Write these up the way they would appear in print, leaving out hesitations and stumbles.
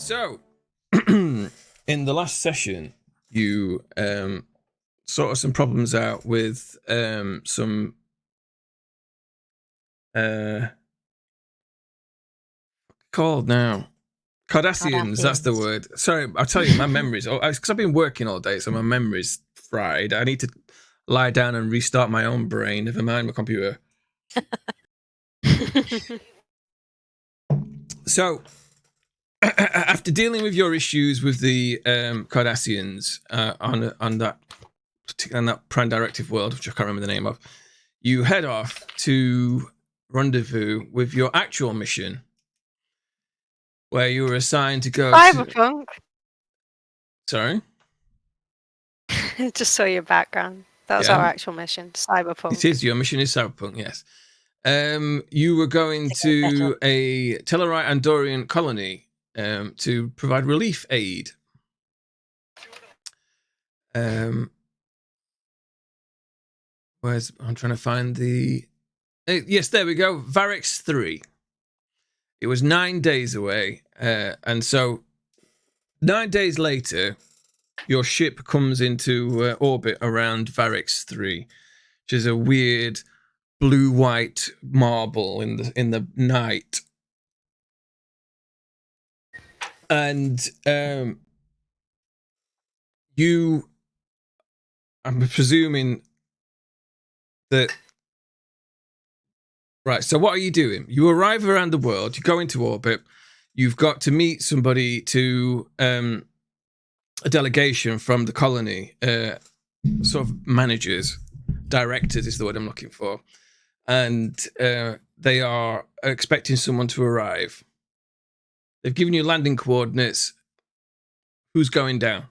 So, in the last session, you sorted some problems out with some called now Cardassians. That's the word. Sorry, I'll tell you, my memories. Because I've been working all day, so my memory's fried. I need to lie down and restart my own brain. Never mind my computer. So, after dealing with your issues with the Cardassians on that Prime Directive world, which I can't remember the name of, you head off to rendezvous with your actual mission, where you were assigned to go Cyberpunk. Sorry? Just saw your background. That was our actual mission, Cyberpunk. It is. Your mission is Cyberpunk, yes. You were going to a Tellarites and Andorian colony to provide relief aid. I'm trying to find the... yes, there we go. Verex III. It was 9 days away. And so 9 days later, your ship comes into orbit around Verex III, which is a weird blue-white marble in the night. And I'm presuming that... Right, so what are you doing? You arrive around the world, you go into orbit, you've got to meet somebody to... a delegation from the colony, sort of managers, directors is the word I'm looking for. And they are expecting someone to arrive. They've given you landing coordinates. Who's going down?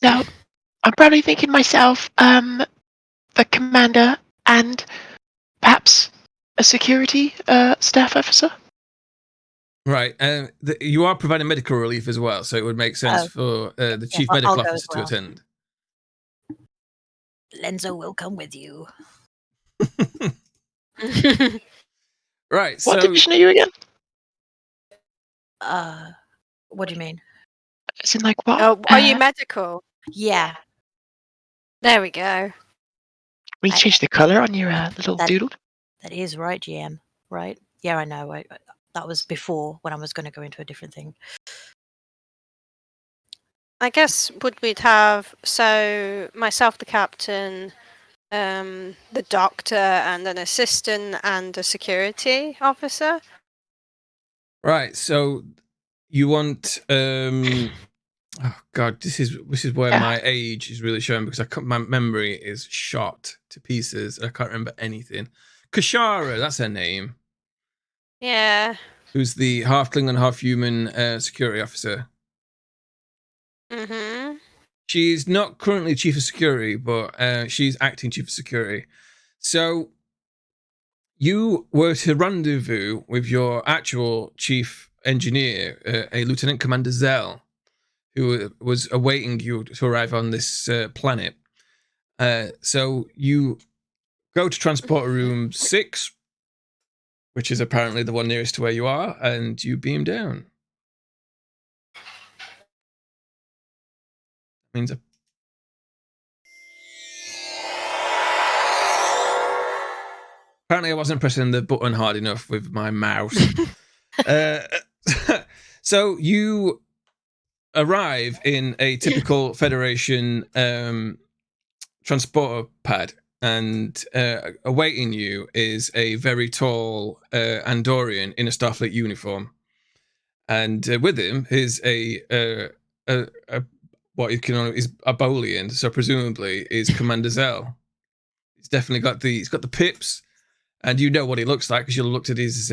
So, I'm probably thinking myself, the commander and perhaps a security staff officer. Right. You are providing medical relief as well, so it would make sense for the chief medical officer to attend. Lenzo will come with you. Right. What division are you again? What do you mean? As in, like, what? Oh, are you medical? Yeah. There we go. We changed the color on your little doodle. That is right, GM. Right? Yeah, I know. That was before when I was going to go into a different thing. I guess we'd have myself, the captain, the doctor, and an assistant and a security officer. Right. So you want oh god, this is where my age is really showing, because my memory is shot to pieces. I can't remember anything. Kashara, that's her name. Yeah. Who's the half Klingon, half human security officer. Mm-hmm. She's not currently chief of security, but she's acting chief of security. So you were to rendezvous with your actual chief engineer, a Lieutenant Commander Zell, who was awaiting you to arrive on this planet. So you go to transporter room 6, which is apparently the one nearest to where you are, and you beam down. Means apparently I wasn't pressing the button hard enough with my mouse. So you arrive in a typical Federation transporter pad, and awaiting you is a very tall Andorian in a Starfleet uniform, and with him is a what you can is a Bolian, so presumably is Commander Zell. He's definitely got the pips, and you know what he looks like because you looked at his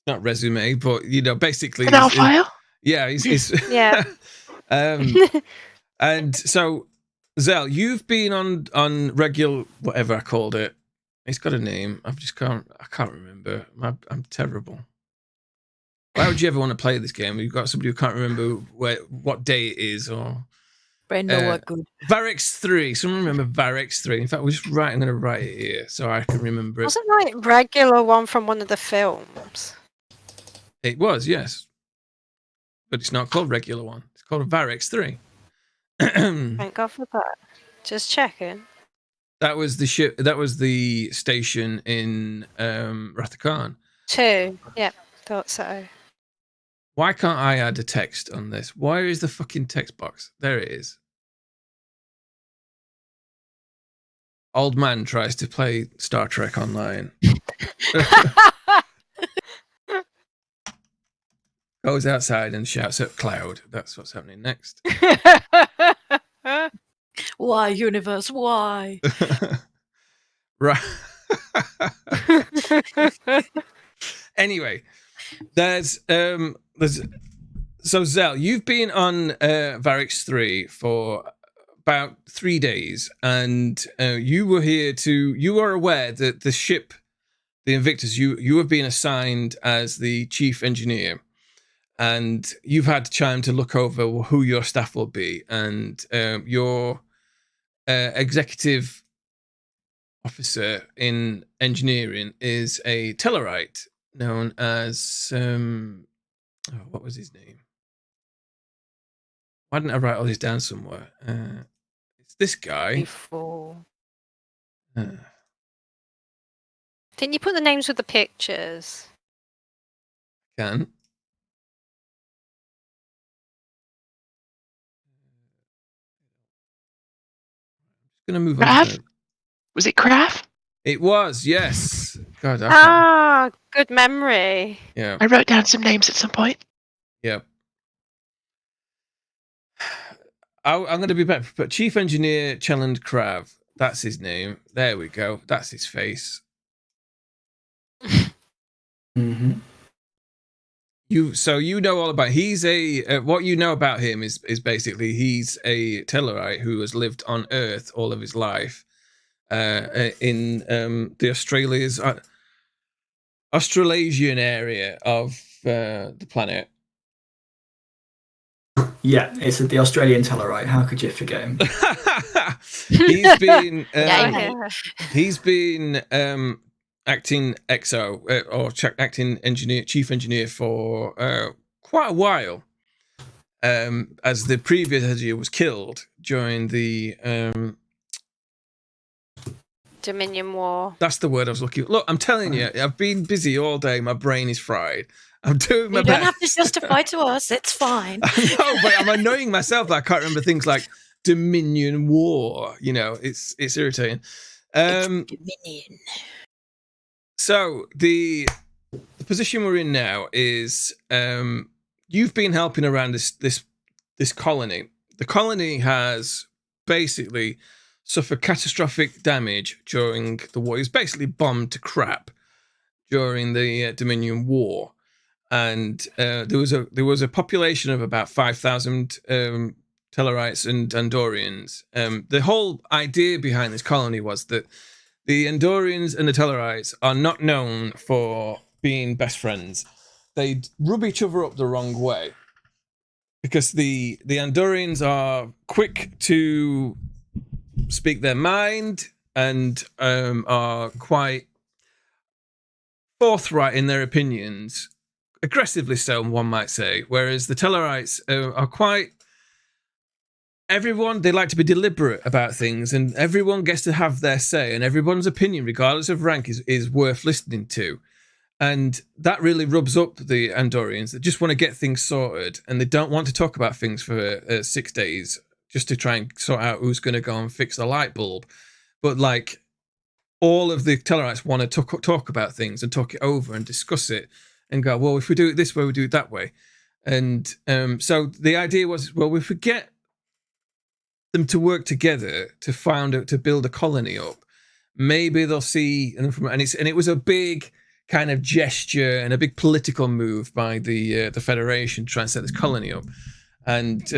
not resume, but you know, basically file. Yeah, he's yeah. And so Zell, you've been on regular whatever I called it. It's got a name. I can't remember. I'm terrible. Why would you ever want to play this game? You've got somebody who can't remember what day it is, or Brain no work good. Verex III. Someone remember Verex III? In fact, I'm going to write it here so I can remember it. Wasn't like regular one from one of the films? It was, yes. But it's not called regular one. It's called a Verex III. Thank God for that. Just checking. That was the ship. That was the station in Wrath of Khan. 2. Yep, thought so. Why can't I add a text on this? Where is the fucking text box? There it is. Old man tries to play Star Trek Online. Goes outside and shouts at Cloud. That's what's happening next. Why, universe? Why? Right. Anyway, there's so Zell, you've been on Verex III for about 3 days, and you are aware that the ship, the Invictus, you have been assigned as the chief engineer, and you've had time to look over who your staff will be, and your executive officer in engineering is a Tellarite known as what was his name? Why didn't I write all this down somewhere? It's this guy. Before. Didn't you put the names with the pictures? Can. I'm just gonna move on. Craft? Was it Craft? It was, yes. God, Good memory. yeah. I wrote down some names at some point. Yeah. I'm going to be better, but Chief Engineer Chelland Krav. That's his name. There we go. That's his face. Mm-hmm. You know all about. He's a what you know about him is basically he's a Tellarite who has lived on Earth all of his life, in the Australasian area of the planet. Yeah, it's the Australian Tellarite. How could you forget him? He's been He's acting XO or acting chief engineer for quite a while, as the previous engineer was killed during the Dominion War. That's the word I was looking. Look, I'm telling you, I've been busy all day. My brain is fried. I'm doing my You best. don't have to justify to us. It's fine. I know, but I'm annoying myself that I can't remember things like Dominion War. You know, it's irritating. It's Dominion. So the position we're in now is you've been helping around this colony. The colony has basically suffered catastrophic damage during the war. It was basically bombed to crap during the Dominion War. And there was a population of about 5,000 Tellarites and Andorians. The whole idea behind this colony was that the Andorians and the Tellarites are not known for being best friends. They rub each other up the wrong way because the Andorians are quick to speak their mind and are quite forthright in their opinions. Aggressively so, one might say, whereas the Tellarites are quite... Everyone, they like to be deliberate about things, and everyone gets to have their say, and everyone's opinion, regardless of rank, is worth listening to. And that really rubs up the Andorians that just want to get things sorted, and they don't want to talk about things for 6 days just to try and sort out who's going to go and fix the light bulb. But, like, all of the Tellarites want to talk about things and talk it over and discuss it. And go, well, if we do it this way, we do it that way. And so the idea was, well, if we get them to work together to build a colony up, maybe they'll see. And it was a big kind of gesture and a big political move by the Federation to try and set this colony up. And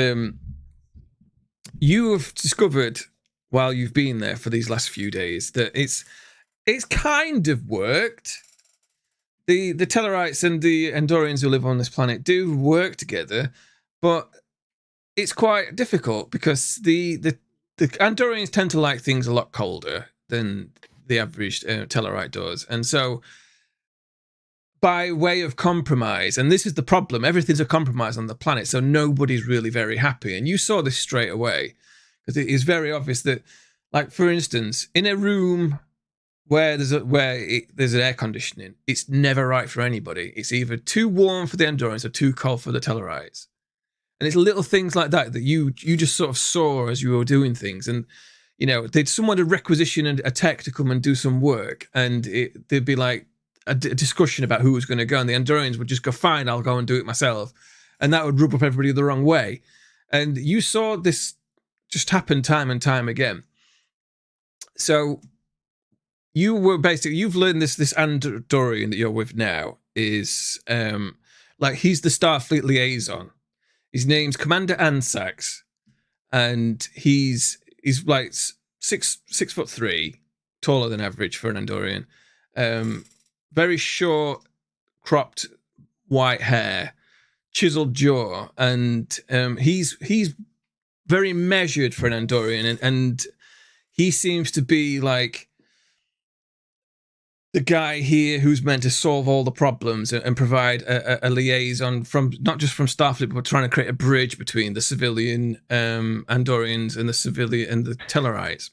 you have discovered while you've been there for these last few days that it's kind of worked. The Tellarites and the Andorians who live on this planet do work together, but it's quite difficult because the Andorians tend to like things a lot colder than the average Tellarite does, and so by way of compromise, and this is the problem, everything's a compromise on the planet, so nobody's really very happy. And you saw this straight away because it is very obvious that, like, for instance, in a room where there's an air conditioning, it's never right for anybody. It's either too warm for the Andorians or too cold for the Tellarites. And it's little things like that that you just sort of saw as you were doing things. And, you know, someone would requisition a tech to come and do some work, and there'd be like a discussion about who was going to go, and the Andorians would just go, fine, I'll go and do it myself. And that would rub up everybody the wrong way. And you saw this just happen time and time again. So you were basically, you've learned this Andorian that you're with now is like, he's the Starfleet liaison. His name's Commander Ansax, and he's like 6'3", taller than average for an Andorian. Very short, cropped white hair, chiseled jaw, and he's very measured for an Andorian, and he seems to be like the guy here who's meant to solve all the problems and provide a liaison from not just from Starfleet, but trying to create a bridge between the civilian Andorians and the Tellarites.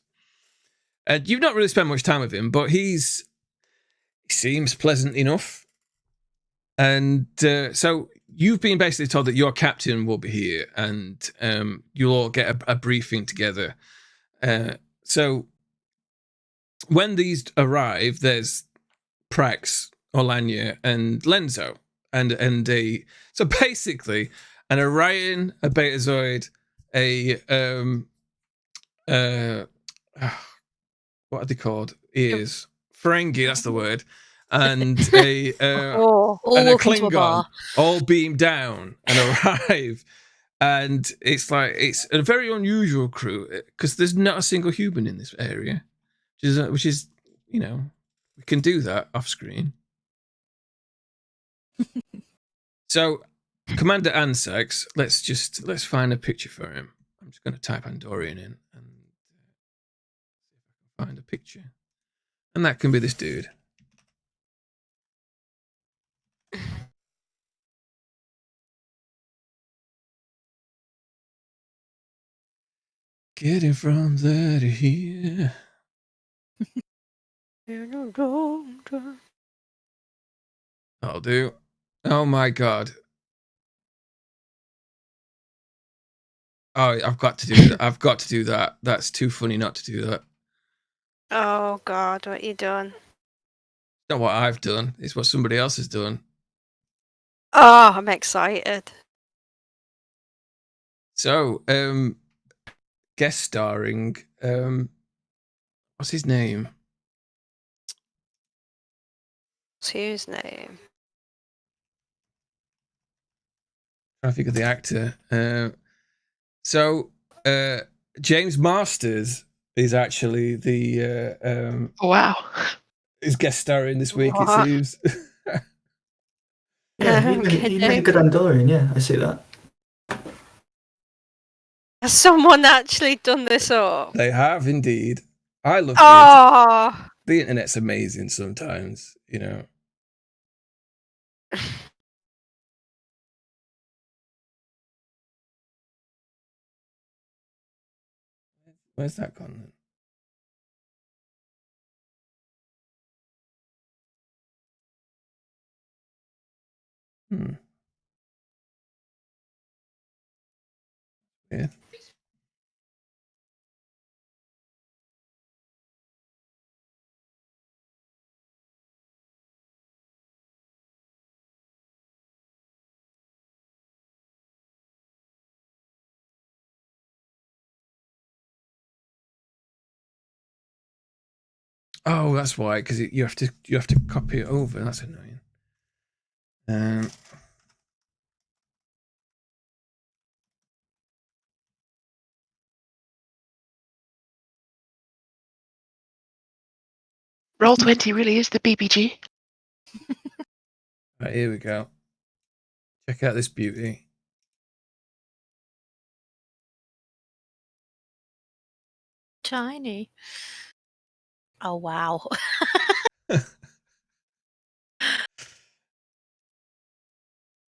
You've not really spent much time with him, but he seems pleasant enough. And so you've been basically told that your captain will be here, and you'll all get a briefing together. So when these arrive, there's Prax, Orlania, and Lenzo, and so basically an Orion, a Betazoid, what are they called? Ears, Ferengi, that's the word, and a Klingon all beam down and arrive. And it's like, it's a very unusual crew because there's not a single human in this area, which is, you know, we can do that off screen. So, Commander Ansax, let's find a picture for him. I'm just going to type Andorian in and find a picture, and that can be this dude. Getting from there to here. I'll do. Oh my god. Oh, I've got to do that. I've got to do that. That's too funny not to do that. Oh god, what you done? It's not what I've done. It's what somebody else has done. Oh, I'm excited. So, guest starring, what's his name? What's his name? Trying to think of the actor. So, James Masters is actually the Wow. is guest starring this week. What? It seems. Yeah, he made a good Andorian. Yeah, I see that. Has someone actually done this up? They have indeed. I love Oh, the internet's amazing sometimes, you know. Where's that gone then? Yeah. Oh, that's why, because you have to copy it over. That's annoying. Roll20 really is the BBG. Right, here we go. Check out this beauty. tiny. Oh, wow.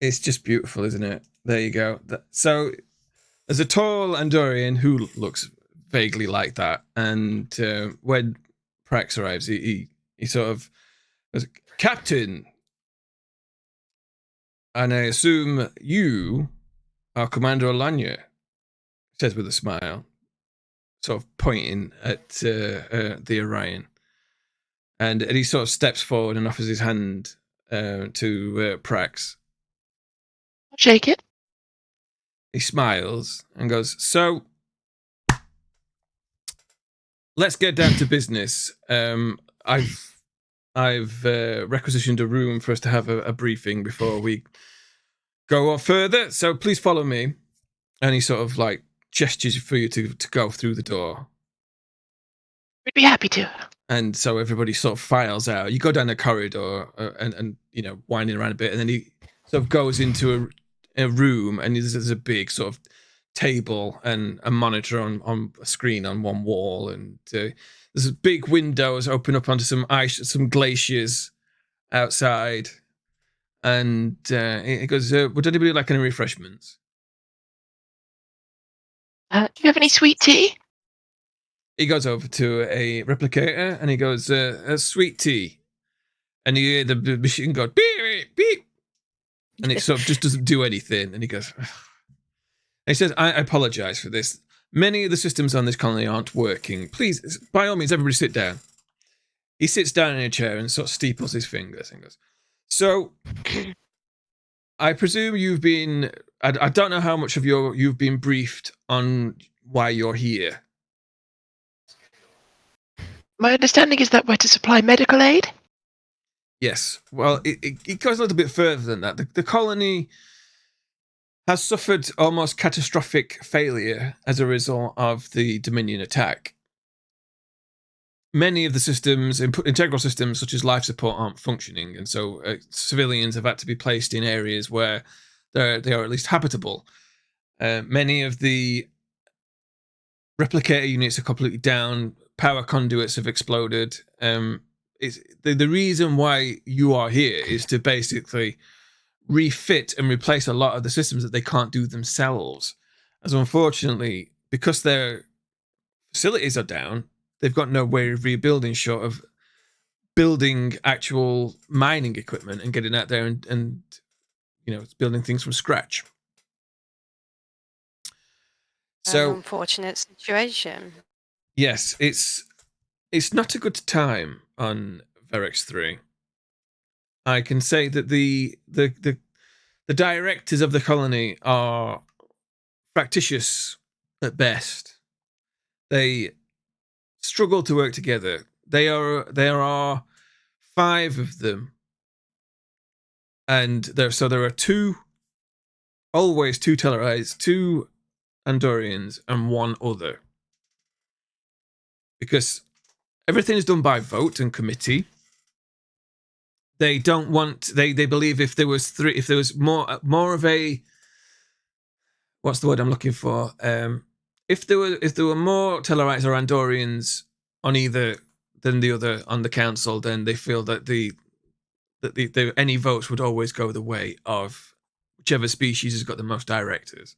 It's just beautiful, isn't it? There you go. So there's a tall Andorian who looks vaguely like that, and when Prax arrives, he sort of goes, Captain, and I assume you are Commander Olanya, says with a smile, sort of pointing at the Orion. And he sort of steps forward and offers his hand to Prax. Shake it. He smiles and goes, so let's get down to business. I've requisitioned a room for us to have a briefing before we go on further. So please follow me. And he sort of like gestures for you to go through the door. We'd be happy to. And so everybody sort of files out. You go down the corridor and you know, winding around a bit, and then he sort of goes into a room, and there's a big sort of table and a monitor on a screen on one wall, and there's big windows open up onto some ice, some glaciers outside. And he goes, would anybody like any refreshments? Do you have any sweet tea? He goes over to a replicator and he goes, a sweet tea. And you hear the machine go, beep, beep, beep. And it sort of just doesn't do anything. And he goes, ugh. And he says, I apologize for this. Many of the systems on this colony aren't working. Please, by all means, everybody sit down. He sits down in a chair and sort of steeples his fingers and goes, so I presume you've been, I don't know how much of you've been briefed on why you're here. My understanding is that we're to supply medical aid. Yes. Well, it goes a little bit further than that. The colony has suffered almost catastrophic failure as a result of the Dominion attack. Many of the systems, integral systems such as life support, aren't functioning, and so civilians have had to be placed in areas where they are at least habitable. Many of the replicator units are completely down. Power conduits have exploded. The reason why you are here is to basically refit and replace a lot of the systems that they can't do themselves. As unfortunately, because their facilities are down, they've got no way of rebuilding short of building actual mining equipment and getting out there and you know, building things from scratch. So An unfortunate situation. yes, it's not a good time on Verex III. I can say that the directors of the colony are fractious at best. They struggle to work together. There are 5 of them, and there are always two Tellarites, 2 Andorians, and 1 other. Because everything is done by vote and committee. They don't want. They believe if there was more of a, what's the word I'm looking for? If there were more Tellarites or Andorians on either than the other on the council, then they feel that any votes would always go the way of whichever species has got the most directors.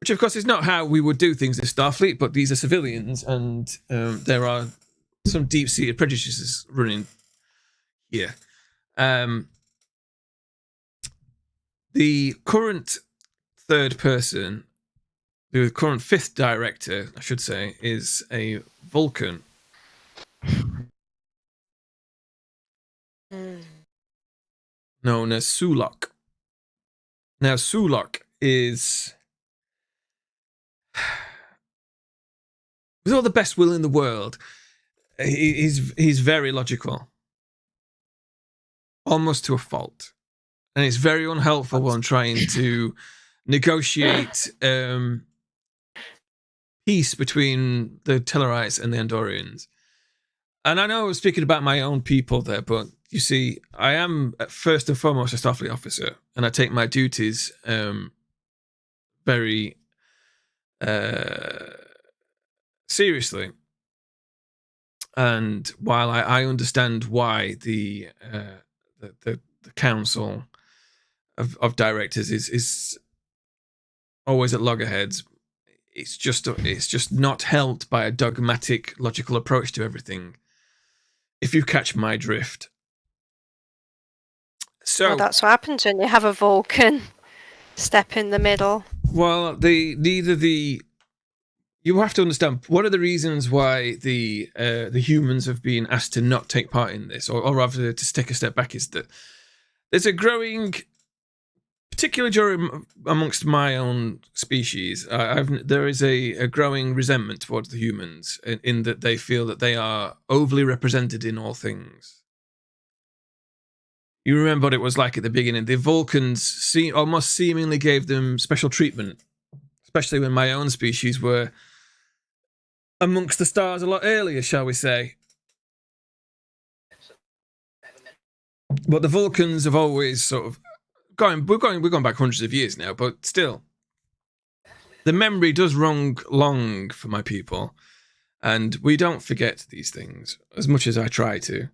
Which, of course, is not how we would do things in Starfleet, but these are civilians, and there are some deep-seated prejudices running here. The current third person, the current 5th director, I should say, is a Vulcan. Known as Sulok. Now, Sulok is, with all the best will in the world, he's very logical, almost to a fault, and it's very unhelpful when trying to negotiate peace between the Tellarites and the Andorians. And I know I was speaking about my own people there, but you see, I am first and foremost a Starfleet officer, and I take my duties very seriously. And while I understand why the council of directors is always at loggerheads, it's just not helped by a dogmatic, logical approach to everything. If you catch my drift. So Well, that's what happens when you have a Vulcan step in the middle. Well, you have to understand one of the reasons why the humans have been asked to not take part in this, or rather to take a step back, is that there's a growing, particularly amongst my own species, there is a growing resentment towards the humans in that they feel that they are overly represented in all things. You remember what it was like at the beginning. The Vulcans almost seemingly gave them special treatment, especially when my own species were amongst the stars a lot earlier, shall we say. But the Vulcans have always sort of we're going back hundreds of years now, but still, the memory does run long for my people, and we don't forget these things as much as I try to.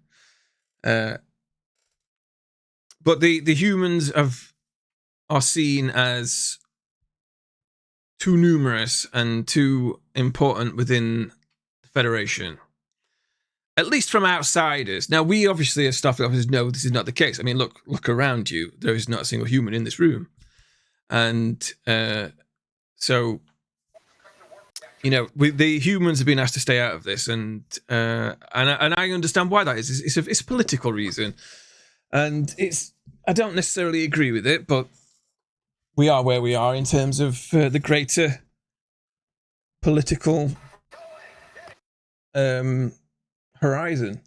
But the humans are seen as too numerous and too important within the Federation. At least from outsiders. Now, we obviously as staff officers know this is not the case. I mean, look around you. There is not a single human in this room. And so, you know, the humans have been asked to stay out of this, and I understand why that is. It's a political reason, and I don't necessarily agree with it, but we are where we are in terms of the greater political horizon.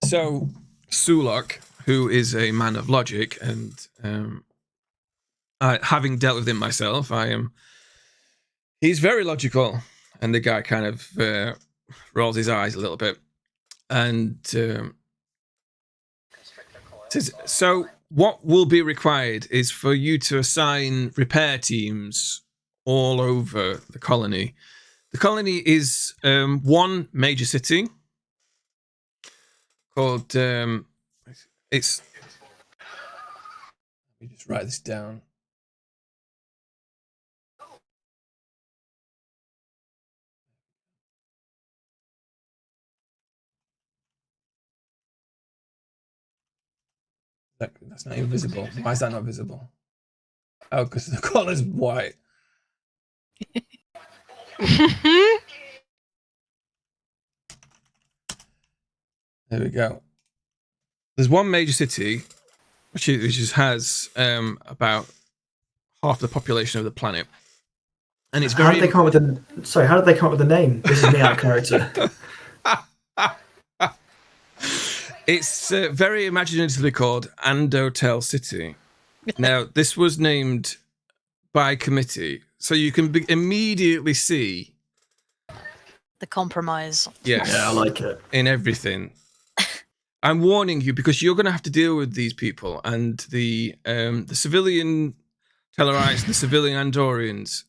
So Sulok, who is a man of logic, and having dealt with him myself, he's very logical, and the guy kind of rolls his eyes a little bit, and says, so what will be required is for you to assign repair teams all over the colony. The colony is one major city called it's. Let me just write this down. That's not even visible. Why is that not visible? Oh, because the color's white. There we go. There's one major city which has about half the population of the planet, and it's very. How did they come up with the name? This is me out of character. It's very imaginatively called Andotel City. Now, this was named by committee, so you can immediately see the compromise. Yes, yeah, I like it in everything. I'm warning you because you're going to have to deal with these people, and the civilian Tellarites, the civilian Andorians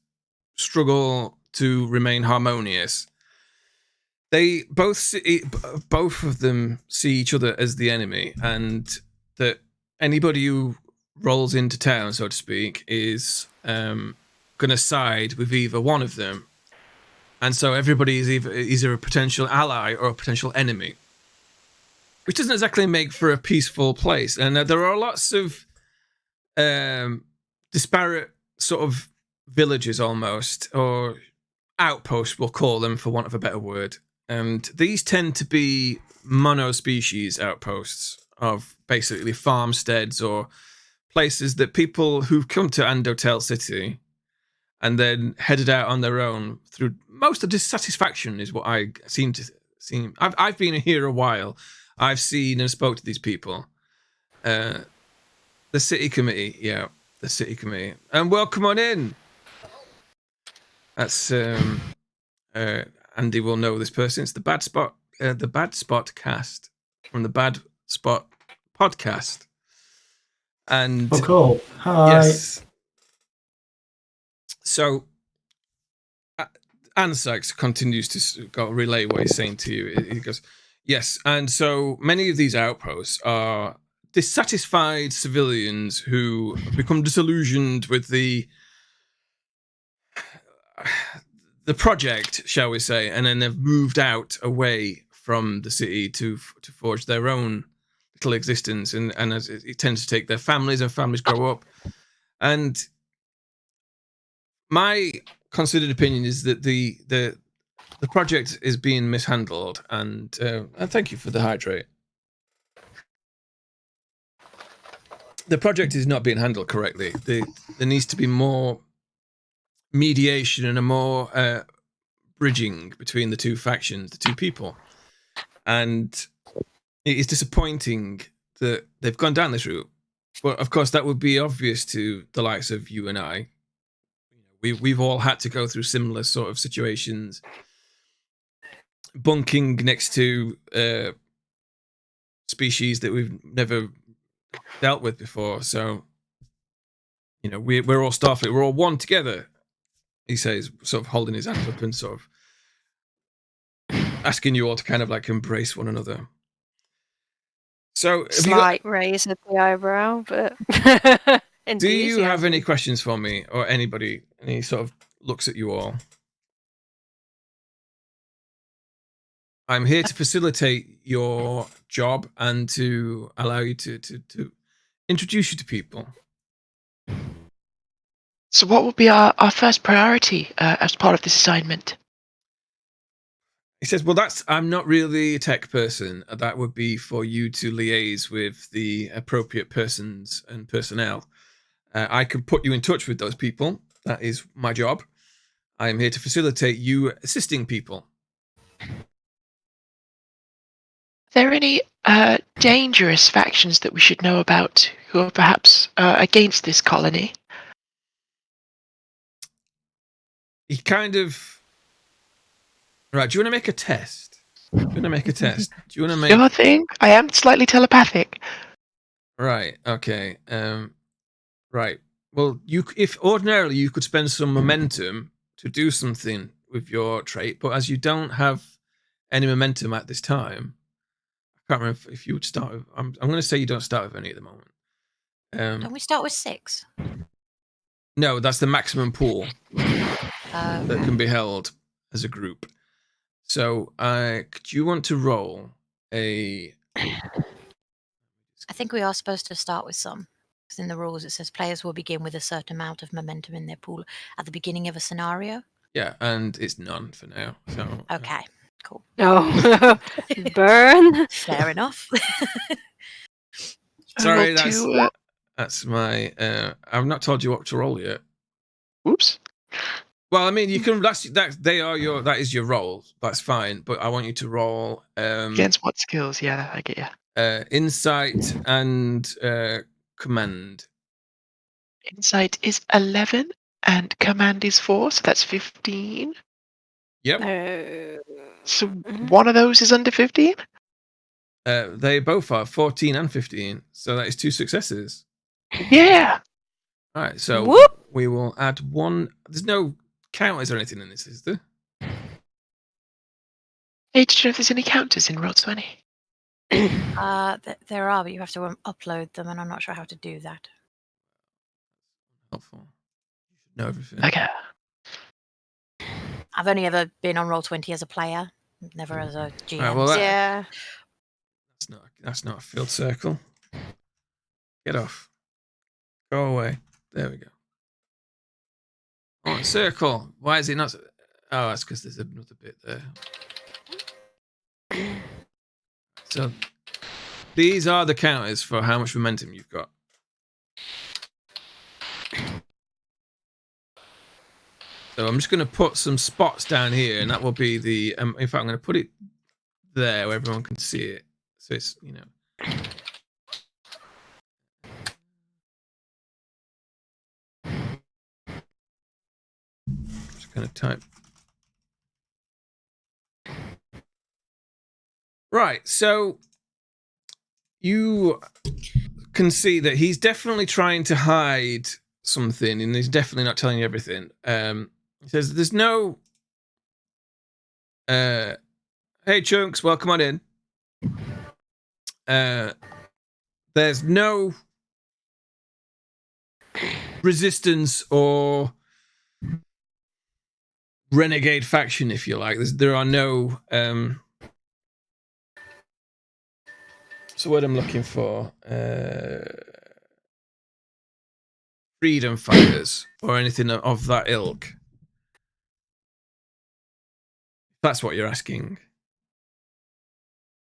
struggle to remain harmonious. They both of them see each other as the enemy, and that anybody who rolls into town, so to speak, is going to side with either one of them, and so everybody is either a potential ally or a potential enemy, which doesn't exactly make for a peaceful place. And there are lots of disparate sort of villages, almost, or outposts, we'll call them, for want of a better word. And these tend to be mono-species outposts of basically farmsteads or places that people who've come to Andotel City and then headed out on their own through most of dissatisfaction is what I seem to see. I've been here a while. I've seen and spoke to these people. The city committee, yeah, the city committee. And welcome on in. That's Andy will know this person. It's the Bad Spot cast from the Bad Spot podcast. And oh, cool. Hi. Yes. So Ansax continues to relay what he's saying to you. He goes, yes, and so many of these outposts are dissatisfied civilians who have become disillusioned with the project, shall we say, and then they've moved out away from the city to forge their own little existence, and as it tends to take their families, and families grow up. And my considered opinion is that the project is being mishandled, and thank you for the hydrate. The project is not being handled correctly. There needs to be more mediation and a more bridging between the two factions, the two people. And it is disappointing that they've gone down this route. But of course, that would be obvious to the likes of you and I. We've all had to go through similar sort of situations, bunking next to species that we've never dealt with before. So, we're all Starfleet. We're all one together. He says, sort of holding his hands up and sort of asking you all to kind of like embrace one another. So, slight raise of the eyebrow, but do you have any questions for me or anybody? And he sort of looks at you all. I'm here to facilitate your job and to allow you to introduce you to people. So what will be our first priority as part of this assignment? He says, well, I'm not really a tech person. That would be for you to liaise with the appropriate persons and personnel. I can put you in touch with those people. That is my job. I am here to facilitate you assisting people. Are there any dangerous factions that we should know about who are perhaps against this colony? He kind of... Right, do you want to make a test? Do you want to make a test? Do you want to make... Your thing? I am slightly telepathic. Right, okay. Right. Well, if ordinarily you could spend some momentum to do something with your trait, but as you don't have any momentum at this time, I can't remember if you would start with... I'm going to say you don't start with any at the moment. Don't we start with 6? No, that's the maximum pool that can be held as a group. So, do you want to roll a... I think we are supposed to start with some. Because in the rules it says players will begin with a certain amount of momentum in their pool at the beginning of a scenario. Yeah, and it's none for now. So Okay, cool. No. Burn. Fair enough. Sorry, that's my... I've not told you what to roll yet. Oops. Well, I mean, you can... That is your roll. That's fine. But I want you to roll... Against what skills? Yeah, I get you. Insight and command. Insight is 11 and command is 4, so that's 15. Yep. So one of those is under 15? They both are 14 and 15. So that is 2 successes. Yeah. All right, so Whoop. we will add 1. There's no counters or anything in this, is there? Hey, did you know if there's any counters in Roll20? There are, but you have to upload them, and I'm not sure how to do that. Helpful. You should know everything. Okay. I've only ever been on Roll20 as a player, never as a GM. Right, well, Yeah. That's not a field circle. Get off. Go away. There we go. Oh, circle. Why is it not? Oh, that's because there's another bit there. So these are the counters for how much momentum you've got. So I'm just going to put some spots down here, and that will be the... in fact, I'm going to put it there where everyone can see it. So it's, just going to type. Right, so you can see that he's definitely trying to hide something, and he's definitely not telling you everything. He says there's no Hey, Chunks, welcome on in. There's no resistance or renegade faction, if you like. There are no so what I'm looking for, freedom fighters or anything of that ilk. That's what you're asking.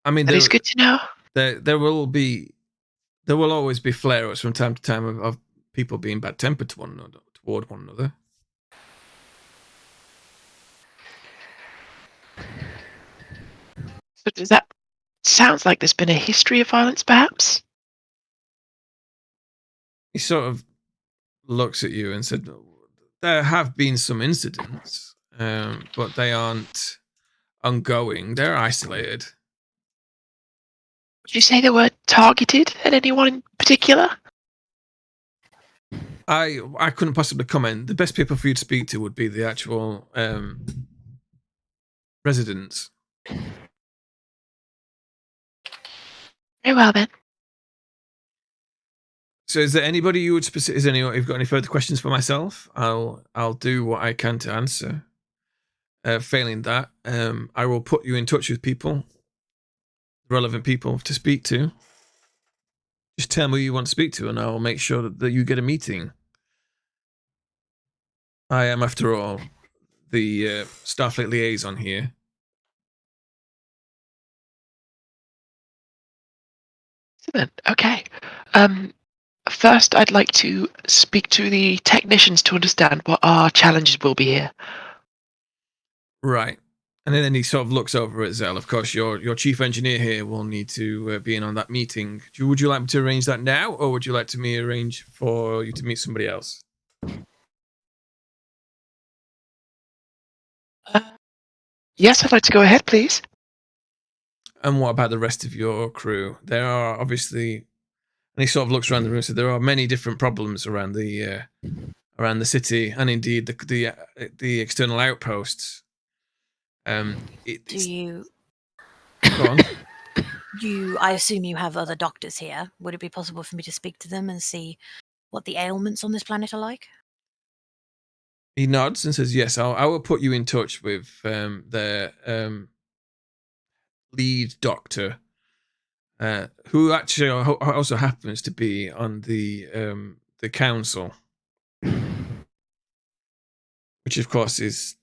I mean, That is good to know. There will always be flare-ups from time to time of people being bad-tempered to toward one another. So does that sounds like there's been a history of violence, perhaps? He sort of looks at you and said, there have been some incidents, but they aren't ongoing. They're isolated. Would you say they were targeted at anyone in particular? I couldn't possibly comment. The best people for you to speak to would be the actual residents. Very well then. So, is there anybody you would you've got any further questions for myself? I'll do what I can to answer. Failing that, I will put you in touch with people, relevant people to speak to. Just tell me who you want to speak to, and I will make sure that you get a meeting. I am, after all, the Starfleet liaison here. Excellent. Okay. First, I'd like to speak to the technicians to understand what our challenges will be here. Right. And then he sort of looks over at Zell. Of course, your chief engineer here will need to be in on that meeting. Would you like me to arrange that now, or would you like to me arrange for you to meet somebody else? Yes, I'd like to go ahead, please. And what about the rest of your crew? There are obviously, and he sort of looks around the room. So there are many different problems around the city, and indeed the external outposts. Do you? Go on. I assume you have other doctors here. Would it be possible for me to speak to them and see what the ailments on this planet are like? He nods and says, "Yes, I will put you in touch with their lead doctor, who actually also happens to be on the council, which of course is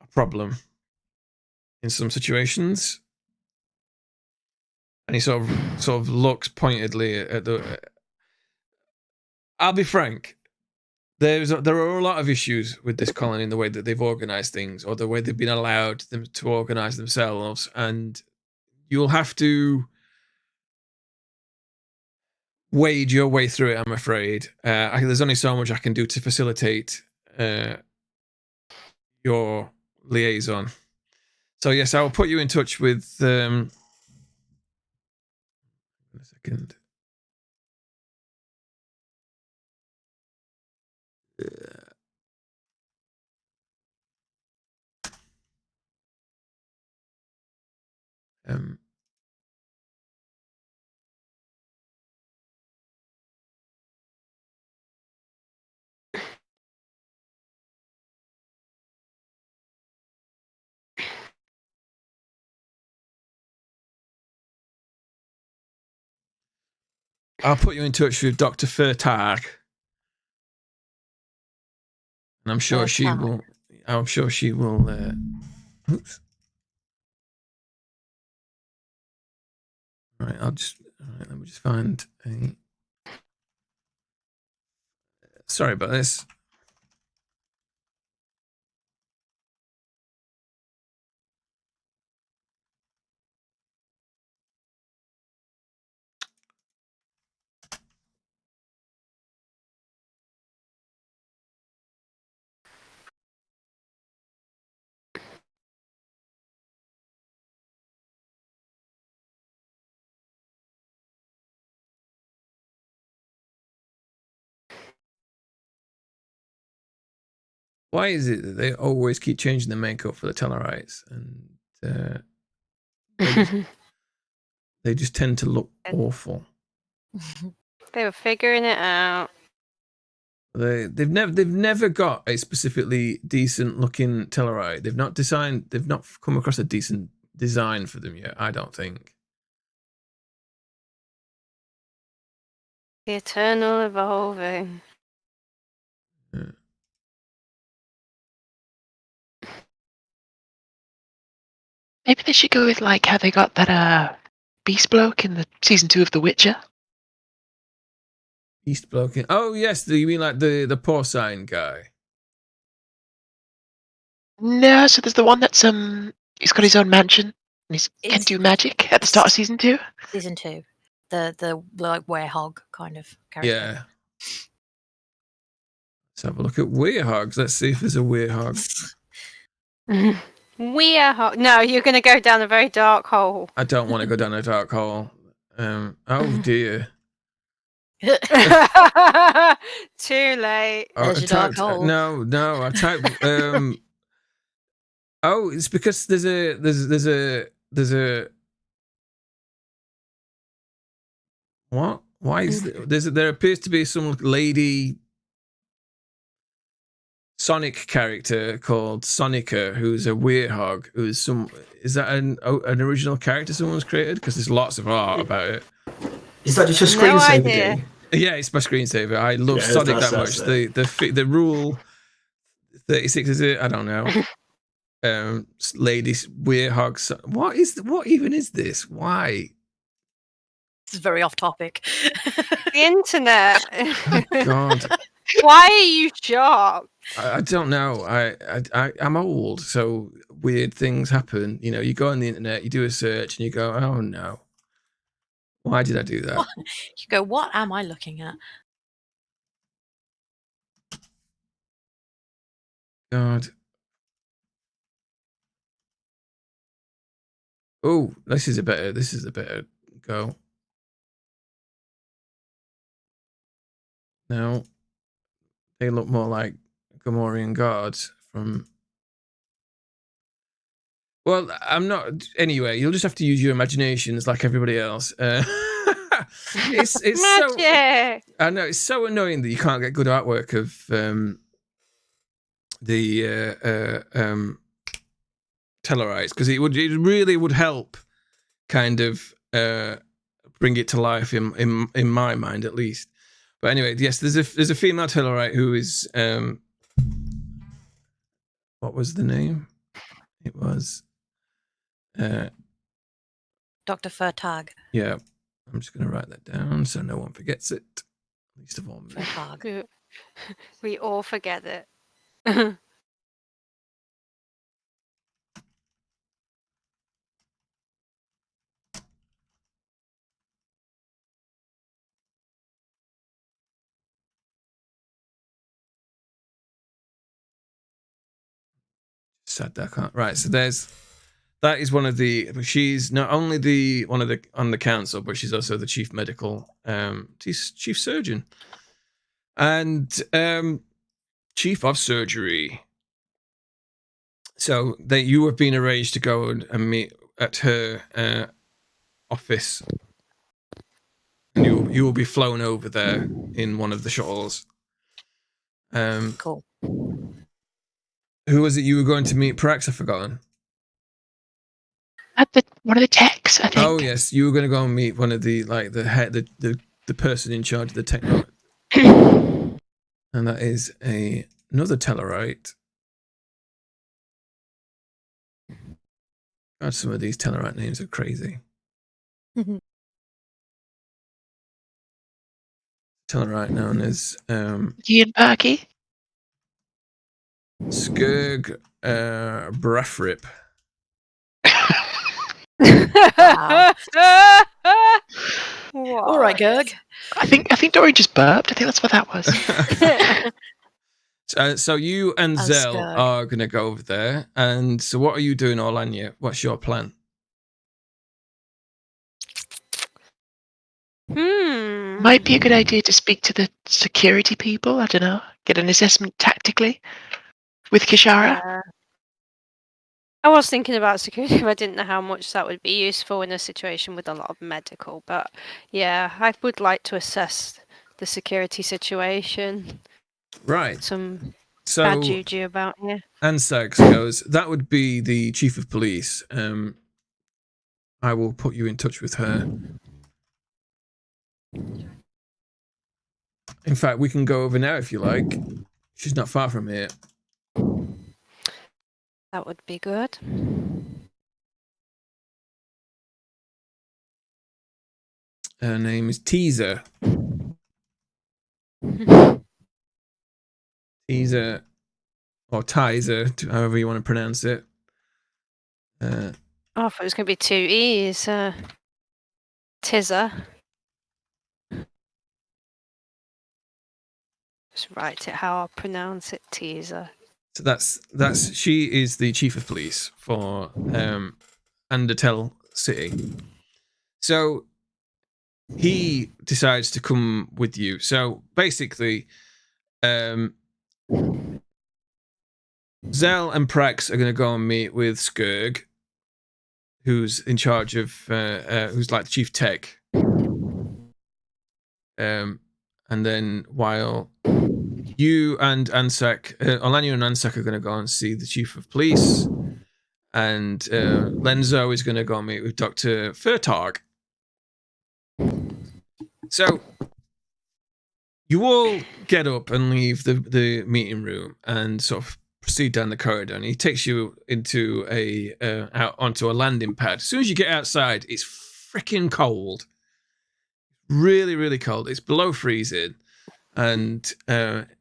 a problem in some situations." And he sort of looks pointedly at the. I'll be frank. There are a lot of issues with this colony in the way that they've organized things, or the way they've been allowed them to organize themselves, and you'll have to wade your way through it, I'm afraid. There's only so much I can do to facilitate your liaison. So yes, I will put you in touch with. A second. I'll put you in touch with Dr. Fertag. And I'm sure she will. I'm sure she will. Oops. All right, let me just find a. Sorry about this. Why is it that they always keep changing the makeup for the Tellarites? And they just tend to look awful. They were figuring it out. They've never got a specifically decent looking Tellarite. They've not come across a decent design for them yet, I don't think. The eternal evolving. Yeah. Maybe they should go with like how they got that beast bloke in the season 2 of The Witcher. East bloke. Oh yes, you mean like the porcine guy? No, so there's the one that's he's got his own mansion and he can do magic at the start of season 2. Season 2, the like werehog kind of character. Yeah. Let's have a look at werehogs. Let's see if there's a werehog. No, you're going to go down a very dark hole. I don't want to go down a dark hole. Oh dear. Too late. Oh, There's your dark hole. No, I typed. Oh, it's because there's a what? Why is there appears to be some lady Sonic character called Sonica who's a werehog. Is that an original character someone's created? Because there's lots of art about it. Is that just your No screensaver idea. game? Yeah, it's my screensaver. I love Sonic that much. The rule 36 is it? I don't know. Ladies werehog. What even is this? Why? This is very off topic. The internet. Oh, God. Why are you shocked? I don't know. I'm old, so weird things happen. You know, you go on the internet, you do a search, and you go, "Oh no, why did I do that?" You go, what am I looking at? God. Oh, this is a better go. No, they look more like Gomorian guards from. Well, I'm not. Anyway, you'll just have to use your imaginations like everybody else. It's so. Magic. I know it's so annoying that you can't get good artwork of the Tellarites, because it really would help, kind of bring it to life in my mind at least. But anyway, yes, there's a female Tellarite who is what was the name? It was Dr. Fertag. Yeah, I'm just going to write that down so no one forgets it. Least of all me. Fertag. We all forget it. Sad that I can't. Right, so that is one of the. She's not only on the council, but she's also the chief medical, chief surgeon, and chief of surgery. So you have been arranged to go and meet at her office, and you will be flown over there in one of the shuttles. Cool. Who was it you were going to meet? Prax, I've forgotten. At one of the techs, I think. Oh yes, you were going to go and meet one of the head, the person in charge of the techno, and that is another Tellarite. God, some of these Tellarite names are crazy. Tellarite known as Ian Perky. Skirg Brefrip. Wow. All right, Gerg. I think Dorian just burped. I think that's what that was. So you and Zell Skirg. are going to go over there. And so what are you doing, Orlanya? What's your plan? Might be a good idea to speak to the security people. I don't know. Get an assessment tactically with Kishara. I was thinking about security, but I didn't know how much that would be useful in a situation with a lot of medical. But yeah, I would like to assess the security situation. Right. Some So bad juju about here. Ansax goes, that would be the chief of police. I will put you in touch with her. In fact, we can go over now if you like. She's not far from here. That would be good. Her name is Teaser. Teaser, or Tizer, however you want to pronounce it. Oh, I thought it was going to be 2 E's. Tizzer. Just write it how I pronounce it, teaser. So that's she is the chief of police for Undertale City. So he decides to come with you. So basically, Zell and Prax are going to go and meet with Skurg, who's in charge of who's like the chief tech. And then while you and Ansak, Olanya and Ansak are going to go and see the chief of police, and Lenzo is going to go and meet with Dr. Furtarg. So you all get up and leave the meeting room and sort of proceed down the corridor, and he takes you into out onto a landing pad. As soon as you get outside, it's freaking cold. Really, really cold. It's below freezing. And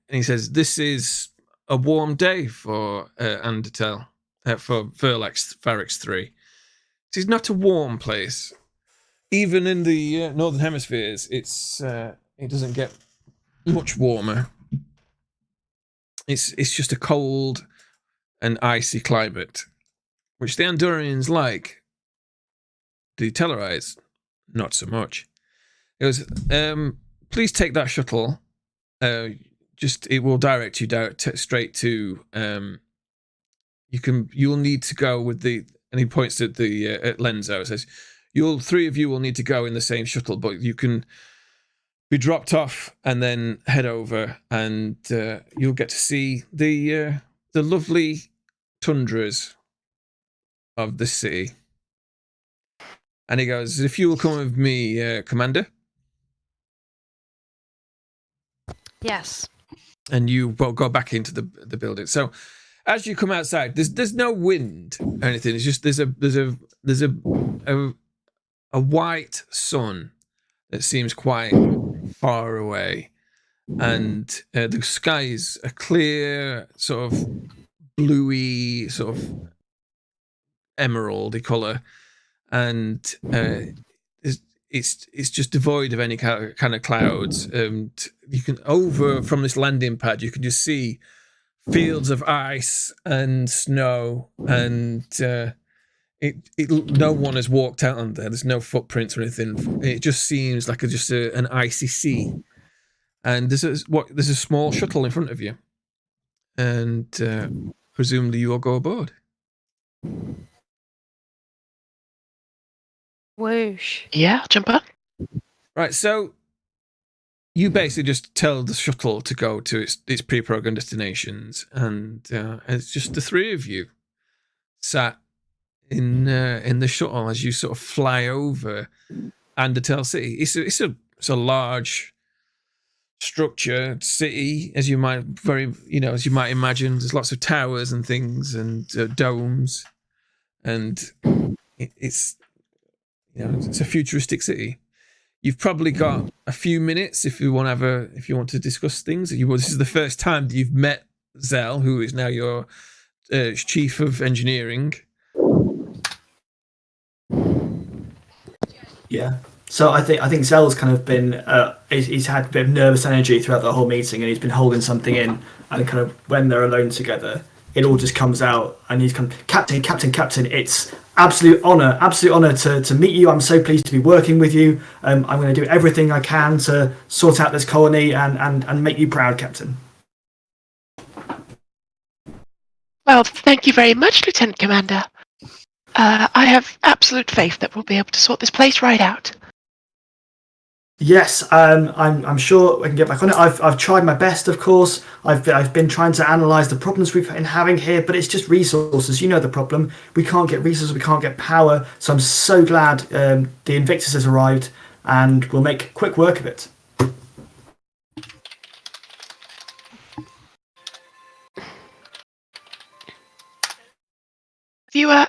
he says, this is a warm day for Undertale, for Verex III. It's not a warm place. Even in the northern hemispheres, it doesn't get much warmer. It's just a cold and icy climate, which the Andorians like. The Tellarites, not so much. It was, please take that shuttle. It will direct you straight to. You'll need to go with the, and he points at the at Lenzo. It says, three of you will need to go in the same shuttle, but you can be dropped off and then head over, and you'll get to see the lovely tundras of the city. And he goes, if you will come with me, Commander. Yes. And you will go back into the building. So as you come outside, there's no wind or anything. It's just there's a white sun that seems quite far away, and the sky is a clear sort of bluey sort of emeraldy color, and it's just devoid of any kind of clouds. And you can from this landing pad, you can just see fields of ice and snow, and no one has walked out on there. There's no footprints or anything. It just seems like an icy sea. And there's a small shuttle in front of you, and presumably you will go aboard. Whoosh. Yeah, jump on. Right, so you basically just tell the shuttle to go to its pre-programmed destinations, and it's just the three of you sat in the shuttle as you sort of fly over Undertale City. It's a large structured city, as you might imagine. There's lots of towers and things and domes, and it's a futuristic city. You've probably got a few minutes if you want to discuss things. This is the first time that you've met Zell, who is now your chief of engineering. Yeah. So I think Zell's kind of been he's had a bit of nervous energy throughout the whole meeting, and he's been holding something in, and kind of when they're alone together, it all just comes out, and he's kind of, Captain, it's absolute honor to meet you. I'm so pleased to be working with you. I'm going to do everything I can to sort out this colony and make you proud, Captain. Well, thank you very much, Lieutenant Commander. I have absolute faith that we'll be able to sort this place right out. Yes, I'm sure we can get back on it. I've tried my best, of course. I've been trying to analyse the problems we've been having here, but it's just resources. You know the problem. We can't get resources. We can't get power. So I'm so glad the Invictus has arrived, and we'll make quick work of it.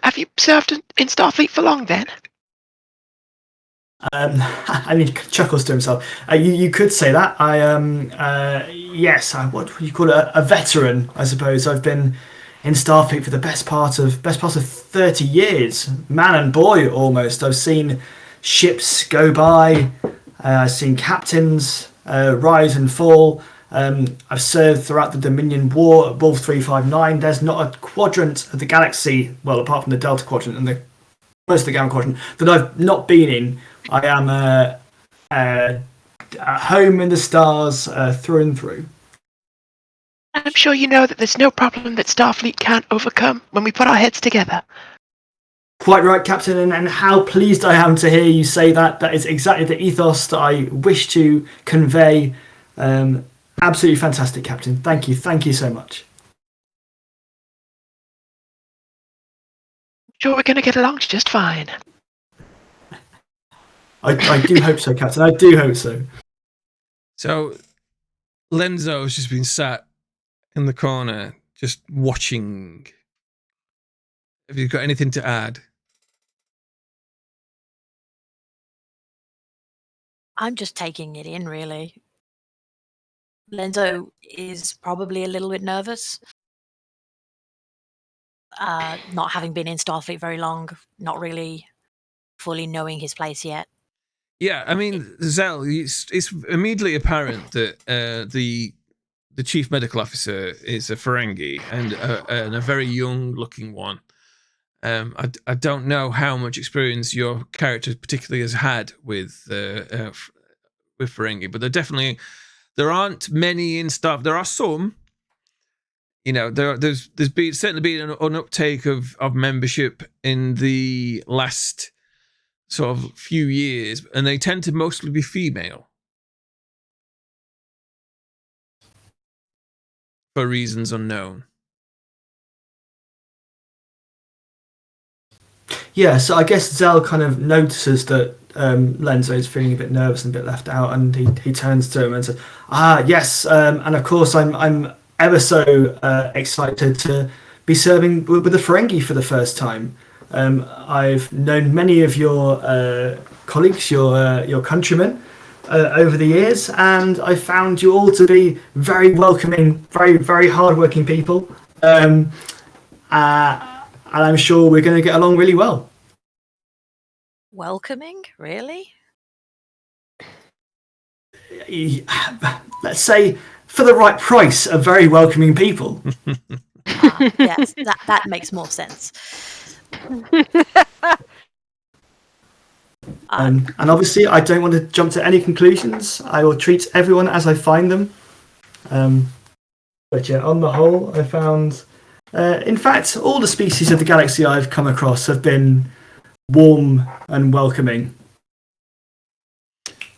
Have you served in Starfleet for long then? I mean, chuckles to himself. You could say that. I yes. What would you call it? A veteran, I suppose. I've been in Starfleet for the best part of 30 years, man and boy almost. I've seen ships go by. I've seen captains rise and fall. I've served throughout the Dominion War at Wolf 359. There's not a quadrant of the galaxy, well, apart from the Delta Quadrant and the most of the Gamma Quadrant, that I've not been in. I am home in the stars through and through. I'm sure you know that there's no problem that Starfleet can't overcome when we put our heads together. Quite right, Captain, and how pleased I am to hear you say that. That is exactly the ethos that I wish to convey. Absolutely fantastic, Captain. Thank you so much. Sure, we're going to get along just fine. I do hope so, Captain. I do hope so. So, Lenzo has just been sat in the corner, just watching. Have you got anything to add? I'm just taking it in, really. Lenzo is probably a little bit nervous. Not having been in Starfleet very long, not really fully knowing his place yet. Yeah, I mean, Zell, it's immediately apparent that the chief medical officer is a Ferengi and a very young-looking one. I don't know how much experience your character particularly has had with Ferengi, but there aren't many in staff. There are some. You know, there's certainly been an uptake of membership in the last sort of few years, and they tend to mostly be female for reasons unknown. Yeah, so I guess Zell kind of notices that Lenzo is feeling a bit nervous and a bit left out, and he turns to him and says, yes, and of course I'm ever so excited to be serving with the Ferengi for the first time. I've known many of your colleagues, your countrymen, over the years, and I found you all to be very welcoming, very, very hard-working people. And I'm sure we're going to get along really well. Welcoming? Really? Let's say, for the right price, a very welcoming people. Yes, that makes more sense. And obviously, I don't want to jump to any conclusions. I will treat everyone as I find them. But yeah, on the whole, I found... in fact, all the species of the galaxy I've come across have been warm and welcoming.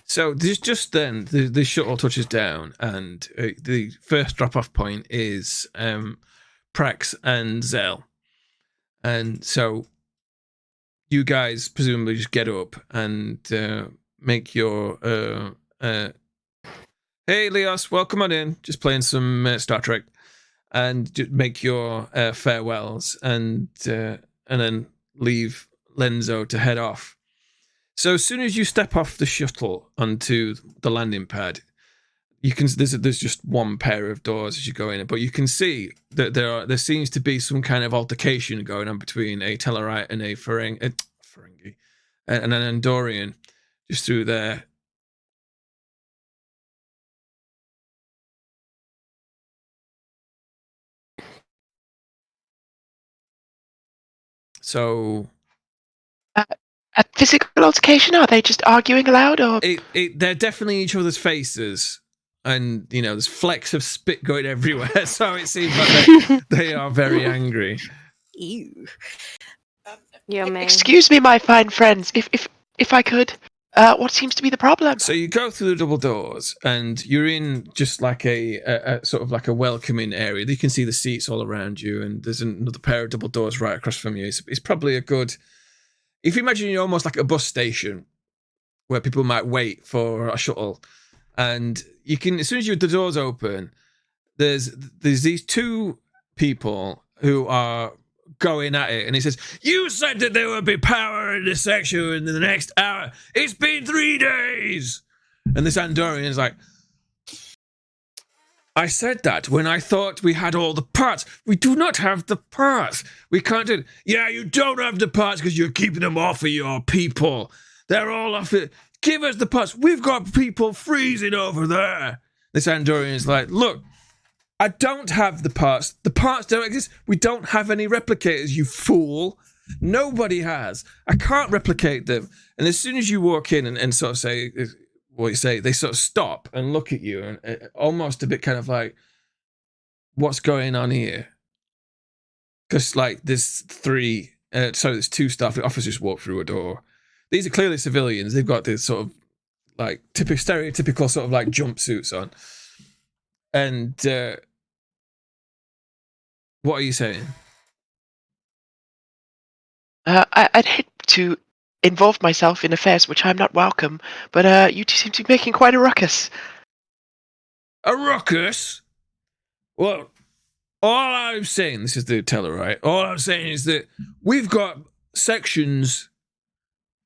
So just then, the shuttle touches down, and the first drop-off point is Prax and Zell. And so you guys presumably just get up and make your... hey, Leos, welcome on in. Just playing some Star Trek. And make your farewells, and then leave Lenzo to head off. So as soon as you step off the shuttle onto the landing pad, you can there's just one pair of doors as you go in, but you can see that there seems to be some kind of altercation going on between a Tellarite and a Ferengi and an Andorian just through there. So, A physical altercation? Are they just arguing aloud, or they're definitely each other's faces, and you know there's flecks of spit going everywhere. So it seems like they are very angry. Ew. Your main. Excuse me, my fine friends, if I could. What seems to be the problem? So you go through the double doors, and you're in just like a sort of like a welcoming area. You can see the seats all around you, and there's another pair of double doors right across from you. It's probably a good. If you imagine you're almost like a bus station where people might wait for a shuttle, and you can, as soon as the doors open, there's these two people who are going at it, and he says, "You said that there would be power in this section in the next hour. It's been 3 days." And this Andorian is like, "I said that when I thought we had all the parts. We do not have the parts. We can't do it." "Yeah, you don't have the parts because you're keeping them off of your people. They're all off it. Give us the parts. We've got people freezing over there." This Andorian is like, "Look, I don't have the parts. The parts don't exist. We don't have any replicators, you fool. Nobody has. I can't replicate them." And as soon as you walk in and sort of say what you say, they sort of stop and look at you, and almost a bit kind of like, what's going on here? Because like there's there's two staff officers walk through a door. These are clearly civilians. They've got this sort of like stereotypical sort of like jumpsuits on. And what are you saying? I'd hate to involve myself in affairs which I'm not welcome, but you two seem to be making quite a ruckus. A ruckus? Well, all I'm saying, this is the Tellarite, all I'm saying is that we've got sections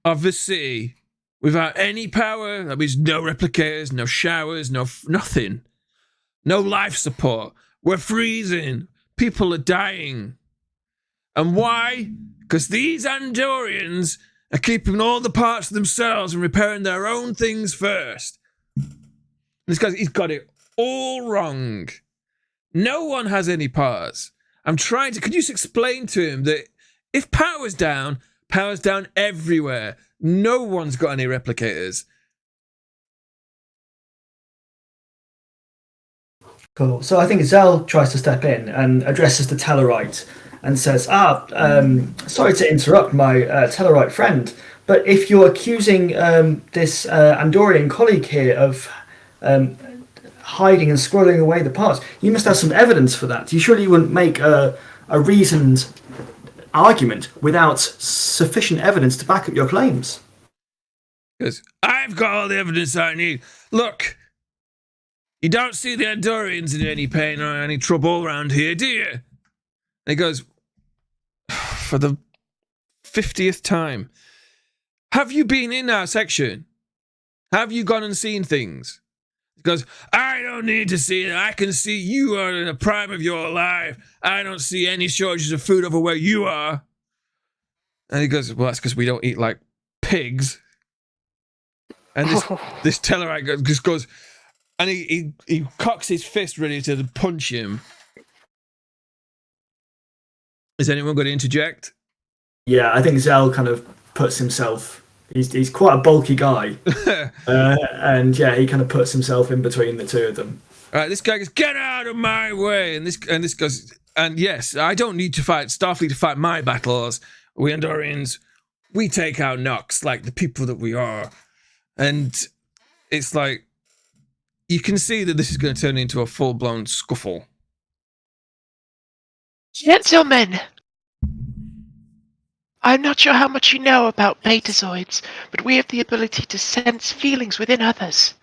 of the city without any power. That means no replicators, no showers, nothing. No life support. We're freezing. People are dying. And why? Because these Andorians are keeping all the parts to themselves and repairing their own things first. This guy's, he's got it all wrong. No one has any parts. Could you just explain to him that if power's down everywhere. No one's got any replicators. Cool. So I think Zell tries to step in and addresses the Tellarite and says, sorry to interrupt my Tellarite friend, but if you're accusing this Andorian colleague here of hiding and squirreling away the parts, you must have some evidence for that. You surely wouldn't make a reasoned argument without sufficient evidence to back up your claims. Because I've got all the evidence I need. Look, you don't see the Andorians in any pain or any trouble around here, do you? And he goes, for the 50th time, have you been in our section? Have you gone and seen things? He goes, I don't need to see it. I can see you are in the prime of your life. I don't see any shortages of food over where you are. And he goes, well, that's because we don't eat like pigs. And this Tellarite just goes, and he cocks his fist ready to punch him. Is anyone going to interject? Yeah, I think Zell kind of puts himself. He's quite a bulky guy, and yeah, he kind of puts himself in between the two of them. All right, this guy goes, get out of my way, and this goes, and yes, I don't need to fight Starfleet to fight my battles. We Andorians, we take out knocks like the people that we are, and it's like you can see that this is going to turn into a full-blown scuffle. Gentlemen, I'm not sure how much you know about betazoids, but we have the ability to sense feelings within others.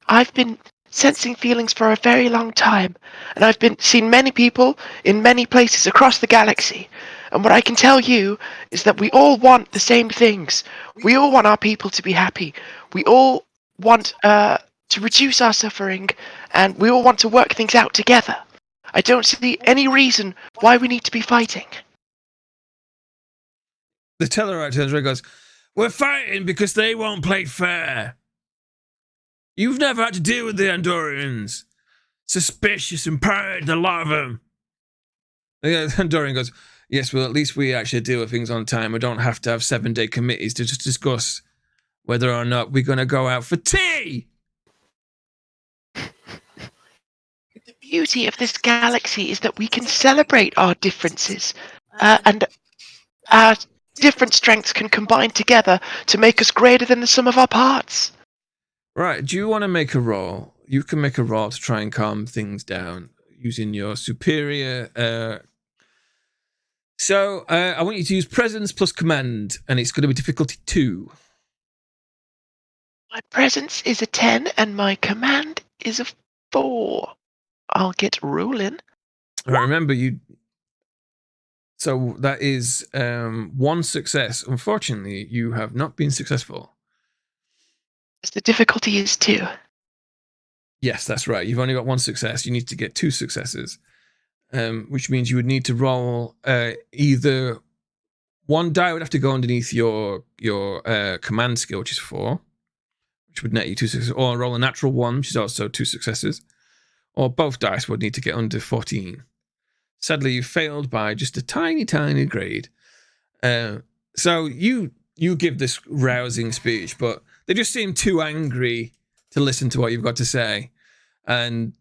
I've been sensing feelings for a very long time, and I've seen many people in many places across the galaxy. And what I can tell you is that we all want the same things. We all want our people to be happy. We all want to reduce our suffering, and we all want to work things out together. I don't see any reason why we need to be fighting. The Tellarite turns around and goes, we're fighting because they won't play fair. You've never had to deal with the Andorians. Suspicious and paranoid, a lot of them. The Andorian goes, yes, well, at least we actually deal with things on time. We don't have to have 7-day committees to just discuss whether or not we're going to go out for tea. The beauty of this galaxy is that we can celebrate our differences and our different strengths can combine together to make us greater than the sum of our parts. Right. Do you want to make a roll? You can make a roll to try and calm things down using your superior. So I want you to use presence plus command, and it's going to be difficulty 2. My presence is a 10 and my command is a 4. I'll get rolling. All right, remember you. So that is 1 success. Unfortunately, you have not been successful. The difficulty is 2. Yes, that's right. You've only got 1 success. You need to get 2 successes, which means you would need to roll either 1 die would have to go underneath your command skill, which is 4, which would net you 2 successes, or roll a natural 1, which is also 2 successes, or both dice would need to get under 14. Sadly, you failed by just a tiny, tiny grade. So you give this rousing speech, but they just seem too angry to listen to what you've got to say. And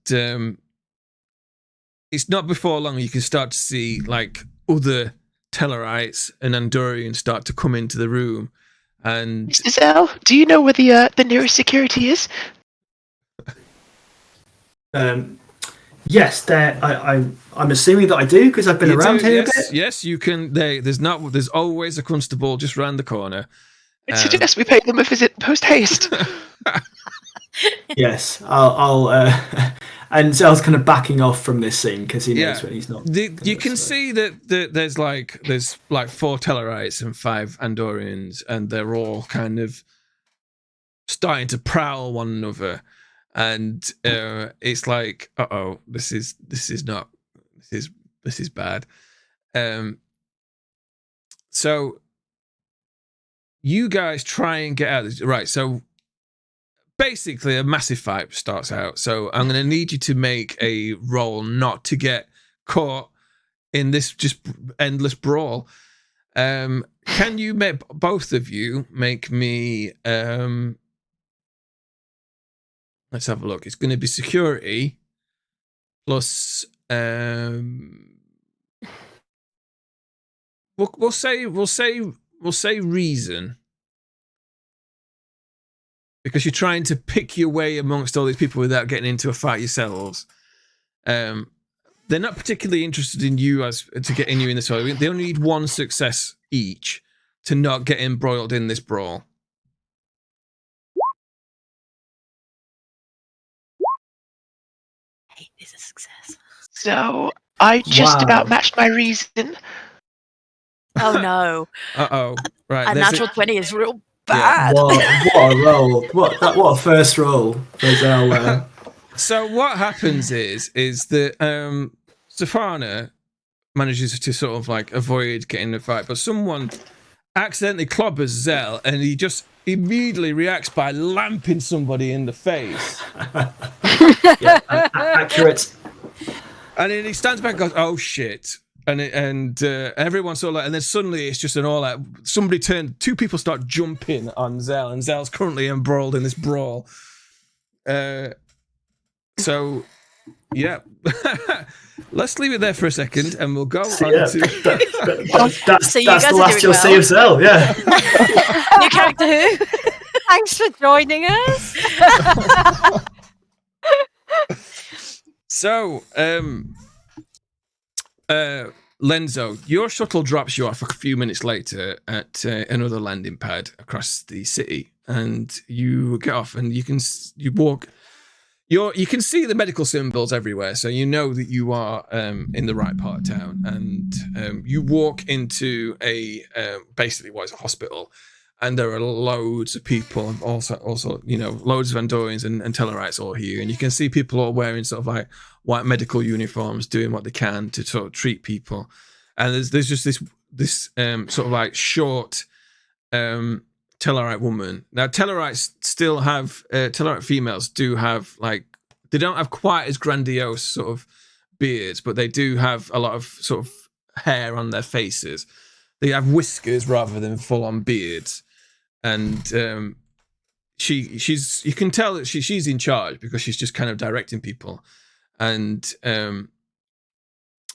it's not before long you can start to see like other Tellarites and Andorians start to come into the room. And Mr. Zell, do you know where the nearest security is? Yes, I'm assuming that I do because I've been around here a bit. Yes, you can. There's always a constable just round the corner. I suggest we pay them a visit post haste. Yes, I'll and Zell's kind of backing off from this scene because he knows when he's not. You can see that there's like 4 Tellarites and 5 Andorians, and they're all kind of starting to prowl one another. And it's like, this is bad. So you guys try and get out of this. Right, so basically a massive fight starts out. So I'm going to need you to make a roll not to get caught in this just endless brawl. Can you make both of you make me... let's have a look. It's going to be security plus we'll say reason, because you're trying to pick your way amongst all these people without getting into a fight yourselves. They're not particularly interested in you to getting you in this fight. They only need 1 success each to not get embroiled in this brawl. Is a success. So I just about matched my reason. Oh no! Right. A natural 20 is real Yeah. bad. What a roll! What a first roll for Zell. So what happens is that Stefana manages to sort of like avoid getting in a fight, but someone accidentally clobbers Zell, and he just immediately reacts by lamping somebody in the face. Yeah, accurate. And then he stands back and goes, "Oh shit!" And everyone's sort of like, and then suddenly it's just an all out. Two people start jumping on Zell, and Zell's currently embroiled in this brawl. So, yeah. Let's leave it there for a second, and we'll go on to... That's So you the guys are last doing you'll see well. of Zell, yeah. New character who? Thanks for joining us. So, Lenzo, your shuttle drops you off a few minutes later at another landing pad across the city, and you get off, and you can walk. You can see the medical symbols everywhere, so you know that you are in the right part of town. And you walk into basically what is a hospital, and there are loads of people, also loads of Andorians and Tellarites all here, and you can see people all wearing sort of like white medical uniforms, doing what they can to sort of treat people. And there's just this sort of like short Tellarite woman. Now, Tellarites still have Tellarite females do have like, they don't have quite as grandiose sort of beards, but they do have a lot of sort of hair on their faces. They have whiskers rather than full on beards, and she's you can tell that she's in charge because she's just kind of directing people, and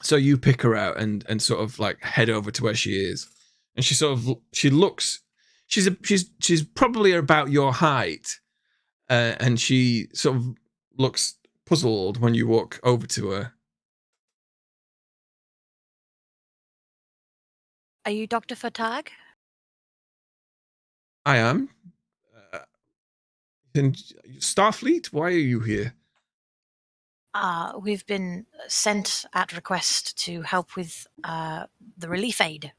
so you pick her out and sort of like head over to where she is. and she looks. She's probably about your height, and she sort of looks puzzled when you walk over to her. Are you Dr. Fatag? I am. In Starfleet, why are you here? We've been sent at request to help with the relief aid.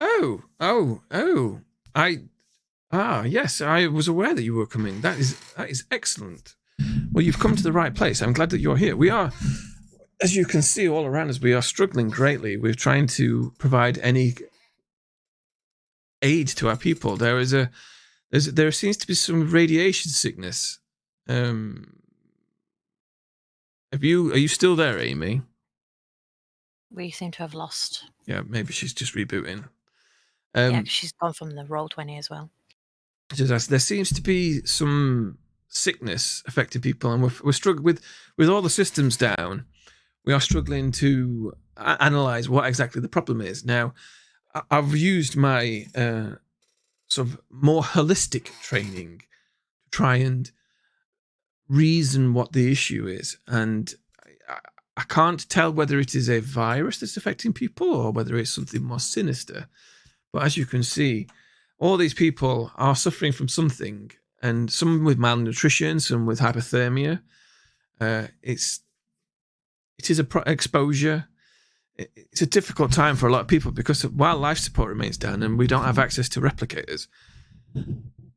Oh. Yes, I was aware that you were coming. That is excellent. Well, you've come to the right place. I'm glad that you're here. We are, as you can see all around us, we are struggling greatly. We're trying to provide any aid to our people. There seems to be some radiation sickness. Are you still there, Amy? We seem to have lost. Yeah, maybe she's just rebooting. Yeah, she's gone from the Roll20 as well. There seems to be some sickness affecting people, and we're struggling with all the systems down. We are struggling to analyze what exactly the problem is. Now, I've used my sort of more holistic training to try and reason what the issue is, and I can't tell whether it is a virus that's affecting people or whether it's something more sinister. But as you can see, all these people are suffering from something, and some with malnutrition, some with hypothermia. It is exposure. It's a difficult time for a lot of people because while life support remains down and we don't have access to replicators,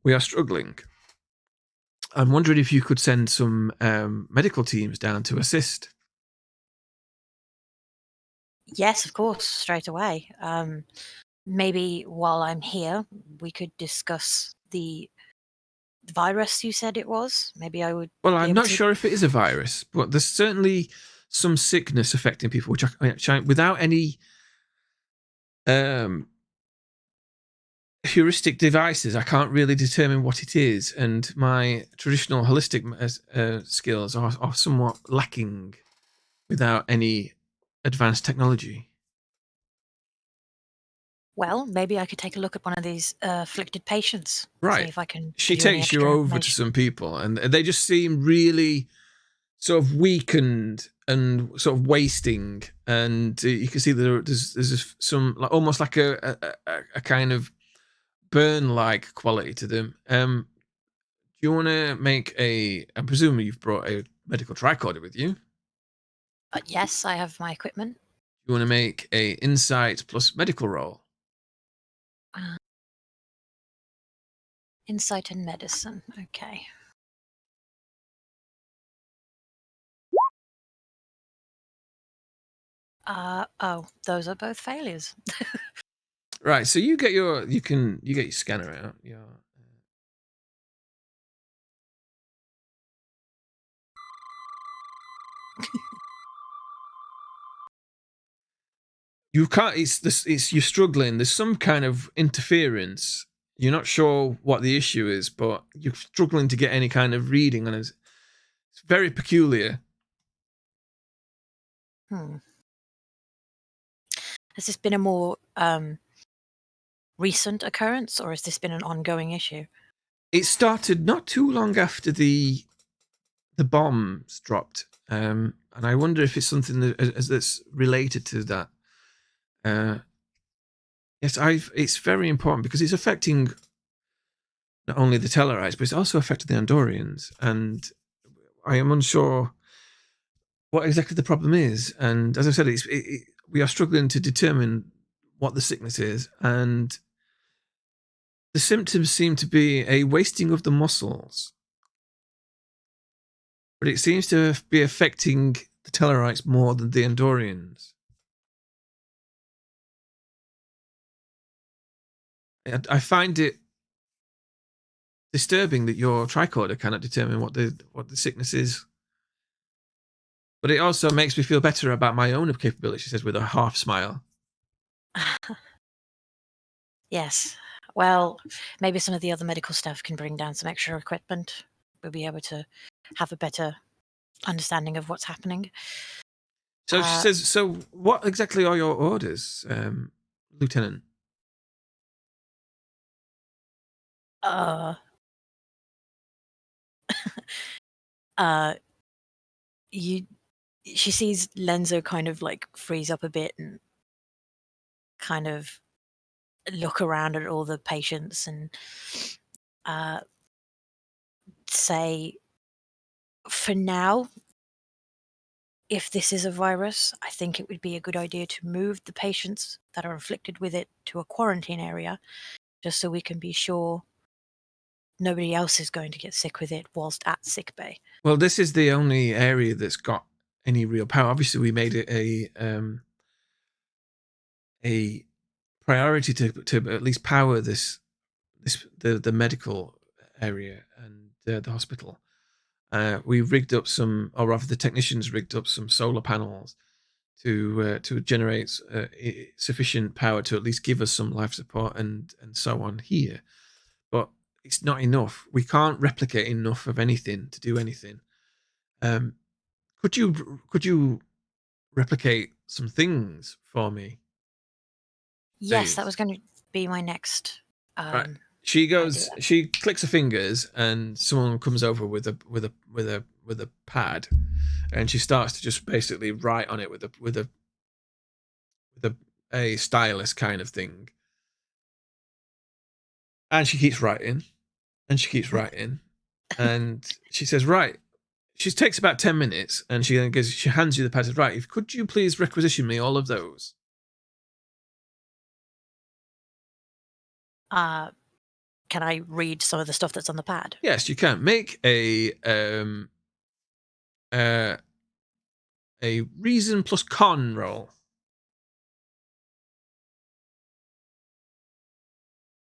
we are struggling. I'm wondering if you could send some medical teams down to assist. Yes, of course, straight away. Maybe while I'm here, we could discuss the virus you said it was. Maybe I would. Well, I'm not sure if it is a virus, but there's certainly some sickness affecting people, which without any heuristic devices, I can't really determine what it is, and my traditional holistic skills are somewhat lacking without any advanced technology. Well, maybe I could take a look at one of these afflicted patients. Right. See if I can. She takes you over to some people, and they just seem really sort of weakened and sort of wasting. And you can see that there's some almost like a kind of burn-like quality to them. Do you want to make I'm presuming you've brought a medical tricorder with you. Yes, I have my equipment. You want to make a insight plus medical roll. Insight and medicine. Okay. Those are both failures. Right. So you get your scanner out. You can't. It's you're struggling. There's some kind of interference. You're not sure what the issue is, but you're struggling to get any kind of reading on it. It's very peculiar. Has this been a more recent occurrence, or has this been an ongoing issue? It started not too long after the bombs dropped, and I wonder if it's something that's related to that. Yes, it's very important because it's affecting not only the Tellarites, but it's also affecting the Andorians, and I am unsure what exactly the problem is. And as I said, we are struggling to determine what the sickness is, and the symptoms seem to be a wasting of the muscles, but it seems to be affecting the Tellarites more than the Andorians. I find it disturbing that your tricorder cannot determine what the sickness is. But it also makes me feel better about my own capability, she says with a half smile. Yes. Well, maybe some of the other medical staff can bring down some extra equipment. We'll be able to have a better understanding of what's happening. So she says, so what exactly are your orders, Lieutenant? Uh, she sees Lenzo kind of like freeze up a bit and kind of look around at all the patients and say, for now, if this is a virus, I think it would be a good idea to move the patients that are afflicted with it to a quarantine area, just so we can be sure nobody else is going to get sick with it whilst at sickbay. Well, this is the only area that's got any real power. Obviously, we made it a priority to at least power the medical area and the hospital. We rigged up some, or rather, the technicians rigged up some solar panels to generate sufficient power to at least give us some life support and so on here. But it's not enough. We can't replicate enough of anything to do anything. Could you replicate some things for me? Yes, that Please? was going to be my next. Right. She goes. idea. She clicks her fingers, and someone comes over with a pad, and she starts to just basically write on it with a stylus kind of thing. And she keeps writing, and she keeps writing, and she says, "Right." She takes about 10 minutes, and she hands you the pad. Says, "Right, could you please requisition me all of those?" Can I read some of the stuff that's on the pad? Yes, you can. Make a reason plus con roll.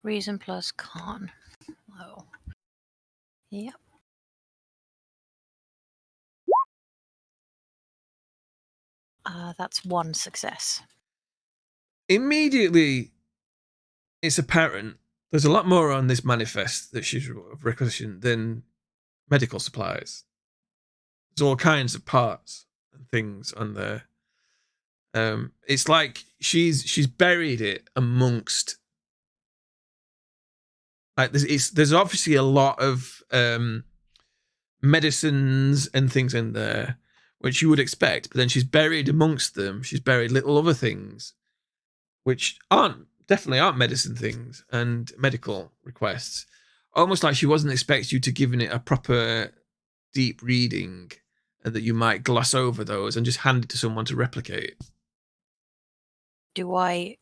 Reason plus con. Oh. Yep. That's one success. Immediately, it's apparent there's a lot more on this manifest that she's requisitioned than medical supplies. There's all kinds of parts and things on there. It's like she's buried it amongst, like, there's obviously a lot of medicines and things in there, which you would expect, but then she's buried amongst them. She's buried little other things, which definitely aren't medicine things and medical requests. Almost like she wasn't expecting you to giving it a proper deep reading, and that you might gloss over those and just hand it to someone to replicate. Do I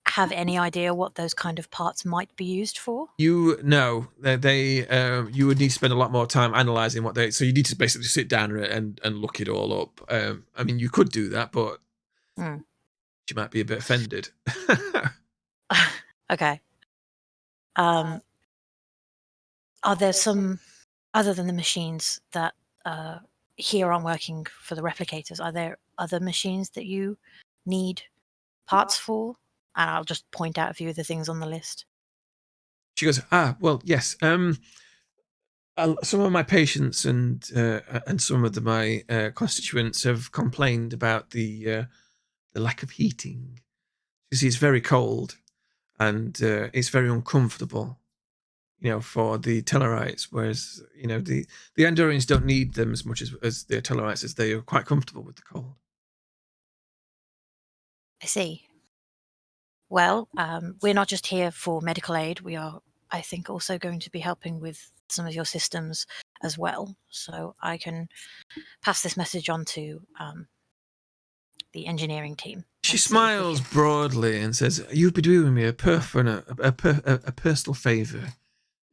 have any idea what those kind of parts might be used for? You know, you would need to spend a lot more time analyzing what they. So you need to basically sit down and look it all up. I mean, you could do that, but she might be a bit offended. Okay. Are there some, other than the machines that here aren't working for the replicators, are there other machines that you need parts for? And I'll just point out a few of the things on the list. She goes, well, yes. Some of my patients and some of my constituents have complained about the lack of heating. You see, it's very cold, and it's very uncomfortable, for the Tellarites. Whereas, the Andorians don't need them as much as the Tellarites, as they are quite comfortable with the cold. I see. Well, we're not just here for medical aid. We are, I think, also going to be helping with some of your systems as well. So I can pass this message on to the engineering team. She smiles broadly and says, "You'd be doing me a personal favour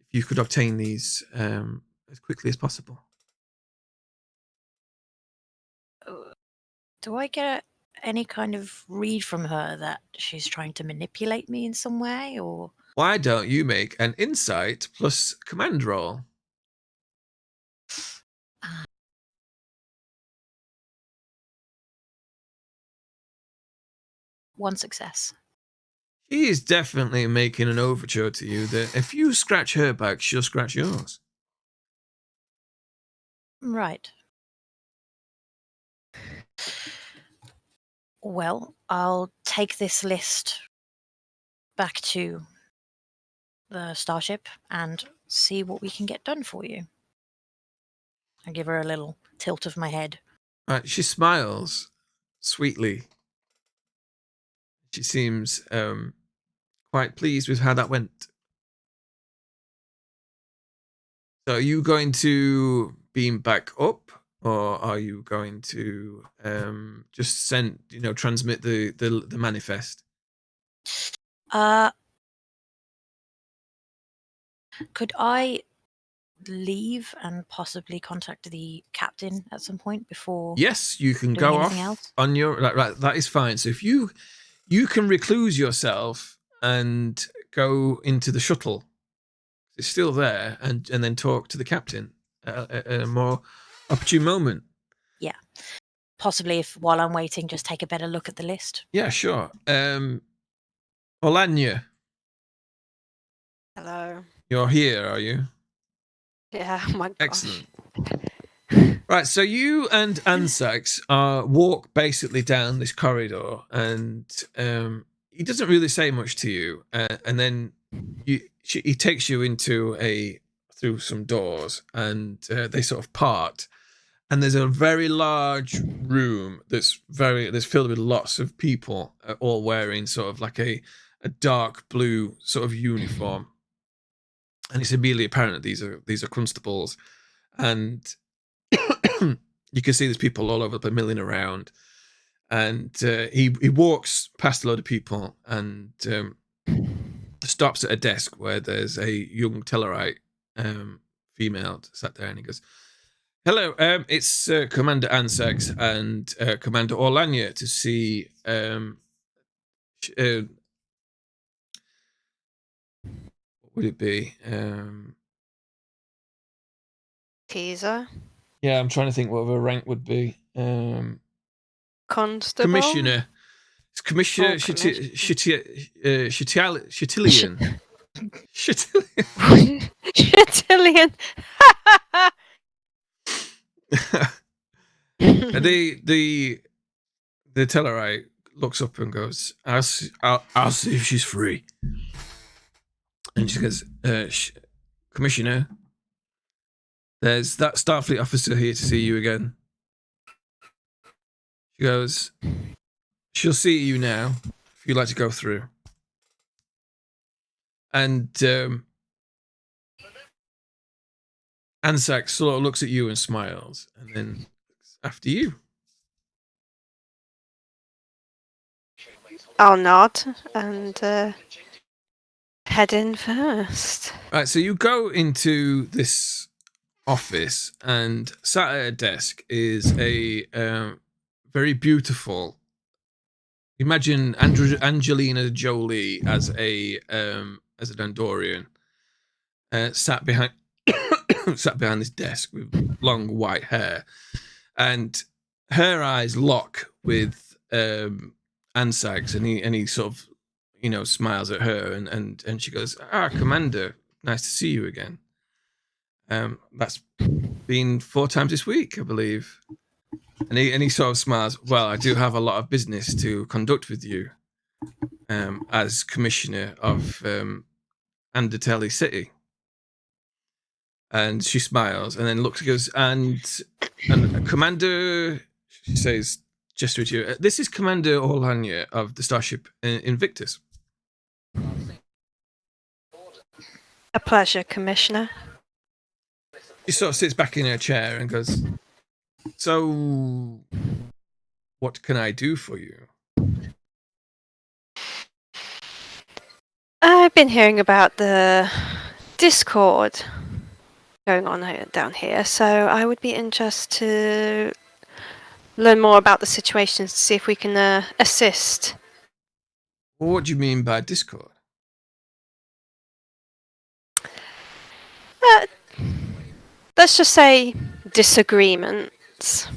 if you could obtain these as quickly as possible." Do I get any kind of read from her that she's trying to manipulate me in some way, or? Why don't you make an insight plus command roll? One success. She is definitely making an overture to you that if you scratch her back, she'll scratch yours. Right. Well, I'll take this list back to the starship and see what we can get done for you. I give her a little tilt of my head. Right, she smiles sweetly. She seems quite pleased with how that went. So are you going to beam back up, or are you going to just send, transmit the manifest? Could I leave and possibly contact the captain at some point before? Yes, you can doing go anything off else? on your right. That is fine. So if you can recluse yourself and go into the shuttle, it's still there, and then talk to the captain at a more opportune moment. Yeah. Possibly, if while I'm waiting, just take a better look at the list. Yeah, sure. Olanya, Hello. you're here, are you? Yeah, oh my gosh. Excellent. Right, so you and Ansax walk basically down this corridor, and he doesn't really say much to you, and then he takes you through some doors, and they sort of part, and there's a very large room that's filled with lots of people, all wearing sort of like a dark blue sort of uniform, and it's immediately apparent that these are constables, and you can see there's people all over the place milling around, and he walks past a load of people and stops at a desk where there's a young Tellarite female sat there, and he goes, "Hello, it's Commander Ansax and Commander Orlanya to see what would it be? Teaser. Yeah, I'm trying to think what the rank would be. Constable. Commissioner. It's Commissioner Oh, Shatilian. Chatillion. And the Tellarite looks up and goes, I'll see if she's free. And she goes, Commissioner, there's that Starfleet officer here to see you again. She goes, she'll see you now if you'd like to go through. And Ansax sort of looks at you and smiles, and then after you. I'll nod and head in first. Right, so you go into this office, and sat at a desk is a very beautiful. Imagine Angelina Jolie as an Andorian, sat behind this desk with long white hair, and her eyes lock with Ansax, and he sort of smiles at her, and she goes, Commander, nice to see you again. That's been 4 times this week, I believe. And he sort of smiles. Well, I do have a lot of business to conduct with you, as commissioner of Andertelli City. And she smiles, and then looks and goes, and Commander, she says, gesture to you, this is Commander Orlanya of the starship Invictus. A pleasure, Commissioner. She sort of sits back in her chair and goes, so what can I do for you? I've been hearing about the Discord going on down here, so I would be interested to learn more about the situation to see if we can assist. Well, what do you mean by Discord? Let's just say disagreements.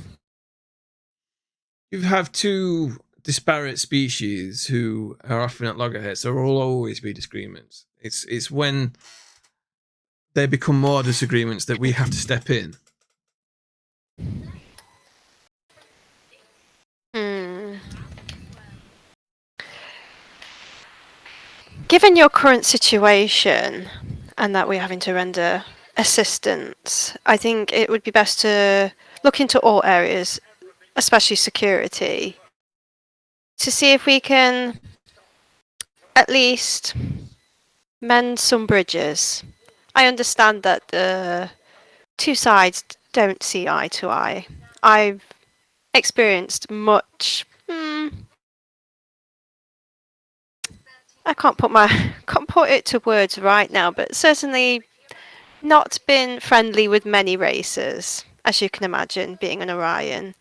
You have 2 disparate species who are often at loggerheads. There will always be disagreements. It's when they become more disagreements that we have to step in. Given your current situation and that we're having to render assistance, I think it would be best to look into all areas, especially security, to see if we can at least mend some bridges. I understand that the two sides don't see eye to eye. I've experienced much. I can't put it to words right now, but certainly not been friendly with many races, as you can imagine, being an Orion.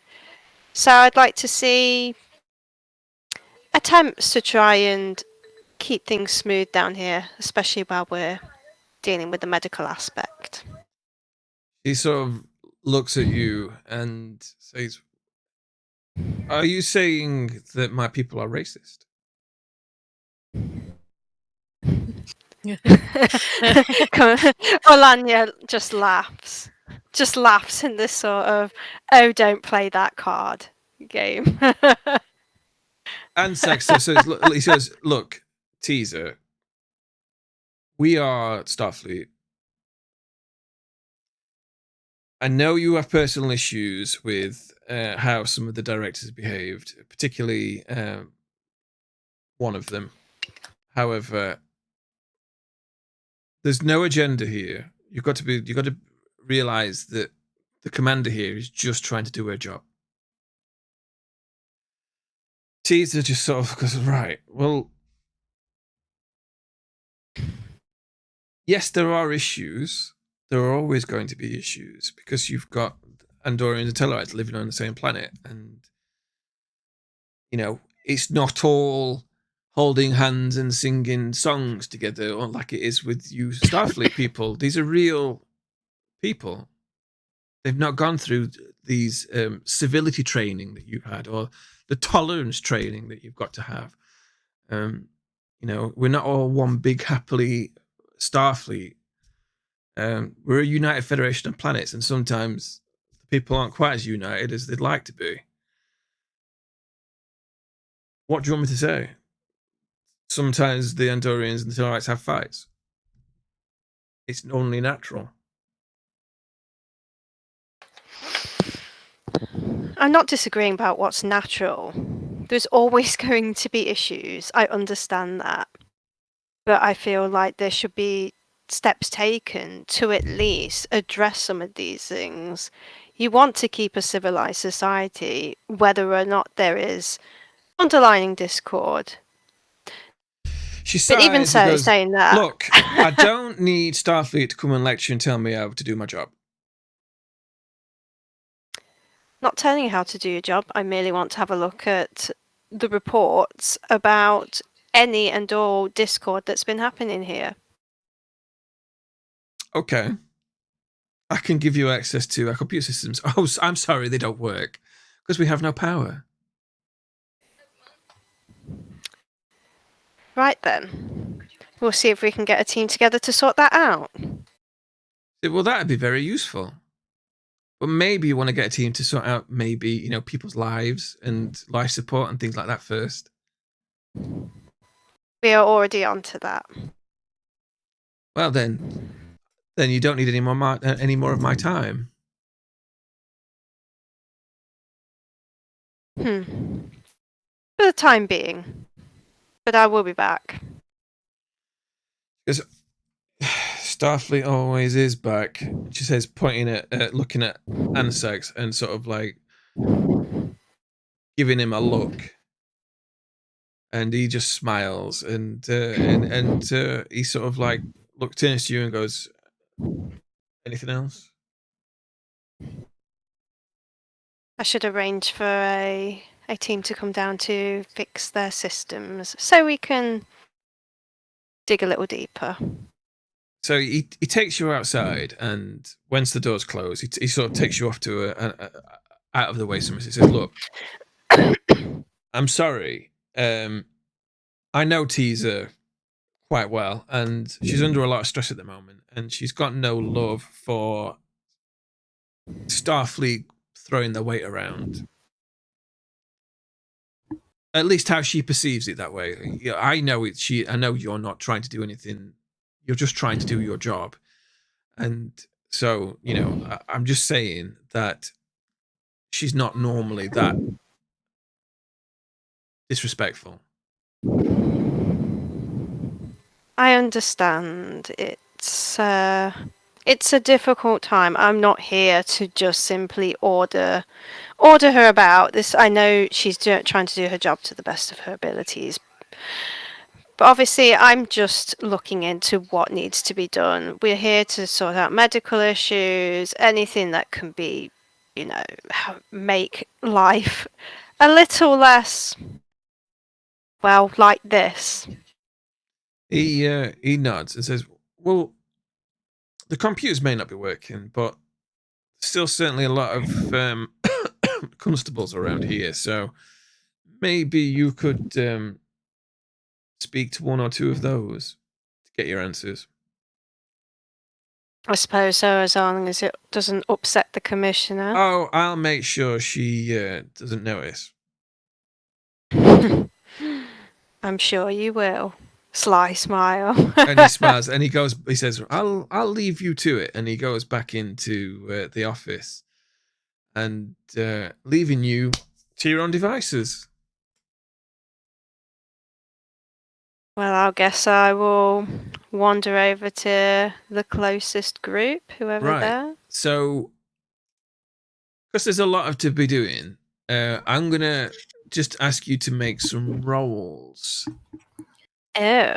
So I'd like to see attempts to try and keep things smooth down here, especially while we're dealing with the medical aspect. He sort of looks at you and says, "Are you saying that my people are racist?" Olanya just laughs. Just laughs in this sort of, oh, don't play that card game. And Saxo says, he says, "Look, teaser, we are Starfleet. I know you have personal issues with how some of the directors behaved, particularly one of them. However, there's no agenda here. You've got to realize that the commander here is just trying to do her job." Teaser just sort of goes, "Right, well, yes, there are issues. There are always going to be issues because you've got Andorians and Tellarites living on the same planet, and it's not all holding hands and singing songs together, or like it is with you Starfleet people. These are real people. They've not gone through these civility training that you've had, or the tolerance training that you've got to have. We're not all one big happily Starfleet. We're a united federation of planets, and sometimes people aren't quite as united as they'd like to be. What do you want me to say? Sometimes the Andorians and the Tellarites have fights. It's only natural." I'm not disagreeing about what's natural. There's always going to be issues. I understand that. But I feel like there should be steps taken to at least address some of these things. You want to keep a civilized society, whether or not there is underlying discord. She sighs But even and so, goes, saying that, "Look, I don't need Starfleet to come and lecture and tell me how to do my job." not telling you how to do your job, I merely want to have a look at the reports about any and all discord that's been happening here. Okay. I can give you access to our computer systems. Oh, I'm sorry, they don't work because we have no power. Right then. We'll see if we can get a team together to sort that out. Well, that'd be very useful. But maybe you want to get a team to sort out maybe, people's lives and life support and things like that first. We are already onto that. Well, then you don't need any more of my time. For the time being. But I will be back. Because Starfleet always is back. She says, pointing at looking at Ansax and sort of like giving him a look, and he just smiles and he sort of like turns to you and goes, "Anything else?" I should arrange for a team to come down to fix their systems so we can dig a little deeper. So he takes you outside, and once the doors close, he sort of takes you off to a out of the way. Somewhere. He says, "Look, I'm sorry. I know Teaser quite well, and she's under a lot of stress at the moment, and she's got no love for Starfleet throwing their weight around. At least how she perceives it that way. Yeah, I know it. I know you're not trying to do anything. You're just trying to do your job. And so, I'm just saying that she's not normally that disrespectful. I understand. It's a difficult time. I'm not here to just simply order her about this. I know she's trying to do her job to the best of her abilities. But obviously, I'm just looking into what needs to be done. We're here to sort out medical issues, anything that can be, make life a little less, well, like this. He nods and says, well, the computers may not be working, but still certainly a lot of constables around here, so maybe you could speak to one or two of those to get your answers. I suppose so, as long as it doesn't upset the commissioner. Oh, I'll make sure she doesn't notice. I'm sure you will. Sly smile. And he smiles and he says, I'll leave you to it. And he goes back into the office and leaving you to your own devices. Well, I guess I will wander over to the closest group, whoever there. So, because there's a lot to be doing, I'm going to just ask you to make some rolls. Oh.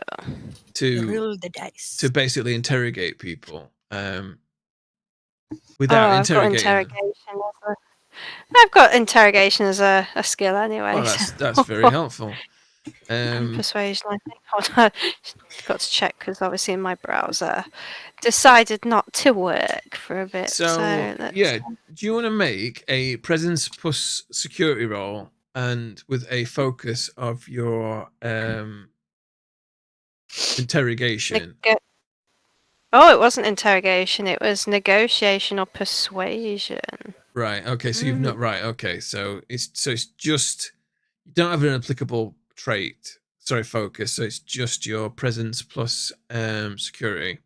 Roll the dice. To basically interrogate people. Without interrogating. I've got interrogation as a skill anyway. Well, that's very helpful. And persuasion, I think. Hold on. Got to check because obviously my browser decided not to work for a bit. So yeah, do you want to make a presence plus security roll and with a focus of your interrogation? Oh, it wasn't interrogation. It was negotiation or persuasion. Right. Okay. So you've not. Right. Okay. So it's just you don't have an applicable trait. Sorry, focus. So it's just your presence plus security.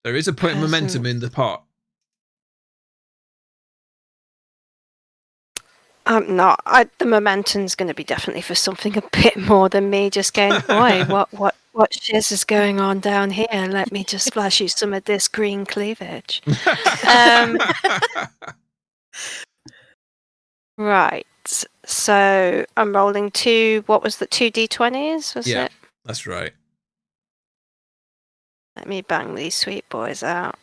There is a point of momentum in the pot. I'm not. The momentum's going to be definitely for something a bit more than me just going, "Oi, what shiz is going on down here? Let me just flash you some of this green cleavage." Right. So I'm rolling two. What was the 2 d20s? Was it? That's right. Let me bang these sweet boys out.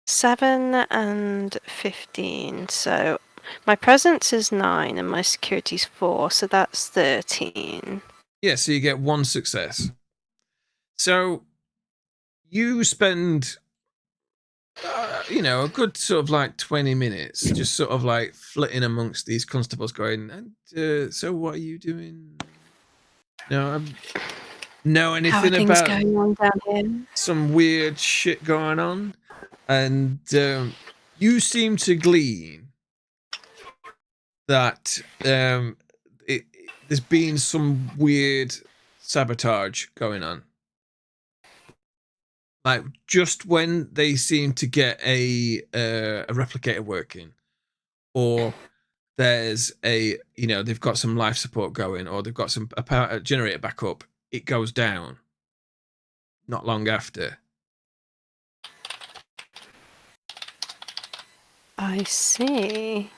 7 and 15. So my presence is 9 and my security's 4. So that's 13. Yeah. So you get one success. So you spend, a good sort of like 20 minutes just sort of like flitting amongst these constables going, and so what are you doing? No, know anything about going on down here? Some weird shit going on? And you seem to glean that there's been some weird sabotage going on. Like just when they seem to get a replicator working, or there's they've got some life support going, or they've got a power generator back up, it goes down. Not long after. I see.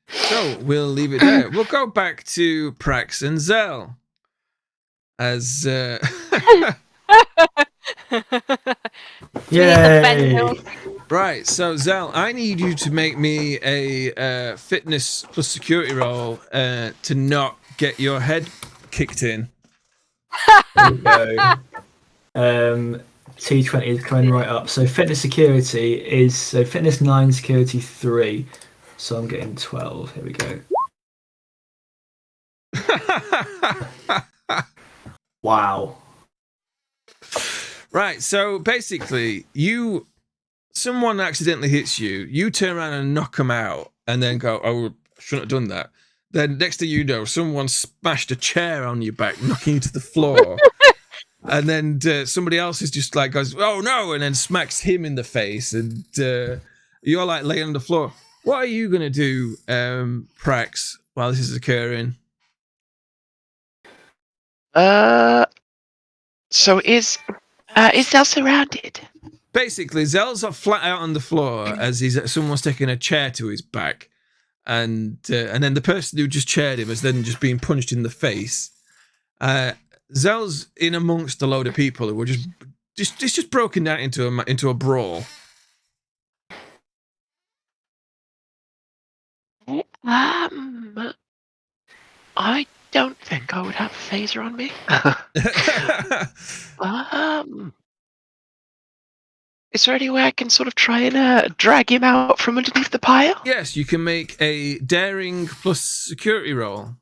So we'll leave it there. We'll go back to Prax and Zell. As Yay. Right, so Zell, I need you to make me a fitness plus security roll to not get your head kicked in. There we go. T20 is coming right up. So fitness security is fitness 9, security 3. So I'm getting 12. Here we go. Wow. Right, so basically, someone accidentally hits you, you turn around and knock them out, and then go, "Oh, I shouldn't have done that." Then next thing you know, someone smashed a chair on your back, knocking you to the floor. And then somebody else is just like goes, "Oh no!" and then smacks him in the face, and you're like laying on the floor. What are you gonna do, Prax, while this is occurring? So is Zell surrounded? Basically, Zell's flat out on the floor as someone's taking a chair to his back, and then the person who just chaired him has then just been punched in the face. Zell's in amongst a load of people who were just broken down into a brawl. I don't think I would have a phaser on me. Is there any way I can sort of try and drag him out from underneath the pile? Yes, you can make a daring plus security roll.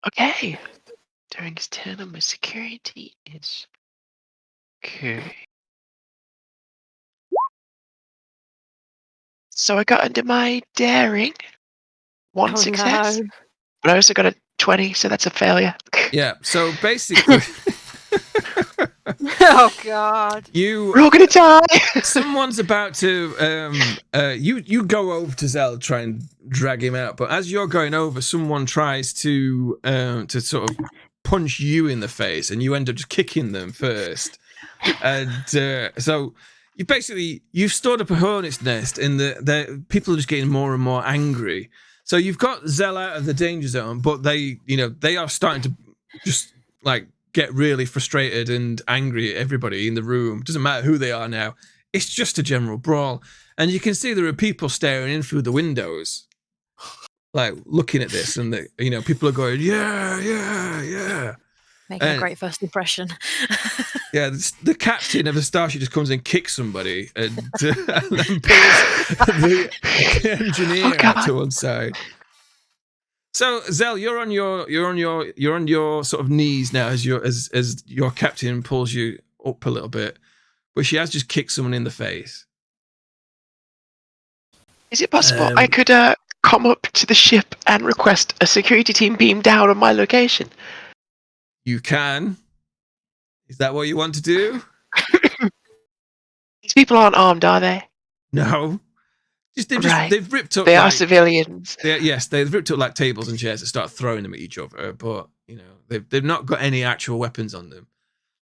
Okay. During his turn, and my security is okay. So I got under my daring. One success. No. But I also got a 20, so that's a failure. Yeah, so basically... Oh God! We're all gonna die. Someone's about to you go over to Zell, try and drag him out, but as you're going over, someone tries to sort of punch you in the face, and you end up just kicking them first, and so you've stored up a hornet's nest, and the people are just getting more and more angry. So you've got Zell out of the danger zone, but they are starting to just like get really frustrated and angry at everybody in the room. Doesn't matter who they are now. It's just a general brawl. And you can see there are people staring in through the windows, like looking at this, and people are going, yeah. Making a great first impression. Yeah, the captain of the starship just comes and kicks somebody and then pulls the engineer out to one side. So Zell, you're on your sort of knees now as your captain pulls you up a little bit, but she has just kicked someone in the face. Is it possible I could come up to the ship and request a security team beam down on my location? You can. Is that what you want to do? These people aren't armed, are they? No. They've ripped up. They are civilians. They've ripped up like tables and chairs and start throwing them at each other, but they've not got any actual weapons on them.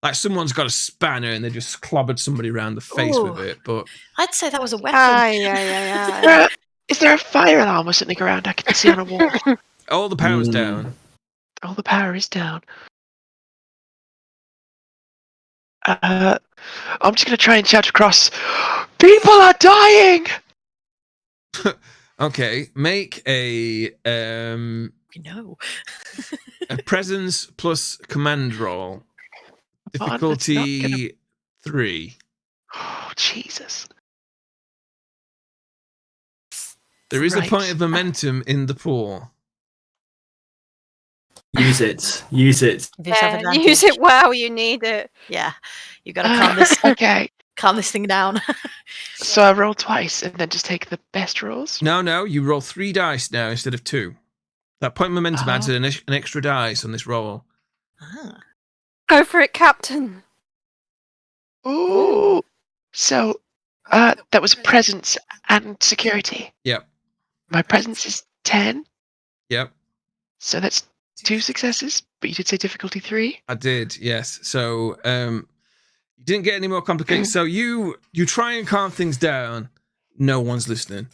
Like someone's got a spanner and they just clobbered somebody around the face with it. But I'd say that was a weapon. Yeah. Is there a fire alarm or something around I can see on a wall? all the power's down. All the power is down. I'm just going to try and shout across, people are dying! Okay, make a No. a presence plus command roll. Difficulty 3. Oh, Jesus. There is a point of momentum in the pool. Use it. Use it. Yeah, use it well. You need it. Yeah, you got to calm this. Okay. Calm this thing down. So I roll twice and then just take the best rolls? No, you roll 3 dice now instead of 2. That point of momentum adds an extra dice on this roll. Go for it, Captain. Ooh. So that was presence and security. Yep. My presence is 10. Yep. So that's 2 successes, but you did say difficulty 3? I did, yes. So you didn't get any more complicated. So you try and calm things down. No one's listening.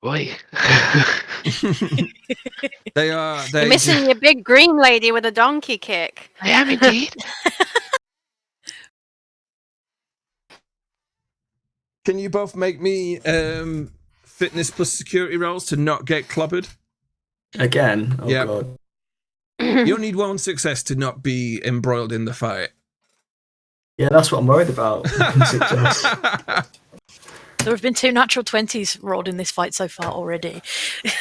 Boy. You're missing your big green lady with a donkey kick. I am indeed. Can you both make me fitness plus security rolls to not get clobbered? Again? Oh, Yep. God. You only need 1 success to not be embroiled in the fight. Yeah, that's what I'm worried about. There have been 2 natural 20s rolled in this fight so far already.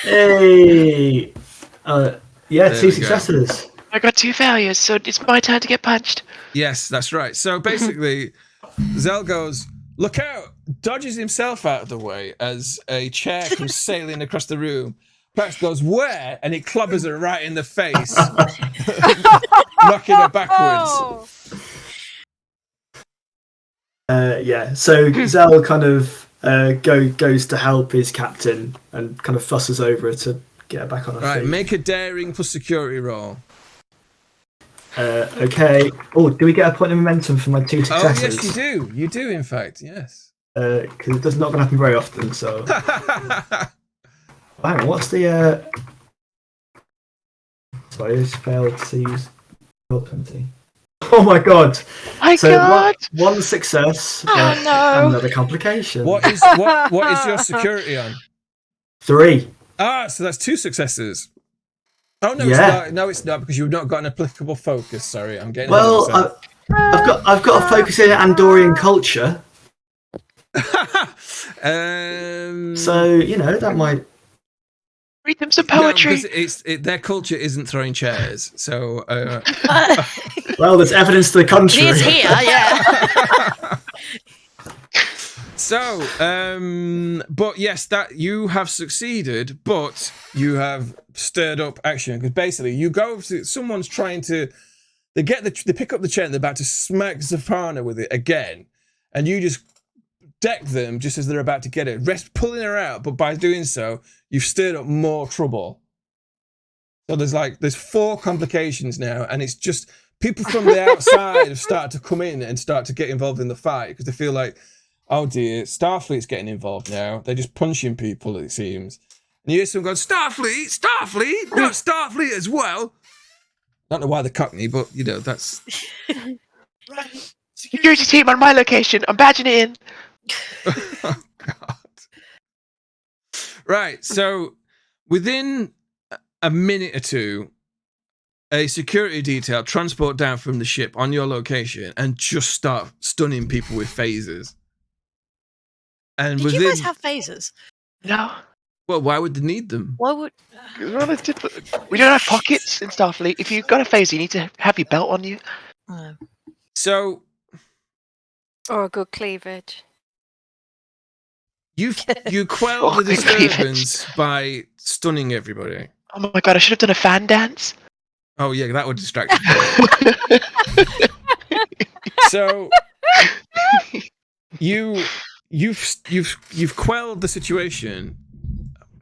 Hey! Yeah, There 2 we successes. I got 2 failures, so it's my turn to get punched. Yes, that's right. So basically, Zell goes, look out, dodges himself out of the way as a chair comes sailing across the room. Prax goes, where? And he clobbers her right in the face, knocking her backwards. Oh. So Zell kind of goes to help his captain and kind of fusses over her to get her back on her Right, feet. make a daring plus security roll. Okay. Oh, do we get a point of momentum for my 2 successes? Oh, yes, you do. You do, in fact, yes. Because it does not happen very often, so... Hang on, what's the... Sorry, I just failed to use... 20. Oh my god! My God! One success, Oh, no. another complication. What is your security on? 3. Ah, so that's 2 successes. Oh no, Yeah. it's not. No, it's not because you've not got an applicable focus. Sorry, I'm getting. Well, I've got a focus in Andorian culture, so that might. Read them some poetry. No, because their culture isn't throwing chairs. So. Well, there's evidence to the contrary. He is here, yeah. So, but yes, that you have succeeded, but you have stirred up action because basically you go to someone's trying to, they pick up the chair and they're about to smack Zafana with it again, and you just deck them just as they're about to get it, pulling her out, but by doing so, you've stirred up more trouble. So there's 4 complications now, and it's just people from the outside have started to come in and start to get involved in the fight because they feel like, oh dear, Starfleet's getting involved now. They're just punching people, it seems. And you hear someone going, Starfleet, not Starfleet as well. Don't know why they're cockney, but that's. Right. Security team on my location. I'm badging it in. Oh God. Right, so within a minute or two, a security detail transport down from the ship on your location and just start stunning people with phasers. And Did you guys have phasers? No. Well, why would they need them? Why would... We don't have pockets in Starfleet. If you've got a phaser, you need to have your belt on you. So Or a good cleavage. you quell the disturbance by stunning everybody. Oh my God, I should have done a fan dance. Oh yeah, that would distract you. So you've quelled the situation,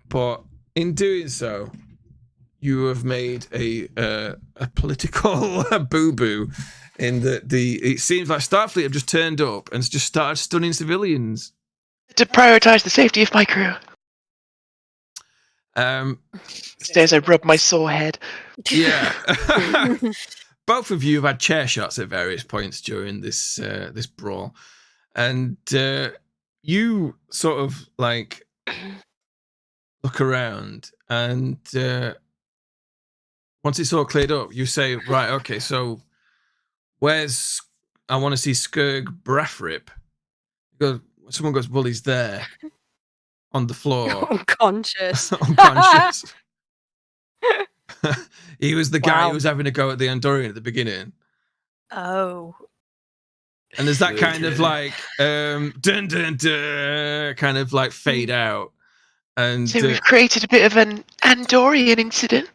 but in doing so, you have made a political boo-boo in that it seems like Starfleet have just turned up and just started stunning civilians. To prioritize the safety of my crew. Stay as I rub my sore head. Yeah. Both of you have had chair shots at various points during this brawl, and you sort of like look around, and once it's all cleared up, you say, "Right, okay, so where's? I want to see Skirg Brafrip." Someone goes, "Well, he's there on the floor, Unconscious." unconscious." He was the guy who was having a go at the Andorian at the beginning. Oh. And there's that kind of like dun dun dun kind of like fade out. And So we've created a bit of an Andorian incident.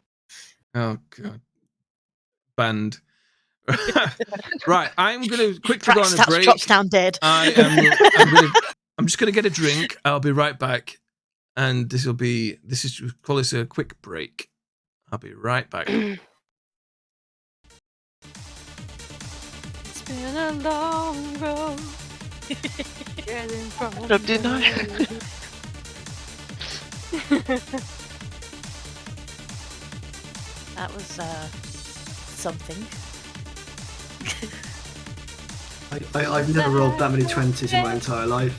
Oh God. Banned. Right, I'm gonna quickly go on a break. Drops down dead. I'm just gonna get a drink. I'll be right back. And call this a quick break. I'll be right back. It's been a long road. Getting from Up, didn't I? That was something. I've never rolled that many 20s in my entire life.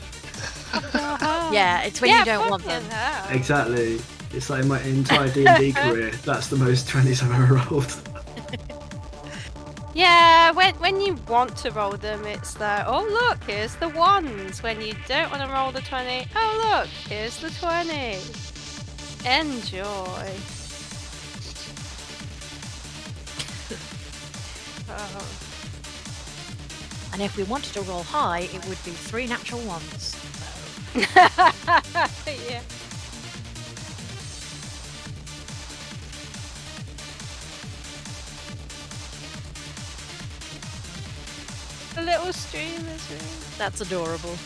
Yeah, it's when you don't want them. Hell. Exactly. It's like my entire D&D career. That's the most 20s I've ever rolled. Yeah, when you want to roll them, it's like, oh look, here's the ones. When you don't want to roll the 20, oh look, here's the 20. Enjoy. Oh. And if we wanted to roll high, it would be 3 natural ones. Yeah. The little streamers. That's adorable.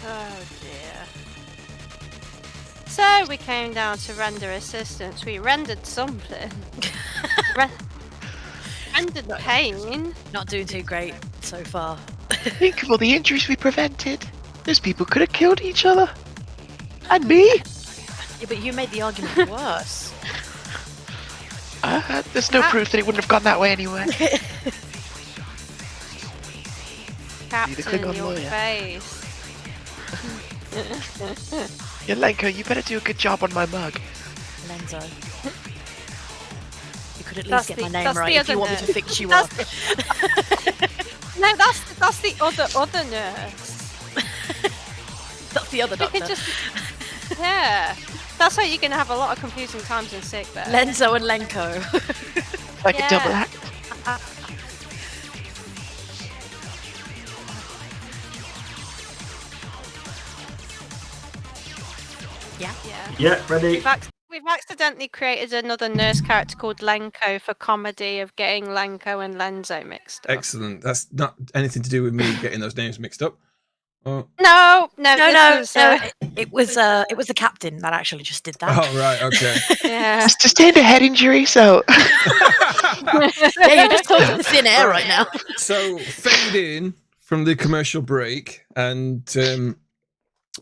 Oh dear. So we came down to render assistance. We rendered something. Rendered pain. Not doing too great so far. Think of all the injuries we prevented. Those people could have killed each other. And me. Yeah, but you made the argument worse. There's no proof that it wouldn't have gone that way anyway. Captain, Klingon your lawyer. face. Yelenko, you better do a good job on my mug. Lenzo. You could at That's least get the- my name that's right the if you other want me to nurse. fix you That's up. No, that's the other nurse. That's the other We doctor. can just yeah. That's how you're gonna have a lot of confusing times in sick bay. Lenzo and Lenko. Like Yeah. a double act. Yeah. Yeah. Yeah, ready. We've accidentally created another nurse character called Lenko for comedy of getting Lenko and Lenzo mixed up. Excellent. That's not anything to do with me getting those names mixed up. Oh, No, No, this no, was, It was the captain that actually just did that. oh right, okay. yeah. Sustained a head injury, so Yeah, you're just talking to thin air right now. So fade in from the commercial break, and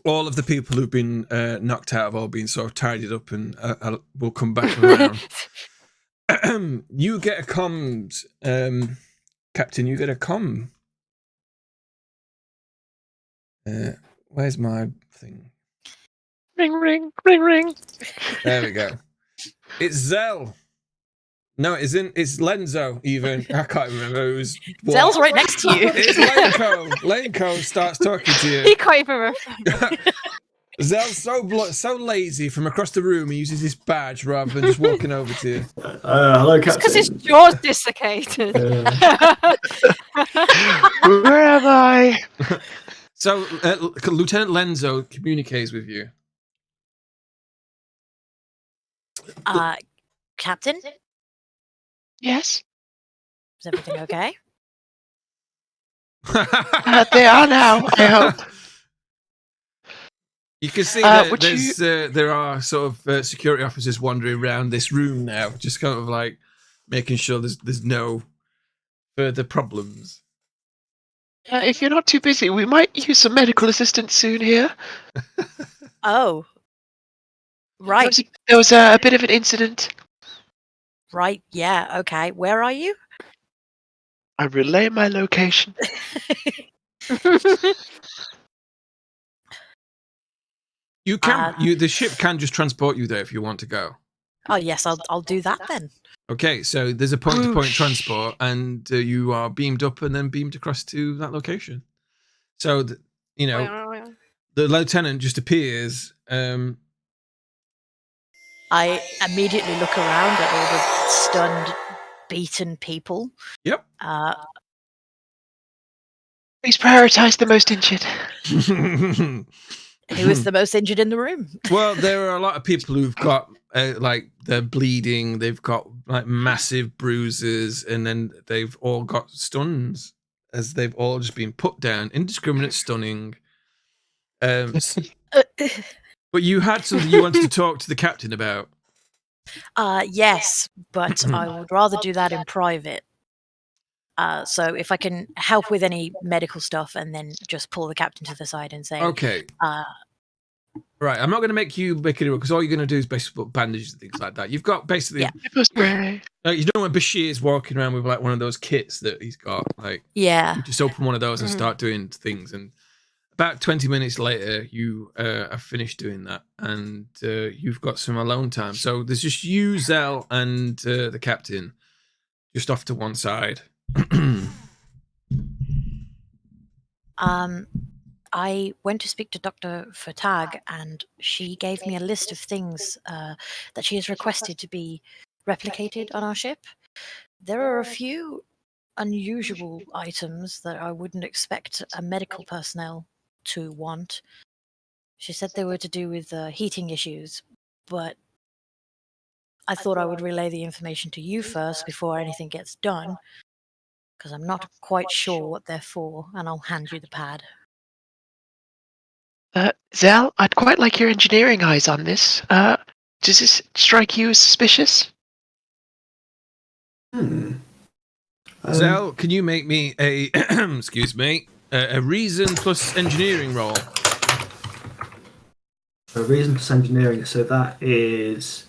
all of the people who've been knocked out have all been sort of tidied up, and will come back around. You get a comms, Captain. You get a comm. Where's my thing? ring, ring, ring, ring. There we go. It's Zell. No, it isn't. It's Lenzo, even. I can't remember who's what. Zell's right next to you. It's Lenko. Lenko starts talking to you. He can't even remember. Zell's so lazy from across the room, he uses his badge rather than just walking over to you. Hello, Captain. Because his jaw's dislocated. Where am I? So, Lieutenant Lenzo communicates with you. Captain, Yes. is everything okay? They are now, I hope. You can see Uh, that would there are sort of security officers wandering around this room now, just kind of like making sure there's no further problems. If you're not too busy, we might use some medical assistance soon here. Oh. Right, There was a bit of an incident. right, yeah, okay. Where are you? I relay my location. You can the ship can just transport you there if you want to go. Oh yes, I'll do that then. Okay, so there's a point-to-point transport, and you are beamed up and then beamed across to that location. So, the lieutenant just appears. I immediately look around at all the stunned, beaten people. Yep. Please prioritize the most injured. Who is the most injured in the room? Well, there are a lot of people who've got they're bleeding. They've got like massive bruises, and then they've all got stuns as they've all just been put down. Indiscriminate stunning. But you had something you wanted to talk to the captain about. Yes, but I would rather do that in private. So if I can help with any medical stuff and then just pull the captain to the side and say, Okay. Right, I'm not going to make you make it because all you're going to do is basically put bandages and things like that. You've got basically, Pepper spray. you know when Bashir's walking around with like one of those kits that he's got, like yeah, you just open one of those and start doing things. And about 20 minutes later, you have finished doing that, and you've got some alone time. So there's just you, Zell, and the captain, just off to one side. I went to speak to Dr. Vertag, and she gave me a list of things that she has requested to be replicated on our ship. There are a few unusual items that I wouldn't expect a medical personnel to want. She said they were to do with heating issues, but I thought I would relay the information to you first before anything gets done, because I'm not quite sure what they're for, and I'll hand you the pad. Zell, I'd quite like your engineering eyes on this. Does this strike you as suspicious? Zell, can you make me a excuse me, a reason plus engineering roll? A reason plus engineering, so that is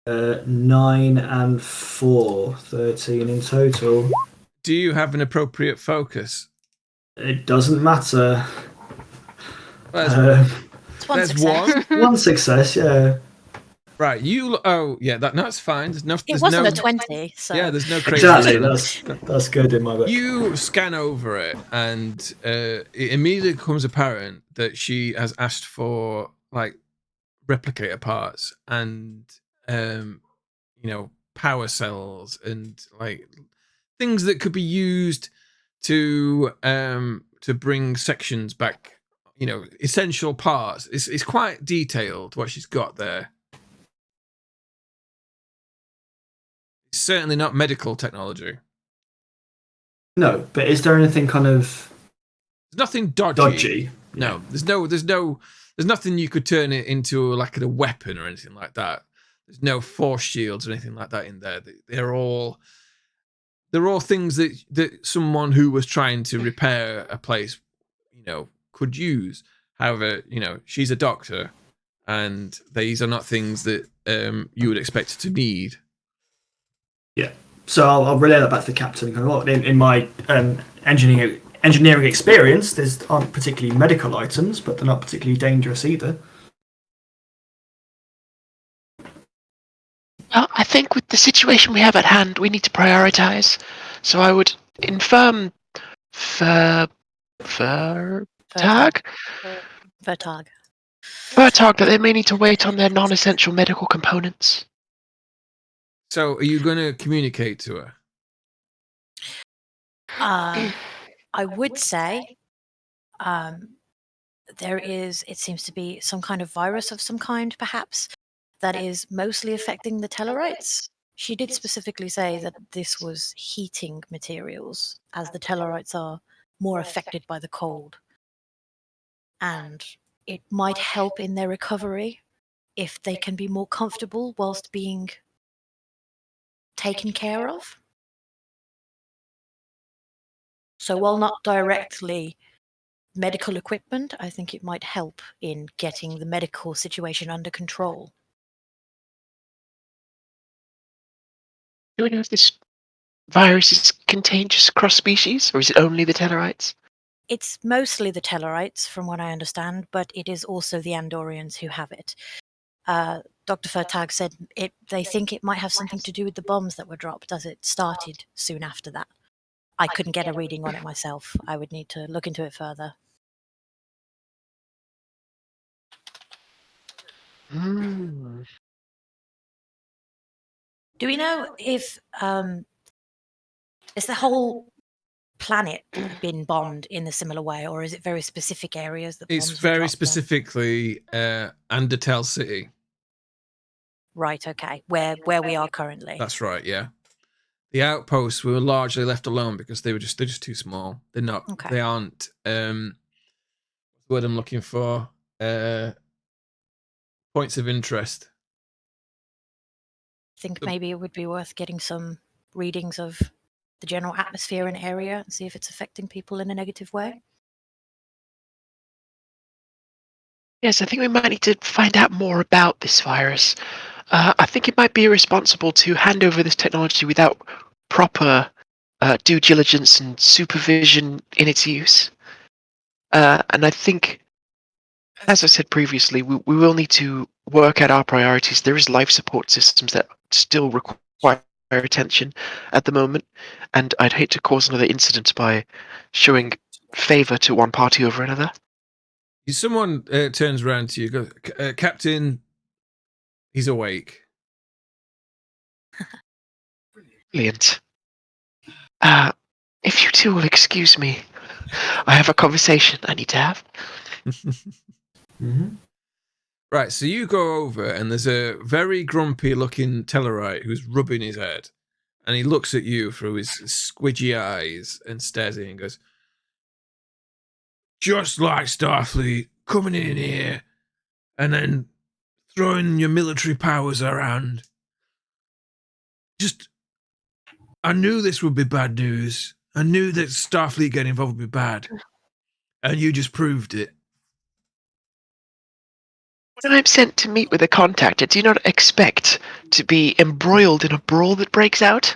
9 and 4, 13 in total. Do you have an appropriate focus? It doesn't matter. There's It's there's one. One success, yeah. Right, you. Oh, yeah, that's fine. There's no. It There's wasn't no, a 20, so... Yeah, there's no crazy. Exactly, that's good in my book. You scan over it, and it immediately becomes apparent that she has asked for like replicator parts and power cells and like things that could be used to bring sections back. Essential parts. It's quite detailed what she's got there. It's certainly not medical technology. No, but is there anything kind of There's nothing dodgy. No, there's nothing you could turn it into like a weapon or anything like that. There's no force shields or anything like that in there. They're all things that someone who was trying to repair a place, could use. However, she's a doctor, and these are not things that you would expect to need. Yeah. So I'll relay that back to the captain. In my engineering experience, there aren't particularly medical items, but they're not particularly dangerous either. Well, I think with the situation we have at hand, we need to prioritize. So I would inform Vertag Vertag. that they may need to wait on their non-essential medical components. So, are you going to communicate to her? I would say it seems to be some kind of virus of some kind, perhaps, that is mostly affecting the Tellarites. She did specifically say that this was heating materials, as the Tellarites are more affected by the cold. And it might help in their recovery if they can be more comfortable whilst being taken care of. So while not directly medical equipment, I think it might help in getting the medical situation under control. Do we know if this virus is contagious across species, or is it only the Tellarites? It's mostly the Tellarites, from what I understand, but it is also the Andorians who have it. Dr. Vertag said they think it might have something to do with the bombs that were dropped, as it started soon after that. I couldn't get a reading on it myself. I would need to look into it further. Do we know if is the whole planet been bombed in a similar way, or is it very specific areas that It's bombs were very dropped on? specifically Undertale City. Right, okay. Where we are currently. That's right, yeah. The outposts were largely left alone because they're just too small. They're not. Okay. They aren't. What's the word I'm looking for? Points of interest. I think maybe it would be worth getting some readings of the general atmosphere and area and see if it's affecting people in a negative way. Yes, I think we might need to find out more about this virus. I think it might be irresponsible to hand over this technology without proper due diligence and supervision in its use. And I think, as I said previously, we will need to work out our priorities. There is life support systems that still require attention at the moment, and I'd hate to cause another incident by showing favor to one party over another. Someone turns around to you, goes, Captain, he's awake. Brilliant. If you two will excuse me, I have a conversation I need to have. Mm-hmm. Right, so you go over, and there's a very grumpy-looking Tellarite who's rubbing his head, and he looks at you through his squidgy eyes and stares at you and goes, "Just like Starfleet, coming in here and then throwing your military powers around. I knew this would be bad news. I knew that Starfleet getting involved would be bad, and you just proved it." When I'm sent to meet with a contact, do you not expect to be embroiled in a brawl that breaks out?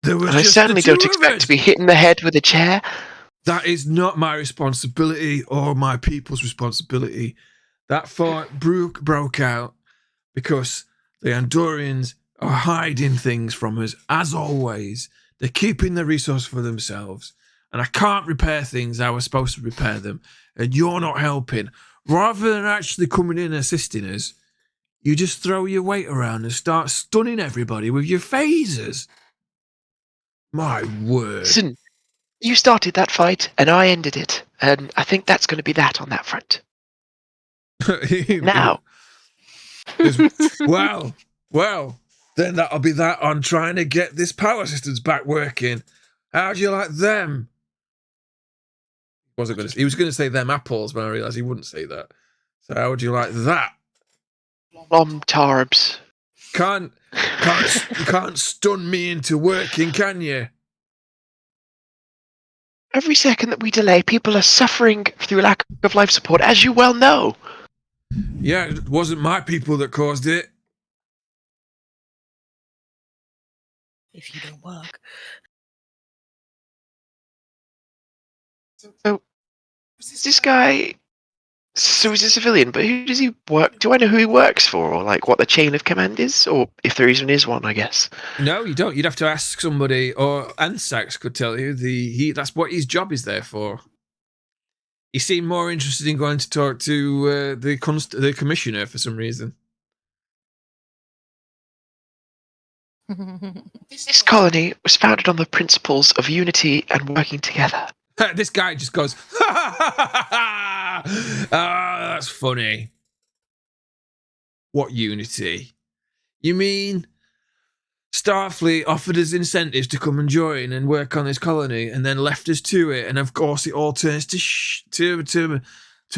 There was And I just certainly the two don't of expect us. to be hit in the head with a chair. That is not my responsibility or my people's responsibility. That fight broke out because the Andorians are hiding things from us, as always. They're keeping the resource for themselves. And I can't repair things I was supposed to repair them. And you're not helping. Rather than actually coming in and assisting us, you just throw your weight around and start stunning everybody with your phasers. My word. Listen, you started that fight, and I ended it. And I think that's going to be that on that front. Now. Well, then that'll be that on trying to get this power systems back working. How do you like them? He was going to say them apples, but I realised he wouldn't say that. So how would you like that? Bomb tarbs. You can't stun me into working, can you? Every second that we delay, people are suffering through lack of life support, as you well know. Yeah, it wasn't my people that caused it. If you don't work. So, this guy... So he's a civilian, but who does he work... Do I know who he works for, or like what the chain of command is? Or if there even is one, I guess. No, you don't. You'd have to ask somebody, or Ansax could tell you. That's what his job is there for. He seemed more interested in going to talk to the commissioner for some reason. This colony was founded on the principles of unity and working together. This guy just goes, ha ha ha ha ha! Ah, that's funny. What unity? You mean Starfleet offered us incentives to come and join and work on this colony, and then left us to it, and of course it all turns to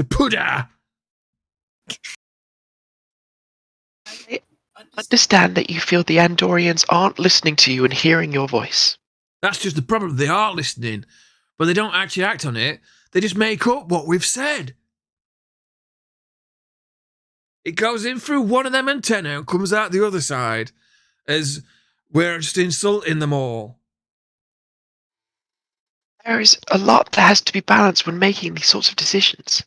pudder. I understand that you feel the Andorians aren't listening to you and hearing your voice. That's just the problem. They are listening, but they don't actually act on it. They just make up what we've said. It goes in through one of them antennae and comes out the other side as we're just insulting them all. There is a lot that has to be balanced when making these sorts of decisions.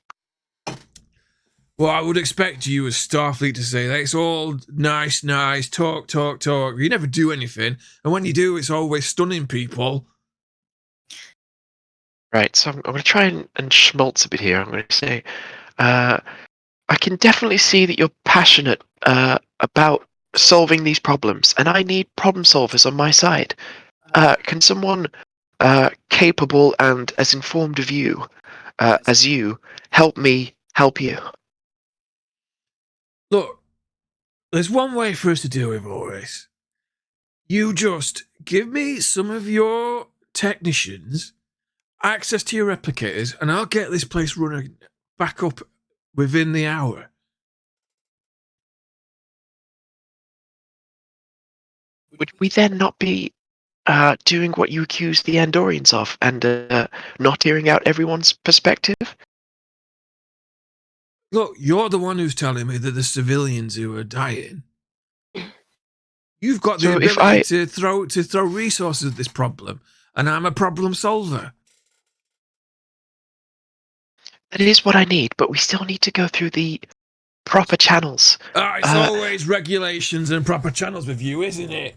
Well, I would expect you as Starfleet to say that it's all nice, talk. You never do anything. And when you do, it's always stunning people. Right, so I'm going to try and schmaltz a bit here. I'm going to say, I can definitely see that you're passionate about solving these problems, and I need problem solvers on my side. Can someone capable and as informed of you as you help me help you? Look, there's one way for us to deal with all this. You just give me some of your technicians access to your replicators, and I'll get this place running back up within the hour. Would we then not be doing what you accuse the Andorians of, and not hearing out everyone's perspective? Look, you're the one who's telling me that the civilians who are dying. You've got the ability to throw resources at this problem, and I'm a problem solver. That is what I need, but we still need to go through the proper channels. It's always regulations and proper channels with you, isn't it?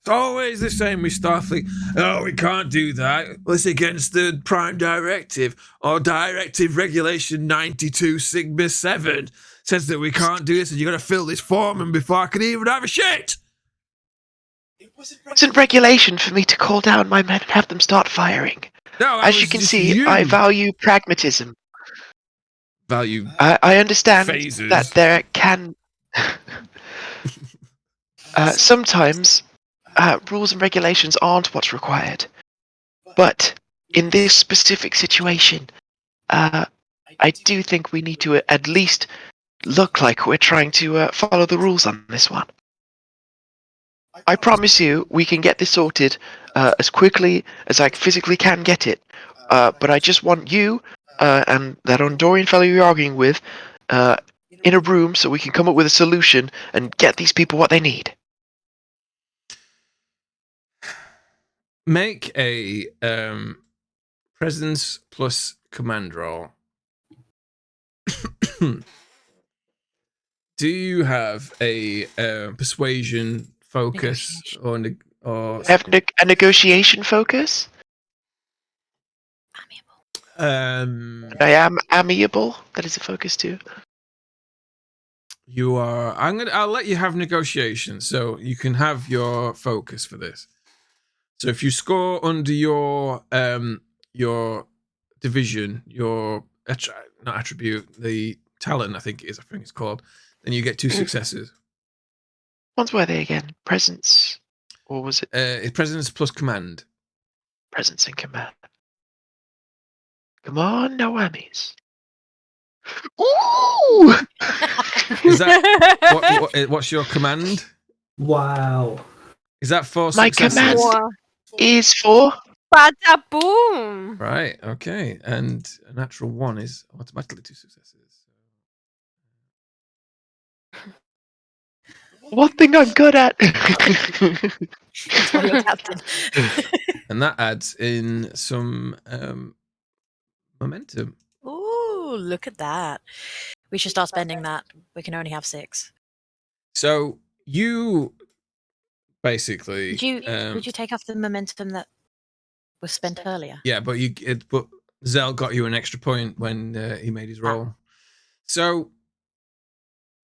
It's always the same with Starfleet. Oh, we can't do that. Well, it's against the Prime Directive or Directive Regulation 92 Sigma 7. Says that we can't do this and you got to fill this form and before I can even have a shit. It wasn't regulation for me to call down my men and have them start firing. No, as you can see, I value pragmatism. Value. I understand phases. that there can sometimes rules and regulations aren't what's required. But in this specific situation, I do think we need to at least look like we're trying to follow the rules on this one. I promise you we can get this sorted as quickly as I physically can get it. But I just want you and that Andorian fellow you're arguing with in a room so we can come up with a solution and get these people what they need. Make a presence plus command roll. Do you have a persuasion focus or Have a negotiation focus? Amiable. And I am amiable. That is a focus too. You are. I'll let you have negotiation, so you can have your focus for this. So if you score under your division, your not attribute, the talent, I think it's called, then you get 2 successes. Ones were they again? Presence, or was it? It's presence plus command. Presence and command. Come on, no whammies. Ooh! Is that what's your command? Wow. Is that 4 My successes? command Wow. is for. Bada boom! Right. Okay. And a natural 1 is automatically 2 successes. One thing I'm good at. That's why you're captain. And that adds in some momentum. Ooh, look at that. We should start spending that. We can only have 6. So you basically Would you take off the momentum that was spent earlier? yeah, but Zell got you an extra point when he made his roll. So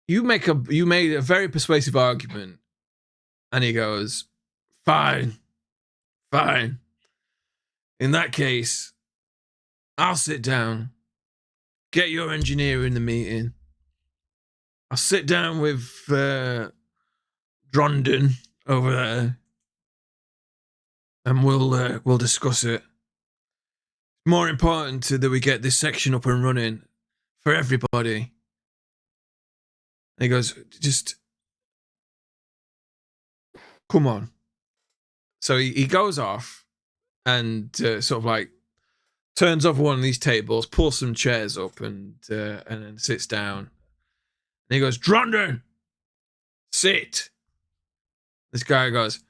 you made a very persuasive argument, and he goes, "Fine. In that case, I'll sit down. Get your engineer in the meeting. I'll sit down with Drondon over there, and we'll discuss it. More important that we get this section up and running for everybody." And he goes, "Just come on." So he goes off and sort of like turns over one of these tables, pulls some chairs up, and then sits down. And he goes, "Drondon, sit." This guy goes,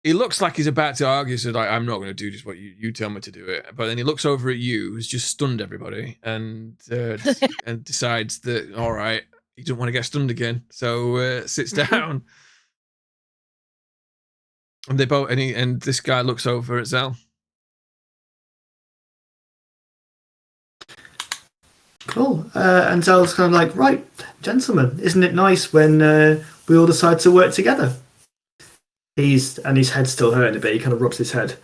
he looks like he's about to argue, so like, "I'm not going to do just what you tell me to do it." But then he looks over at you, who's just stunned everybody, and and decides that, all right, he doesn't want to get stunned again, so sits down. And they both, and this guy looks over at Zell. Cool. And Zell's kind of like, "Right, gentlemen, isn't it nice when we all decide to work together?" His head's still hurting a bit. He kind of rubs his head.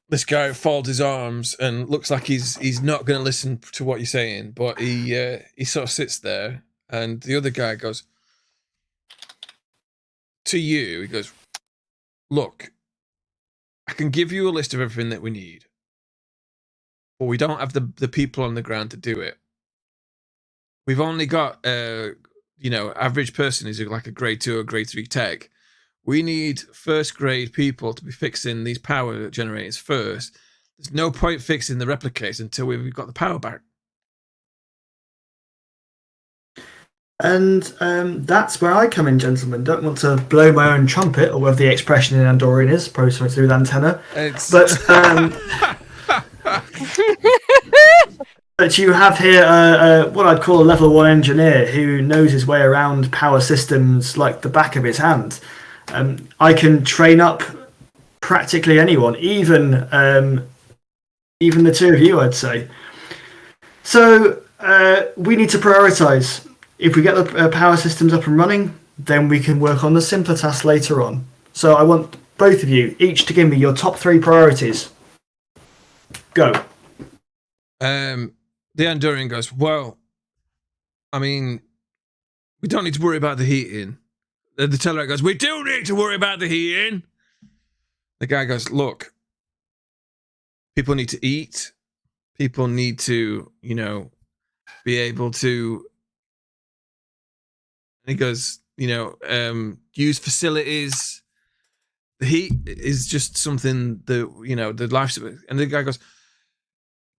This guy folds his arms and looks like he's not going to listen to what you're saying, but he sort of sits there, and the other guy goes to you. He goes, "Look, I can give you a list of everything that we need, but we don't have the people on the ground to do it. We've only got average person is like a grade 2 or grade 3 tech. We need first grade people to be fixing these power generators first. There's no point fixing the replicators until we've got the power back." And that's where I come in, gentlemen. Don't want to blow my own trumpet, or whatever the expression in Andorian is, probably something to do with antenna. But But you have here what I'd call a level 1 engineer who knows his way around power systems like the back of his hand. I can train up practically anyone, even the two of you, I'd say. So we need to prioritise. If we get the power systems up and running, then we can work on the simpler tasks later on. So I want both of you each to give me your top 3 priorities. Go. The Andorian goes, well, I mean, we don't need to worry about the heating. The Tellarite goes, we do need to worry about the heating. The guy goes, look, people need to eat. People need to, be able to. And he goes, use facilities. The heat is just something that, the life. And the guy goes,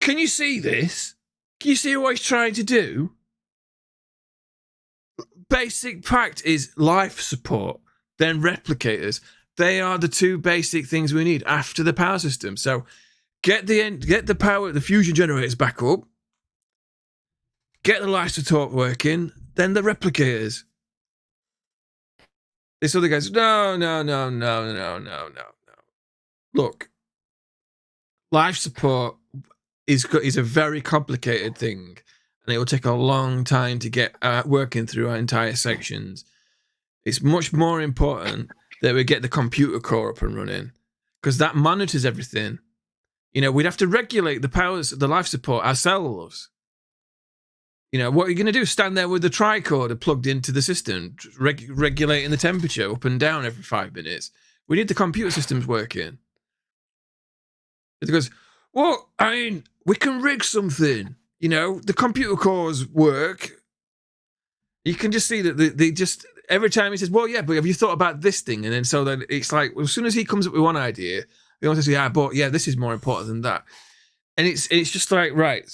can you see this? Can you see what he's trying to do? Basic fact is life support, then replicators. They are the 2 basic things we need after the power system. So get the power, the fusion generators back up. Get the life support working, then the replicators. This other guy's, no. Look, life support is a very complicated thing, and it will take a long time to get working through our entire sections. It's much more important that we get the computer core up and running, because that monitors everything. We'd have to regulate the powers, the life support ourselves. What are you going to do? Stand there with the tricorder plugged into the system, regulating the temperature up and down every 5 minutes. We need the computer systems working. It goes, well, I mean, we can rig something. The computer cores work. You can just see that they just, every time he says, well, yeah, but have you thought about this thing? And then so that it's like, well, as soon as he comes up with one idea, he wants to say, but yeah, this is more important than that. And it's just like, right,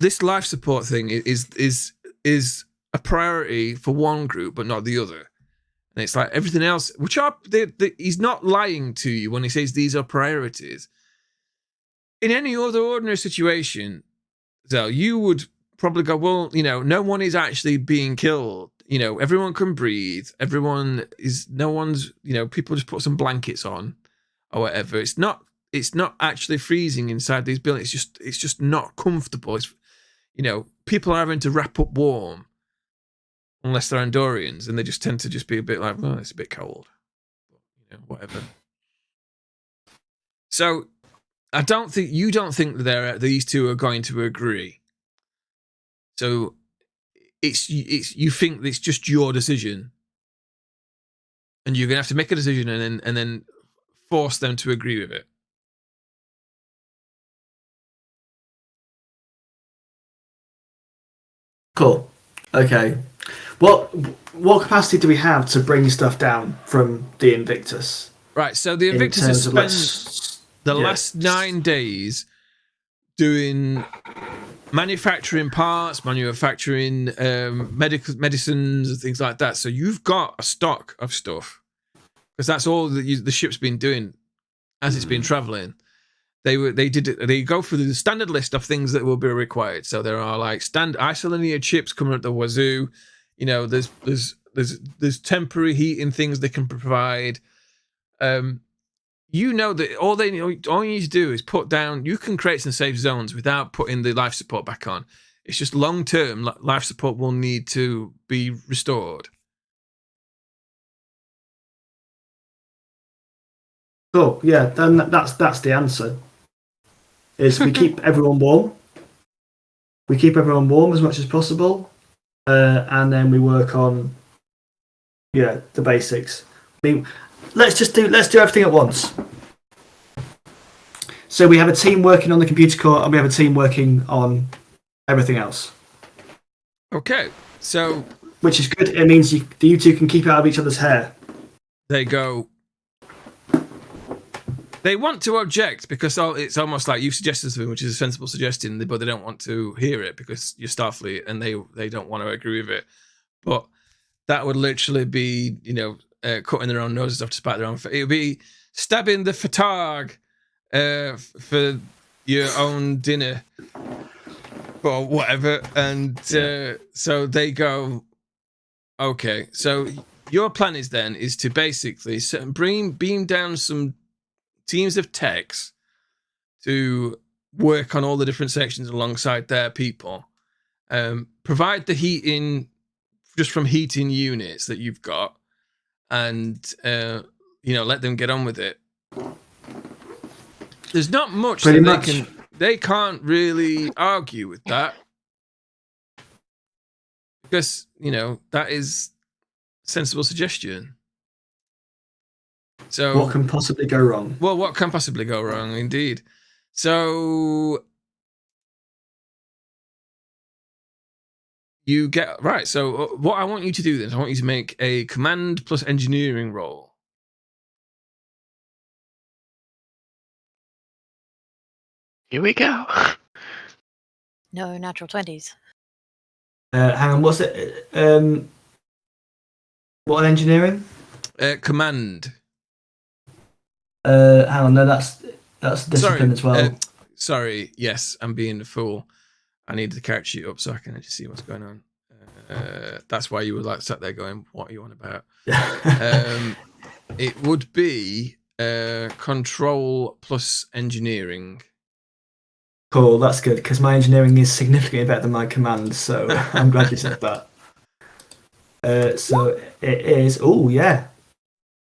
this life support thing is a priority for one group, but not the other. And it's like everything else, which are, he's not lying to you when he says these are priorities. In any other ordinary situation, so you would probably go, well, no one is actually being killed. Everyone can breathe. No one's, people just put some blankets on or whatever. It's not actually freezing inside these buildings. It's just not comfortable. It's, people are having to wrap up warm unless they're Andorians, and they just tend to just be a bit like, well, it's a bit cold. Whatever. So you don't think that these two are going to agree. So it's you think it's just your decision, and you're gonna have to make a decision and then force them to agree with it. Cool. Okay. What capacity do we have to bring stuff down from the Invictus? Right. So the Invictus has spent the last 9 days doing manufacturing parts, manufacturing medicines and things like that. So you've got a stock of stuff, because that's all the ship's been doing as it's been traveling. They go through the standard list of things that will be required. So there are like isolinear chips coming at the wazoo. There's temporary heating things they can provide. That all you need to do is put down. You can create some safe zones without putting the life support back on. It's just long term life support will need to be restored. Cool. Yeah. Then that's the answer. Is we keep everyone warm. We keep everyone warm as much as possible, and then we work on the basics. I mean, let's do everything at once. So we have a team working on the computer core, and we have a team working on everything else. Okay, so which is good. It means you two can keep out of each other's hair. They go. They want to object because it's almost like you've suggested something, which is a sensible suggestion, but they don't want to hear it because you're Starfleet and they don't want to agree with it. But that would literally be, cutting their own noses off to spite their own. It would be stabbing the fatag for your own dinner. or whatever. And so they go, okay, so your plan is to basically beam down some teams of techs to work on all the different sections alongside their people. Provide the heating just from heating units that you've got, and let them get on with it. There's not much that they can't really argue with that, because that is a sensible suggestion. So what can possibly go wrong? Well, what can possibly go wrong, indeed. So you get right. So what I want you to do then is I want you to make a command plus engineering roll. Here we go. No natural 20s. Hang on, what's it? What engineering? Command. Hang on, no, that's discipline as well. Sorry, yes, I'm being a fool. I need to catch you up so I can actually see what's going on. That's why you were like sat there going, "What are you on about?" It would be control plus engineering. Cool, that's good, because my engineering is significantly better than my command, so I'm glad you said that. So it is. Oh yeah.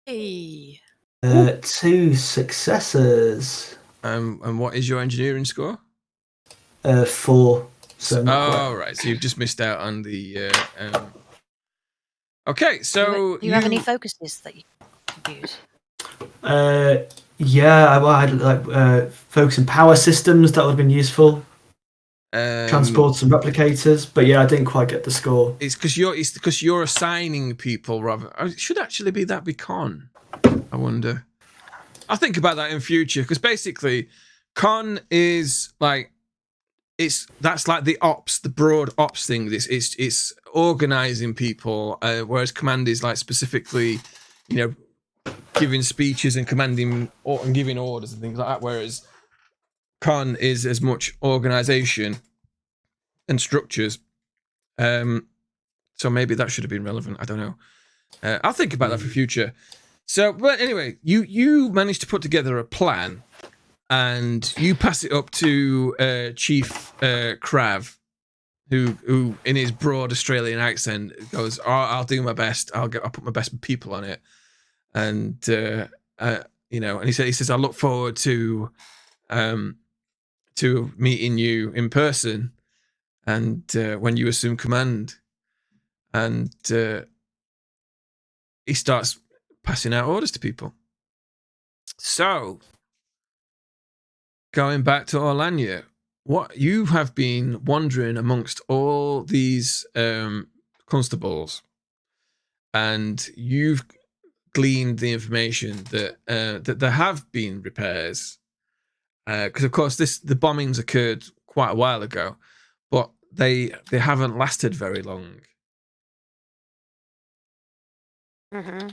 Hey. 2 successes. And what is your engineering score? 4. So right. So you've just missed out on the. Okay, so Do you have any focuses that you could use? Yeah, I had like focus in power systems. That would have been useful. Transports and replicators, but yeah, I didn't quite get the score. It's because you're assigning people rather. It should actually be that be con. I wonder. I'll think about that in future, because basically, con is like that's like the broad ops thing. It's organizing people, whereas command is like specifically, giving speeches and commanding and giving orders and things like that. Whereas con is as much organization and structures. So maybe that should have been relevant. I don't know. I'll think about that for future. So, but anyway, you managed to put together a plan, and you pass it up to Chief Krav, who in his broad Australian accent goes, "I'll do my best. I'll put my best people on it," and and he says, "I look forward to meeting you in person, and when you assume command," and he starts passing out orders to people. So, going back to Orlania, what you have been wandering amongst all these constables, and you've gleaned the information that there have been repairs, because of course the bombings occurred quite a while ago, but they haven't lasted very long. Mm-hmm.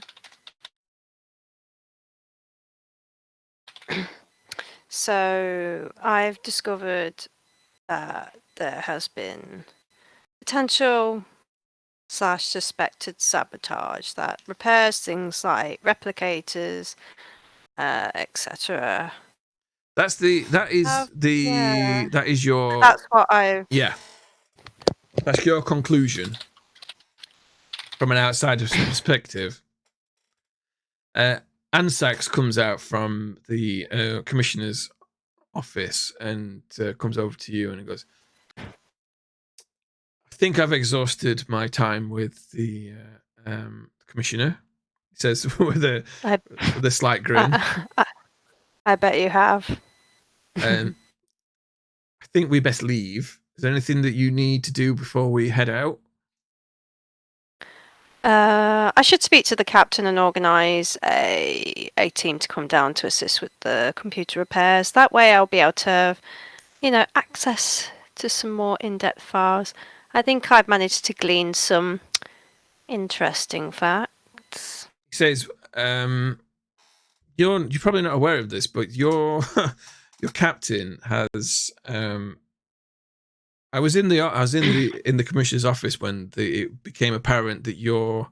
So I've discovered that there has been potential / suspected sabotage that repairs things like replicators, etc. That is your. That's what I've. Yeah. That's your conclusion from an outsider's perspective. Ansax comes out from the commissioner's office and comes over to you and he goes, "I think I've exhausted my time with the commissioner," he says with a slight grin. I bet you have. I think we best leave. Is there anything that you need to do before we head out? I should speak to the captain and organise a team to come down to assist with the computer repairs. That way I'll be able to, access to some more in-depth files. I think I've managed to glean some interesting facts. He says, you're probably not aware of this, but your captain has I was in the commissioner's office when it became apparent that your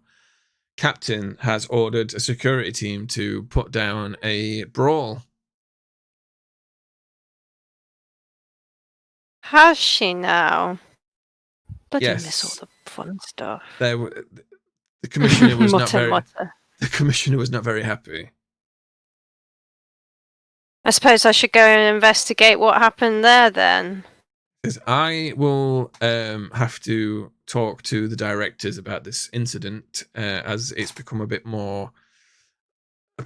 captain has ordered a security team to put down a brawl. Has she now? Bloody Yes. miss all the fun stuff. The commissioner was not very. Mutter. The commissioner was not very happy. I suppose I should go and investigate what happened there then. Because I will have to talk to the directors about this incident as it's become a bit more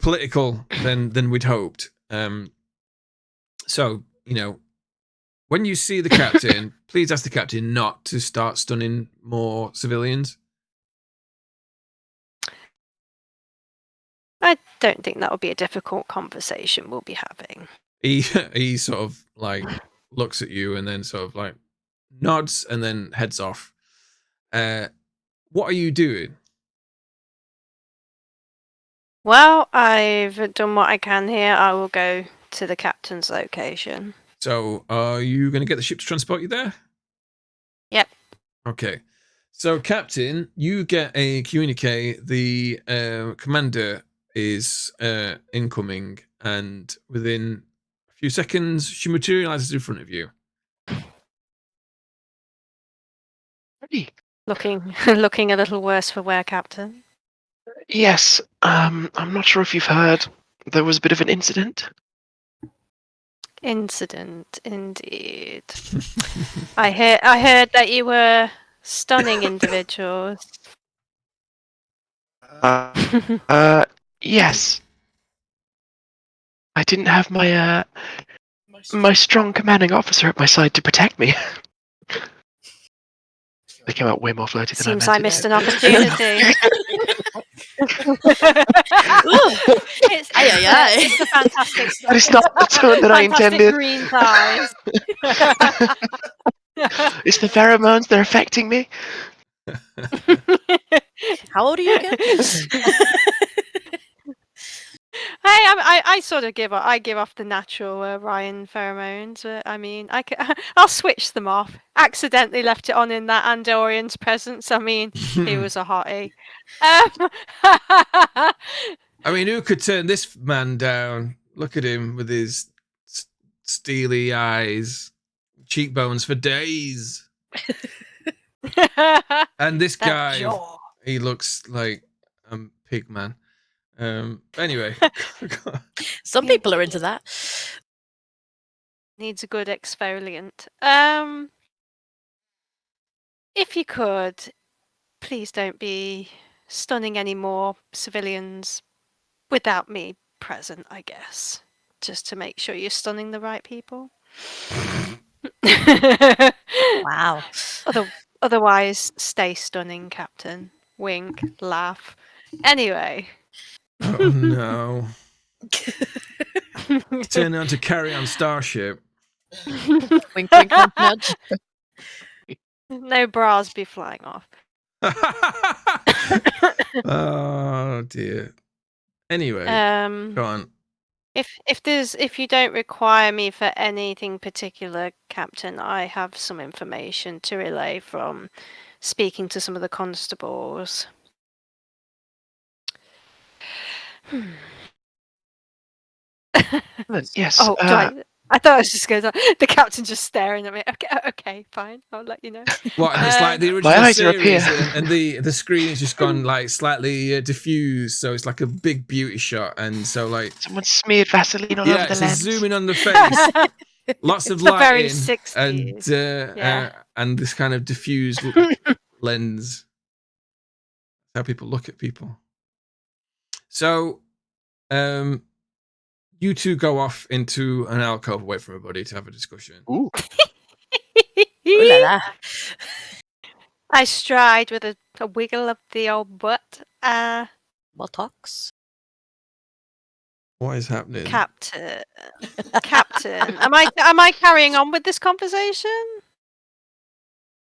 political than we'd hoped. So, when you see the captain, please ask the captain not to start stunning more civilians. I don't think that will be a difficult conversation we'll be having. He sort of like looks at you and then sort of like nods and then heads off. What are you doing? Well, I've done what I can here. I will go to the captain's location. So, are you going to get the ship to transport you there? Yep. Okay. So, Captain, you get a communique. The commander is incoming, and within a few seconds, she materializes in front of you. Ready? Looking a little worse for wear, Captain. Yes. I'm not sure if you've heard. There was a bit of an incident. Incident, indeed. I heard that you were stunning individuals. Yes. I didn't have my my strong commanding officer at my side to protect me. They came out way more flirty than Seems I I meant missed it. an opportunity. it's a fantastic. That is not the tone that I fantastic intended. green thighs. It's the pheromones, they're affecting me. How old are you again? Hey, I sort of give off the natural Ryan pheromones. I mean, I'll switch them off. Accidentally left it on in that Andorian's presence. I mean, he was a hottie. I mean, who could turn this man down? Look at him with his steely eyes, cheekbones for days. And this That guy, jaw. he looks like a pig man. Anyway. Some people are into that. Needs a good exfoliant. If you could, please don't be stunning any more civilians without me present, I guess. Just to make sure you're stunning the right people. Wow. Otherwise, stay stunning, Captain. Wink, laugh. Anyway. Oh no. Turn on to Carry On Starship. Wink, wink, nudge, nudge. No bras be flying off. Oh dear. Anyway, go on. If you don't require me for anything particular, Captain, I have some information to relay from speaking to some of the constables. Yes. Oh, I thought I was just going to... The captain's just staring at me. Okay, fine. I'll let you know. What? And it's like the original My eyes are up series, here. and the screen has just gone like slightly diffused, so it's like a big beauty shot, and so like Someone smeared Vaseline all over the it's lens. zooming on the face, lots of It's the very lighting, 60s. and this kind of diffused lens. How people look at people. So, you two go off into an alcove away from everybody to have a discussion. Ooh. Ooh la la. I stride with a wiggle of the old butt. Buttocks. What is happening? Captain. Am I carrying on with this conversation?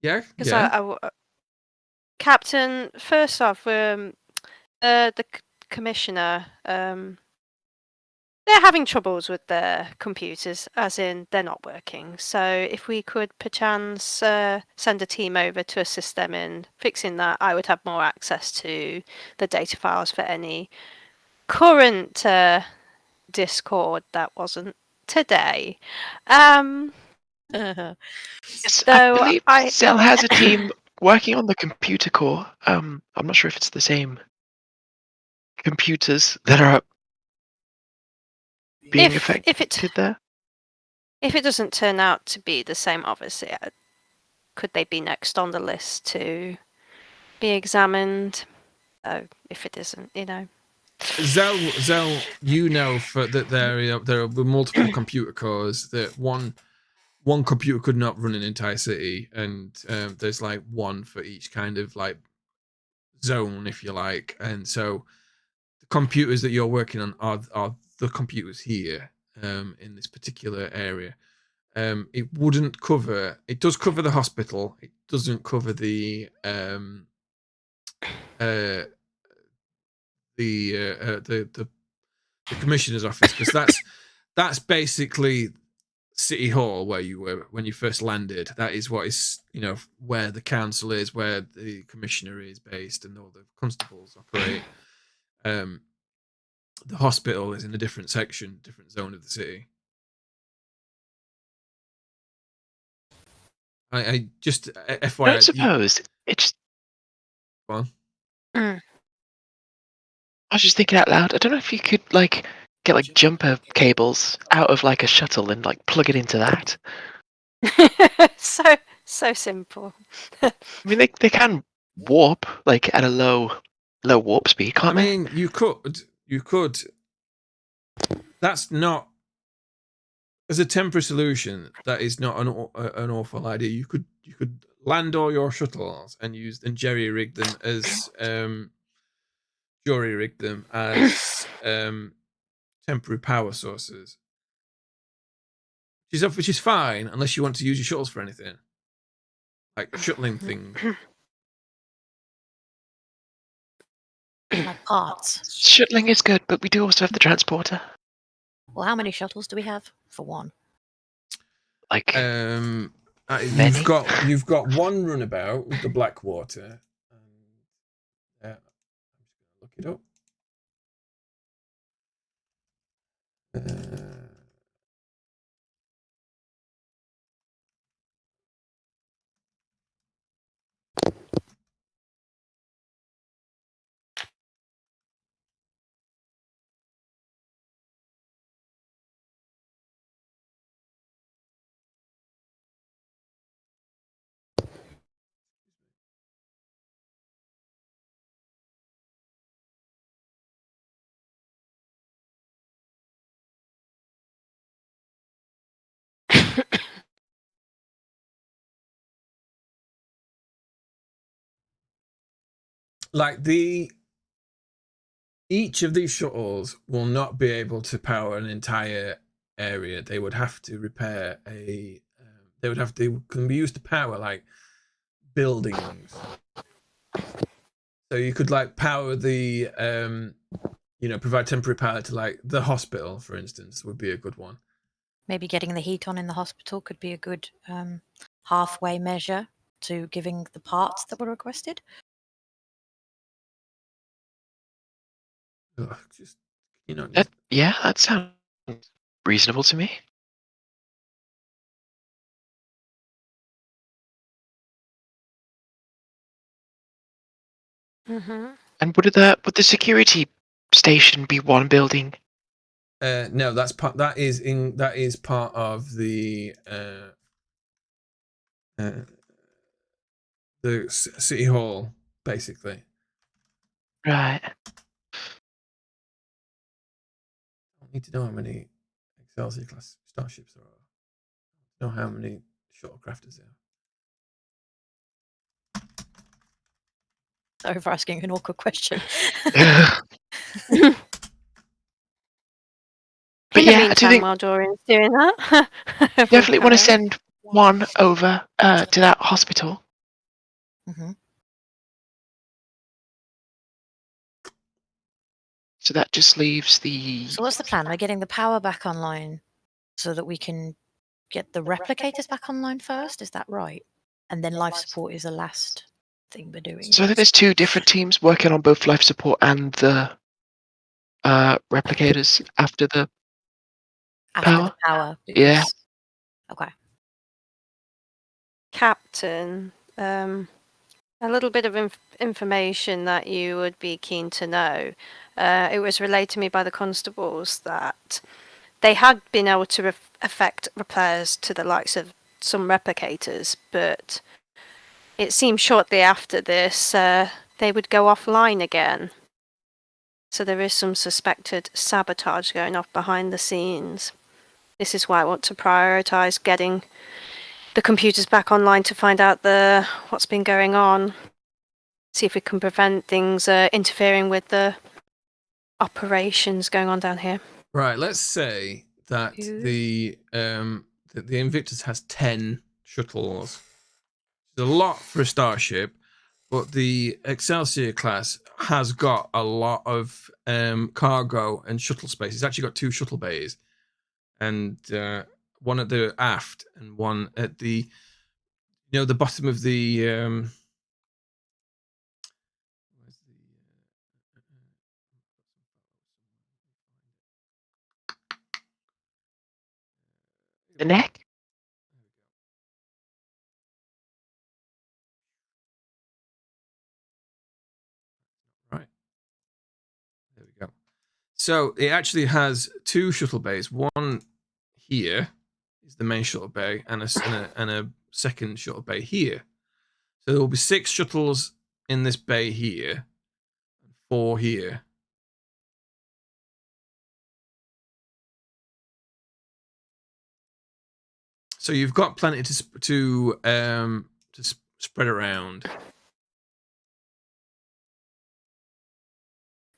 Yeah. Because Yeah. Captain, first off, the commissioner, they're having troubles with their computers, as in they're not working. So if we could perchance send a team over to assist them in fixing that, I would have more access to the data files for any current Discord that wasn't today. Yes, I So believe Zell has a team working on the computer core. I'm not sure if it's the same computers that are being affected there. If it doesn't turn out to be the same, obviously, could they be next on the list to be examined? If it isn't, Zell, you know that there are multiple computer cores. That one computer could not run an entire city, and there's like one for each kind of like zone, if you like. And so the computers that you're working on are the computers here in this particular area. It wouldn't cover. It does cover the hospital. It doesn't cover the commissioner's office, because that's basically City Hall where you were when you first landed. That is what is where the council is, where the commissioner is based, and all the constables operate. The hospital is in a different section, different zone of the city. I just FYI. I don't suppose it's. Well, Mm. I was just thinking out loud. I don't know if you could get jumper cables out of a shuttle and plug it into that. so simple. I mean, they can warp at a low warp speed, can't they? I mean, you could. That's not, as a temporary solution. That is not an awful idea. You could land all your shuttles and jerry rig them as temporary power sources. Which is fine unless you want to use your shuttles for anything, like shuttling things. Like parts. Shuttling is good, but we do also have the transporter. Well, how many shuttles do we have for one? You've got one runabout with the Blackwater. I'm just gonna look it up. Each of these shuttles will not be able to power an entire area. They would have to repair can be used to power buildings. So you could power the provide temporary power to the hospital, for instance, would be a good one. Maybe getting the heat on in the hospital could be a good halfway measure to giving the parts that were requested. Yeah, that sounds reasonable to me. Mm-hmm. And would the security station be one building? No, that is part of the city hall, basically. Right. I need to know how many Excelsior class starships there are. Know how many shuttlecrafters there are. Sorry for asking an awkward question. But In the yeah, meantime, I do think while Dorian's doing that, definitely want to send one over to that hospital. Mm-hmm. So that just leaves the... So what's the plan? We're getting the power back online so that we can get the replicators back online first? Is that right? And then life support is the last thing we're doing. So I think there's 2 different teams working on both life support and the replicators after the After the power. Yeah. Okay. Captain, a little bit of information that you would be keen to know. It was relayed to me by the constables that they had been able to effect repairs to the likes of some replicators, but it seemed shortly after this they would go offline again. So there is some suspected sabotage going off behind the scenes. This is why I want to prioritise getting the computers back online to find out what's been going on. See if we can prevent things interfering with the operations going on down here. Right, let's say that the Invictus has 10 shuttles. It's a lot for a starship, but the Excelsior class has got a lot of cargo and shuttle space. It's actually got 2 shuttle bays, and one at the aft and one at the the bottom of the The neck? Right. There we go. So it actually has 2 shuttle bays. One here is the main shuttle bay, and a second shuttle bay here. So there will be 6 shuttles in this bay here, 4 here. So you've got plenty to spread around. I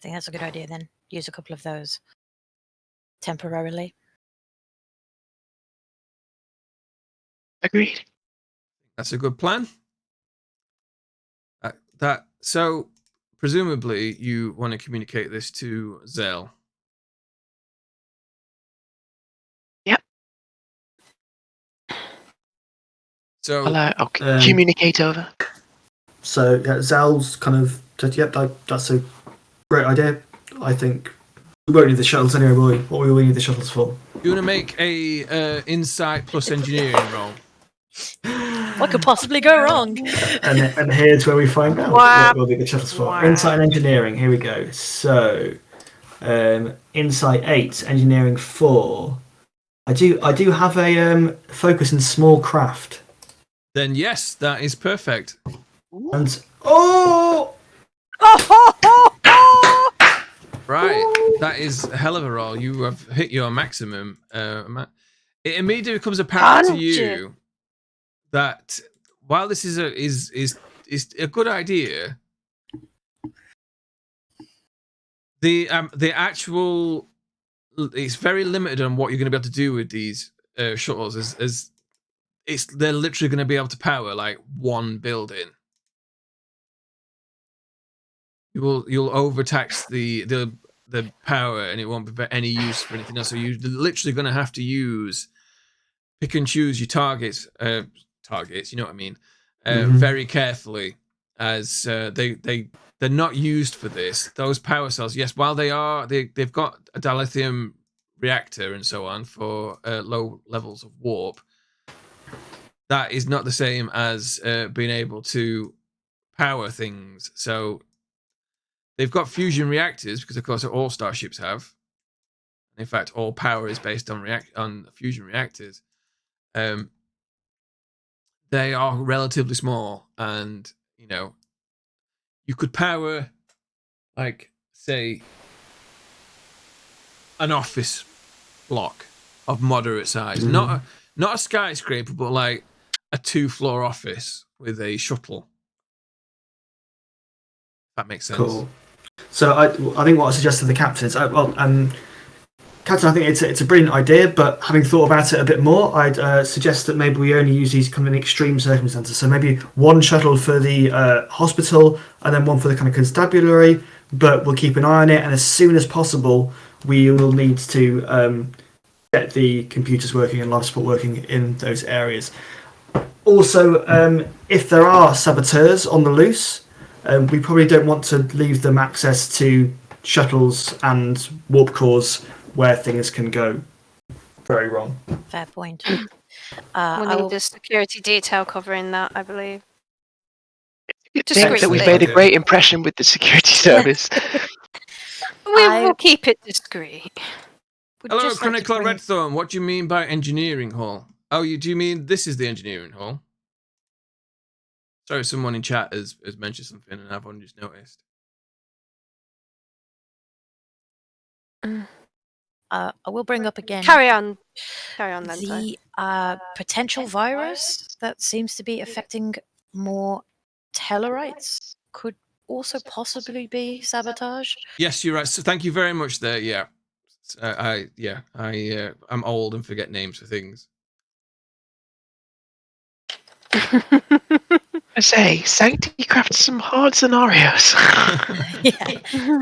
think that's a good idea then. Use a couple of those temporarily. Agreed. That's a good plan. So presumably you want to communicate this to Zell. Yep. So I'll communicate over. So yeah, Zell's kind of said, "Yep, that's a great idea. I think we won't need the shuttles anyway, will we? What will we need the shuttles for?" You want to make a insight plus engineering roll? What could possibly go wrong? And here's where we find out what we'll need the shuttles for. Wow. Insight and engineering. Here we go. So, insight 8, engineering 4. I do have a focus in small craft. Then yes, that is perfect. And Right, that is a hell of a roll. You have hit your maximum. It immediately becomes apparent to you that while this is a good idea, the actual it's very limited on what you're going to be able to do with these shuttles. As they're literally going to be able to power like one building. You'll overtax the power, and it won't be any use for anything else. So you're literally going to have to pick and choose your targets. You know what I mean? Very carefully, as they're not used for this. Those power cells, yes, while they've got a dilithium reactor and so on for low levels of warp. That is not the same as being able to power things. So they've got fusion reactors because, of course, all starships have. In fact, all power is based on fusion reactors. They are relatively small, and you could power, like, say, an office block of moderate size, not a skyscraper, but like a 2-floor office with a shuttle. That makes sense. Cool. So I think what I suggested to the captain is, Captain, I think it's a brilliant idea, but having thought about it a bit more, I'd suggest that maybe we only use these kind of in extreme circumstances. So maybe one shuttle for the hospital, and then one for the kind of constabulary, but we'll keep an eye on it. And as soon as possible, we will need to get the computers working and life support working in those areas. Also, if there are saboteurs on the loose, we probably don't want to leave them access to shuttles and warp cores where things can go very wrong. Fair point. We'll I need will, a security detail covering that, I believe. You think that we've made a great impression with the security service. We will keep it discreet. would Hello, just like to Chronicler bring- Redthorn. What do you mean by engineering hall? Oh, do you mean this is the engineering hall? Sorry, someone in chat has mentioned something and I've only just noticed. I will bring up again. Carry on then. The potential virus that seems to be affecting more Tellarites could also possibly be sabotage. Yes, you're right. So thank you very much there. Yeah. I'm old and forget names for things. I say, Sancti crafts some hard scenarios. Yeah.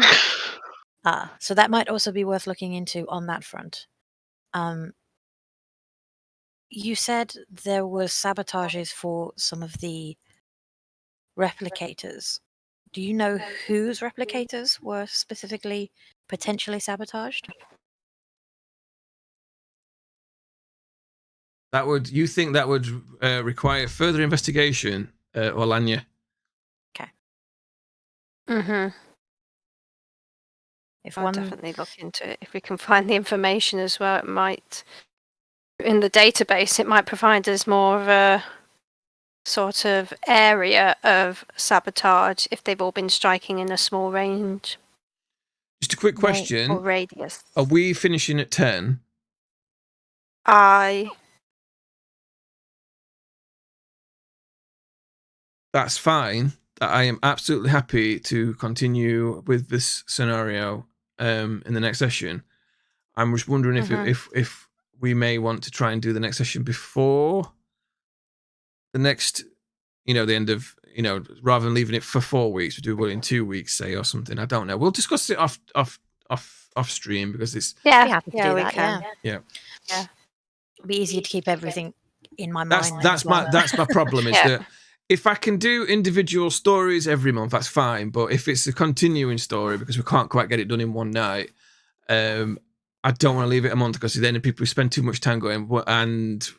So that might also be worth looking into on that front. You said there were sabotages for some of the replicators. Do you know whose replicators were specifically potentially sabotaged? You think that would require further investigation, Orlania? Mm-hmm. I'll definitely look into it. If we can find the information as well, it might, in the database, it might provide us more of a sort of area of sabotage if they've all been striking in a small range. Just a quick question. Or radius. Are we finishing at 10? That's fine. I am absolutely happy to continue with this scenario in the next session. I'm just wondering if we may want to try and do the next session before the next, the end of, rather than leaving it for 4 weeks, we do it in 2 weeks, say, or something. I don't know. We'll discuss it off stream because it's we can. Yeah. It'll be easier to keep everything in my mind. That's my problem is that if I can do individual stories every month, that's fine. But if it's a continuing story because we can't quite get it done in one night, I don't want to leave it a month because then people spend too much time going what happened.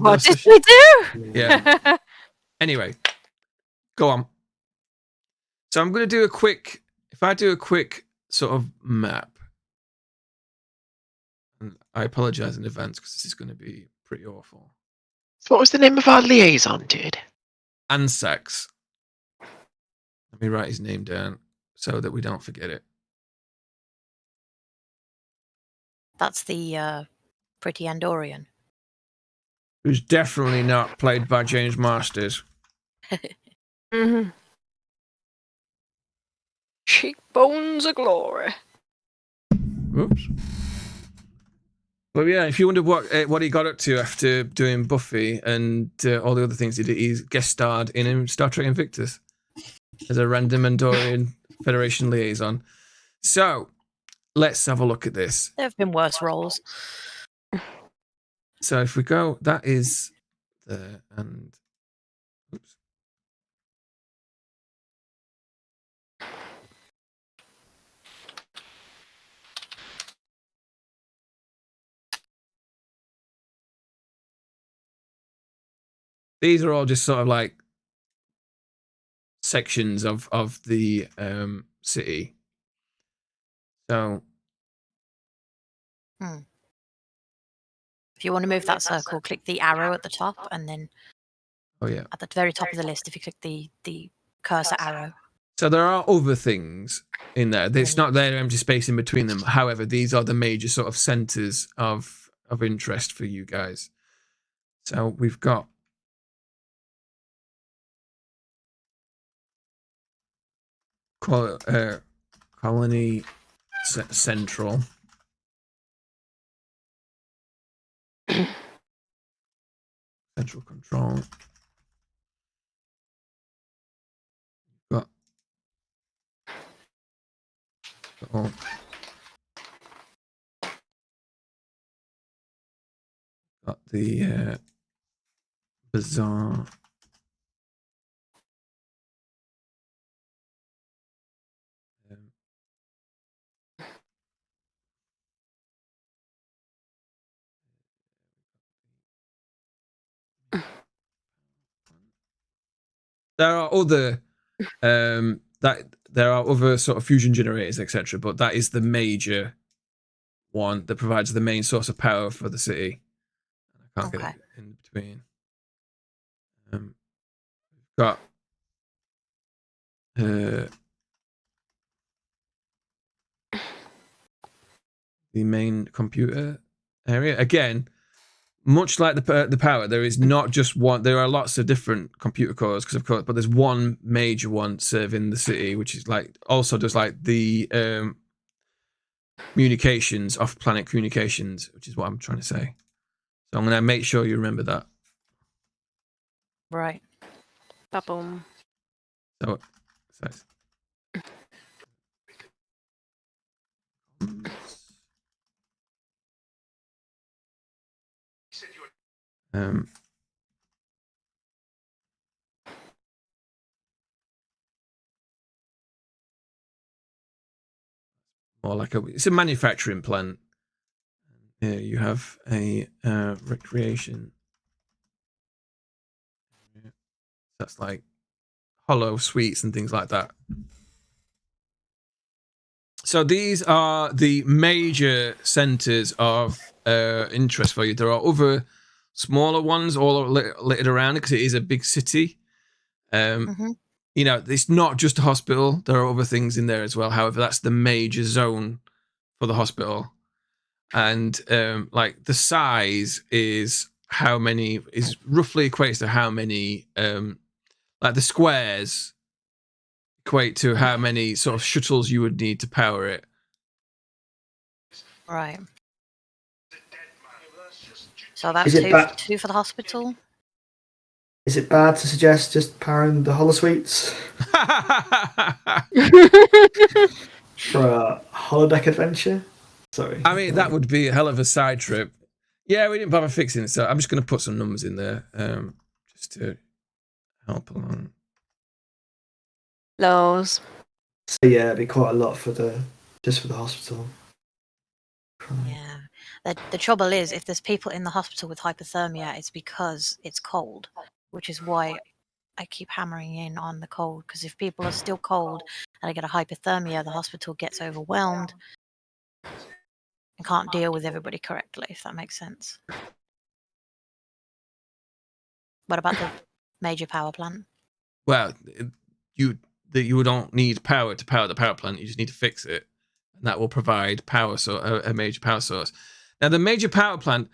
What did we do? Yeah. Anyway, go on. So I'm going to do a quick sort of map. And I apologize in advance because this is going to be pretty awful. What was the name of our liaison, dude? Ansax. Let me write his name down so that we don't forget it. That's the pretty Andorian. Who's definitely not played by James Masters. Mm-hmm. Cheekbones of glory. Oops. Well, yeah, if you wondered what he got up to after doing Buffy and all the other things he did, he guest starred in Star Trek Invictus as a random Andorian Federation liaison. So, let's have a look at this. There have been worse roles. So if we go, that is there, and oops. These are all just sort of like sections of the city. So if you want to move that circle, click the arrow at the top, and then at the very top of the list, if you click the cursor arrow. So there are other things in there. It's not there empty space in between them. However, these are the major sort of centers of interest for you guys. So we've got Colony Central. Central Control. Got hospital. Got the bizarre. There are other there are other sort of fusion generators, etc. But that is the major one that provides the main source of power for the city. I can't get it in between. Got the main computer area again. Much like the power, there is not just one. There are lots of different computer cores, because of course, but there's one major one serving the city, which is like also does like the communications, off-planet communications, which is what I'm trying to say. So I'm going to make sure you remember that. Right. Ba-boom. So more like it's a manufacturing plant. Here you have a recreation. That's like hollow suites and things like that. So these are the major centers of interest for you. There are other smaller ones all littered around because it is a big city. You know, it's not just a hospital. There are other things in there as well. However, that's the major zone for the hospital. And like the size is roughly equates to how many like the squares equate to how many sort of shuttles you would need to power it. Right. So that's two for the hospital. Is it bad to suggest just powering the holosuites for a holodeck adventure? Sorry. I mean, that would be a hell of a side trip. Yeah, we didn't bother fixing it, so I'm just going to put some numbers in there just to help along. Lows. So yeah, it'd be quite a lot for the hospital. Yeah. The trouble is, if there's people in the hospital with hypothermia, it's because it's cold, which is why I keep hammering in on the cold. Because if people are still cold and they get a hypothermia, the hospital gets overwhelmed and can't deal with everybody correctly, if that makes sense. What about the major power plant? Well, you don't need power to power the power plant. You just need to fix it, and that will provide power. So a major power source. Now, the major power plant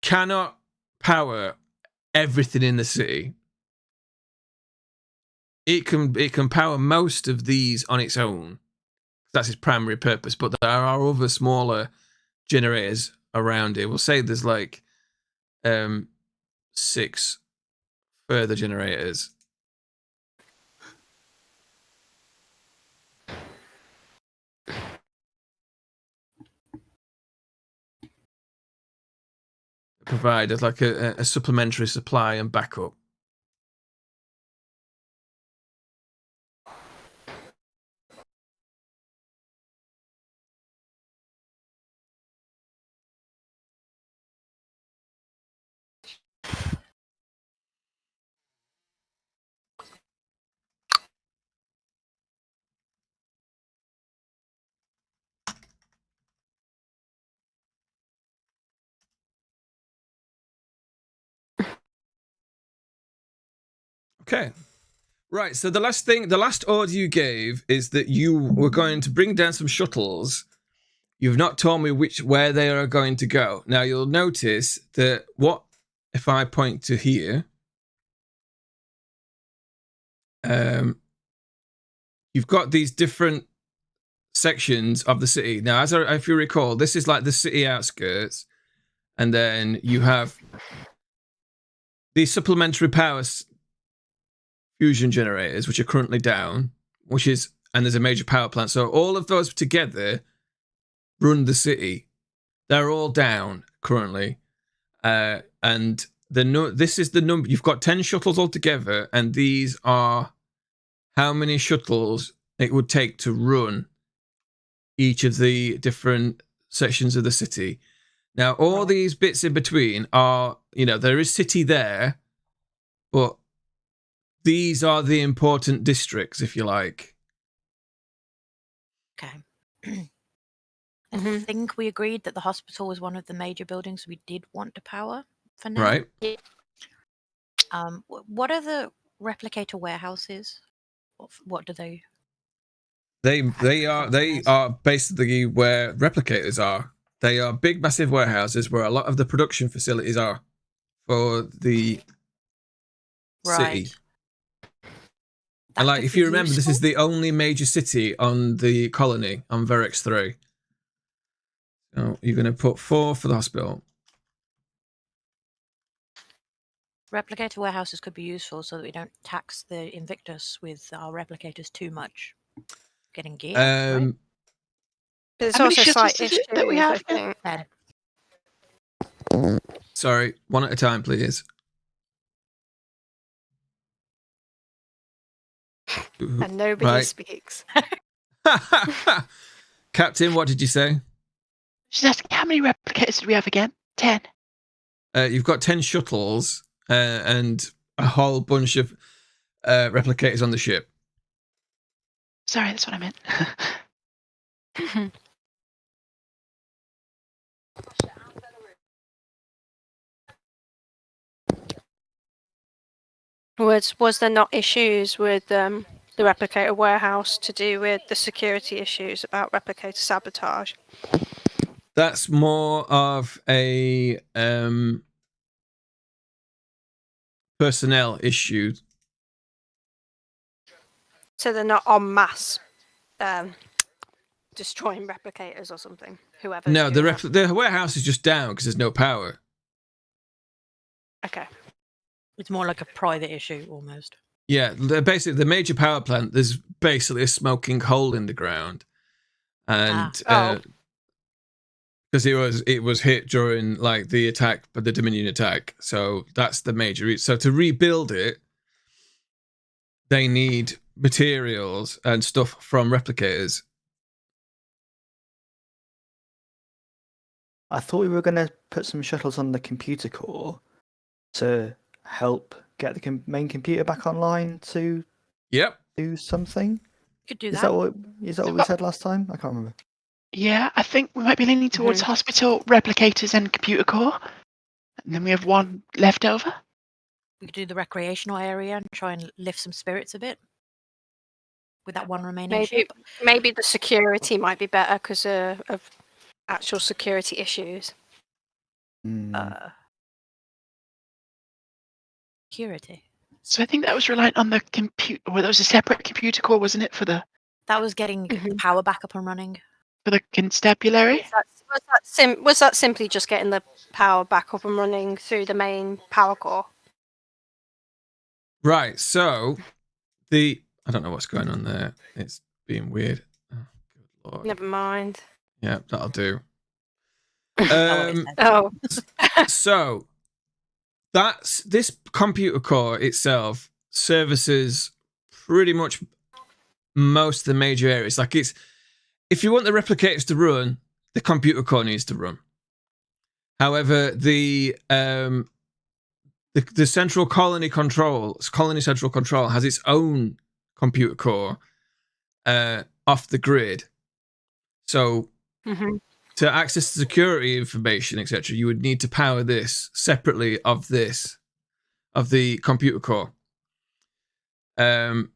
cannot power everything in the city. It can power most of these on its own. That's its primary purpose. But there are other smaller generators around it. We'll say there's like 6 further generators. Provide as like a supplementary supply and backup. Okay. Right, so the last order you gave is that you were going to bring down some shuttles. You've not told me where they are going to go. Now you'll notice that if I point to here, you've got these different sections of the city. Now, if you recall, this is like the city outskirts, and then you have these supplementary power fusion generators, which are currently down, which is and there's a major power plant. So all of those together run the city. They're all down currently. And this is the number. You've got 10 shuttles altogether, and these are how many shuttles it would take to run each of the different sections of the city. Now, all these bits in between are, there is city there, but these are the important districts, if you like. Okay. I think we agreed that the hospital was one of the major buildings we did want to power for now. Right. What are the replicator warehouses? What do they? They are basically where replicators are. They are big, massive warehouses where a lot of the production facilities are for the city. And like, if you remember, this is the only major city on the colony on Verex III. So you're going to put 4 for the hospital. Replicator warehouses could be useful so that we don't tax the Invictus with our replicators too much. Getting gear. Right? There's How many also shuttles slight is it that we issues, I have think. Sorry, one at a time, please. And nobody speaks. Captain, what did you say? She's asking, how many replicators do we have again? 10. You've got 10 shuttles and a whole bunch of replicators on the ship. Sorry, that's what I meant. Was there not issues with the replicator warehouse to do with the security issues about replicator sabotage? That's more of a personnel issue. So they're not en masse destroying replicators or something? Whoever. No, the warehouse is just down because there's no power. Okay. It's more like a private issue almost. Yeah, basically the major power plant, there's basically a smoking hole in the ground. And because it was hit during like the attack, but the Dominion attack. So that's the major. So to rebuild it, they need materials and stuff from replicators. I thought we were going to put some shuttles on the computer core to help get the main computer back online to do something. Could do Is that. Is that what we said last time? I can't remember. Yeah, I think we might be leaning towards hospital, replicators, and computer core. And then we have 1 left over. We could do the recreational area and try and lift some spirits a bit with that 1 remaining ship. Maybe the security might be better because of actual security issues. Security. So I think that was reliant on the computer. Well, that was a separate computer core, wasn't it, for the That was getting power back up and running. for the constabulary? Was that simply just getting the power back up and running through the main power core? Right, so I don't know what's going on there. It's being weird. Oh, good Lord. Never mind. Yeah, that'll do. So this computer core itself services pretty much most of the major areas. Like if you want the replicators to run, the computer core needs to run. However, the central colony central control has its own computer core off the grid. So to access the security information, etc., you would need to power this separately of the computer core.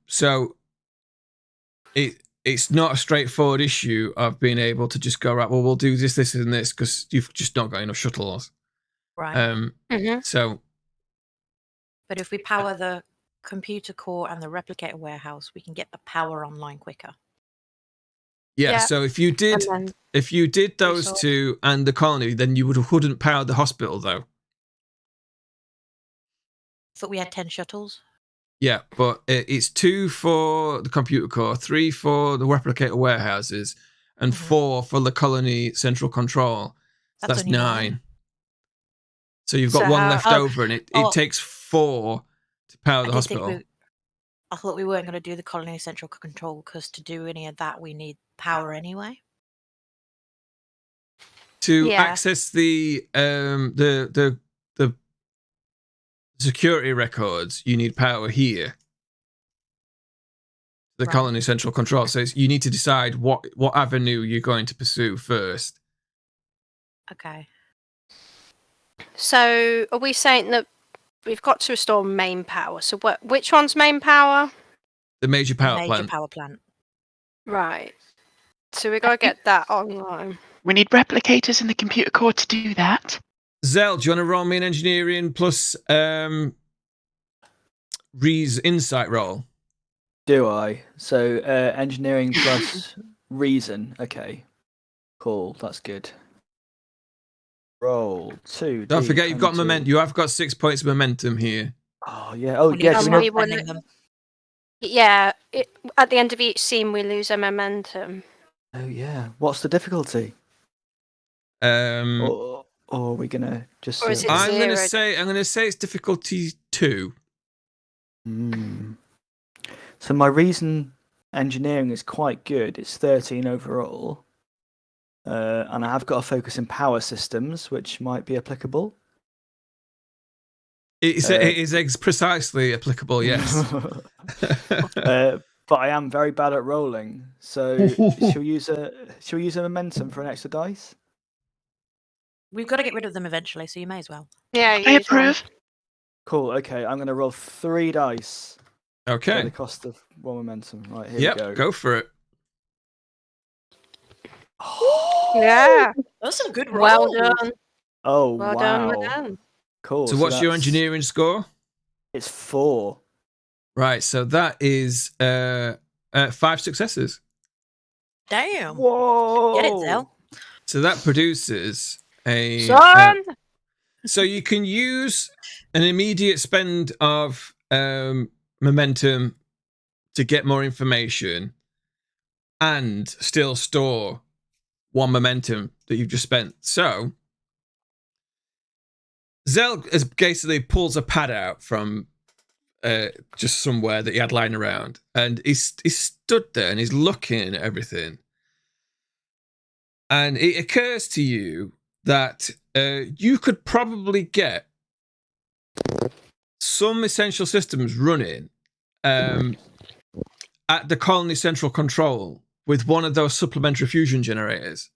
So it's not a straightforward issue of being able to just go, right, well, we'll do this, and this, because you've just not got enough shuttles. Right. So. But if we power the computer core and the replicator warehouse, we can get the power online quicker. Yeah, so if you did those two and the colony, then you wouldn't power the hospital, though. Thought we had 10 shuttles. Yeah, but it's 2 for the computer core, 3 for the replicator warehouses, and 4 for the colony central control. So that's only 9. So you've got So 1 how- left over, and it takes 4 to power the hospital. I thought we weren't going to do the colony central control because to do any of that we need power anyway. To Yeah. access the security records, you need power here. The Right. colony central control. So you need to decide what avenue you're going to pursue first. Okay. So are we saying that we've got to restore main power? So which one's main power? The major power Major plant. power plant. Right. So we got to get that online. We need replicators in the computer core to do that. Zell, do you want to roll me an engineering plus Ree's insight roll? Do I? So engineering plus reason. Okay. Cool. That's good. Roll 2. Don't forget you've got momentum. You have got 6 points of momentum here. Oh yeah. Oh We need yeah. to Do we How know? many start will spending them. Yeah, at the end of each scene we lose our momentum. Oh yeah. What's the difficulty? Or are we gonna just? Or is it I'm zero? gonna say it's difficulty 2. So my reason engineering is quite good. It's 13 overall, and I have got a focus in power systems, which might be applicable. It is precisely applicable. Yes. But I am very bad at rolling. So shall we use a momentum for an extra dice? We've got to get rid of them eventually, so you may as well. Yeah, I use one. approve. Cool. Okay, I'm going to roll 3 dice. For Okay. the cost of 1 momentum. Right, here we go. Go for it. Yeah. Those are good Well rolls. done. Oh, Well wow. done, well done. Cool. So what's your that's- engineering score? It's 4. Right. So that is 5 successes. Damn. Whoa! Get it, Zell. So that produces a. Son! So you can use an immediate spend of momentum to get more information, and still store 1 momentum that you've just spent. So Zell basically pulls a pad out from just somewhere that he had lying around, and he's stood there and he's looking at everything. And it occurs to you that you could probably get some essential systems running at the colony central control with one of those supplementary fusion generators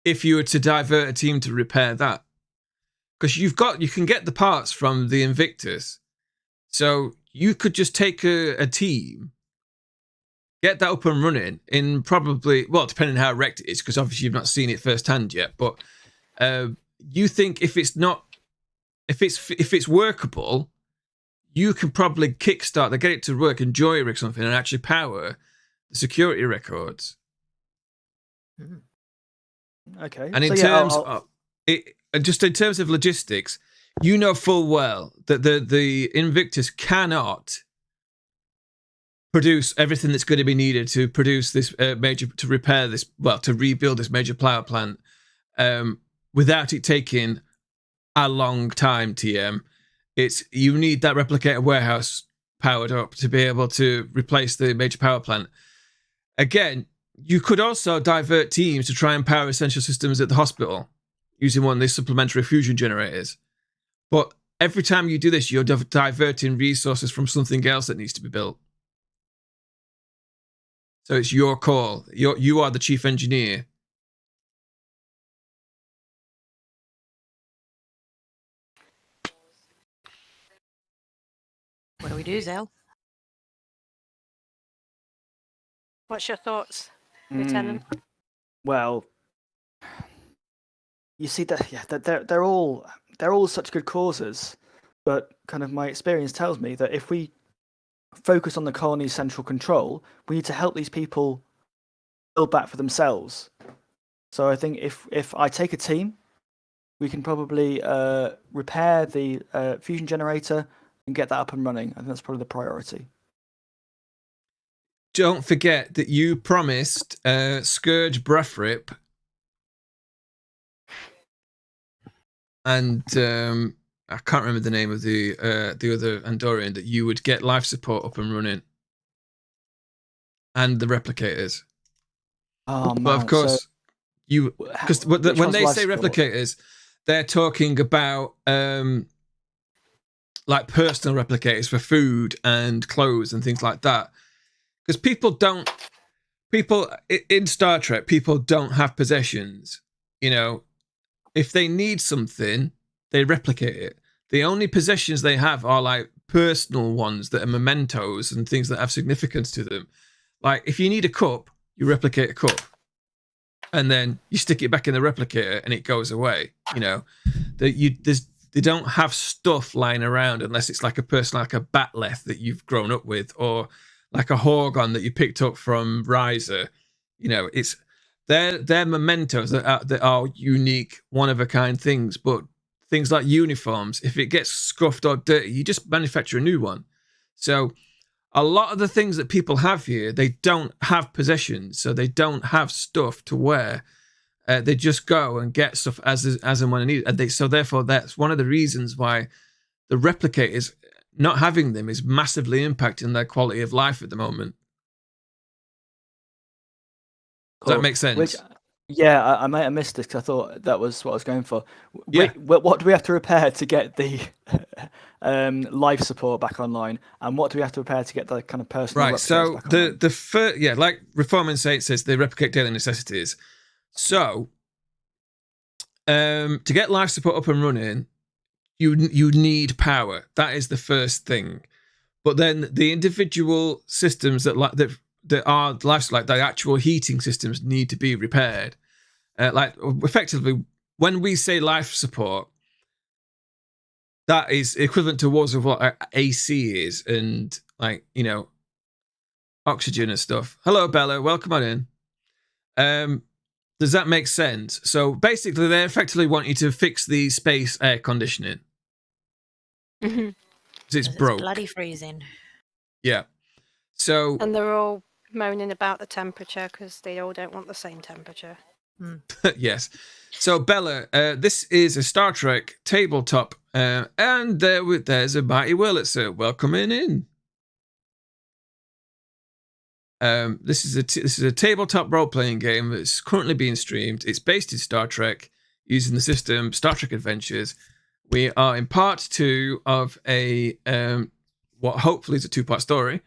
if you were to divert a team to repair that. Because you can get the parts from the Invictus. So you could just take a team, get that up and running in probably, well, depending on how wrecked it is, because obviously you've not seen it firsthand yet, but you think if it's workable, you can probably kickstart, get it to work in Joy or something, and actually power the security records. Okay. And in So, terms I'll- of it, just in terms of logistics, you know full well that the Invictus cannot produce everything that's going to be needed to produce this to rebuild this major power plant without it taking a long time. TM, you need that replicator warehouse powered up to be able to replace the major power plant. Again, you could also divert teams to try and power essential systems at the hospital using one of these supplementary fusion generators. But every time you do this, you're diverting resources from something else that needs to be built. So it's your call. You are the chief engineer. What do we do, Zell? What's your thoughts, Lieutenant? Well, you see that they're all such good causes, but kind of my experience tells me that if we focus on the colony's central control, we need to help these people build back for themselves. So I think if I take a team, we can probably repair the fusion generator and get that up and running. I think that's probably the priority. Don't forget that you promised Scourge Breath Rip and I can't remember the name of the other Andorian that you would get life support up and running, and the replicators. Oh man! But of course, so, because which when one's they life say support? replicators, they're talking about like personal replicators for food and clothes and things like that. Because people in Star Trek, people don't have possessions. You know, if they need something, they replicate it. The only possessions they have are like personal ones that are mementos and things that have significance to them. Like if you need a cup, you replicate a cup, and then you stick it back in the replicator, and it goes away. You know, they don't have stuff lying around unless it's like a person, like a batleth that you've grown up with, or like a Horgon that you picked up from Riser. You know, it's they're mementos that are unique, one of a kind things. But things like uniforms, if it gets scuffed or dirty, you just manufacture a new one. So a lot of the things that people have here, they don't have possessions, so they don't have stuff to wear. They just go and get stuff as and when they need it. And so therefore, that's one of the reasons why the replicators, not having them, is massively impacting their quality of life at the moment. Does that make sense? Which, yeah, I might have missed this because I thought that was what I was going for. Yeah. What do we have to repair to get the life support back online, and what do we have to repair to get the kind of personal? Right. So back online? the first, yeah, like Reform and Say, it says they replicate daily necessities. So to get life support up and running, you need power. That is the first thing. But then the individual systems that are life, like the actual heating systems, need to be repaired. Like effectively, when we say life support, that is equivalent to what AC is, and like, you know, oxygen and stuff. Hello, Bella. Welcome on in. Does that make sense? So basically, they effectively want you to fix the space air conditioning. Mhm. It's 'Cause broke. It's bloody freezing. Yeah. So And they're all moaning about the temperature because they all don't want the same temperature. yes. So Bella, this is a Star Trek tabletop, and there's a mighty Wurlitzer. Welcome in. This is a tabletop role-playing game that's currently being streamed. It's based in Star Trek, using the system Star Trek Adventures. We are in part 2 of a what hopefully is a 2-part story,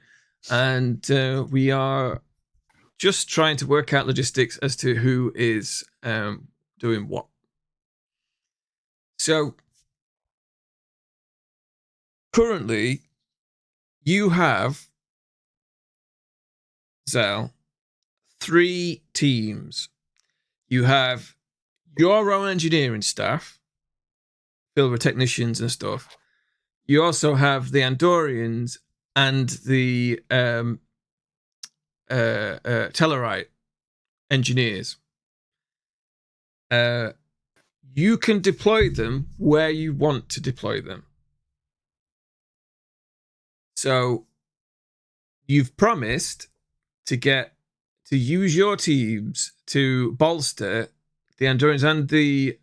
and we are just trying to work out logistics as to who is doing what. So currently, you have, Zell, 3 teams. You have your own engineering staff, filled with technicians and stuff. You also have the Andorians and the Tellarite engineers. You can deploy them where you want to deploy them. So you've promised to use your teams to bolster the Andorians and the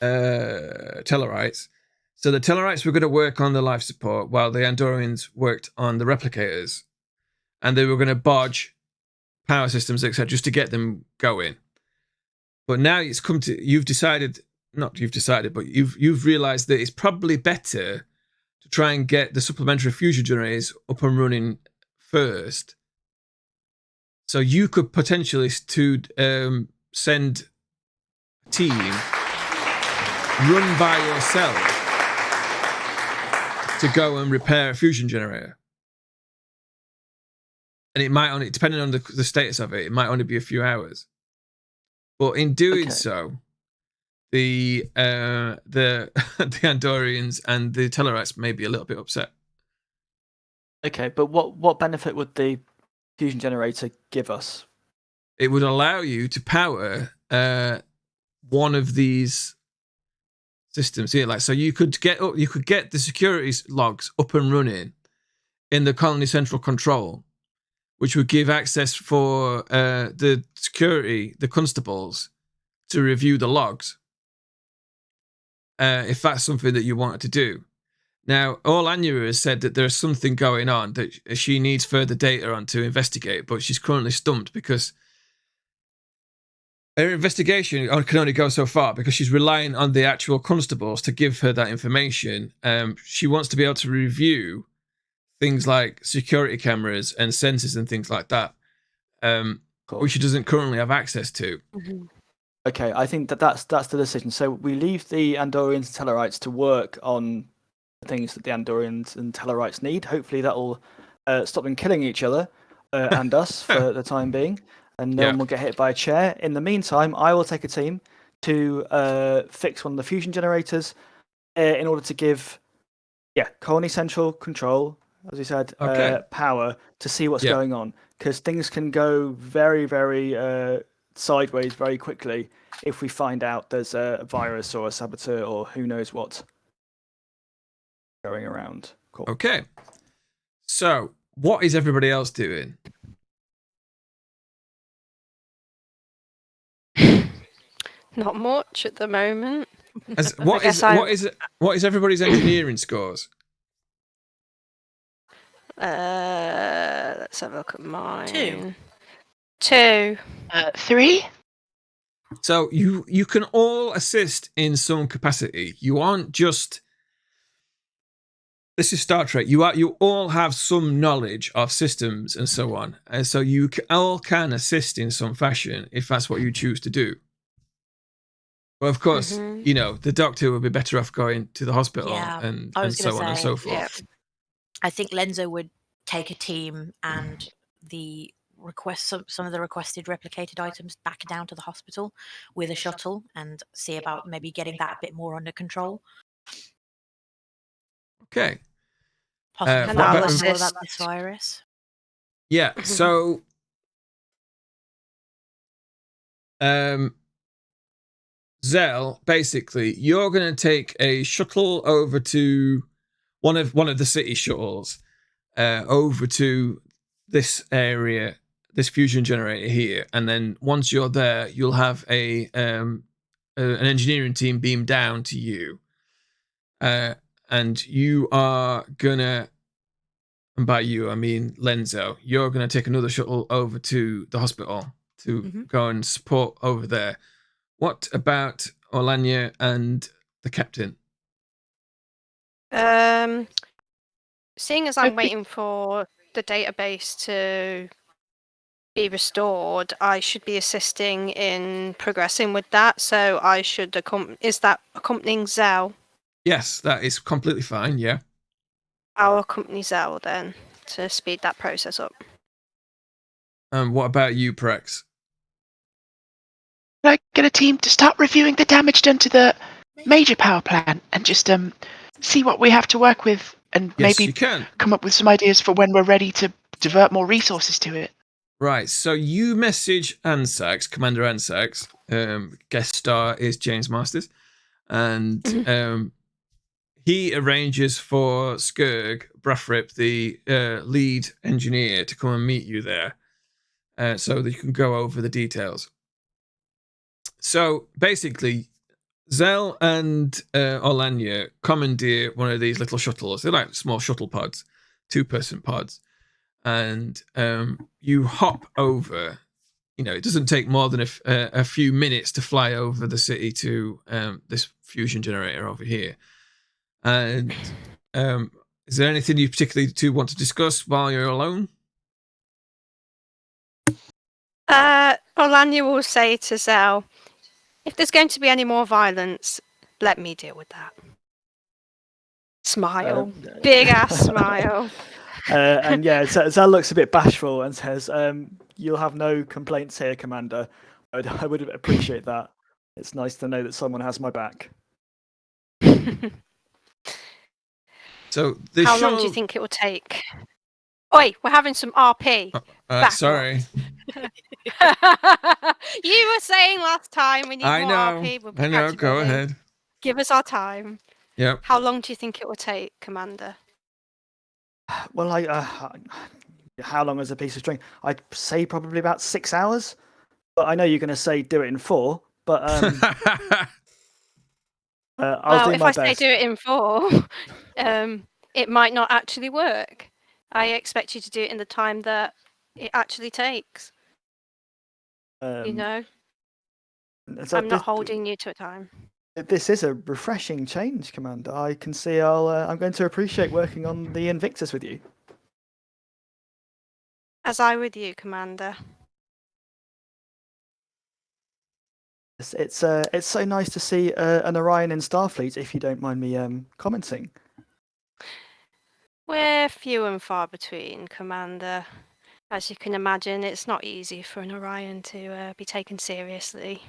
Tellarites. So the Tellarites were going to work on the life support while the Andorians worked on the replicators, and they were going to bodge power systems, etc., just to get them going. But now it's come to you've realized that it's probably better to try and get the supplementary fusion generators up and running first. So you could potentially send a team run by yourself to go and repair a fusion generator. And it might only, depending on the status of it, it might only be a few hours. But in doing so, the Andorians and the Tellarites may be a little bit upset. Okay, but what benefit would the fusion generator give us? It would allow you to power one of these systems here. Like, so you could get the security logs up and running in the colony central control, which would give access for the constables to review the logs. If that's something that you wanted to do. Now, Orlania has said that there's something going on that she needs further data on to investigate, but she's currently stumped because her investigation can only go so far because she's relying on the actual constables to give her that information. She wants to be able to review things like security cameras and sensors and things like that, which she doesn't currently have access to. Mm-hmm. Okay, I think that's the decision. So we leave the Andorians and Tellarites to work on the things that the Andorians and Tellarites need. Hopefully that'll stop them killing each other and us for the time being, and no one will get hit by a chair. In the meantime, I will take a team to fix one of the fusion generators in order to give Colony Central control, as you said, power to see what's going on, because things can go very, very sideways very quickly if we find out there's a virus or a saboteur or who knows what going around. Cool. Okay. So, what is everybody else doing? Not much at the moment. What is everybody's engineering scores? Let's have a look at mine. 2. 3. So you can all assist in some capacity. You aren't just. This is Star Trek. You all have some knowledge of systems and so on, and so you all can assist in some fashion if that's what you choose to do. Well, of course, the doctor would be better off going to the hospital and so on and so forth. Yeah. I think Lenzo would take a team and some of the requested replicated items back down to the hospital with a shuttle and see about maybe getting that a bit more under control. Okay. Possibly about this virus. Yeah. So, Zell, basically, you're going to take a shuttle over to one of the city shuttles over to this area, this fusion generator here, and then once you're there, you'll have an engineering team beam down to you, and you are gonna, and by you I mean Lenzo, you're gonna take another shuttle over to the hospital to go and support over there. What about Orlania and the captain? Seeing as I'm waiting for the database to be restored, I should be assisting in progressing with that. So I should is that accompanying Zell? Yes, that is completely fine. Yeah. I'll accompany Zell then to speed that process up. What about you, Prex? Can I get a team to start reviewing the damage done to the major power plant and just see what we have to work with and maybe come up with some ideas for when we're ready to divert more resources to it? Right, so you message Ansax, Commander Ansax, guest star is James Masters, and he arranges for Skirg Brafrip, the lead engineer, to come and meet you there so that you can go over the details. So basically, Zell and Orlania commandeer one of these little shuttles. They're like small shuttle pods, 2-person pods. And you hop over. It doesn't take more than a few minutes to fly over the city to this fusion generator over here. And is there anything you particularly want to discuss while you're alone? Orlania will say to Zell, if there's going to be any more violence, let me deal with that. Smile. Big ass smile. And Zell looks a bit bashful and says, you'll have no complaints here, Commander. I would appreciate that. It's nice to know that someone has my back. So how long do you think it will take? Oi, we're having some RP. Sorry. You were saying last time we need more RP. I know. Go ahead. Give us our time. Yeah. How long do you think it will take, Commander? Well, how long is a piece of string? I'd say probably about 6 hours. But I know you're going to say do it in 4. But I'll do if my I say best. do it in 4, it might not actually work. I expect you to do it in the time that it actually takes. You know, So I'm not holding you to a time. This is a refreshing change, Commander. I can see I'm going to appreciate working on the Invictus with you. As I with you, Commander. It's so nice to see an Orion in Starfleet, if you don't mind me commenting. We're few and far between, Commander. As you can imagine, it's not easy for an Orion to be taken seriously.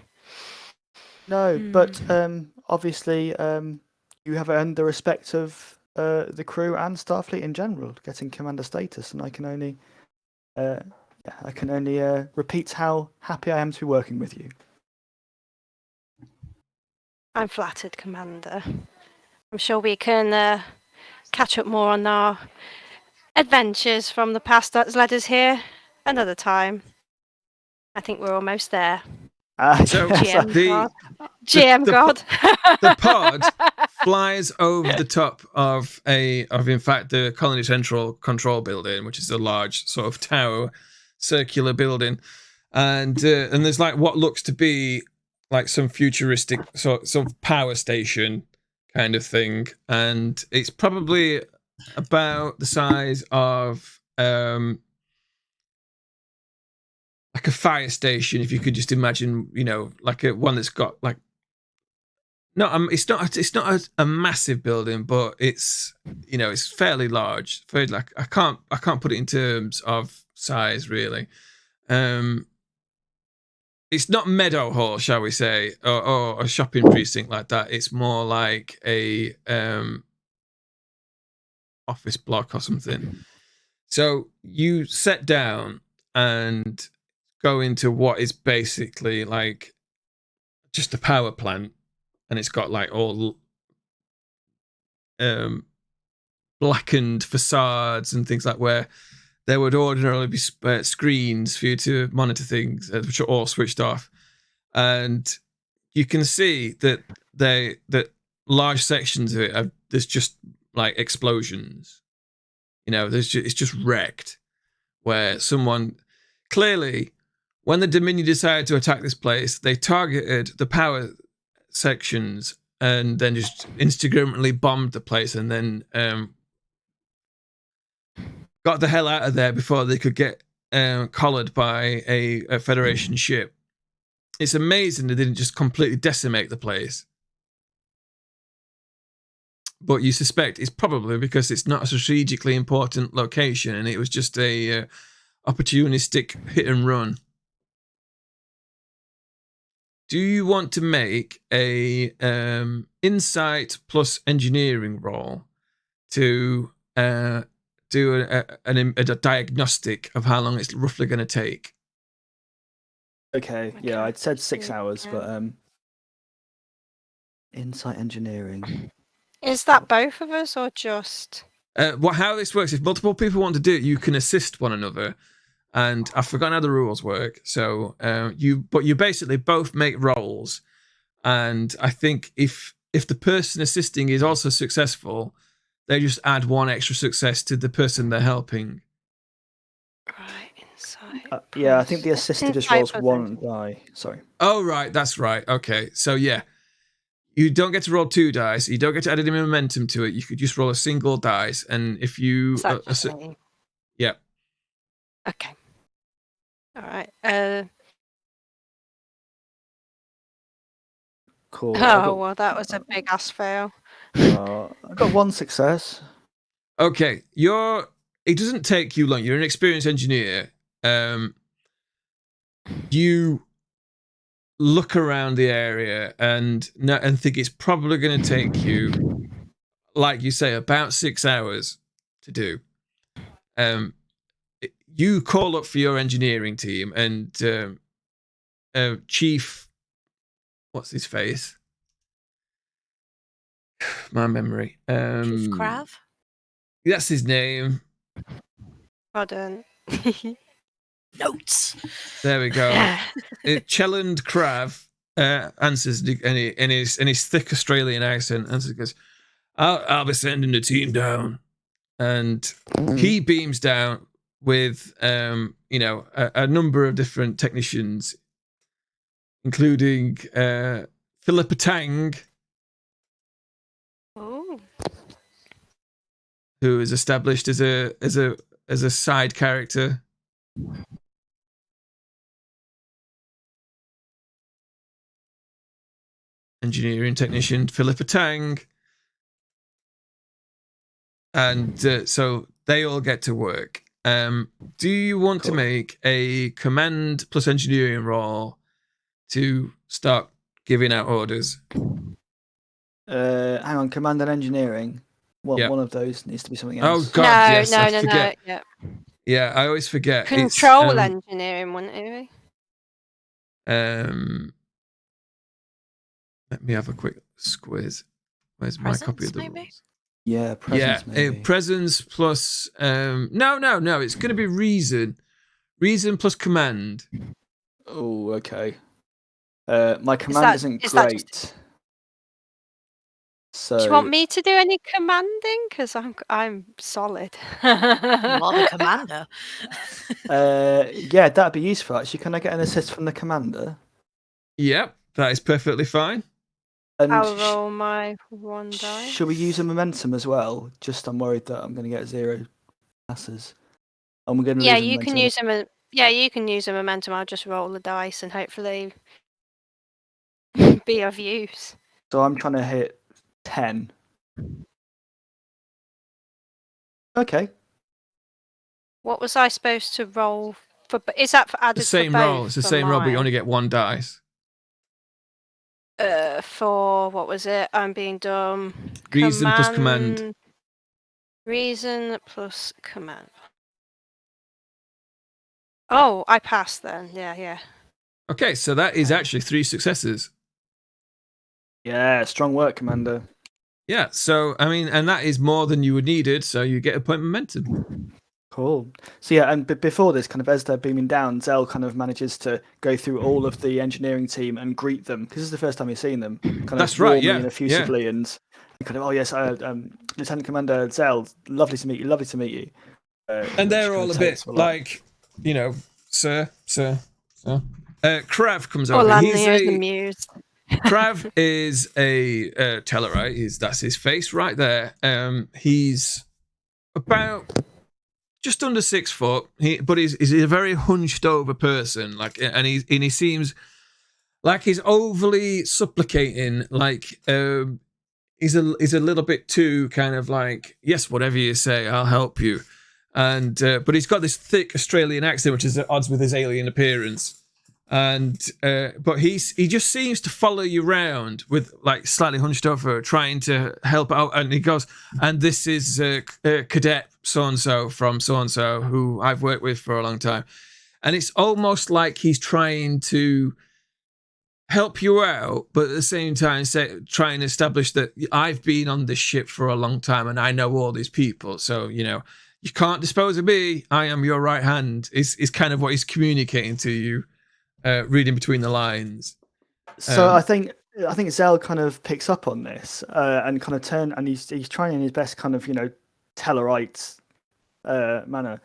No, but obviously you have earned the respect of the crew and Starfleet in general, getting Commander status, and I can only repeat how happy I am to be working with you. I'm flattered, Commander. I'm sure we can catch up more on our adventures from the past that's led us here another time. I think we're almost there. So GM God. The pod flies over the top of in fact the Colony Central Control Building, which is a large sort of tower, circular building, and there's like what looks to be like some futuristic sort of power station kind of thing, and it's probably about the size of like a fire station, if you could just imagine, like a one that's got like it's not a massive building, but it's it's fairly large. Very like I can't put it in terms of size really. It's not Meadowhall, shall we say, or a shopping precinct like that. It's more like a office block or something. So you sit down and go into what is basically like just a power plant, and it's got like all blackened facades and things like where there would ordinarily be screens for you to monitor things, which are all switched off, and you can see that that large sections of it there's just like explosions. It's just wrecked, where someone clearly, when the Dominion decided to attack this place, they targeted the power sections and then just Instagramly bombed the place, and then got the hell out of there before they could get collared by a Federation ship. It's amazing they didn't just completely decimate the place. But you suspect it's probably because it's not a strategically important location, and it was just a opportunistic hit and run. Do you want to make a insight plus engineering roll to do a diagnostic of how long it's roughly going to take? Okay, yeah, I'd said 6 hours, but insight engineering. Is that both of us or just? How this works? If multiple people want to do it, you can assist one another. And I've forgotten how the rules work. So you basically both make rolls, and I think if the person assisting is also successful, they just add one extra success to the person they're helping. Right, insight. Yeah, I think the assisted just rolls one die. Sorry. Oh, right, that's right. Okay, so yeah, you don't get to roll 2 dice. You don't get to add any momentum to it. You could just roll a single dice, and if you, yeah. Okay. All right. Cool. Well, that was a big ass fail. I got 1 success. Okay, it doesn't take you long. You're an experienced engineer. You look around the area and think it's probably going to take you, like you say, about 6 hours to do. You call up for your engineering team, and Chief, what's his face? My memory. Chief Krav? That's his name. Pardon. Notes. There we go. Chelland Krav answers in his thick Australian accent. Answers goes, "I'll be sending the team down," and he beams down with a number of different technicians, including Philippa Tang, Oh. who is established as a side character. Engineering technician Philippa Tang. And so they all get to work. Do you want to make a command plus engineering roll to start giving out orders? Hang on, command and engineering. Yep. One of those needs to be something Oh else. God, no, yes, no, I no, forget. no. Yeah. Yeah, I always forget. Control engineering, wouldn't it be? Let me have a quick squiz. Where's my Presence, copy of the maybe? rules? Yeah, presence maybe. Presence plus no, it's going to be reason plus command. Oh, okay. My command that- isn't is that great. just- So Do you want me to do any commanding? Because I'm solid. You are the commander. yeah, that'd be useful actually. Can I get an assist from the commander? Yep, that is perfectly fine. And I'll roll my one die. should we use a momentum as well? Just I'm worried that I'm going to get 0 passes. And we're going to Yeah, lose a you can momentum. use them. Yeah, you can use a momentum. I'll just roll the dice and hopefully be of use. So I'm trying to hit 10. Okay. What was I supposed to roll for? Is that for added The same for both roll. It's the for same roll, but you mine? only get 1 dice. For what was it? I'm being dumb. Reason plus command. Reason plus command. Oh, I passed then. Yeah. Okay, so that is actually 3 successes. Yeah, strong work, Commander. Yeah, so I mean, and that is more than you would needed, so you get a point momentum. Cool. So yeah, and before this, kind of as they're beaming down, Zell kind of manages to go through all of the engineering team and greet them because this is the first time he's seen them. Kind That's of right, warmly yeah, and effusively, and kind of, oh yes, Lieutenant Commander Zell, lovely to meet you. Lovely to meet you. And they're all a bit like, sir. Krav comes over. Orlando's amused. Krav is a Tellarite. That's his face right there. He's about just under 6 foot. But he's a very hunched over person. And he seems like he's overly supplicating. Like he's a little bit too kind of like, yes, whatever you say, I'll help you. And but he's got this thick Australian accent, which is at odds with his alien appearance. And but he just seems to follow you around with like slightly hunched over, trying to help out. And he goes, and this is Cadet so and so from so and so who I've worked with for a long time. And it's almost like he's trying to help you out, but at the same time try and establish that I've been on this ship for a long time and I know all these people. So you can't dispose of me. I am your right hand. Is kind of what he's communicating to you. Reading between the lines. So I think Zell kind of picks up on this and kind of and he's trying in his best kind of Tellarites manner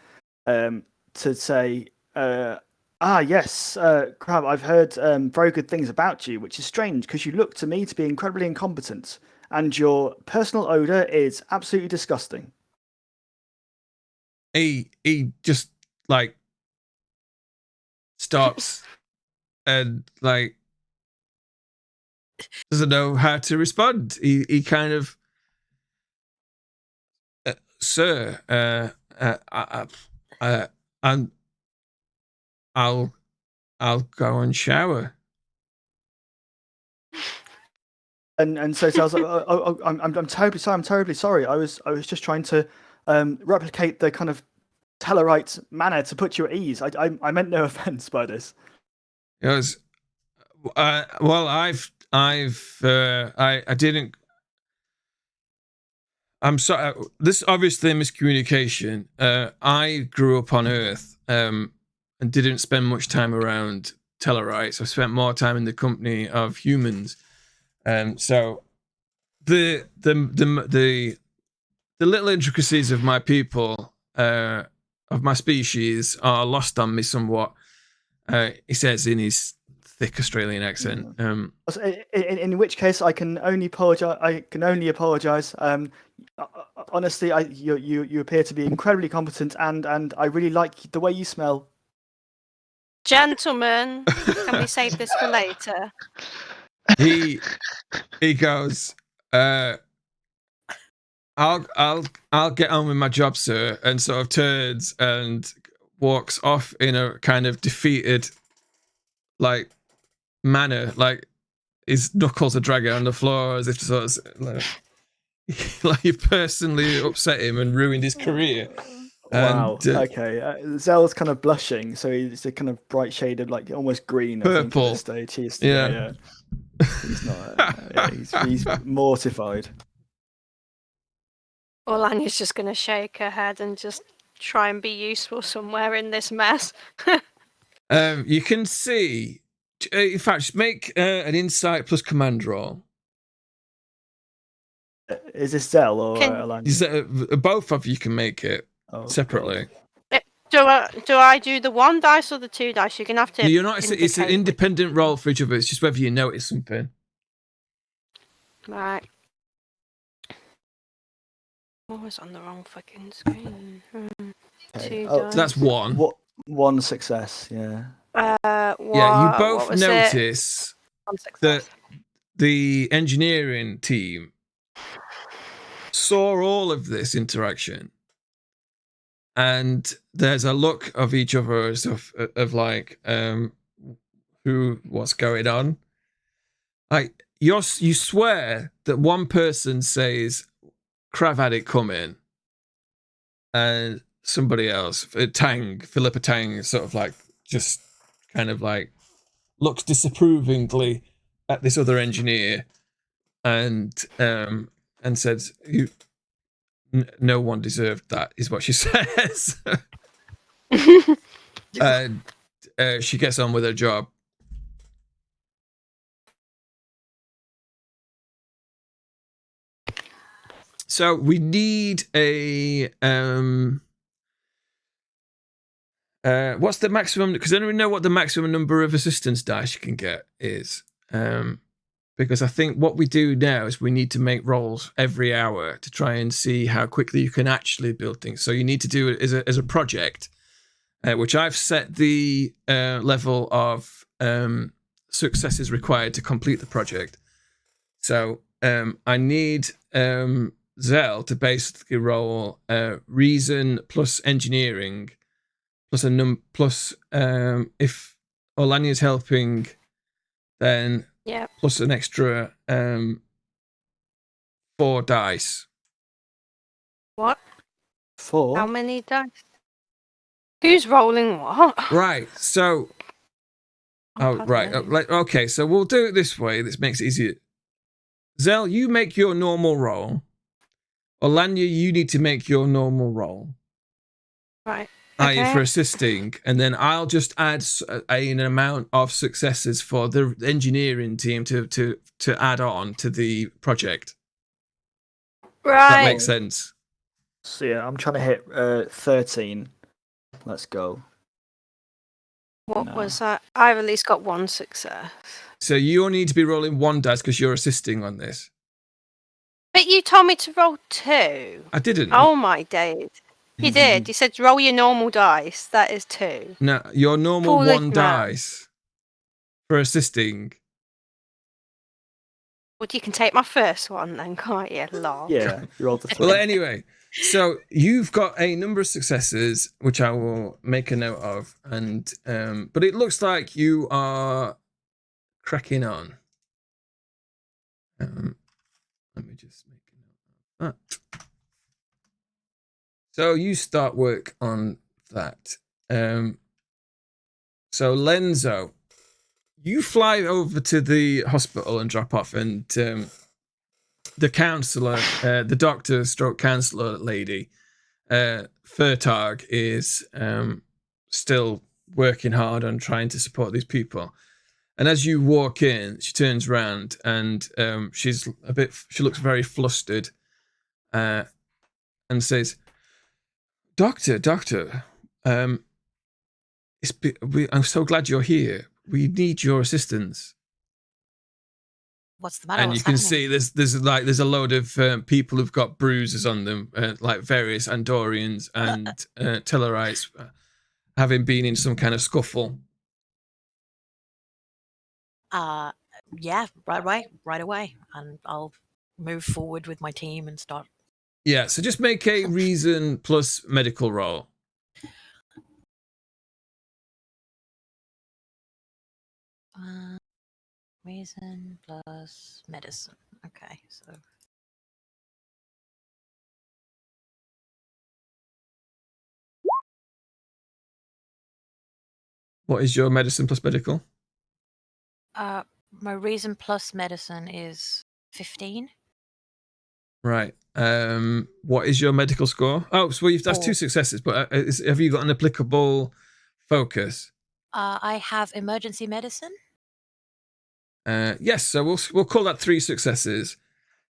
to say, yes, Crab, I've heard very good things about you, which is strange because you look to me to be incredibly incompetent and your personal odor is absolutely disgusting. He just like stops. And like doesn't know how to respond. He kind of, sir, I'll go and shower. And so I was like, I'm terribly sorry. I'm terribly sorry. I was just trying to replicate the kind of Tellarite manner to put you at ease. I meant no offense by this. It was, well, I didn't. I'm sorry. This is obviously a miscommunication. I grew up on Earth and didn't spend much time around Tellarites. I spent more time in the company of humans. So the little intricacies of my people, of my species, are lost on me somewhat. He says in his thick Australian accent. In which case, I can only apologise. Honestly, you appear to be incredibly competent, and I really like the way you smell. Gentlemen, can we save this for later? He goes, I'll get on with my job, sir, and sort of turns and walks off in a kind of defeated like manner, like his knuckles are dragging on the floor as if to sort of like you've personally upset him and ruined his career. Wow. And, Okay. Zell's kind of blushing, so he's a kind of bright shade of like almost green. I think, Purple. at this stage. He's, Yeah. He's not. He's mortified. Well, Anya's just going to shake her head and just try and be useful somewhere in this mess. You can see. In fact, make an insight plus command roll. Is this Zell or Alanya? Both of you can make it separately. God. Do I do the 1 dice or the 2 dice? You're gonna have to. You're not. It's an independent roll for each of us. It's just whether you notice something. Right. I was on the wrong fucking screen. Okay. 2 Oh, dice. That's 1. One success. Yeah. Yeah, you both notice that the engineering team saw all of this interaction, and there's a look of each other of like what's going on. Like you swear that one person says Krav had it coming, and somebody else, Philippa Tang, sort of like just kind of like looks disapprovingly at this other engineer, and says, no one deserved that, is what she says. And she gets on with her job. So we need a what's the maximum? Because I don't know what the maximum number of assistance dice you can get is. Because I think what we do now is we need to make rolls every hour to try and see how quickly you can actually build things. So you need to do it as a project, which I've set the level of successes required to complete the project. So I need Zell to basically roll reason plus engineering plus plus if Olanya's helping, then plus an extra 4 dice. What? 4? How many dice? Who's rolling what? Right. So. Right. Okay. So we'll do it this way. This makes it easier. Zell, you make your normal roll. Olanya, you need to make your normal roll. Right. Okay. For assisting, and then I'll just add an amount of successes for the engineering team to add on to the project. Right. That makes sense. So yeah, I'm trying to hit 13. Let's go. What was that? I've at least got 1 success. So you only need to be rolling 1 dice because you're assisting on this. But you told me to roll 2. I didn't. Oh my days. You did. You said roll your normal dice. That is 2. No, your normal 1 dice for assisting. Well, you can take my first one then, can't you? Lol. Yeah, you rolled the 3. Well, anyway, so you've got a number of successes, which I will make a note of, and but it looks like you are cracking on. Let me just make a note of that. So you start work on that. So Lenzo, you fly over to the hospital and drop off, and the counselor, the doctor stroke counselor lady, Fertag, is still working hard on trying to support these people. And as you walk in, she turns around and she looks very flustered and says, Doctor, I'm so glad you're here. We need your assistance. What's the matter? And What's you can happening? see there's a load of people who've got bruises on them, like various Andorians and Tellarites, having been in some kind of scuffle. Yeah, right away, and I'll move forward with my team and start. Yeah, so just make a reason plus medical roll. Reason plus medicine. Okay, so What is your medicine plus medical? my reason plus medicine is 15. Right. What is your medical score? Oh, so that's 2 4. successes. But have you got an applicable focus? I have emergency medicine. Yes. So we'll call that 3 successes.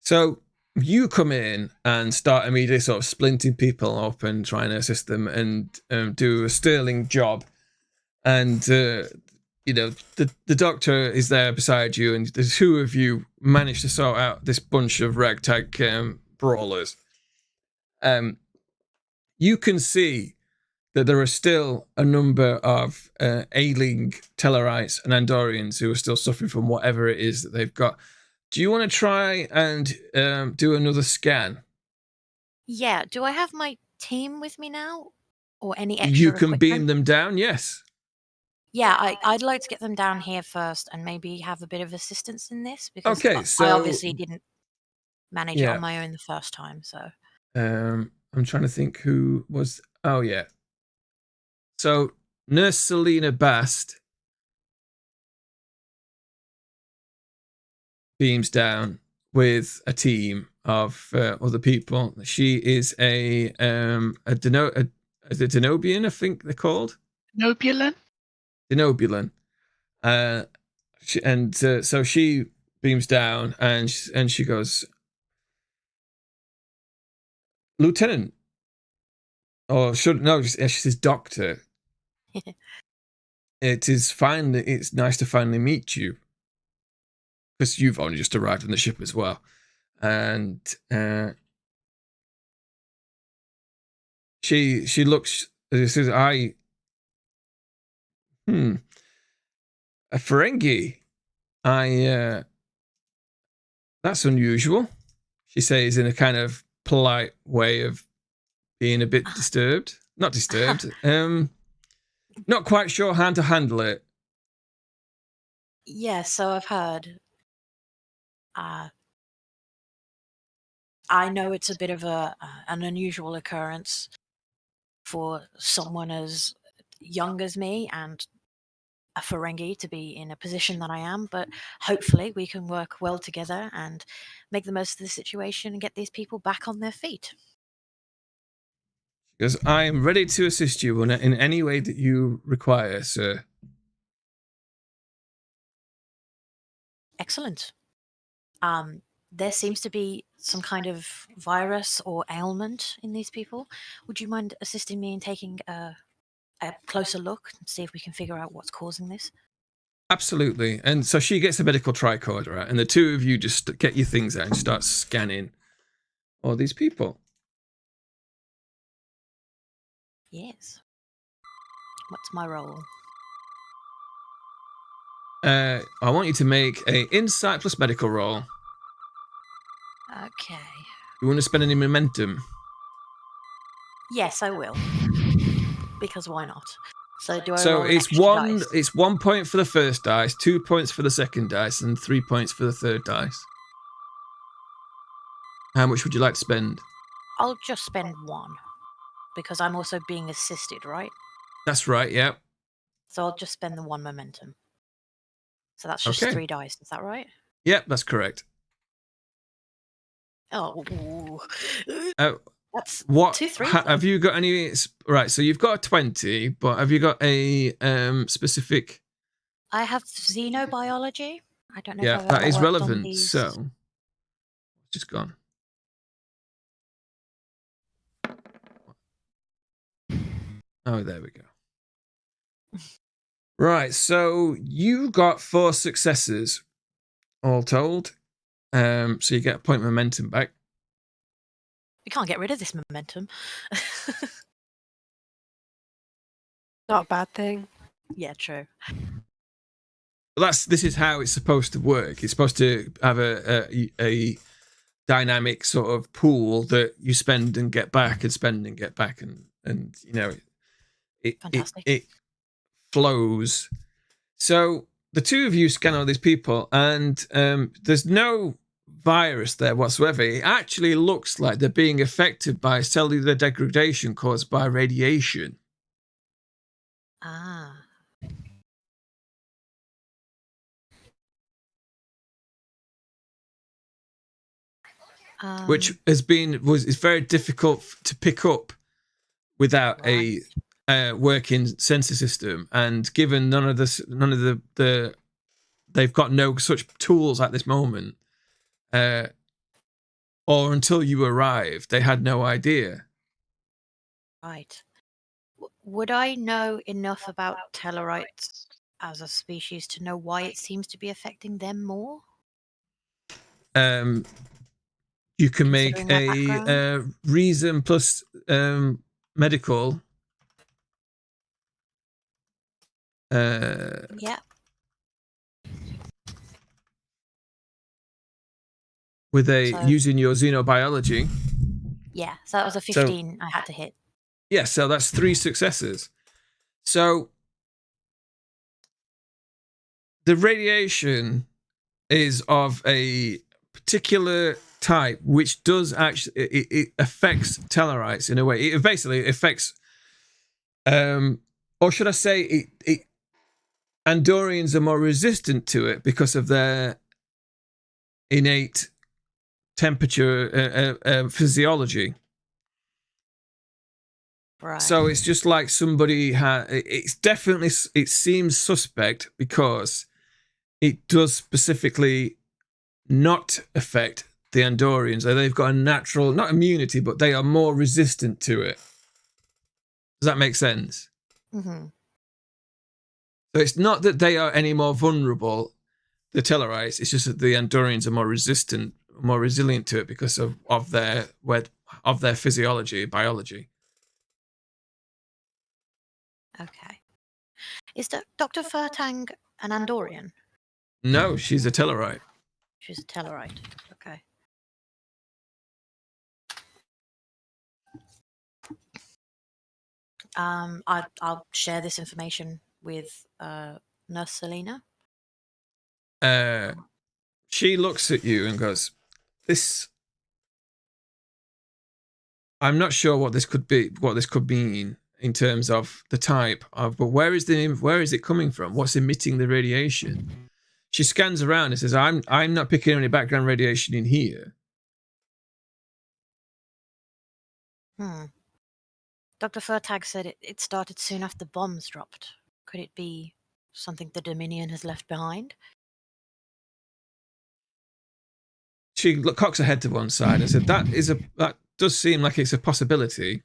So you come in and start immediately sort of splinting people up and trying to assist them and do a sterling job. And the doctor is there beside you, and the 2 of you manage to sort out this bunch of ragtag brawlers. You can see that there are still a number of ailing Tellarites and Andorians who are still suffering from whatever it is that they've got. Do you want to try and do another scan? Yeah. Do I have my team with me now, or any extra You can equipment? beam them down, yes. Yeah, I'd like to get them down here first, and maybe have a bit of assistance in this, because Okay, I so obviously didn't manage it yeah. on my own the first time. So I'm trying to think who was. Oh yeah. So Nurse Selena Bast beams down with a team of other people. She is a Denobian, I think they're called. Nobulan? Denobulan. So she beams down and she goes, Lieutenant, or she says Doctor. It's nice to finally meet you, because you've only just arrived on the ship as well. And she looks, says, a Ferengi. That's unusual, she says in a kind of polite way of being a bit disturbed. Not disturbed. Not quite sure how to handle it. yeah, so I've heard. I know it's a bit of an unusual occurrence for someone as young as me and a Ferengi to be in a position that I am, but hopefully we can work well together and make the most of the situation and get these people back on their feet. Because I am ready to assist you in any way that you require, sir. Excellent. There seems to be some kind of virus or ailment in these people. Would you mind assisting me in taking a closer look and see if we can figure out what's causing this? Absolutely. And so she gets a medical tricorder out, and the 2 of you just get your things out and start scanning all these people. Yes. What's my role? I want you to make a insight plus medical roll. Okay. You want to spend any momentum? Yes, I will. Because why not? So do I So roll an it's extra dice? It's 1 point for the first dice, 2 points for the second dice, and 3 points for the third dice. How much would you like to spend? I'll just spend 1. Because I'm also being assisted, right? That's right, yeah. So I'll just spend the 1 momentum. So that's just Okay. 3 dice, is that right? Yep, that's correct. Oh, ooh. That's What 2 3s. Then. have you got any? Right, so you've got a 20, but have you got a specific? I have xenobiology. I don't know Yeah, if I've that ever is worked on relevant. these. So, just gone. Oh, there we go. Right, so you got 4 successes, all told. So you get a point momentum back. We can't get rid of this momentum. Not a bad thing. Yeah, true. Well, this is how it's supposed to work. It's supposed to have a dynamic sort of pool that you spend and get back and spend and get back, and you know Fantastic. it flows. So the two of you scan all these people, and there's no virus there whatsoever. It actually looks like they're being affected by cellular degradation caused by radiation. Ah. Which is very difficult to pick up without Right. a working sensor system, and given none of the they've got no such tools at this moment, or until you arrived, they had no idea. Right. Would I know enough about Tellarites as a species to know why it seems to be affecting them more? You can make Considering their a reason plus medical. Yeah. With So- using your xenobiology. Yeah. So that was a 15 I had to hit. Yeah, so that's 3 successes. So the radiation is of a particular type, which does actually it affects Tellarites in a way. It basically affects, or should I say, Andorians are more resistant to it because of their innate temperature physiology. Right. So it's just like somebody it seems suspect because it does specifically not affect the Andorians. They've got a natural, not immunity, but they are more resistant to it. Does that make sense? Mm-hmm. So it's not that they are any more vulnerable, the Tellarites. It's just that the Andorians are more resistant, more resilient to it because of their physiology, biology. Okay. Is Dr. Furtang an Andorian? No, she's a Tellarite. She's a Tellarite. Okay. I'll share this information with Nurse Selena. She looks at you and goes, "This. I'm not sure what this could be, what this could mean in terms of the type of, but where is it coming from? What's emitting the radiation?" She scans around and says, "I'm not picking any background radiation in here." Dr. Furtag said it started soon after the bombs dropped. Could it be something the Dominion has left behind? She cocks her head to one side and said, that does seem like it's a possibility.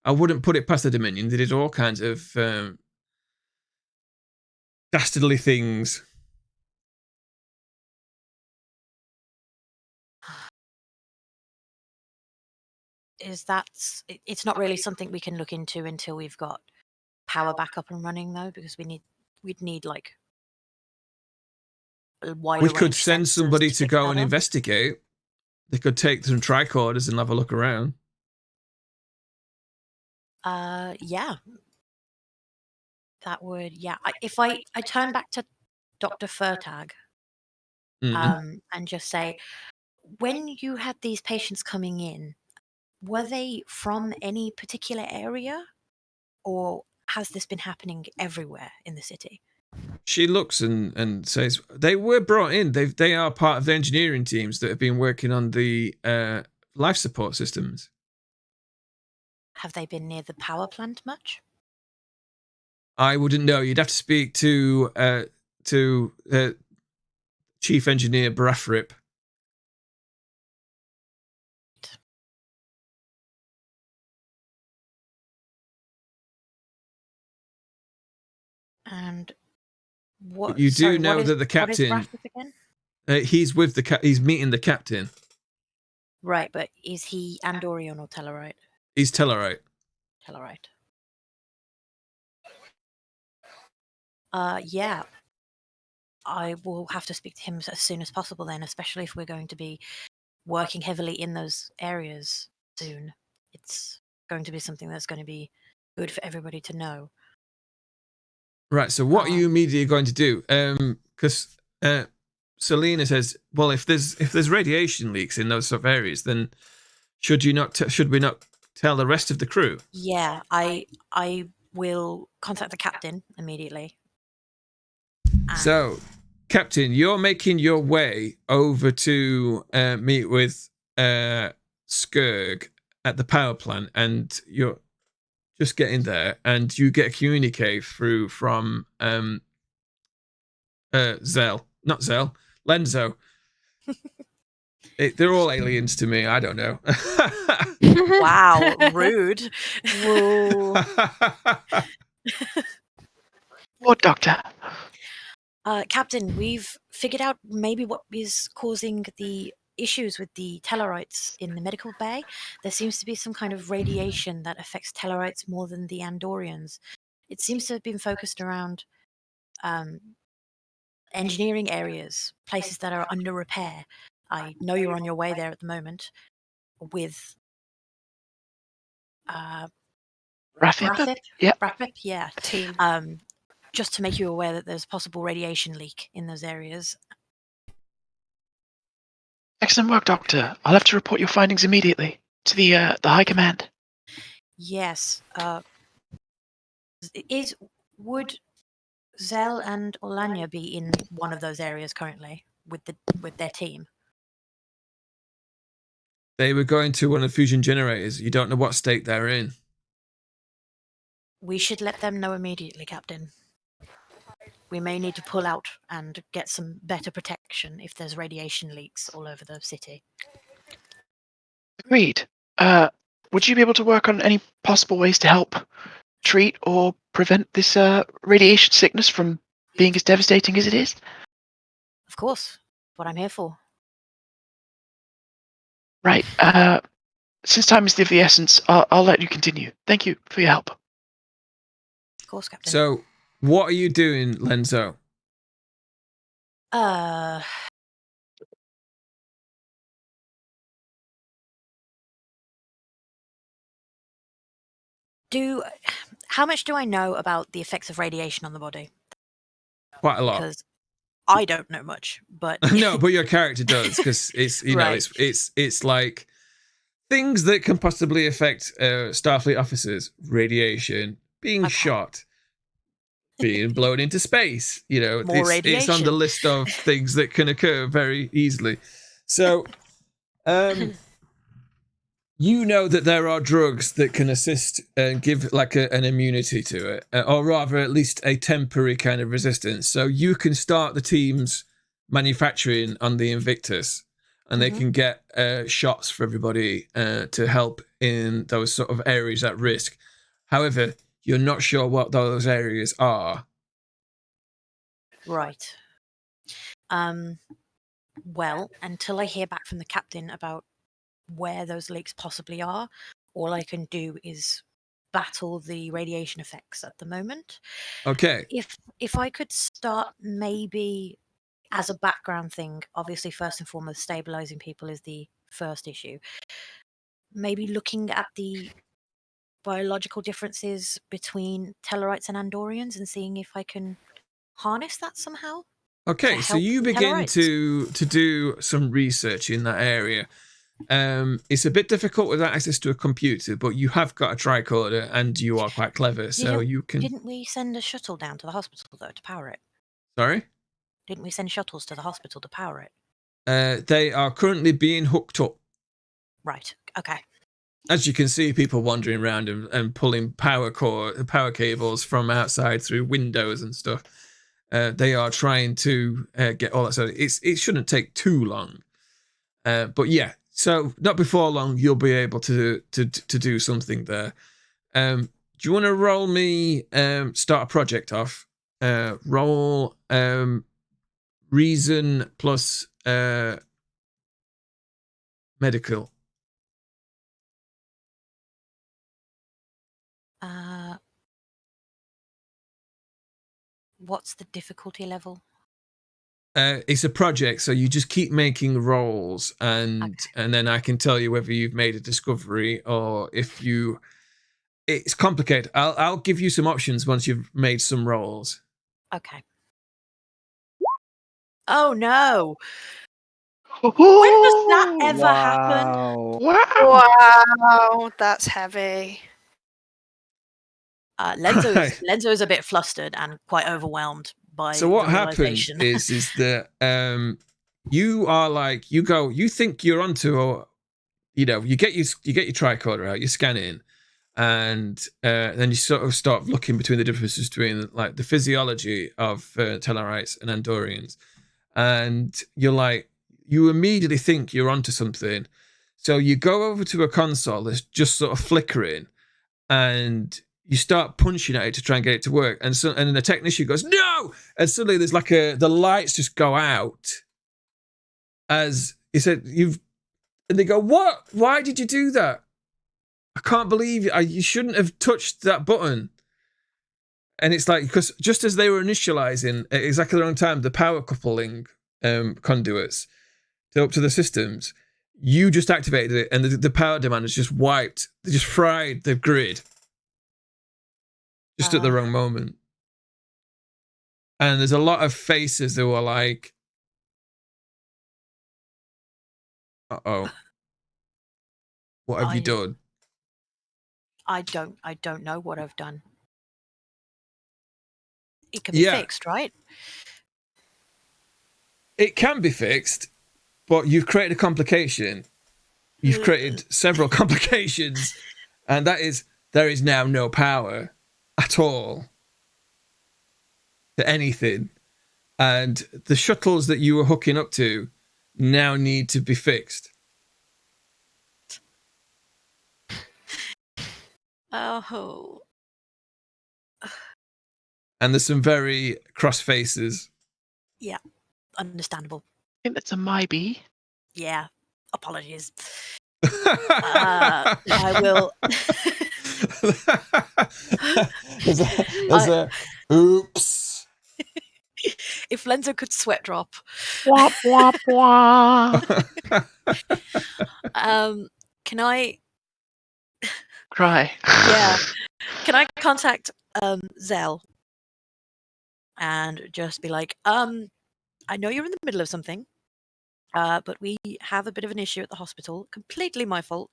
I wouldn't put it past the Dominion. They did all kinds of dastardly things. It's not really something we can look into until we've got power back up and running, though, because we'd need like a wider We could range send sensors somebody to pick go that and up. investigate. They could take some tricorders and have a look around. Yeah. That would, yeah. If I turn back to Dr. Furtag and just say, when you had these patients coming in, were they from any particular area, or has this been happening everywhere in the city? She looks and says they were brought in. They are part of the engineering teams that have been working on the life support systems. Have they been near the power plant much? I wouldn't know. You'd have to speak to Chief Engineer Brafrip. And what? But you do sorry, know what is, that the what is captain. Bradford again? He's with the he's meeting the captain. Right, but is he Andorian or Tellarite? He's Tellarite. Tellarite. Yeah. I will have to speak to him as soon as possible then, especially if we're going to be working heavily in those areas soon. It's going to be something that's going to be good for everybody to know. Right. So what are you immediately going to do? Because Selena says, well, if there's radiation leaks in those sort of areas, then should we not tell the rest of the crew? Yeah, I will contact the captain immediately. So, Captain, you're making your way over to meet with Skurg at the power plant, and you're just getting there, and you get a communique through from Zell, not Zell, Lenzo. They're all aliens to me. I don't know. Wow, rude. Whoa. What, Doctor? Captain, we've figured out maybe what is causing the issues with the Tellarites in the medical bay. There seems to be some kind of radiation that affects Tellarites more than the Andorians. It seems to have been focused around engineering areas, places that are under repair. I know you're on your way there at the moment with Rathip? Yep. Brafip, yeah. Team. Just to make you aware that there's possible radiation leak in those areas. Excellent work, Doctor. I'll have to report your findings immediately to the High Command. Yes. Would Zell and Olanya be in one of those areas currently with their team? They were going to one of the fusion generators. You don't know what state they're in. We should let them know immediately, Captain. We may need to pull out and get some better protection if there's radiation leaks all over the city. Agreed. Would you be able to work on any possible ways to help treat or prevent this radiation sickness from being as devastating as it is? Of course. What I'm here for. Right. Since time is of the essence, I'll let you continue. Thank you for your help. Of course, Captain. So, what are you doing, Lenzo? How much do I know about the effects of radiation on the body? Quite a lot. Because I don't know much, but No, but your character does, because it's Right. it's like things that can possibly affect Starfleet officers: radiation, being Okay. shot, being blown into space. More it's on the radiation. list of things that can occur very easily. So, you know that there are drugs that can assist and give like an immunity to it, or rather at least a temporary kind of resistance. So you can start the teams manufacturing on the Invictus, and they can get shots for everybody to help in those sort of areas at risk. However, you're not sure what those areas are. Right. Well, until I hear back from the captain about where those leaks possibly are, all I can do is battle the radiation effects at the moment. Okay. If I could start maybe as a background thing, obviously first and foremost stabilizing people is the first issue. Maybe looking at the biological differences between Tellarites and Andorians and seeing if I can harness that somehow. Okay, to so help you the begin Tellarites. to do some research in that area. It's a bit difficult without access to a computer, but you have got a tricorder and you are quite clever, so you can. Didn't we send a shuttle down to the hospital though to power it? Sorry? Didn't we send shuttles to the hospital to power it? They are currently being hooked up. Right. Okay. As you can see, people wandering around and pulling power cables from outside through windows and stuff. They are trying to get all that. So it shouldn't take too long. But yeah, so not before long you'll be able to do something there. Do you want to roll me start a project off? Roll reason plus medical. What's the difficulty level? It's a project, so you just keep making rolls, and then I can tell you whether you've made a discovery or if you. It's complicated. I'll give you some options once you've made some rolls. Okay. Oh no! When does that ever happen? Wow! Wow, that's heavy. Lenzo is a bit flustered and quite overwhelmed by. So what the happens realization. is that you are like you think you're onto you get your tricorder out, you scan in, and then you sort of start looking between the differences between like the physiology of Tellarites and Andorians, and you immediately think you're onto something. So you go over to a console that's just sort of flickering, and you start punching at it to try and get it to work. And then the technician goes, no! And suddenly there's like the lights just go out. As he said, and they go, what? Why did you do that? I can't believe you shouldn't have touched that button. And it's like, because just as they were initializing at exactly the wrong time, the power coupling conduits up to the systems, you just activated it, and the power demand is just wiped. They just fried the grid. Just at the wrong moment. And there's a lot of faces that were like, uh-oh. What have you done? I don't know what I've done. It can be fixed, right? It can be fixed, but you've created a complication. You've created several complications, and that is there is now no power at all to anything, and the shuttles that you were hooking up to now need to be fixed. Oh. And there's some very cross faces. Yeah, understandable. I think that's a maybe. Yeah, apologies. I will. there's a oops. If Lenzo could sweat drop. Wah, wah, wah. Can I Cry. Yeah. Can I contact Zell and just be like, I know you're in the middle of something, but we have a bit of an issue at the hospital. Completely my fault.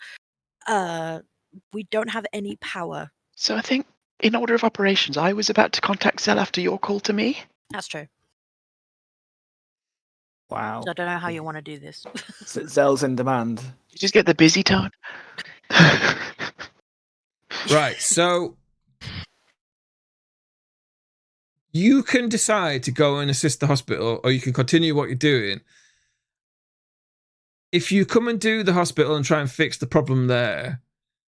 We don't have any power. So I think, in order of operations, I was about to contact Zell after your call to me. That's true. Wow. So I don't know how you want to do this. Zell's in demand. You just get the busy tone. Right, so you can decide to go and assist the hospital, or you can continue what you're doing. If you come and do the hospital and try and fix the problem there,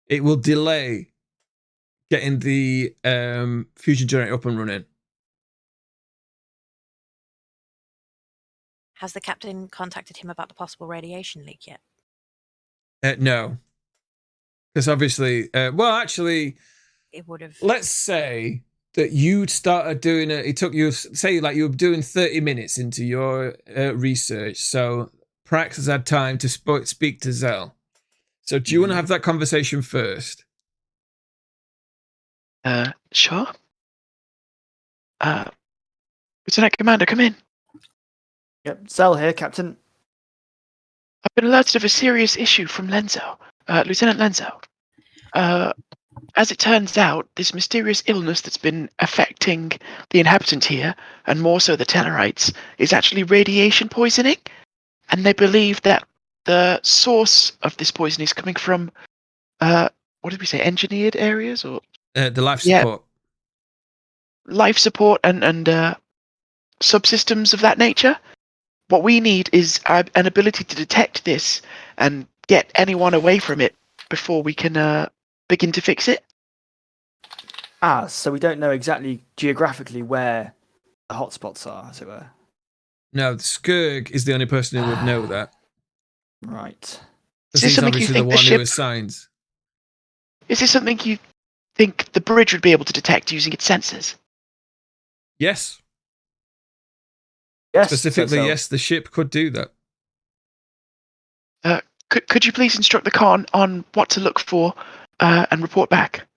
it will delay getting the fusion generator up and running. Has the captain contacted him about the possible radiation leak yet? No. Because obviously, actually, It would have. Let's say that you started doing it. It took you, say, like you were doing 30 minutes into your research. So Prax has had time to speak to Zell. So do you want to have that conversation first? Sure. Lieutenant Commander, come in. Yep, Zell here, Captain. I've been alerted of a serious issue from Lenzo. Lieutenant Lenzo. as it turns out, this mysterious illness that's been affecting the inhabitants here, and more so the Tellarites, is actually radiation poisoning. And they believe that the source of this poison is coming from, what did we say, engineered areas? Or The life support. Life support and subsystems of that nature. What we need is an ability to detect this and get anyone away from it before we can begin to fix it. So we don't know exactly geographically where the hotspots are, as it were. No, Skurg is the only person who would know that. Right. Is Because this he's something you obviously the think the one who ship- assigns. Is this something you think the bridge would be able to detect using its sensors? Yes. Yes. Specifically, so- yes, the ship could do that. Could you please instruct the Khan on what to look for and report back?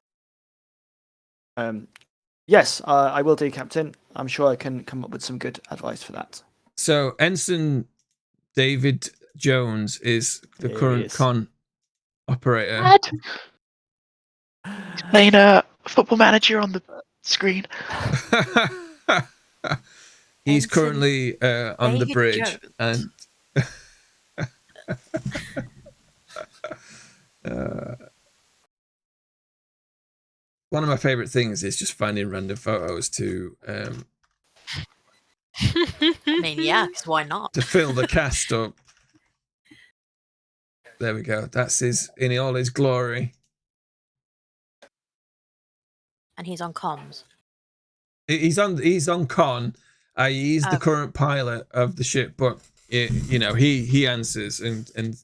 Yes, I will do, Captain. I'm sure I can come up with some good advice for that. So, Ensign David Jones is the Here he current is. con operator. What? He's playing a football manager on the screen. He's Ensign currently on the David bridge, Jones. and one of my favorite things is just finding random photos to I mean, yeah, 'cause why not? to fill the cast up. There we go. That's his in all his glory. And he's on comms. He's on con. He's the Okay. current pilot of the ship, but he answers and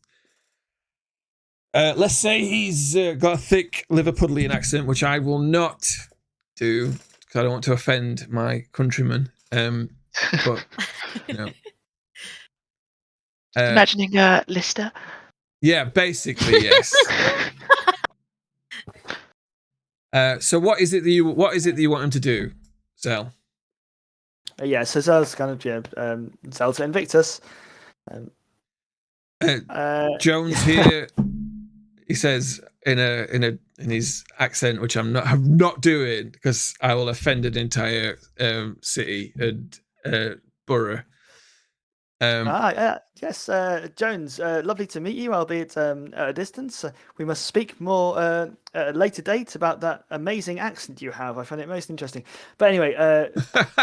let's say he's got a thick Liverpudlian accent, which I will not do because I don't want to offend my countrymen. But Imagining Lister. yeah, basically yes. So what is it that you want him to do, Zell? So Zell's kind of Zell to Invictus. Jones here. He says in his accent, which I'm not doing because I will offend an entire city and borough. Yes, Jones. Lovely to meet you, albeit at a distance. We must speak more at a later date about that amazing accent you have. I find it most interesting. But anyway,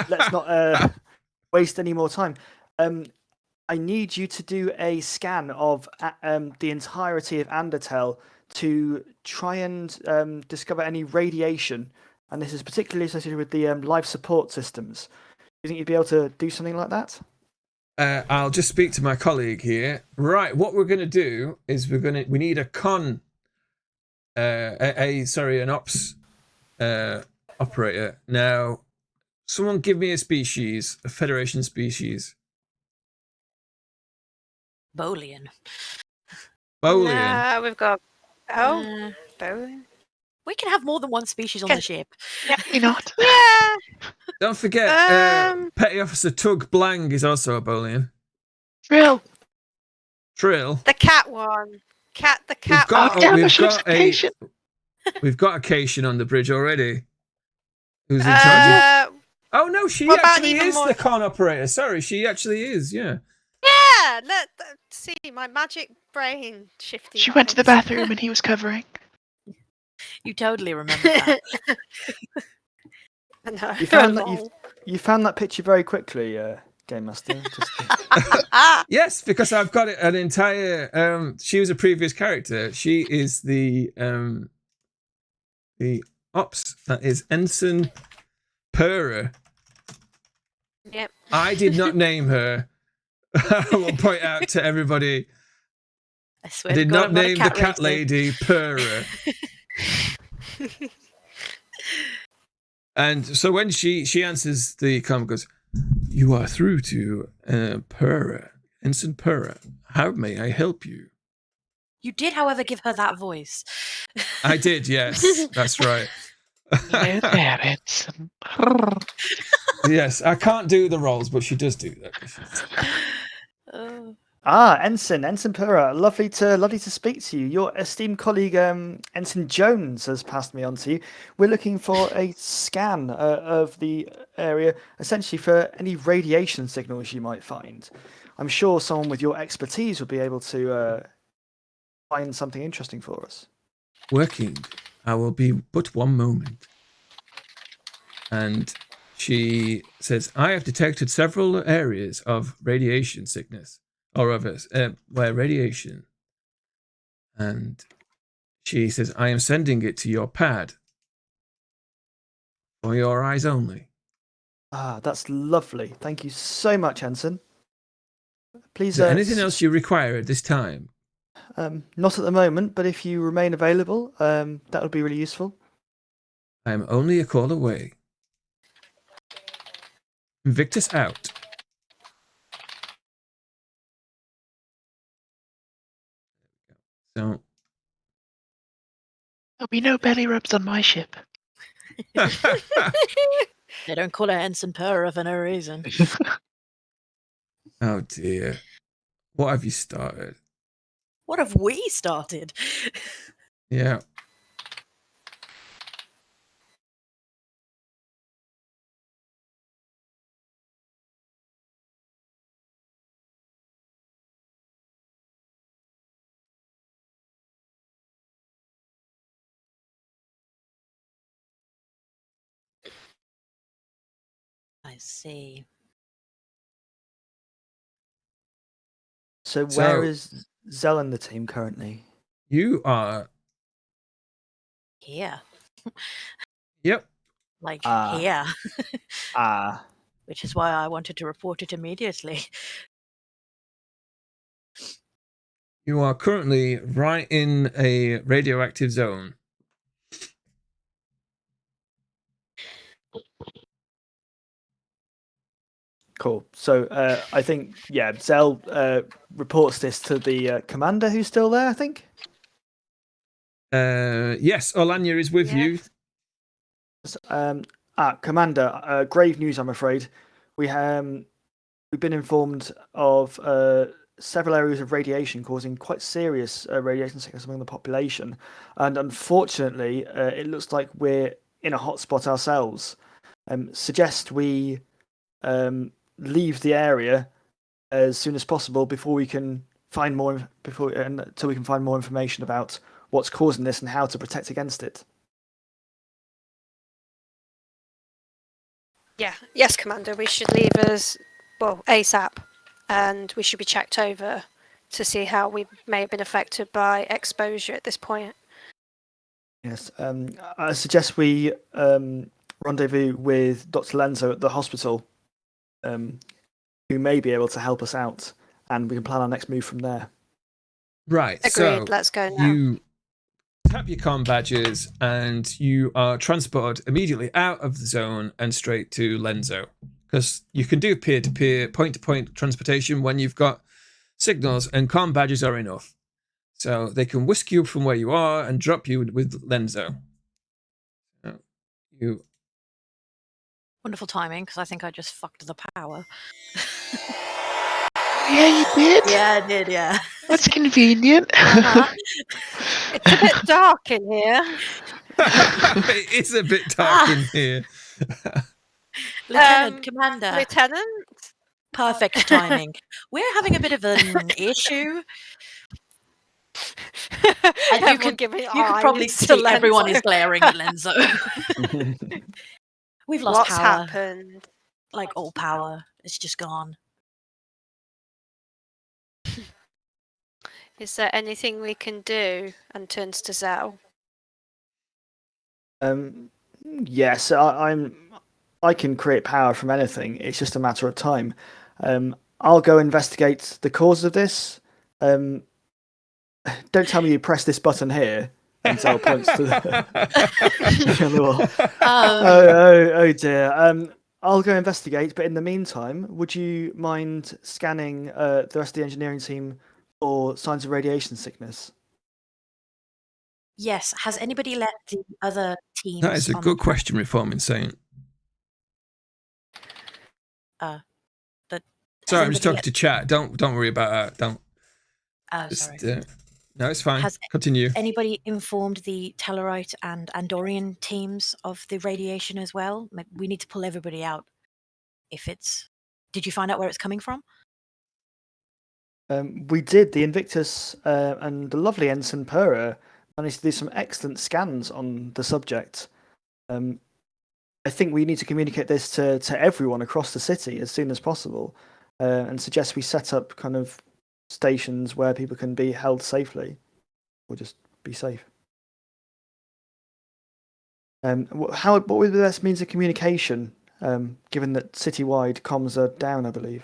let's not waste any more time. I need you to do a scan of the entirety of Andertel to try and discover any radiation, and this is particularly associated with the life support systems. Do you think you'd be able to do something like that? I'll just speak to my colleague here. Right, what we're going to do is we need a con, an ops operator. Now, someone give me a species, a Federation species. Bolian. Bolian. No, we've got. Oh, Bolian. We can have more than one species on Can- the ship. Definitely not. Yeah. Don't forget, Petty Officer Tug Blang is also a Bolian. Real. Trill. The cat one. The cat got- one. Damn, we've I should have got said a- patient. We've got a Cation on the bridge already. Who's in charge of... Oh no, she what about actually even is more- the con operator. Sorry, she actually is, yeah. Yeah. Let's see my magic brain shifting. She went to the bathroom and he was covering. You totally remember that. I know. You found that Lol. you found that picture very quickly, Game Master. Just, Yes, because I've got an entire she was a previous character. She is the ops, that is Ensign Pura. Yep. I did not name her. I will point out to everybody. I I swear did to God, not I'm not a name the cat racer. lady Pura. And so when she answers the comment, goes, "You are through to Pura, Ensign Pura. How may I help you?" You did, however, give her that voice. I did, yes, that's right. Hello there, Ensign. Yes, I can't do the roles, but she does do that. Oh. Ensign Pura, lovely to speak to you. Your esteemed colleague Ensign Jones has passed me on to you. We're looking for a scan of the area, essentially for any radiation signals you might find. I'm sure someone with your expertise would be able to find something interesting for us. Working. I will be but one moment. And she says, I have detected several areas of radiation sickness, or of where radiation. And she says, I am sending it to your pad for your eyes only. That's lovely. Thank you so much, Ensign. Please. Is there anything else you require at this time? Not at the moment, but if you remain available, that would be really useful. I am only a call away. Invictus out. So There'll be no belly rubs on my ship. They don't call her Ensign Pura for no reason. oh dear. What have you started? What have we started? Yeah. I see. So where is Zell and the team currently? You are. Here. Yep. Like, Ah. here. Which is why I wanted to report it immediately. You are currently right in a radioactive zone. Cool. So I think, Zell reports this to the commander who's still there, I think. Yes, Olanya is with you. Commander, grave news, I'm afraid. We've been informed of several areas of radiation causing quite serious radiation sickness among the population. And unfortunately, it looks like we're in a hotspot ourselves. Suggest we leave the area as soon as possible before we can find more until we can find more information about what's causing this and how to protect against it. Yeah, yes, Commander. We should leave ASAP, and we should be checked over to see how we may have been affected by exposure at this point. Yes, I suggest we rendezvous with Dr. Lenzo at the hospital, who may be able to help us out, and we can plan our next move from there. Right. Agreed. So let's go now. You tap your comm badges and you are transported immediately out of the zone and straight to Lenzo. Because you can do peer-to-peer, point-to-point transportation when you've got signals, and comm badges are enough. So they can whisk you from where you are and drop you with Lenzo. You. Wonderful timing, because I think I just fucked the power. Yeah, you did? Yeah, I did, yeah. That's convenient. It's a bit dark in here. It is a bit dark in here. Lieutenant, Commander. Lieutenant? Perfect timing. We're having a bit of an issue. And you could probably see everyone is glaring at Lenzo. We've lost What's power. happened? Like all power. It's just gone. Is there anything we can do? And turns to Zell. Yes, I can create power from anything. It's just a matter of time. I'll go investigate the cause of this. Don't tell me you press this button here. And Zell points to the other wall. Oh dear. I'll go investigate, but in the meantime, would you mind scanning the rest of the engineering team for signs of radiation sickness? Yes. Has anybody let the other teams? That is a good question, Reforming Saint. Sorry, I'm just talking anybody- to chat. Don't worry about that. Don't. Oh, Just, sorry. no, it's fine. Has Continue. anybody informed the Tellarite and Andorian teams of the radiation as well? We need to pull everybody out. Did you find out where it's coming from? We did. The Invictus and the lovely Ensign Pura managed to do some excellent scans on the subject. I think we need to communicate this to everyone across the city as soon as possible, and suggest we set up kind of stations where people can be held safely, or just be safe. What would be the best means of communication, given that citywide comms are down, I believe?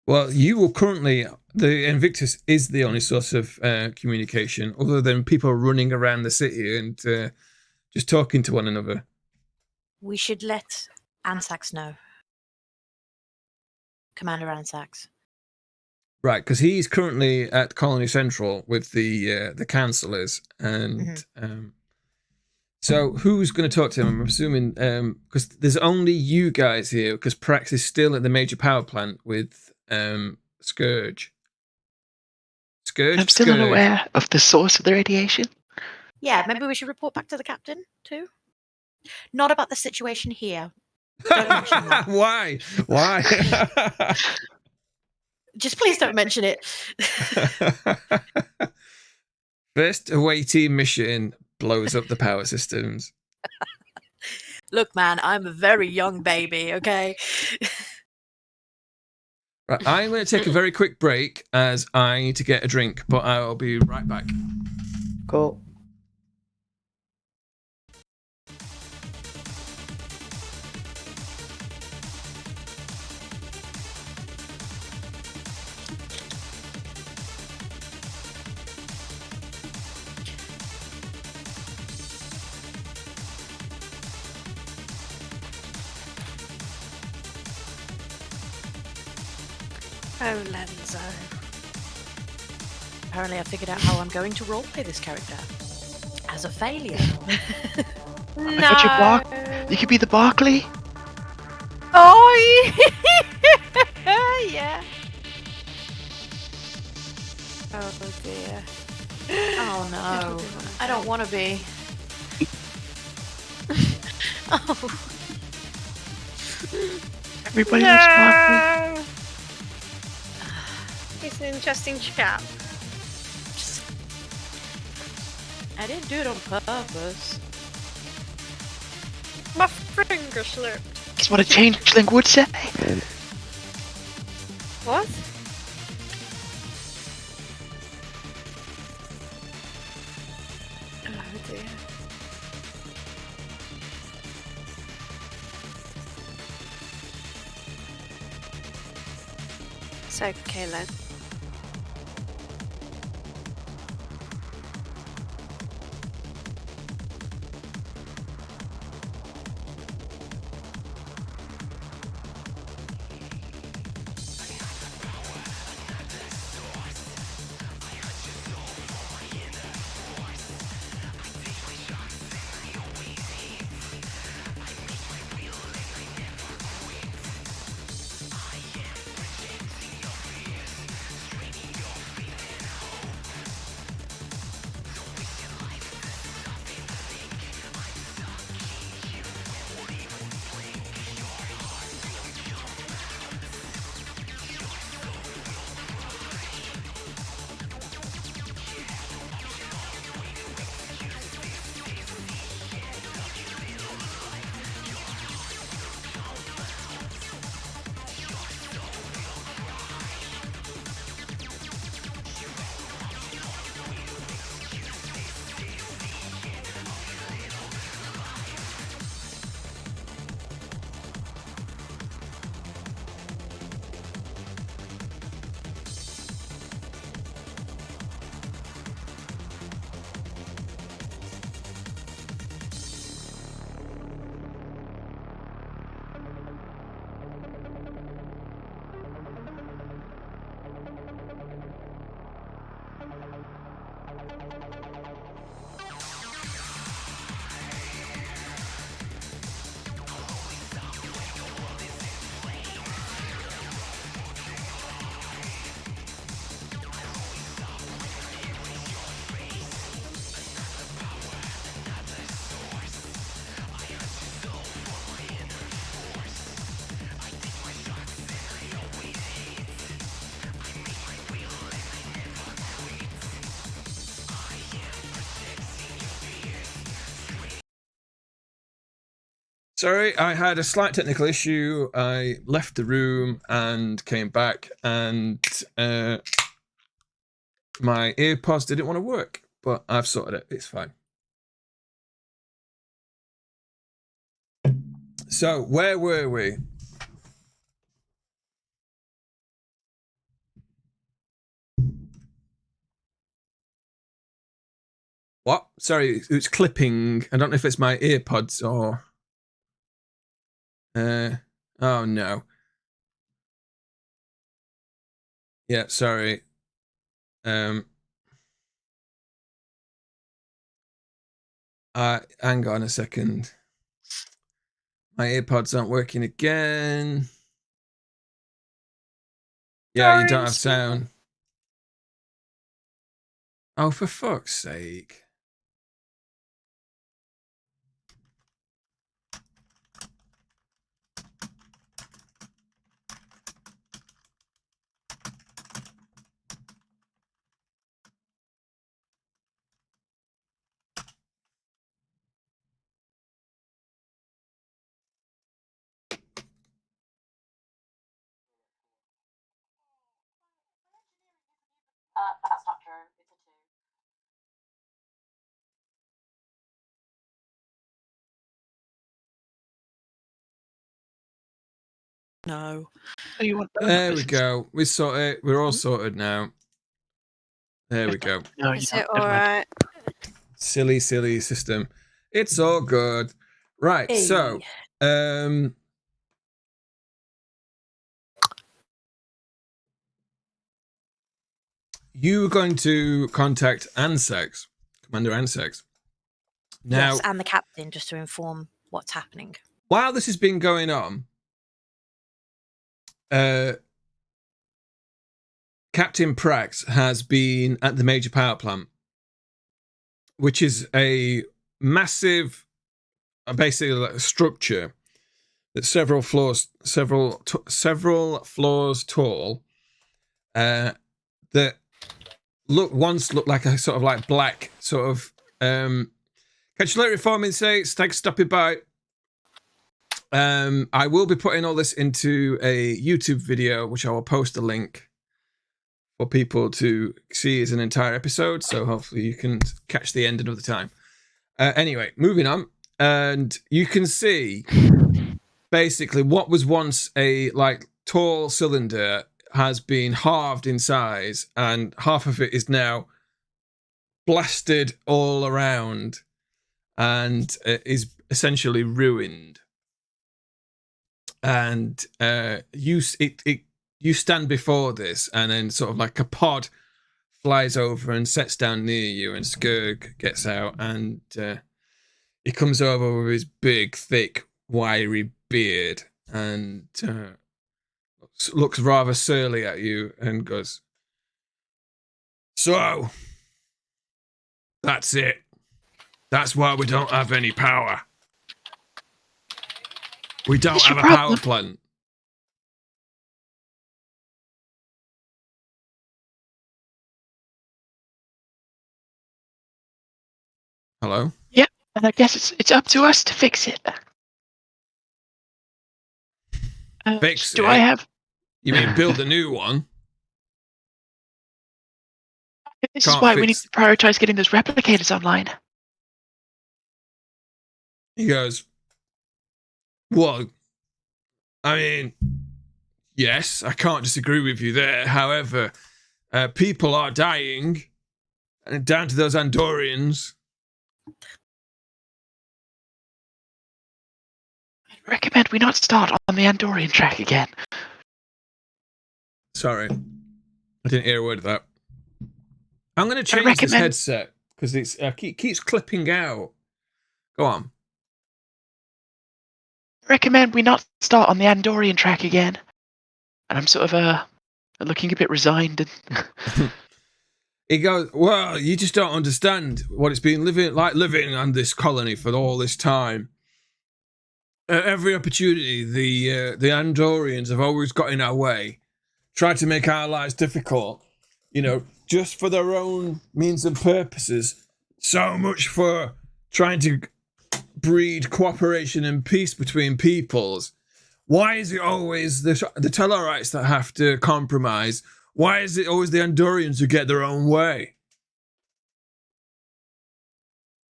Well, you will currently, the Invictus is the only source of communication, other than people running around the city and just talking to one another. We should let Ansax know. Commander Ansax. Right, because he's currently at Colony Central with the councillors, and so who's going to talk to him? I'm assuming because there's only you guys here, because Prax is still at the major power plant with Scourge. I'm still unaware of the source of the radiation. Yeah, maybe we should report back to the captain too. Not about the situation here. Don't mention that. Why? Just please don't mention it. First away team mission blows up the power systems. Look, man, I'm a very young baby, okay? Right, I'm going to take a very quick break as I need to get a drink, but I'll be right back. Cool. Oh, Lenzo. Apparently I figured out how I'm going to roleplay this character. As a failure. thought you could be the Barkley. Oh, yeah. Oh, dear. Oh no. I don't want to be. Oh. Everybody loves Barkley. No! He's an interesting chap. I didn't do it on purpose. My finger slipped. It's what a changeling would say. What? Oh dear. It's okay, Len. Sorry, I had a slight technical issue. I left the room and came back, and my earpods didn't want to work, but I've sorted it. It's fine. So, where were we? What? Sorry, it's clipping. I don't know if it's my earpods or... oh no. Yeah, sorry. Hang on a second. My earpods aren't working again. Yeah, you don't have sound. Oh, for fuck's sake. That's not true. It's a 2. No. Oh, you want There we go. We sorted. We're all sorted now. There we go. No, Is you it don't. Never mind. alright? Silly system. It's all good. Right, so you were going to contact Ansex, Commander Ansex. Now, Yes, and the captain, just to inform what's happening. while this has been going on, Captain Prax has been at the major power plant, which is a massive, basically like a structure that's several floors tall. That once looked like a sort of like black sort of. Catch you later, Reforming States. Thanks for stopping by. I will be putting all this into a YouTube video, which I will post a link for people to see as an entire episode. So hopefully you can catch the end another time. Anyway, moving on. And you can see basically what was once a like tall cylinder has been halved in size, and half of it is now blasted all around and is essentially ruined. And you stand before this, and then sort of like a pod flies over and sets down near you, and Skurg gets out, and he comes over with his big, thick, wiry beard, and looks rather surly at you and goes, "So, that's it. That's why we don't have any power. We don't have a power plant." Hello? Yeah, and I guess it's up to us to fix it. Fix do it? I have? You mean build a new one? This Can't is why we need fix- to prioritize getting those replicators online. He goes, "Well, I mean, yes, I can't disagree with you there. However, people are dying, and down to those Andorians." I recommend we not start on the Andorian track again. Sorry, I didn't hear a word of that. I'm going to change this headset because it's keeps clipping out. Go on. Recommend we not start on the Andorian track again. And I'm sort of looking a bit resigned. And He goes, "Well, you just don't understand what it's been living on this colony for all this time. Every opportunity, the Andorians have always got in our way, tried to make our lives difficult, just for their own means and purposes. So much for trying to breed cooperation and peace between peoples? Why is it always the Tellarites that have to compromise? Why is it always the Andorians who get their own way?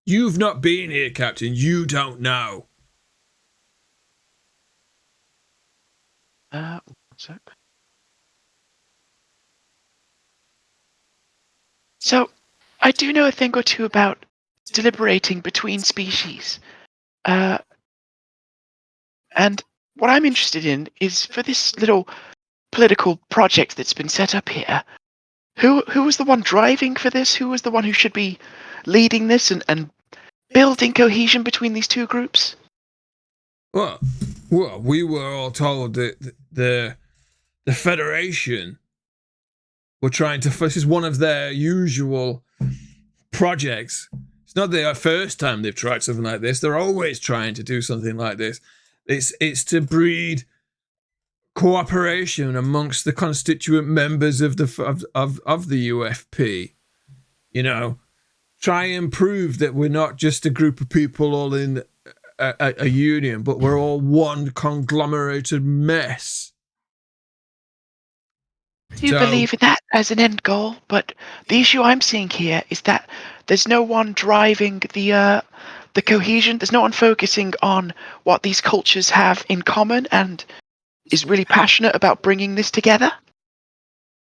You've not been here, Captain. You don't know. One sec. So, I do know a thing or two about deliberating between species. And what I'm interested in is for this little political project that's been set up here, who was the one driving for this? Who was the one who should be leading this and building cohesion between these two groups? Well, we were all told that the Federation were trying to. This is one of their usual projects. It's not the first time they've tried something like this. They're always trying to do something like this. It's to breed cooperation amongst the constituent members of the UFP. You know, try and prove that we're not just a group of people all in a union, but we're all one conglomerated mess. I do believe in that as an end goal, but the issue I'm seeing here is that there's no one driving the cohesion. There's no one focusing on what these cultures have in common and is really passionate about bringing this together.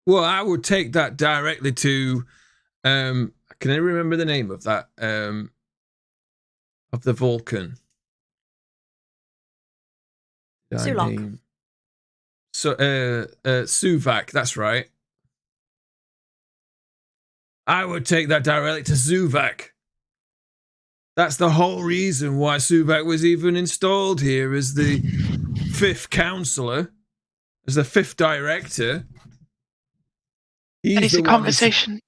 Well, I would take that directly to, can I remember the name of that, of the Vulcan? Sulok. So, Suvak, that's right. I would take that directly to Suvak. That's the whole reason why Suvak was even installed here as the 5th counselor, as the 5th director. And it's a conversation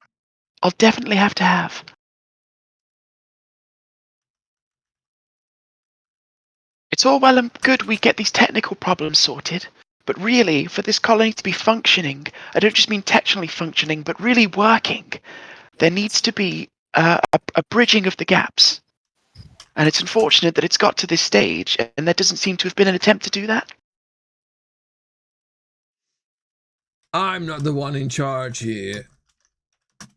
I'll definitely have to have. It's all well and good we get these technical problems sorted, but really, for this colony to be functioning, I don't just mean technically functioning, but really working, there needs to be a bridging of the gaps. And it's unfortunate that it's got to this stage, and there doesn't seem to have been an attempt to do that. I'm not the one in charge here.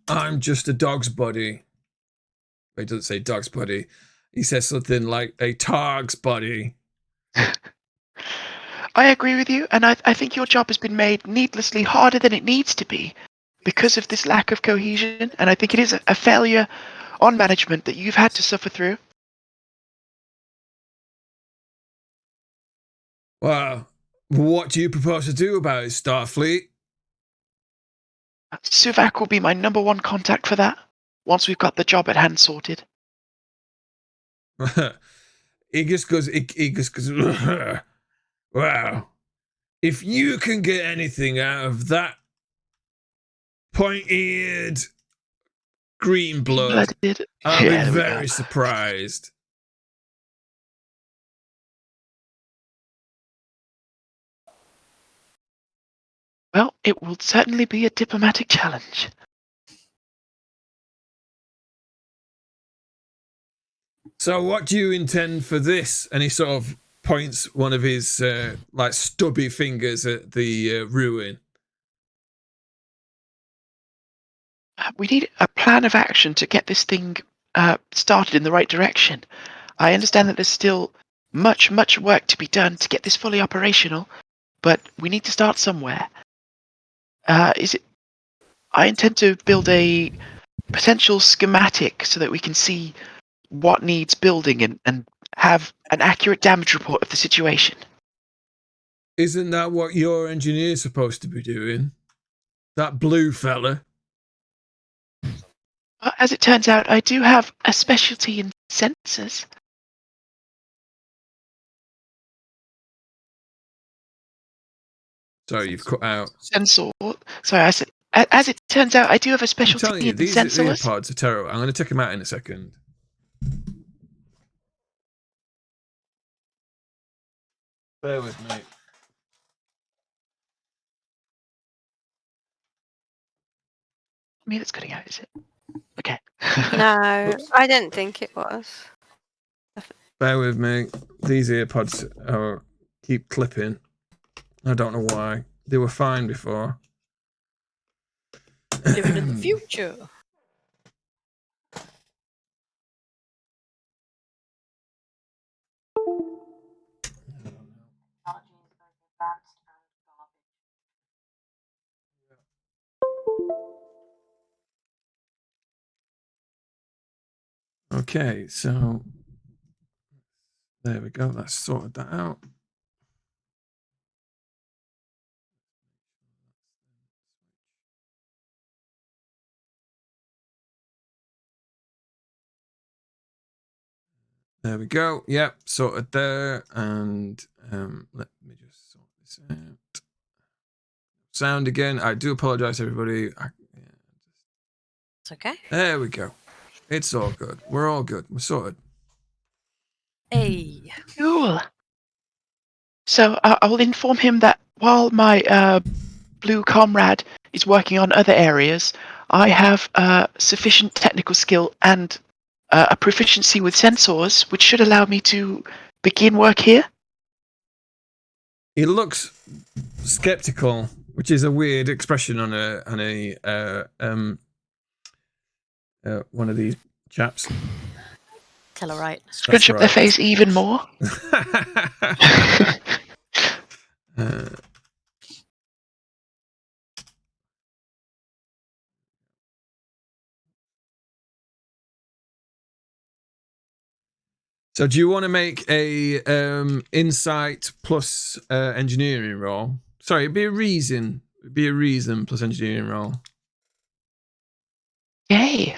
I'm just a dog's buddy. He doesn't say dog's buddy. He says something like a targ's buddy. I agree with you, and I think your job has been made needlessly harder than it needs to be because of this lack of cohesion, and I think it is a failure on management that you've had to suffer through. Well, what do you propose to do about it, Starfleet? Suvak will be my #1 contact for that, once we've got the job at hand sorted. He just goes, wow. If you can get anything out of that pointy-eared green blood, I'll be very surprised. Well, it will certainly be a diplomatic challenge. So what do you intend for this? And he sort of points one of his like stubby fingers at the ruin. We need a plan of action to get this thing started in the right direction. I understand that there's still much work to be done to get this fully operational, but we need to start somewhere. I intend to build a potential schematic so that we can see what needs building and have an accurate damage report of the situation. Isn't that what your engineer's supposed to be doing? That blue fella? As it turns out, I do have a specialty in sensors. Sorry, you've cut out. Sensor. Sorry, I said. As it turns out, I do have a specialty I'm telling you, in these sensors. earpods are terrible. I'm going to take them out in a second. Bear with me. Me that's cutting out, is it? Okay. No, Oops. I didn't think it was. Bear with me. These earpods keep clipping. I don't know why. They were fine before. Living in the future. Technology is very advanced and garbage. Okay, so there we go. That's sorted that out. There we go. Yep, sorted there. And let me just sort this out. Sound again. I do apologize, everybody. It's okay. There we go. It's all good. We're all good. We're sorted. Hey. Cool. So I'll inform him that while my blue comrade is working on other areas, I have sufficient technical skill and a proficiency with sensors, which should allow me to begin work here. He looks skeptical, which is a weird expression on one of these chaps. Tellarite. Scrunch up their face even more. So do you want to make a insight plus engineering roll? Sorry, it'd be a reason. It'd be a reason plus engineering roll. Yay.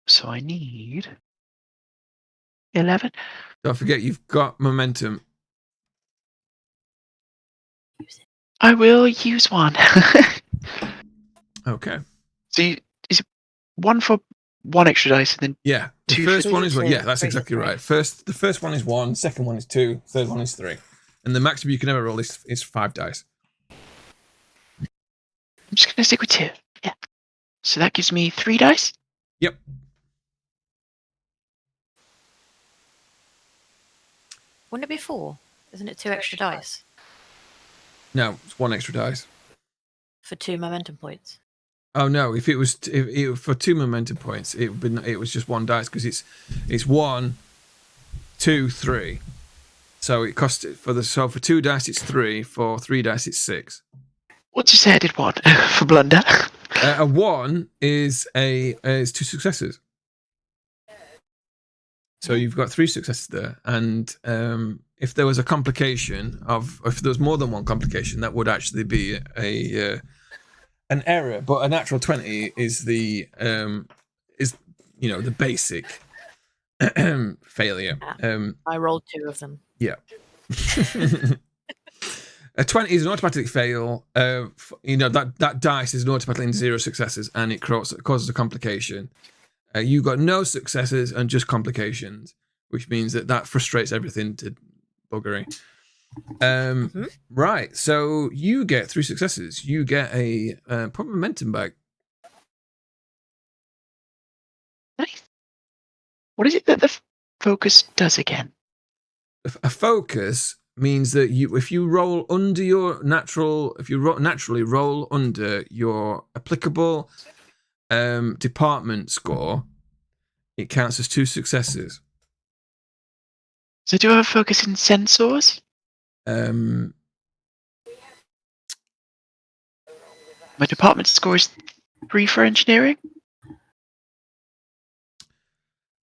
So I need 11. Don't forget you've got momentum. I will use one. Okay. So is it one for one extra dice and then Yeah. The Two first for one is one. two, Yeah, that's three for exactly three. right. The first one is 1, second one is 2, third one is 3. And the maximum you can ever roll is 5 dice. I'm just going to stick with 2. Yeah. So that gives me 3 dice. Yep. Wouldn't it be 4? Isn't it 2 extra dice No, it's 1 extra dice. for 2 momentum points? Oh no! If it was for 2 momentum points, it was just 1 dice because it's 1, 2, 3. So it cost it for 2 dice it's 3, for 3 dice it's 6. What did you say I did 1 for blunder? A 1 is 2 successes. So you've got 3 successes there, and if there was a complication if there was more than one complication, that would actually be an error. But a natural 20 is the the basic failure. I rolled 2 of them. Yeah. A 20 is an automatic fail. That dice is an automatically in 0 successes, and it causes a complication. You got no successes and just complications, which means that frustrates everything to buggery. Right, so you get 3 successes. You get a probably momentum back. Nice. What is it that the focus does again? A focus means that if you roll under your natural, naturally roll under your applicable department score, it counts as 2 successes. So do I have a focus in sensors? My department score is 3 for engineering.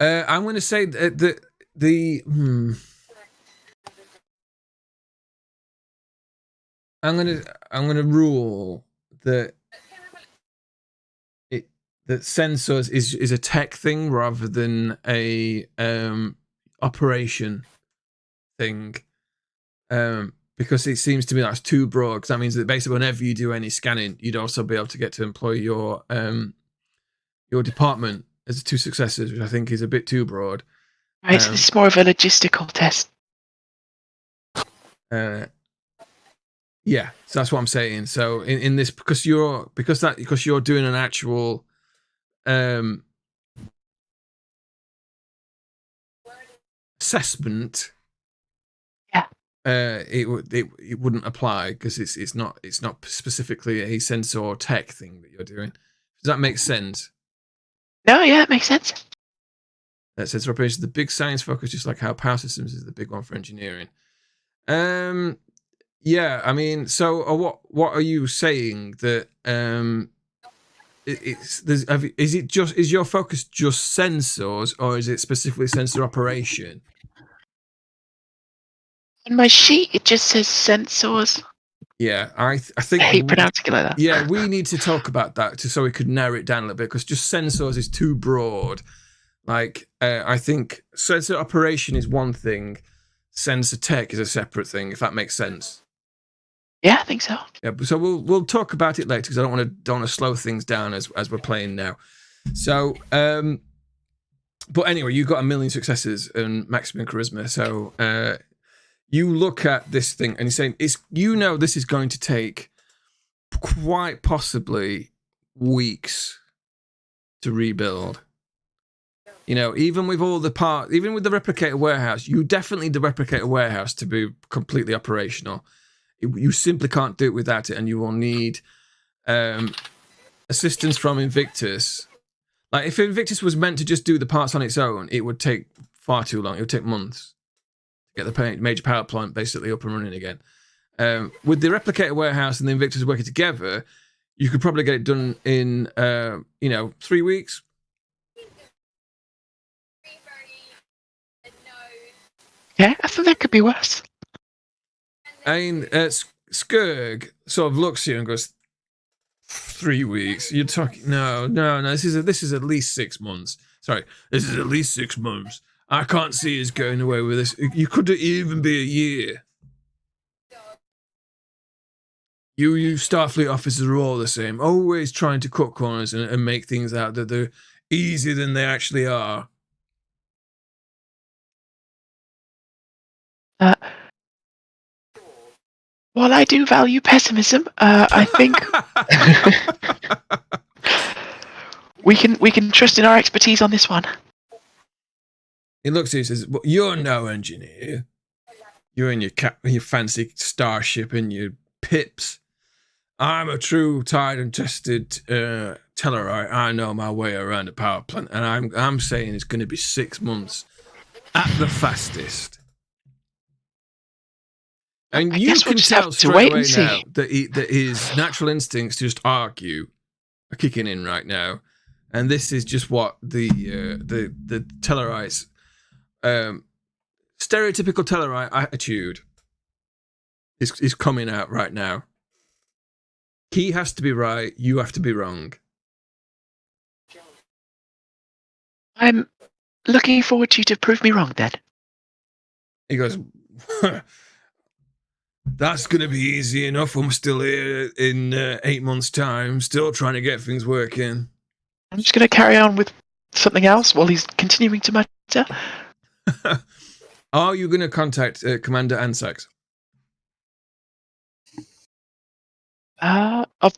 I'm going to say that I'm gonna rule that that sensors is a tech thing rather than a operation thing, because it seems to me that's too broad. Because that means that basically whenever you do any scanning, you'd also be able to get to employ your department as 2 successes, which I think is a bit too broad. Right, so this is more of a logistical test. Yeah, so that's what I'm saying. So in this, because you're doing an actual assessment, Yeah. it wouldn't apply because it's not specifically a sensor tech thing that you're doing. Does that make sense? No, yeah, it makes sense. That sensor operation is the big science focus, just like how power systems is the big one for engineering. Yeah, I mean, so what are you saying that is your focus just sensors, or is it specifically sensor operation? On my sheet, it just says sensors. Yeah, I think I hate pronouncing it like that. Yeah, we need to talk about that so we could narrow it down a little bit, because just sensors is too broad. Like, I think sensor operation is one thing, sensor tech is a separate thing, if that makes sense. Yeah, I think so. Yeah, so we'll talk about it later, because I don't want to slow things down as we're playing now. So, but anyway, you got 1 million successes and maximum charisma. So you look at this thing and you're saying this is going to take quite possibly weeks to rebuild. Even with all the parts, even with the replicator warehouse, you definitely need the replicator warehouse to be completely operational. You simply can't do it without it, and you will need assistance from Invictus. Like, if Invictus was meant to just do the parts on its own, it would take far too long. It would take months to get the major power plant basically up and running again. With the replicator warehouse and the Invictus working together, you could probably get it done in 3 weeks. Yeah, I think that could be worse. I mean, Skurg sort of looks at you and goes, 3 weeks? You're talking... No, this is at least 6 months. Sorry, this is at least 6 months. I can't see us going away with this. You could even be a year. You Starfleet officers are all the same, always trying to cut corners and make things out that they're easier than they actually are. While I do value pessimism, I think we can trust in our expertise on this one. He looks at you and says, well, you're no engineer. You're in your fancy starship and your pips. I'm a true, tried and tested Tellarite. I know my way around a power plant, and I'm saying it's going to be 6 months at the fastest. And you can tell straight away now that his natural instincts to just argue are kicking in right now, and this is just what the Tellarites, stereotypical Tellarite attitude is coming out right now. He has to be right. You have to be wrong. I'm looking forward to you to prove me wrong, then. He goes, that's going to be easy enough. I'm still here in 8 months' time, still trying to get things working. I'm just going to carry on with something else while he's continuing to mutter. Are you going to contact Commander Ansax? Of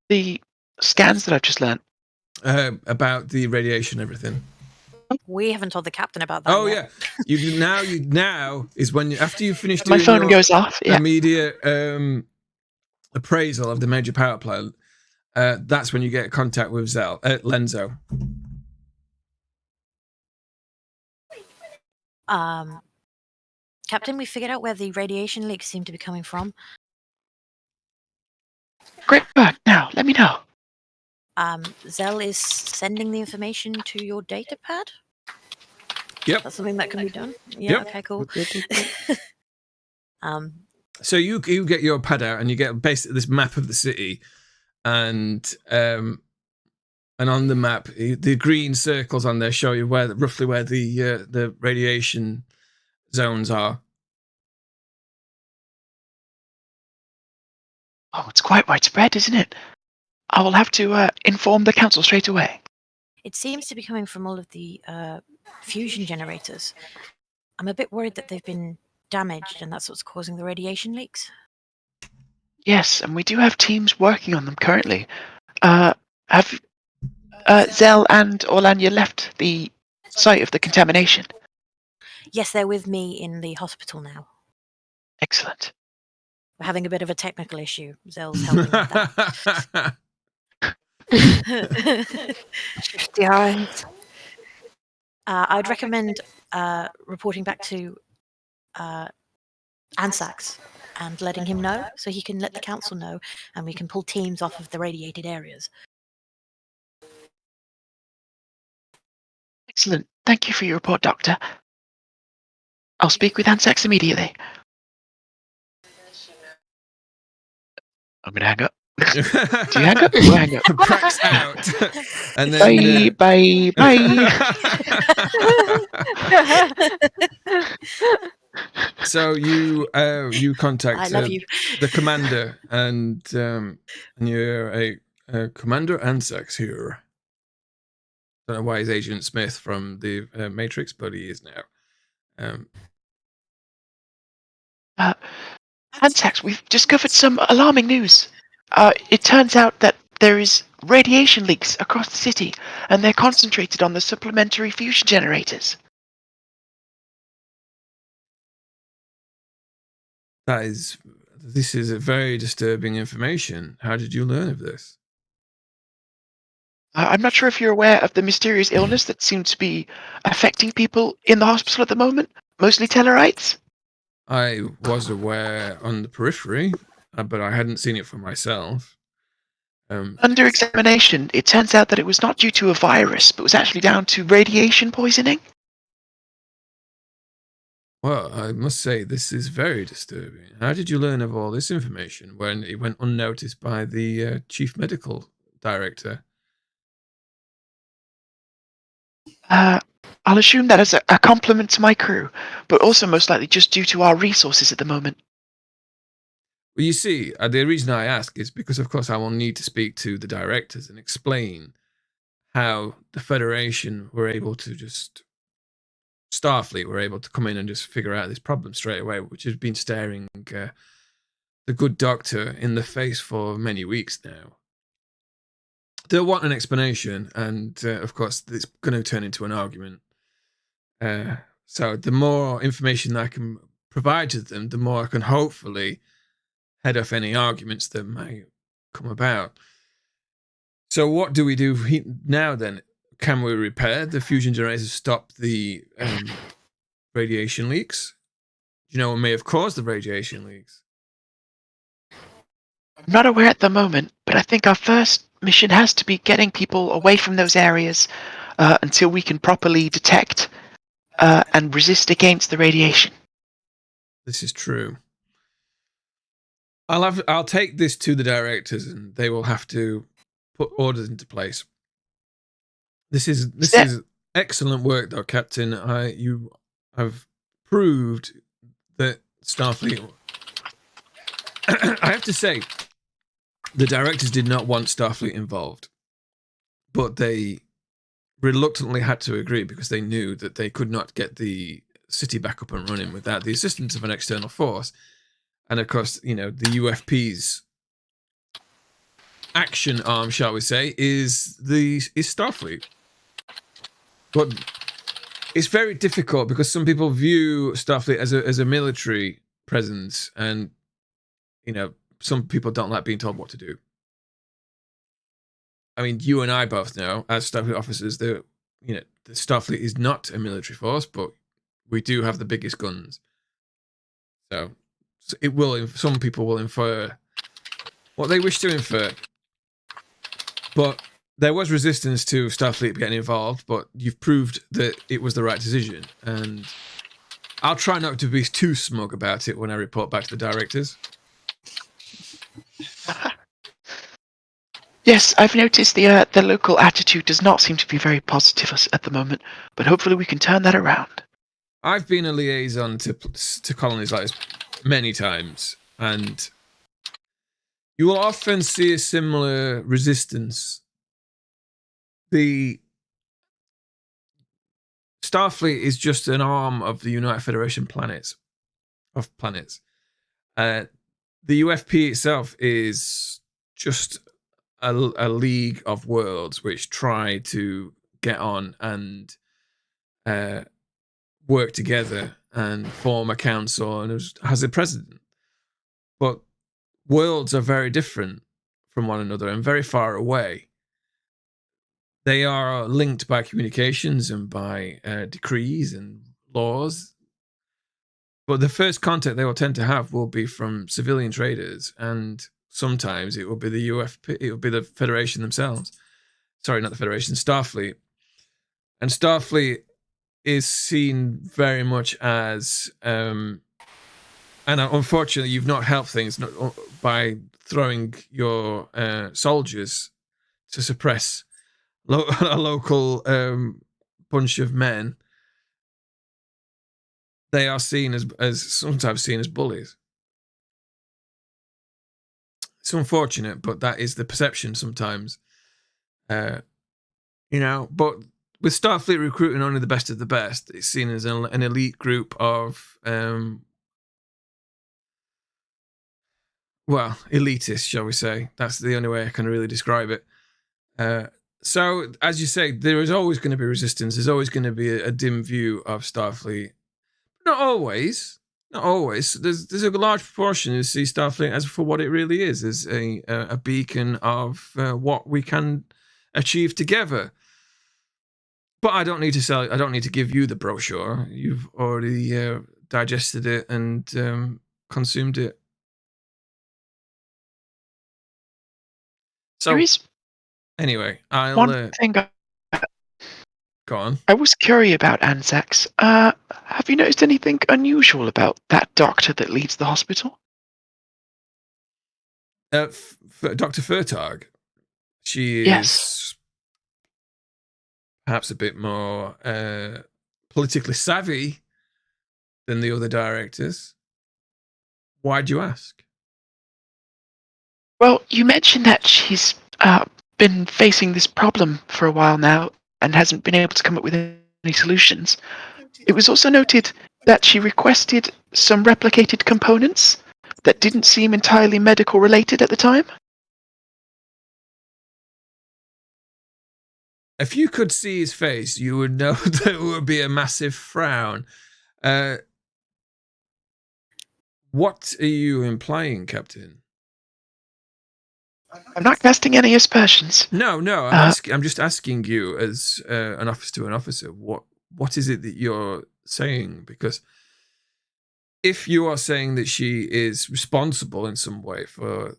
the scans that I've just learnt. About the radiation and everything. We haven't told the captain about that. Oh yet. yeah, you now is when after you finish My doing phone your goes off. Yeah. immediate appraisal of the major power plant. That's when you get contact with Lenzo. Captain, we figured out where the radiation leaks seem to be coming from. Great work. Now, let me know. Zell is sending the information to your data pad? Yep. That's something that can be done? Yeah, Yep. okay, cool. So you get your pad out and you get basically this map of the city, and on the map the green circles on there show you roughly where the radiation zones are. Oh, it's quite widespread, isn't it? I will have to inform the council straight away. It seems to be coming from all of the fusion generators. I'm a bit worried that they've been damaged and that's what's causing the radiation leaks. Yes, and we do have teams working on them currently. Have Zell and Orlania left the site of the contamination? Yes, they're with me in the hospital now. Excellent. We're having a bit of a technical issue. Zell's helping with that. Shifty eyes. I'd recommend reporting back to Ansax and letting him know so he can let the council know and we can pull teams off of the radiated areas. Excellent. Thank you for your report, Doctor. I'll speak with Ansax immediately. I'm gonna hang up. Do you hang up? We'll hang up. Cracks out. And Bye, then bye, bye. So you contact I love you. the commander, and you're a Commander Ansax here. Don't know why he's Agent Smith from the Matrix, but he is now. Ansax, we've discovered some alarming news. It turns out that there is radiation leaks across the city, and they're concentrated on the supplementary fusion generators. This is a very disturbing information. How did you learn of this? I'm not sure if you're aware of the mysterious illness that seems to be affecting people in the hospital at the moment, mostly Tellarites. I was aware on the periphery, but I hadn't seen it for myself. Under examination, it turns out that it was not due to a virus, but was actually down to radiation poisoning. Well, I must say, this is very disturbing. How did you learn of all this information when it went unnoticed by the chief medical director? I'll assume that as a compliment to my crew, but also most likely just due to our resources at the moment. Well, you see, the reason I ask is because, of course, I will need to speak to the directors and explain how the Federation were able to Starfleet were able to come in and just figure out this problem straight away, which has been staring the good doctor in the face for many weeks now. They'll want an explanation, and of course, it's going to turn into an argument. So the more information I can provide to them, the more I can hopefully head off any arguments that may come about. So what do we do now then? Can we repair the fusion generators, stop the radiation leaks? Do you know what may have caused the radiation leaks? I'm not aware at the moment, but I think our first mission has to be getting people away from those areas until we can properly detect and resist against the radiation. This is true. I'll take this to the directors, and they will have to put orders into place. This is excellent work, though, Captain. You have proved that Starfleet. I have to say, the directors did not want Starfleet involved, but they reluctantly had to agree because they knew that they could not get the city back up and running without the assistance of an external force. And of course, the UFP's action arm, shall we say, is Starfleet. But it's very difficult because some people view Starfleet as a military presence, and some people don't like being told what to do. I mean, you and I both know, as Starfleet officers, the Starfleet is not a military force, but we do have the biggest guns. So it will. Some people will infer what they wish to infer. But there was resistance to Starfleet getting involved, but you've proved that it was the right decision. And I'll try not to be too smug about it when I report back to the directors. Yes, I've noticed the local attitude does not seem to be very positive at the moment, but hopefully we can turn that around. I've been a liaison to colonies like this many times, and you will often see a similar resistance. The Starfleet is just an arm of the United Federation of planets. The UFP itself is just a league of worlds which try to get on and work together and form a council and has a president. But worlds are very different from one another and very far away. They are linked by communications and by decrees and laws. But the first contact they will tend to have will be from civilian traders, and sometimes it will be the UFP, it will be the Federation themselves. Sorry, not the Federation, Starfleet. And Starfleet is seen very much as, and unfortunately, you've not helped things by throwing your soldiers to suppress a local bunch of men. They are seen as sometimes seen as bullies. It's unfortunate, but that is the perception sometimes. But with Starfleet recruiting only the best of the best, it's seen as an elite group of, elitist, shall we say. That's the only way I can really describe it. So, as you say, there is always going to be resistance. There's always going to be a dim view of Starfleet. Not always. Not always. There's a large proportion who see Starfleet as for what it really is, as a beacon of what we can achieve together. But I don't need to sell. I don't need to give you the brochure. You've already digested it and consumed it. So There is anyway, I'll one thing go on. I was curious about Anzacs. Have you noticed anything unusual about that doctor that leads the hospital? Dr. Furtag. She is Yes. perhaps a bit more politically savvy than the other directors. Why'd you ask? Well, you mentioned that she's been facing this problem for a while now and hasn't been able to come up with any solutions. It was also noted that she requested some replicated components that didn't seem entirely medical related at the time. If you could see his face, you would know there would be a massive frown. What are you implying, Captain? I'm not casting any aspersions. No. I'm just asking you, as an officer to an officer, what is it that you're saying? Because if you are saying that she is responsible in some way for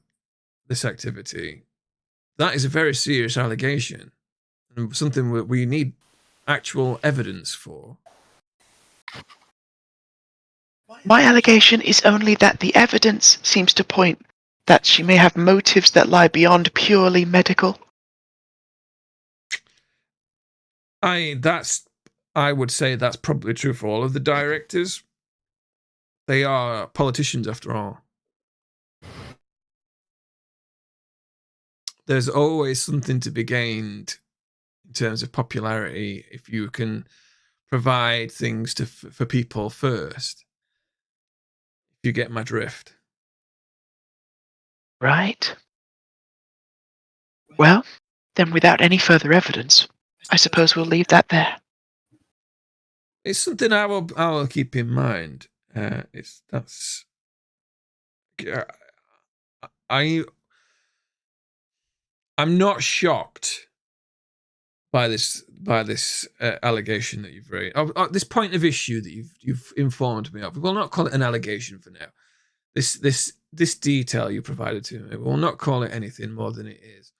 this activity, that is a very serious allegation and something that we need actual evidence for. My allegation is only that the evidence seems to point that she may have motives that lie beyond purely medical. I would say that's probably true for all of the directors. They are politicians after all. There's always something to be gained in terms of popularity if you can provide things for people first. If you get my drift. Right. Well, then without any further evidence, I suppose we'll leave that there. It's something I will keep in mind. I'm not shocked by this allegation that you've raised. This point of issue that you've informed me of. We'll not call it an allegation for now. This detail you provided to me. We'll not call it anything more than it is.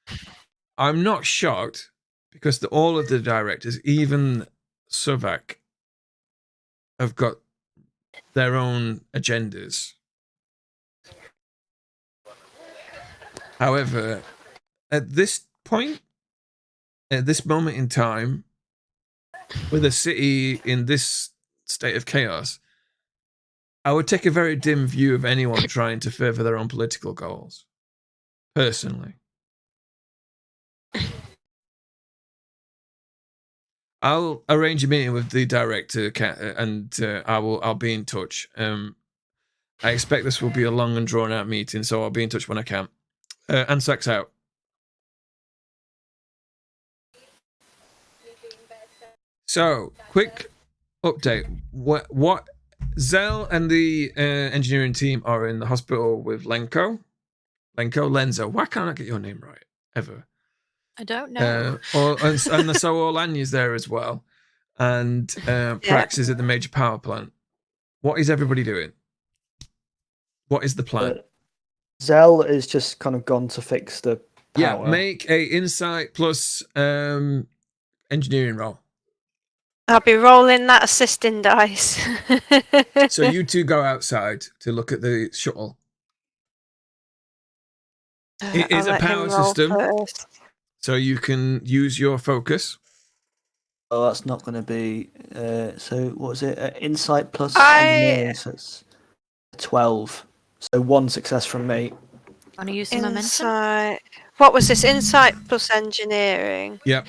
I'm not shocked because all of the directors, even Suvak, have got their own agendas. However, at this point, at this moment in time, with a city in this state of chaos, I would take a very dim view of anyone trying to further their own political goals. Personally. I'll arrange a meeting with the director, and I'll be in touch. I expect this will be a long and drawn out meeting, so I'll be in touch when I can. Ansax out. So, quick update. What Zell and the engineering team are in the hospital with Lenzo. Why can't I get your name right ever? I don't know. And so Olanya's there as well, and Prax is at the major power plant. What is everybody doing? What is the plan? Zell is just kind of gone to fix the power. Yeah, make a insight plus engineering roll. I'll be rolling that assisting dice. So you two go outside to look at the shuttle. It is a power system, first. so you can use your focus. Oh, that's not going to be. So what was it? Insight plus engineering. So it's 12. So 1 success from me. Want to use some momentum? Insight. What was this? Insight plus engineering. Yep.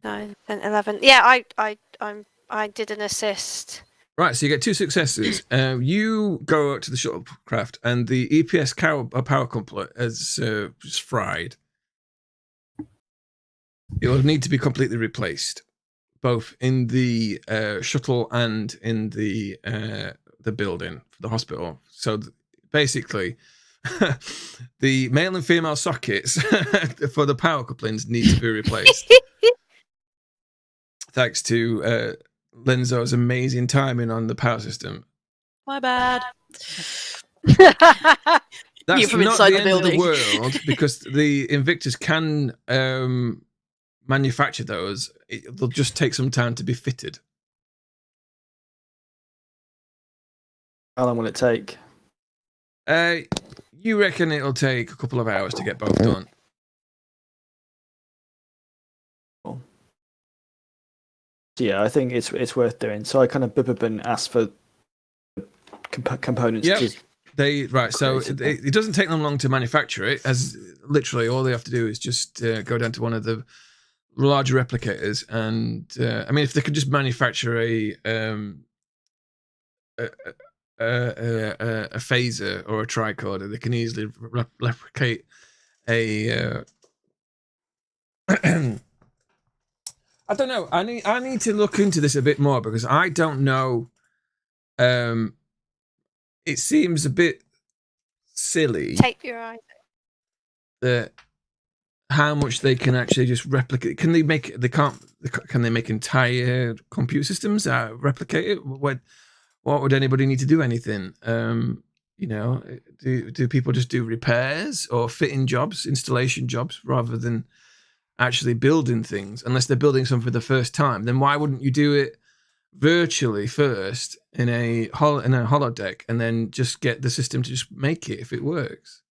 9, 10, 11. Yeah, I did an assist. Right, so you get 2 successes. You go out to the shuttlecraft, and the EPS power coupler is just fried. It will need to be completely replaced, both in the shuttle and in the building for the hospital. So basically, the male and female sockets for the power couplings need to be replaced. Thanks to Lenzo's amazing timing on the power system. My bad. That's from not inside the the end of the building. world, because the Invictus can manufacture those. They'll just take some time to be fitted. How long will it take? You reckon it'll take a couple of hours to get both done? Yeah, I think it's worth doing. So I kind of and asked for components. Yep. To So it doesn't take them long to manufacture it, as literally all they have to do is just go down to one of the larger replicators, and I mean, if they could just manufacture a phaser or a tricorder, they can easily replicate a I don't know. I need to look into this a bit more, because I don't know. It seems a bit silly Tape your eyes. that how much they can actually just replicate. Can they make? They can't. Can they make entire computer systems replicate it? What would anybody need to do anything? You know, do people just do repairs or fitting jobs, installation jobs, rather than actually building things? Unless they're building something for the first time, then why wouldn't you do it virtually first in a holodeck, and then just get the system to just make it if it works?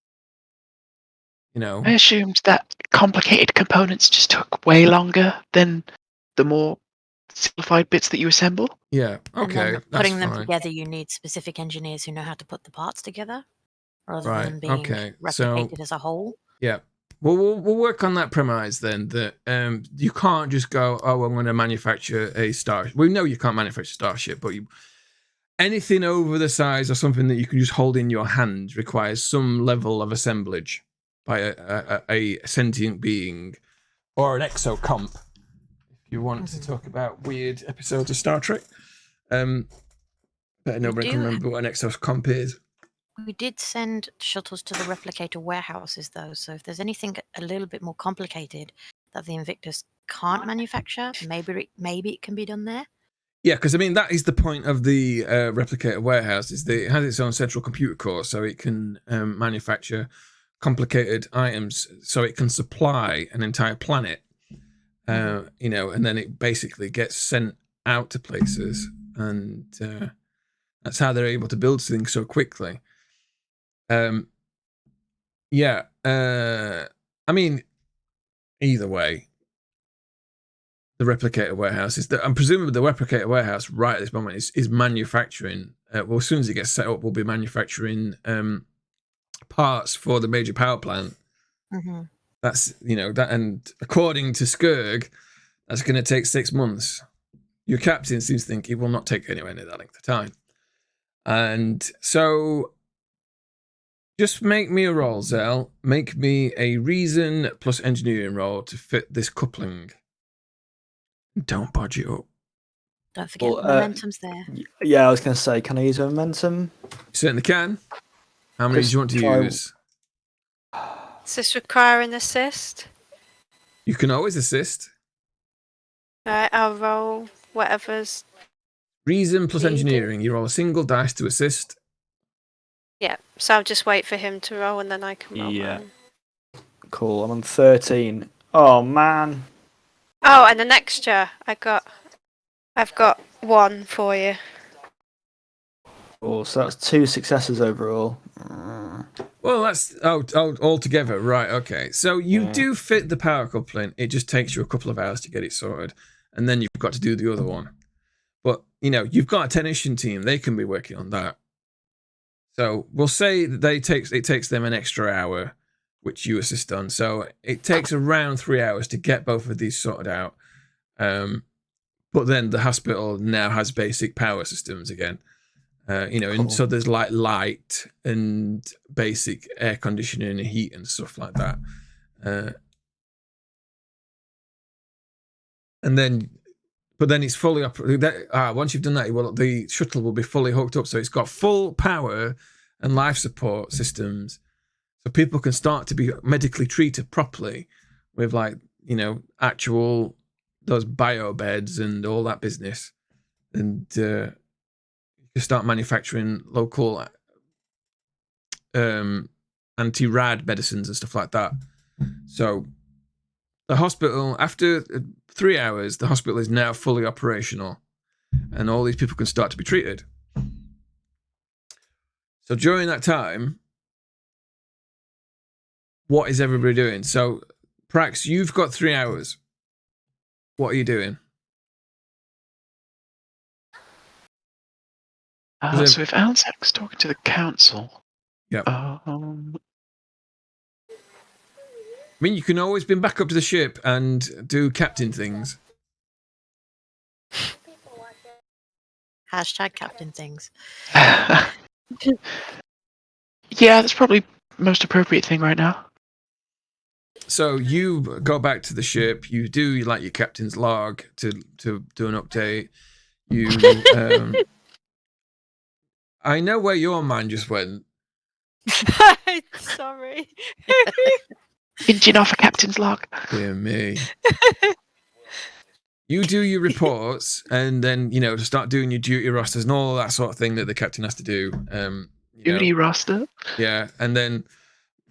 You know, I assumed that complicated components just took way longer than the more simplified bits that you assemble. yeah, And okay, then that's putting them fine. together, you need specific engineers who know how to put the parts together, rather Right, than being okay, so- replicated as a whole. Yeah. Well, we'll work on that premise then, that you can't just go, oh, I'm going to manufacture a star. We know you can't manufacture a starship, but anything over the size or something that you can just hold in your hand requires some level of assemblage by a sentient being or an exocomp. If you want to talk about weird episodes of Star Trek, but nobody can remember what an exocomp is. We did send shuttles to the replicator warehouses, though, so if there's anything a little bit more complicated that the Invictus can't manufacture, maybe it can be done there. Yeah, because I mean, that is the point of the replicator warehouse, is that it has its own central computer core, so it can manufacture complicated items, so it can supply an entire planet, you know, and then it basically gets sent out to places, and that's how they're able to build things so quickly. Yeah, I mean, either way, the replicator warehouse is that I'm presuming the replicator warehouse right at this moment is manufacturing. Well, as soon as it gets set up, we'll be manufacturing parts for the major power plant. Mm-hmm. That's, you know, that, and according to Skirg, that's going to take 6 months. Your captain seems to think it will not take anywhere near that length of time, and so. Just make me a roll, Zell. Make me a reason plus engineering roll to fit this coupling. Don't budge it up. Don't forget, Well, momentum's there. Yeah, I was going to say, can I use momentum? You certainly can. How many do you want to Try- use? Does this require an assist? You can always assist. Right, I'll roll whatever's. Reason plus Needed. engineering. You roll a single dice to assist. Yeah, so I'll just wait for him to roll and then I can roll Yeah. mine. Cool, I'm on 13. Oh, man. Oh, and an extra. I've got 1 for you. Cool, so that's 2 successes overall. Well, that's all together, right? Okay, so you do fit the power coupling. It just takes you a couple of hours to get it sorted, and then you've got to do the other one. But you've got a technician team; they can be working on that. So we'll say that it takes them an extra hour, which you assist on. So it takes around 3 hours to get both of these sorted out. But then the hospital now has basic power systems again. And so there's like light and basic air conditioning and heat and stuff like that. But then it's fully up. Once you've done that, the shuttle will be fully hooked up, so it's got full power and life support systems, so people can start to be medically treated properly with actual those bio beds and all that business, and you can start manufacturing local anti-rad medicines and stuff like that. So the hospital, after 3 hours, the hospital is now fully operational, and all these people can start to be treated. So during that time, what is everybody doing? So, Prax, you've got 3 hours. What are you doing? So if Alzak's talking to the council, Yep. um, I mean, you can always been back up to the ship and do captain things. Hashtag captain things. yeah, that's probably most appropriate thing right now. So you go back to the ship. You do your captain's log to do an update. You, I know where your mind just went. Sorry. Engine off a captain's log. Dear me. You do your reports, and then to start doing your duty rosters and all that sort of thing that the captain has to do. Duty roster. Yeah, and then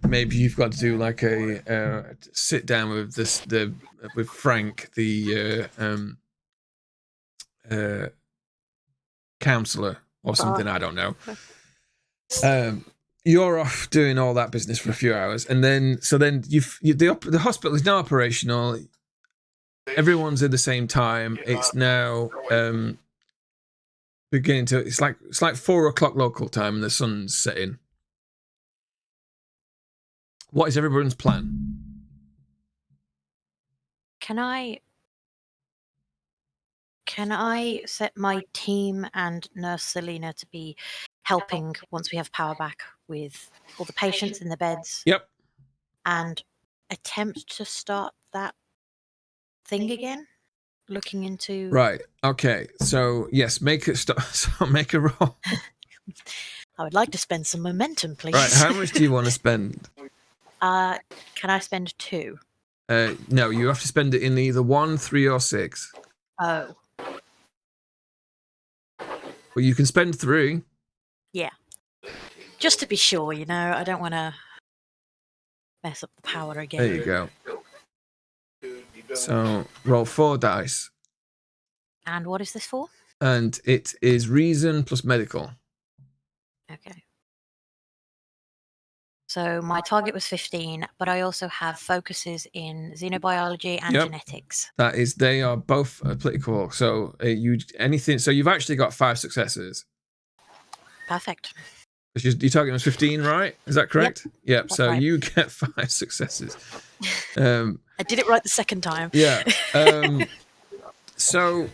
maybe you've got to do like a sit down with with Frank, the counselor or something. I don't know. You're off doing all that business for a few hours, and then the hospital is now operational. Everyone's at the same time. It's now beginning to. It's like 4:00 local time, and the sun's setting. What is everyone's plan? Can I set my team and Nurse Selena to be helping once we have power back with all the patients in the beds? Yep. And attempt to start that thing again? Looking into... Right. Okay. So, yes, make a roll. I would like to spend some momentum, please. Right. How much do you want to spend? Can I spend 2? No, you have to spend it in either 1, 3, or 6. Oh. Well, you can spend 3. Yeah. Just to be sure, I don't want to mess up the power again. There you go. So, roll 4 dice. And what is this for? And it is reason plus medical. Okay. So my target was 15, but I also have focuses in xenobiology and genetics. They are both applicable. So so you've actually got 5 successes. Perfect. Your target was 15, right? Is that correct? Yep. So right. you get 5 successes. I did it right the second time. Yeah. So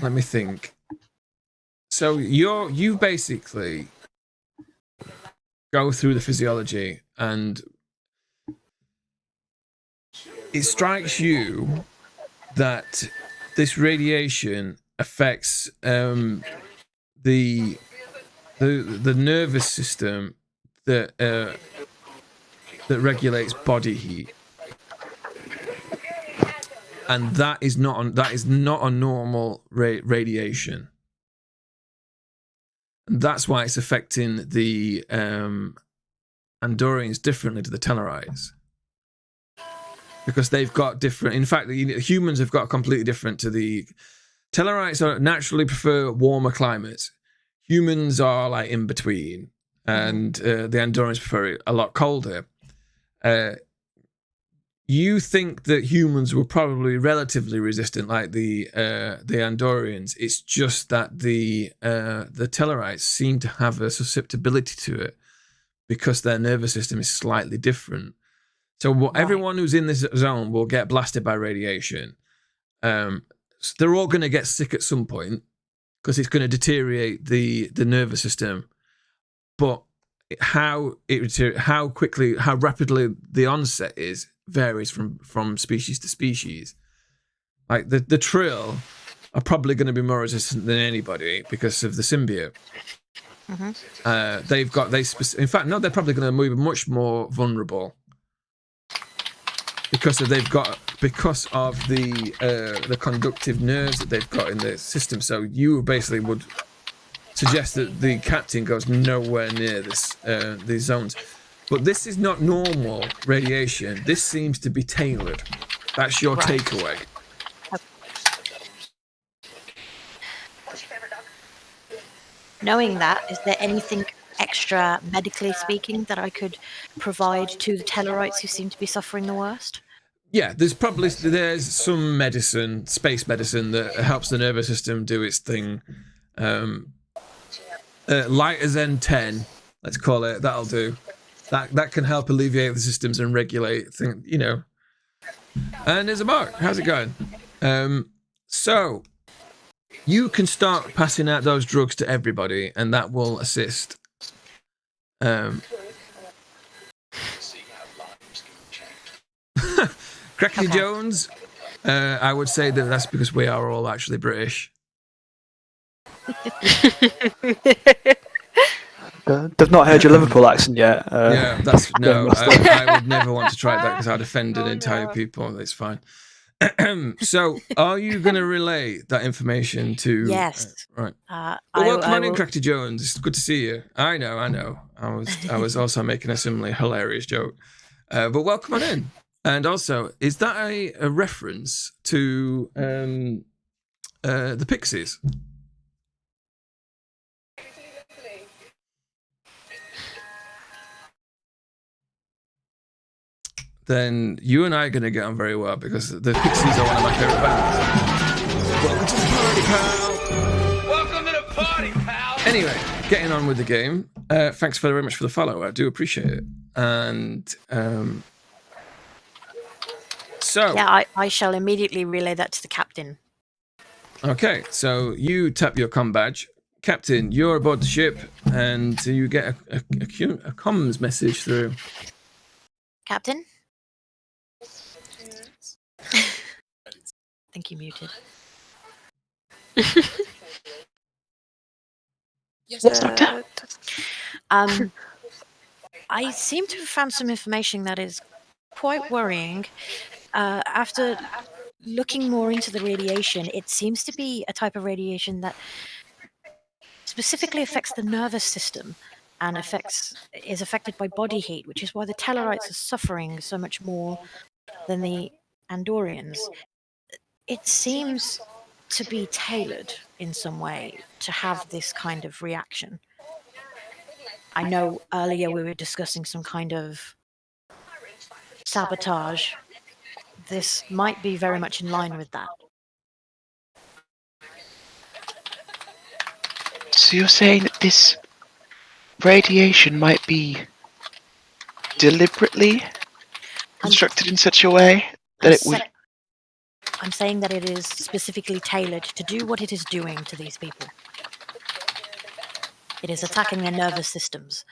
let me think. So you basically go through the physiology, and it strikes you that this radiation affects the nervous system that regulates body heat, and that is not a normal radiation. And that's why it's affecting the Andorians differently to the Tellarites, because they've got different. In fact, humans have got completely different to the Tellarites. Are naturally prefer warmer climates. Humans are like in between, and the Andorians prefer it a lot colder. You think that humans were probably relatively resistant, like the Andorians. It's just that the Tellarites seem to have a susceptibility to it because their nervous system is slightly different. So everyone who's in this zone will get blasted by radiation. So they're all going to get sick at some point because it's going to deteriorate the nervous system. But how quickly, how rapidly the onset is varies from species to species. Like the Trill are probably going to be more resistant than anybody because of the symbiote. In fact, no, they're probably going to be much more vulnerable because of the conductive nerves that they've got in the system. So you basically would suggest that the captain goes nowhere near these zones. But this is not normal radiation. This seems to be tailored. That's your takeaway. Knowing that, is there anything extra medically speaking that I could provide to the Tellarites who seem to be suffering the worst? Yeah, there's some medicine, space medicine, that helps the nervous system do its thing. Light as N10, let's call it. That'll do. That can help alleviate the systems and regulate things, And there's a Mark. How's it going? So you can start passing out those drugs to everybody, and that will assist. Crackety Jones, I would say that's because we are all actually British. They've not heard your Liverpool accent yet. Yeah, that's no. I would never want to try that because I'd offend an entire people. It's fine. So, are you going to relay that information to? Yes. Right. Welcome on in, Crackety Jones. It's good to see you. I know. I was also making a similarly hilarious joke, but welcome on in. And also, is that a reference to the Pixies? Then you and I are going to get on very well because the Pixies are one of my favorite bands. Welcome to the party, pal. Welcome to the party, pal. Anyway, getting on with the game. Thanks very much for the follow. I do appreciate it. And so yeah, I shall immediately relay that to the captain. Okay, so you tap your comm badge. Captain, you're aboard the ship, and you get a comms message through. Captain? I think you muted. Yes, Doctor. I seem to have found some information that is quite worrying. After looking more into the radiation, it seems to be a type of radiation that specifically affects the nervous system and is affected by body heat, which is why the Tellarites are suffering so much more than the Andorians. It seems to be tailored in some way to have this kind of reaction. I know earlier we were discussing some kind of sabotage. This might be very much in line with that. So you're saying that this radiation might be deliberately constructed in such a way that it would... I'm saying that it is specifically tailored to do what it is doing to these people. It is attacking their nervous systems.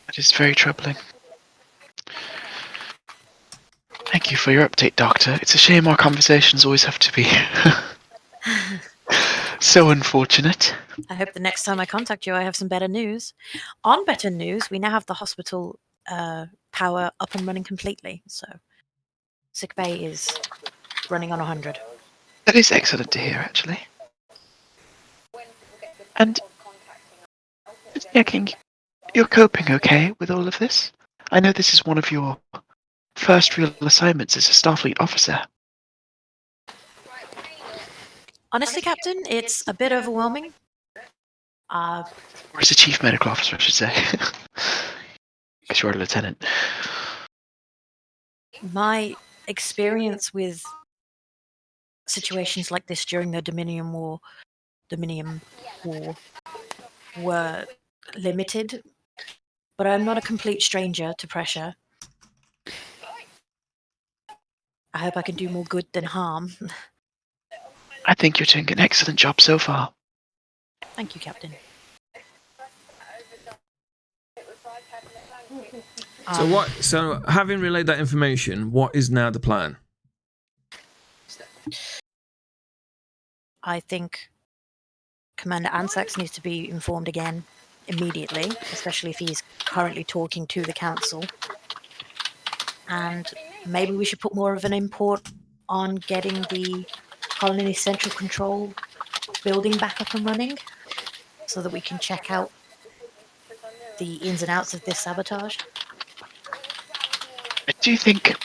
That is very troubling. Thank you for your update, Doctor. It's a shame our conversations always have to be so unfortunate. I hope the next time I contact you, I have some better news. On better news, we now have the hospital power up and running completely. So sickbay is running on 100. That is excellent to hear, actually. And just checking, you're coping okay with all of this? I know this is one of your first real assignments as a Starfleet officer. Honestly, Captain, it's a bit overwhelming. Or as a chief medical officer, I should say. Because you're a lieutenant. My experience with situations like this during the Dominion War were limited, but I'm not a complete stranger to pressure. I hope I can do more good than harm. I think you're doing an excellent job so far. Thank you, Captain. So having relayed that information, what is now the plan? I think Commander Ansax needs to be informed again immediately, especially if he's currently talking to the council. And maybe we should put more of an import on getting the colony central control building back up and running so that we can check out the ins and outs of this sabotage. I do think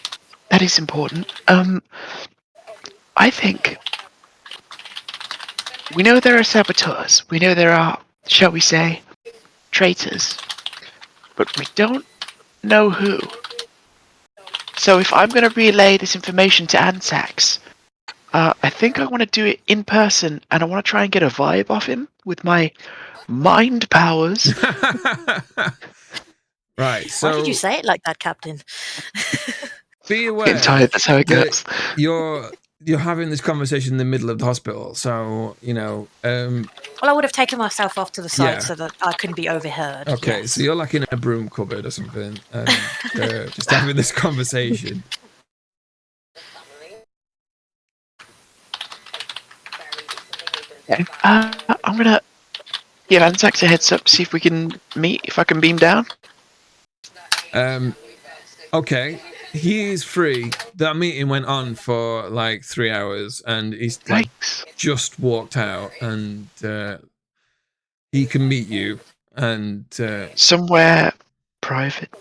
that is important. I think we know there are saboteurs. We know there are, shall we say, traitors. But we don't know who. So if I'm going to relay this information to Ansax, I think I want to do it in person, and I want to try and get a vibe off him with my mind powers. Right. So why did you say it like that, Captain? be aware. Getting tired, that's how it goes. You're having this conversation in the middle of the hospital, so Well, I would have taken myself off to the side Yeah. so that I couldn't be overheard. Okay, yes. so you're like in a broom cupboard or something, and just having this conversation. Okay. I'm gonna give Ansax a heads up, see if we can meet, if I can beam down. Okay, he is free. That meeting went on for like 3 hours, and he's like Thanks. just walked out, and he can meet you. And Somewhere private.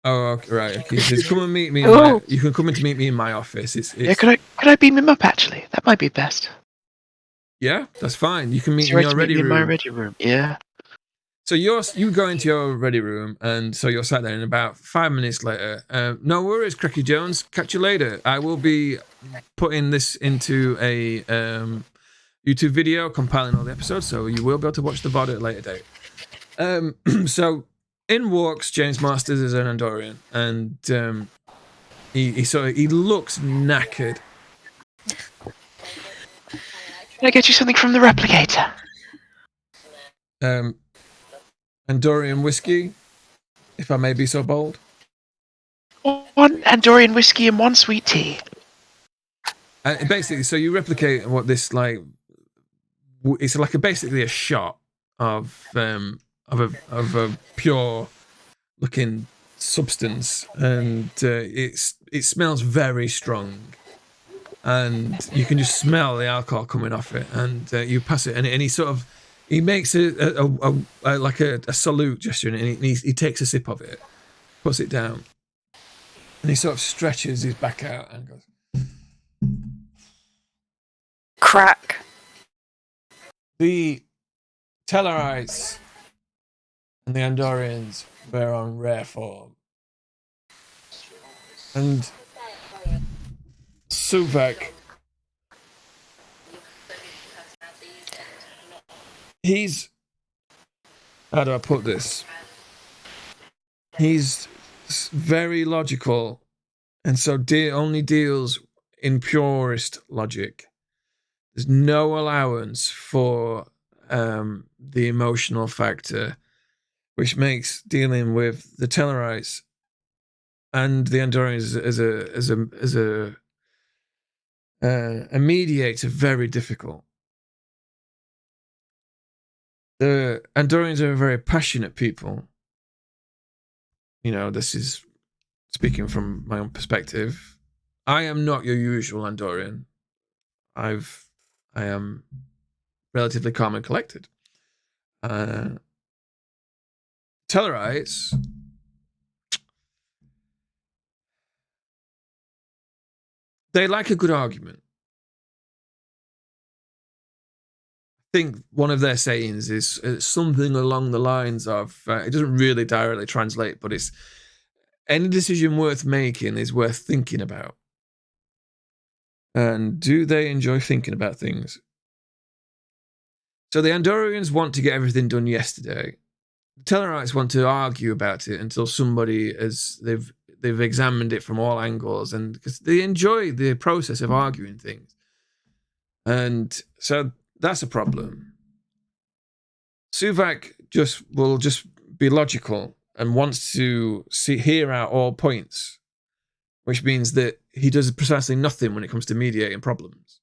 oh, okay, right. Okay, he says, "Come and meet me. You can come in to meet me in my office." Yeah, could I beam him up actually? That might be best. Yeah, that's fine. You can meet Is in it right your to meet ready me in my room. ready room? Yeah. So you go into your ready room, and so you're sat there. And about 5 minutes later, no worries, Cracky Jones. Catch you later. I will be putting this into a YouTube video, compiling all the episodes, so you will be able to watch the VOD at a later date. So in walks James Masters as an Andorian, and he looks knackered. Can I get you something from the replicator? Andorian whiskey, if I may be so bold. 1 Andorian whiskey and 1 sweet tea. Basically, so you replicate what this like. It's like basically a shot of a pure looking substance, and it smells very strong, and you can just smell the alcohol coming off it, and you pass it, and he makes a salute gesture, and he takes a sip of it, puts it down, and he sort of stretches his back out and goes, Crack. the Tellarites and the Andorians were on rare form. And Suvek, he's, how do I put this? He's very logical, and so only deals in purest logic. There's no allowance for the emotional factor, which makes dealing with the Tellarites and the Andorians as a mediator very difficult. The Andorians are very passionate people. You know, this is speaking from my own perspective. I am not your usual Andorian. I am relatively calm and collected. Tellarites, they like a good argument. I think one of their sayings is something along the lines of, it doesn't really directly translate, but it's any decision worth making is worth thinking about. And do they enjoy thinking about things? So the Andorians want to get everything done yesterday. The Tellarites want to argue about it until somebody they've examined it from all angles, and because they enjoy the process of arguing things. And so that's a problem. Suvak will just be logical and wants to hear out all points, which means that he does precisely nothing when it comes to mediating problems.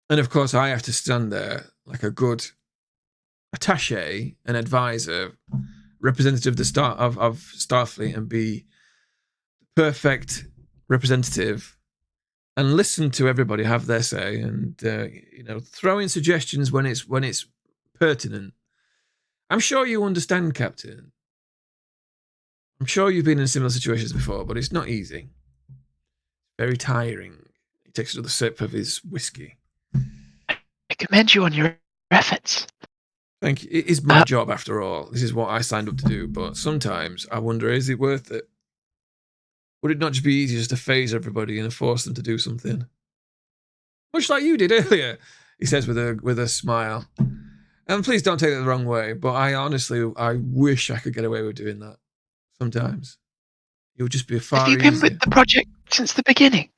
And of course, I have to stand there like a good attaché, an advisor, representative of Starfleet, and be the perfect representative and listen to everybody have their say, and throw in suggestions when it's pertinent. I'm sure you understand, Captain. I'm sure you've been in similar situations before, but it's not easy. Very tiring. He takes another sip of his whiskey. I commend you on your efforts. Thank you. It is my job, after all. This is what I signed up to do, but sometimes I wonder, is it worth it? Would it not just be easier just to phase everybody and force them to do something? Much like you did earlier, he says with a smile. And please don't take it the wrong way, but I wish I could get away with doing that sometimes. It would just be far easier. Have you been with the project since the beginning?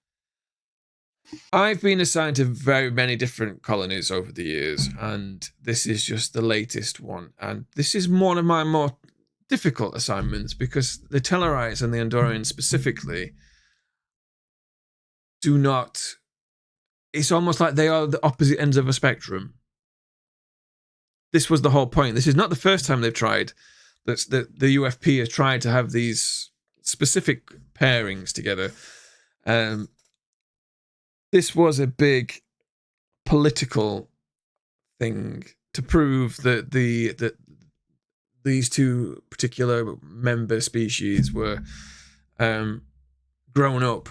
I've been assigned to very many different colonies over the years, and this is just the latest one. And this is one of my more difficult assignments because the Tellarites and the Andorians specifically do not... It's almost like they are the opposite ends of a spectrum. This was the whole point. This is not the first time they've tried. The UFP has tried to have these specific pairings together. This was a big political thing to prove that these two particular member species were grown up.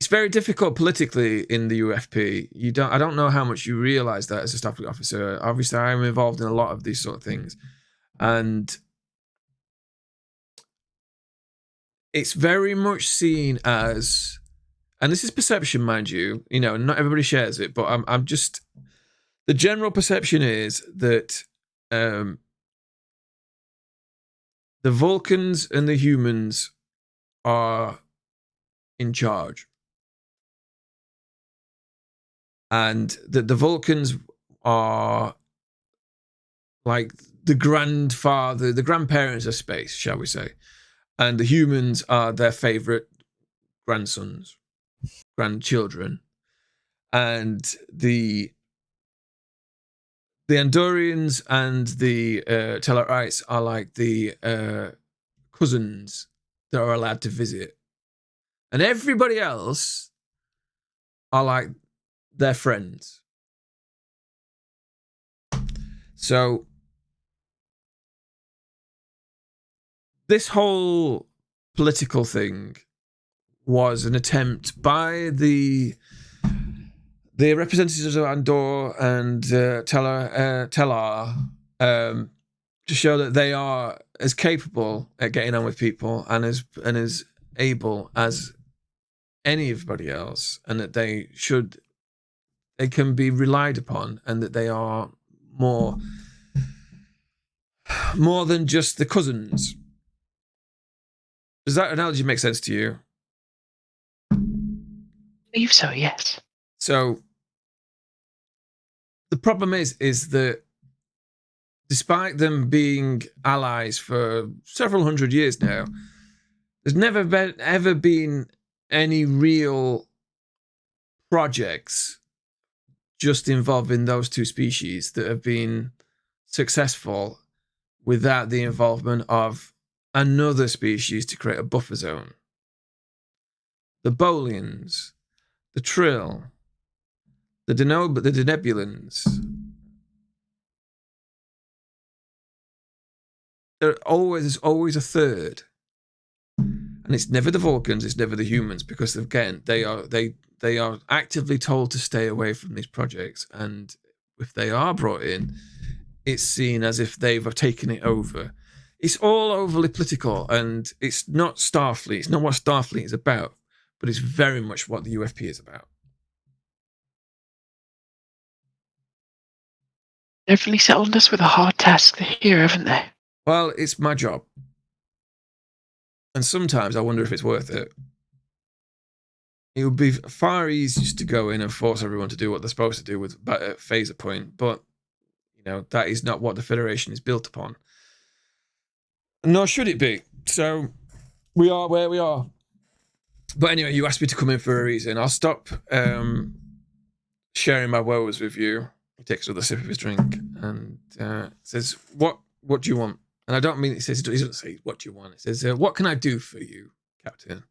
It's very difficult politically in the UFP. I don't know how much you realise that as a Starfleet officer. Obviously, I'm involved in a lot of these sort of things, and it's very much seen as, and this is perception, mind you. Not everybody shares it, but I'm just, the general perception is that the Vulcans and the humans are in charge. And that the Vulcans are like the grandparents of space, shall we say. And the humans are their favourite grandchildren. And the Andorians and the Tellarites are like the cousins that are allowed to visit. And everybody else are like their friends. So this whole political thing was an attempt by the representatives of Andor and Tellar to show that they are as capable at getting on with people and as able as anybody else, and that they can be relied upon, and that they are more than just the cousins. Does that analogy make sense to you? I believe so, yes. So the problem is that despite them being allies for several hundred years now, there's never ever been any real projects just involving those two species that have been successful without the involvement of another species to create a buffer zone. The Bolians, the Trill, the Denebulans. There's always a third. And it's never the Vulcans, it's never the humans, because again, they are actively told to stay away from these projects, and if they are brought in, it's seen as if they've taken it over. It's all overly political, and it's not Starfleet. It's not what Starfleet is about, but it's very much what the UFP is about. Definitely settled us with a hard task here, haven't they? Well, it's my job. And sometimes I wonder if it's worth it. It would be far easier to go in and force everyone to do what they're supposed to do with a phaser point, but that is not what the Federation is built upon. Nor should it be. So we are where we are. But anyway, you asked me to come in for a reason. I'll stop sharing my woes with you. He takes another sip of his drink and says, "What do you want?" And I don't mean he doesn't say, "What do you want?" It says, "What can I do for you, Captain?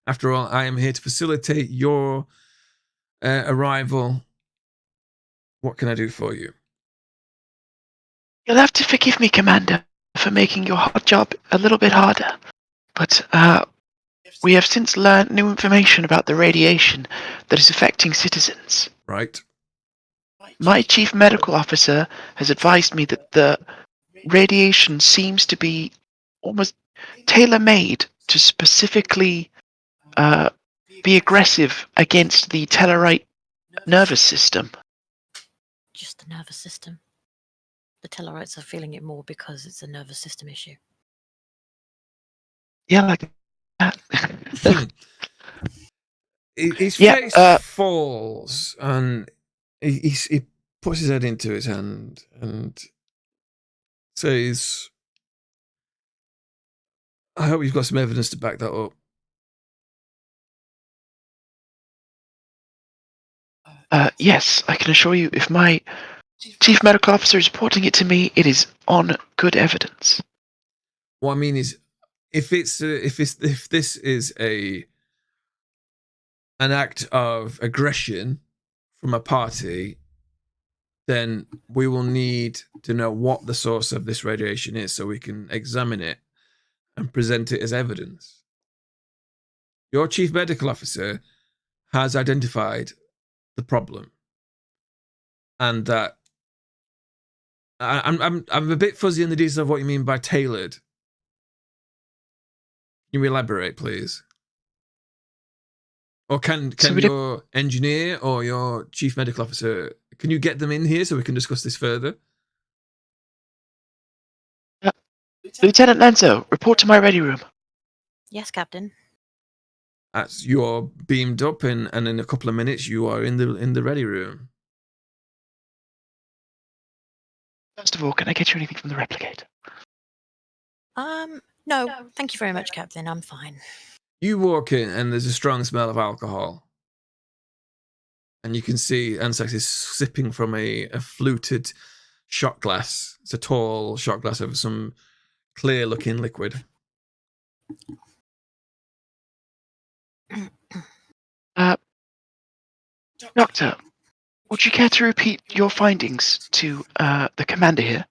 After all, I am here to facilitate your arrival. What can I do for you?" You'll have to forgive me, Commander, for making your hard job a little bit harder. But we have since learned new information about the radiation that is affecting citizens. Right. My chief medical officer has advised me that the radiation seems to be almost tailor-made to specifically be aggressive against the Tellarite nervous system. Just the nervous system. The Tellarites are feeling it more because it's a nervous system issue. Yeah, like that. His Yeah, face falls, and he puts his head into his hand and says, "I hope you've got some evidence to back that up." Yes, I can assure you, if my chief medical officer is reporting it to me, it is on good evidence. What I mean is, if this is an act of aggression from a party, then we will need to know what the source of this radiation is so we can examine it and present it as evidence. Your chief medical officer has identified the problem, and that I'm a bit fuzzy in the details of what you mean by tailored. Can you elaborate, please? Or can your engineer or your chief medical officer, can you get them in here so we can discuss this further? Lieutenant Lenzo, report to my ready room. Yes, Captain. As you're beamed up, and in a couple of minutes you are in the ready room. First of all, can I get you anything from the replicator? No, thank you very much, Captain. I'm fine. You walk in and there's a strong smell of alcohol. And you can see Ansax is sipping from a fluted shot glass. It's a tall shot glass of some clear-looking liquid. Doctor, would you care to repeat your findings to the commander here?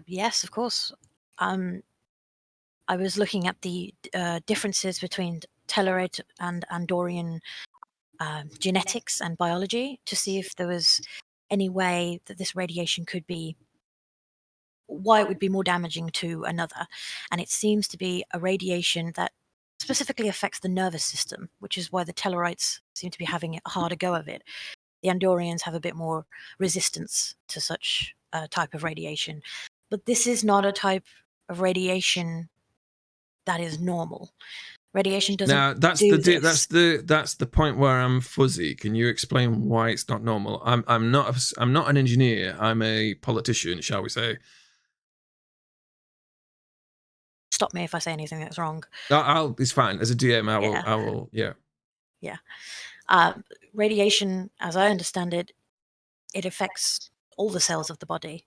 Yes, of course. I was looking at the differences between Tellarite and Andorian genetics and biology to see if there was any way that this radiation could be, why it would be more damaging to another. And it seems to be a radiation that specifically affects the nervous system, which is why the Tellarites seem to be having a harder go of it. The Andorians have a bit more resistance to such a type of radiation. But this is not a type of radiation that is normal. Radiation doesn't Now that's do the this. that's the point where I'm fuzzy. Can you explain why it's not normal? I'm not an engineer. I'm a politician, shall we say? Stop me if I say anything that's wrong. It's fine. As a DM, Yeah. I will. Yeah. Radiation, as I understand it, it affects all the cells of the body.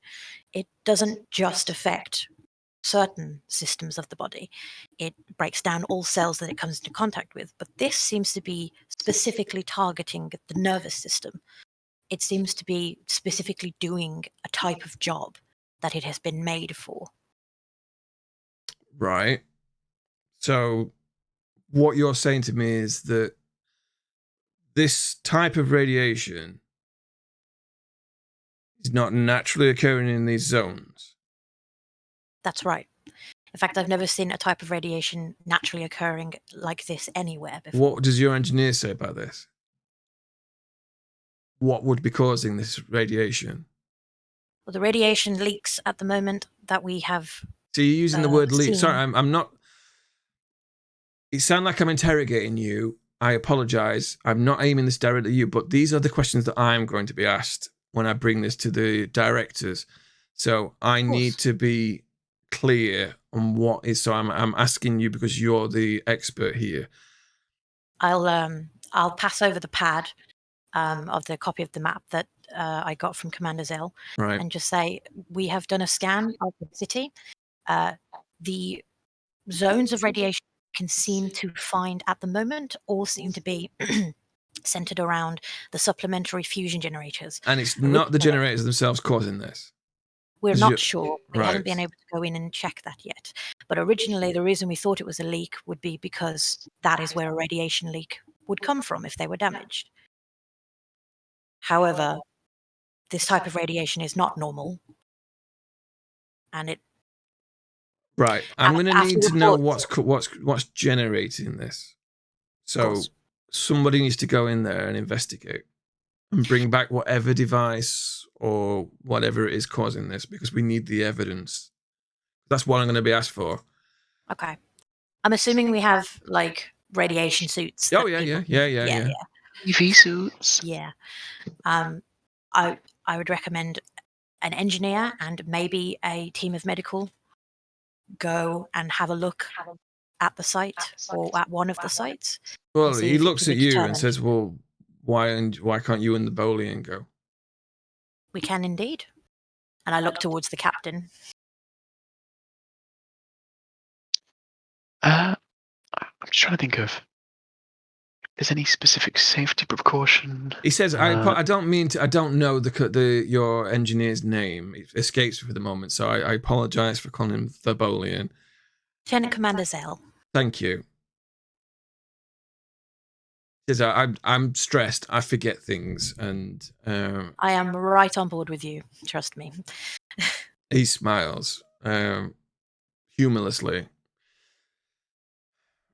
It doesn't just affect certain systems of the body. It breaks down all cells that it comes into contact with. But this seems to be specifically targeting the nervous system. It seems to be specifically doing a type of job that it has been made for. Right. So, what you're saying to me is that this type of radiation is not naturally occurring in these zones. That's right. In fact, I've never seen a type of radiation naturally occurring like this anywhere before. What does your engineer say about this? What would be causing this radiation? Well, the radiation leaks at the moment that we have. So you're using the word leak. seen. Sorry, I'm not. It sounds like I'm interrogating you. I apologize. I'm not aiming this directly at you, but these are the questions that I'm going to be asked when I bring this to the directors. So I need to be clear on what is. So I'm asking you because you're the expert here. I'll pass over the pad of the copy of the map that I got from Commander Zell, Right. and just say we have done a scan of the city. The zones of radiation can seem to find at the moment all seem to be centered around the supplementary fusion generators. And it's not the generators themselves causing this. We're Is not you- sure. We right. haven't been able to go in and check that yet. But originally, the reason we thought it was a leak would be because that is where a radiation leak would come from if they were damaged. However, this type of radiation is not normal, and it. Right. I'm going to After need to know reports- what's generating this. So course. somebody needs to go in there and investigate and bring back whatever device or whatever it is causing this, because we need the evidence. That's what I'm going to be asked for. Okay. I'm assuming we have like radiation suits. Oh that yeah, people- yeah. UV suits. Yeah. I would recommend an engineer and maybe a team of medical go and have a look at the site or at one of the sites. Well, see he if it looks can at be you and determined. says, "Well, why can't you and the Bolian go?" We can indeed. And I look towards the captain. I'm just trying to think of. Is any specific safety precaution? He says, "I don't mean to. I don't know your engineer's name. It escapes me for the moment, so I apologize for calling him the Bolian. Lieutenant Commander Zell. Thank you." He says, "I'm stressed. I forget things," and I am right on board with you. Trust me. he smiles humorlessly.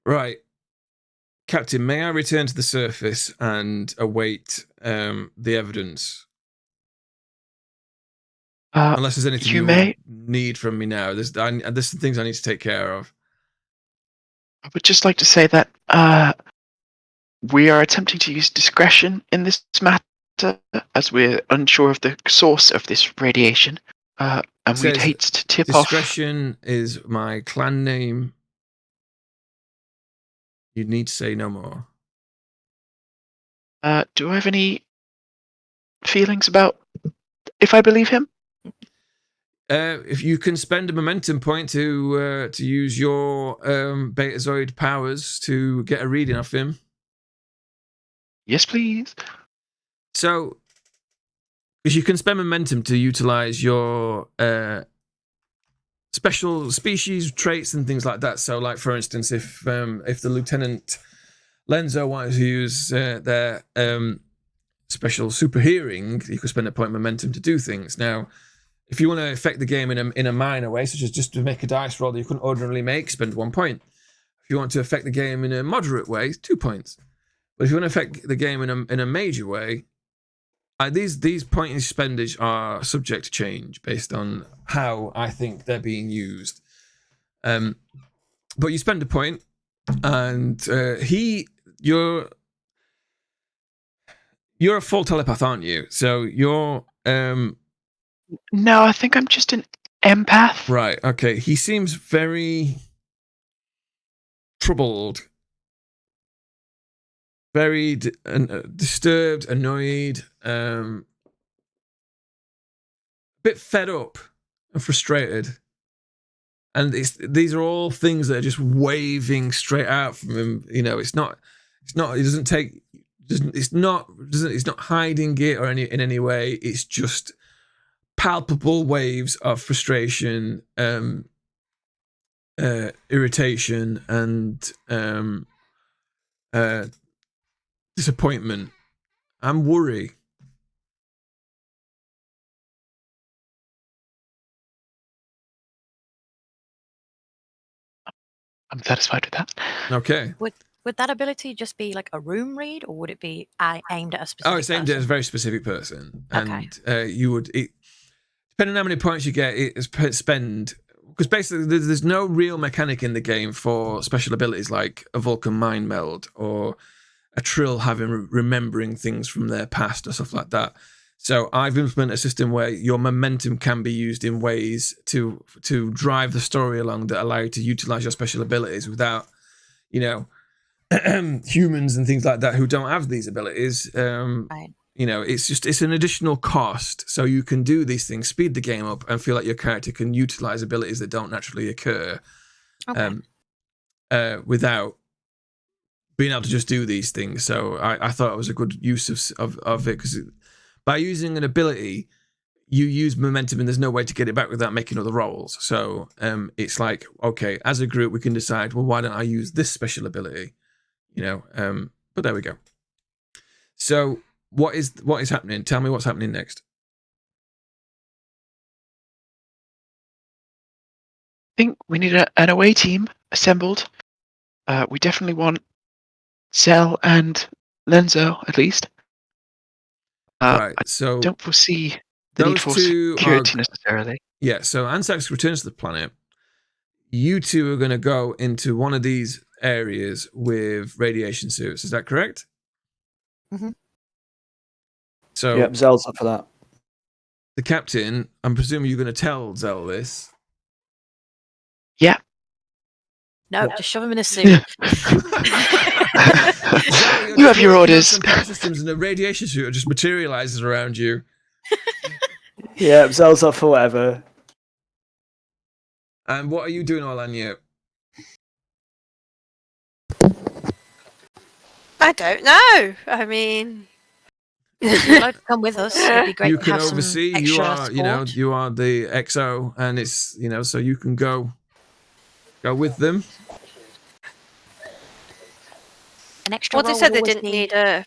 Right. Captain, may I return to the surface and await the evidence? Unless there's anything you may. need from me now. There's some things I need to take care of. I would just like to say that we are attempting to use discretion in this matter, as we're unsure of the source of this radiation, and we'd Says, hate to tip off. Discretion is my clan name. You need to say no more. Do I have any feelings about if I believe him? If you can spend a momentum point to use your Betazoid powers to get a reading off him. Yes, please. So, because you can spend momentum to utilize your special species traits and things like that. So, like for instance, if the Lieutenant Lenzo wanted to use their special super hearing, you could spend a point of momentum to do things. Now, if you want to affect the game in a minor way, such as just to make a dice roll that you couldn't ordinarily make, spend 1 point. If you want to affect the game in a moderate way, 2 points. But if you want to affect the game in a major way, these point expenditures are subject to change based on how I think they're being used. But you spend a point, and you're a full telepath, aren't you? So you're No, I think I'm just an empath. right. Okay, he seems very troubled, very disturbed, annoyed, a bit fed up and frustrated. And these are all things that are just waving straight out from him. You know, it's not. He doesn't take. It's not hiding it or in any way. It's just palpable waves of frustration, irritation, and disappointment and worry. I'm satisfied with that. Okay. Would that ability just be like a room read, or would it be aimed at a specific? Oh, it's aimed at a very specific person, and you would, depending on how many points you get, spend, because basically there's no real mechanic in the game for special abilities like a Vulcan mind meld or a Trill remembering things from their past or stuff like that. So I've implemented a system where your momentum can be used in ways to drive the story along that allow you to utilize your special abilities without, you know, humans and things like that who don't have these abilities. Right. You know, it's an additional cost, so you can do these things, speed the game up, and feel like your character can utilize abilities that don't naturally occur, without being able to just do these things. So I thought it was a good use of it, because by using an ability, you use momentum and there's no way to get it back without making other rolls. So it's like, okay, as a group, we can decide, well, why don't I use this special ability? You know, but there we go. So what is happening? Tell me what's happening next. I think we need an away team assembled. We definitely want Zell and Lenzo, at least. Right, so I don't foresee the need for security necessarily. Yeah, so Ansax returns to the planet. You two are going to go into one of these areas with radiation suits. Is that correct? Mm-hmm. So Yep, Zell's up for that. The captain, I'm presuming you're going to tell Zell this. Yeah. No, just shove him in a suit. Zell, You have your orders. Some power systems and a radiation suit just materializes around you. Yeah, Zell's up for whatever. And what are you doing, Orlando? I don't know. I mean, If you'd like to come with us, it'd be great You to can have oversee. some You extra are, support. you are the XO, and it's, so you can go with them. An extra well, they roll said would they always didn't be- need a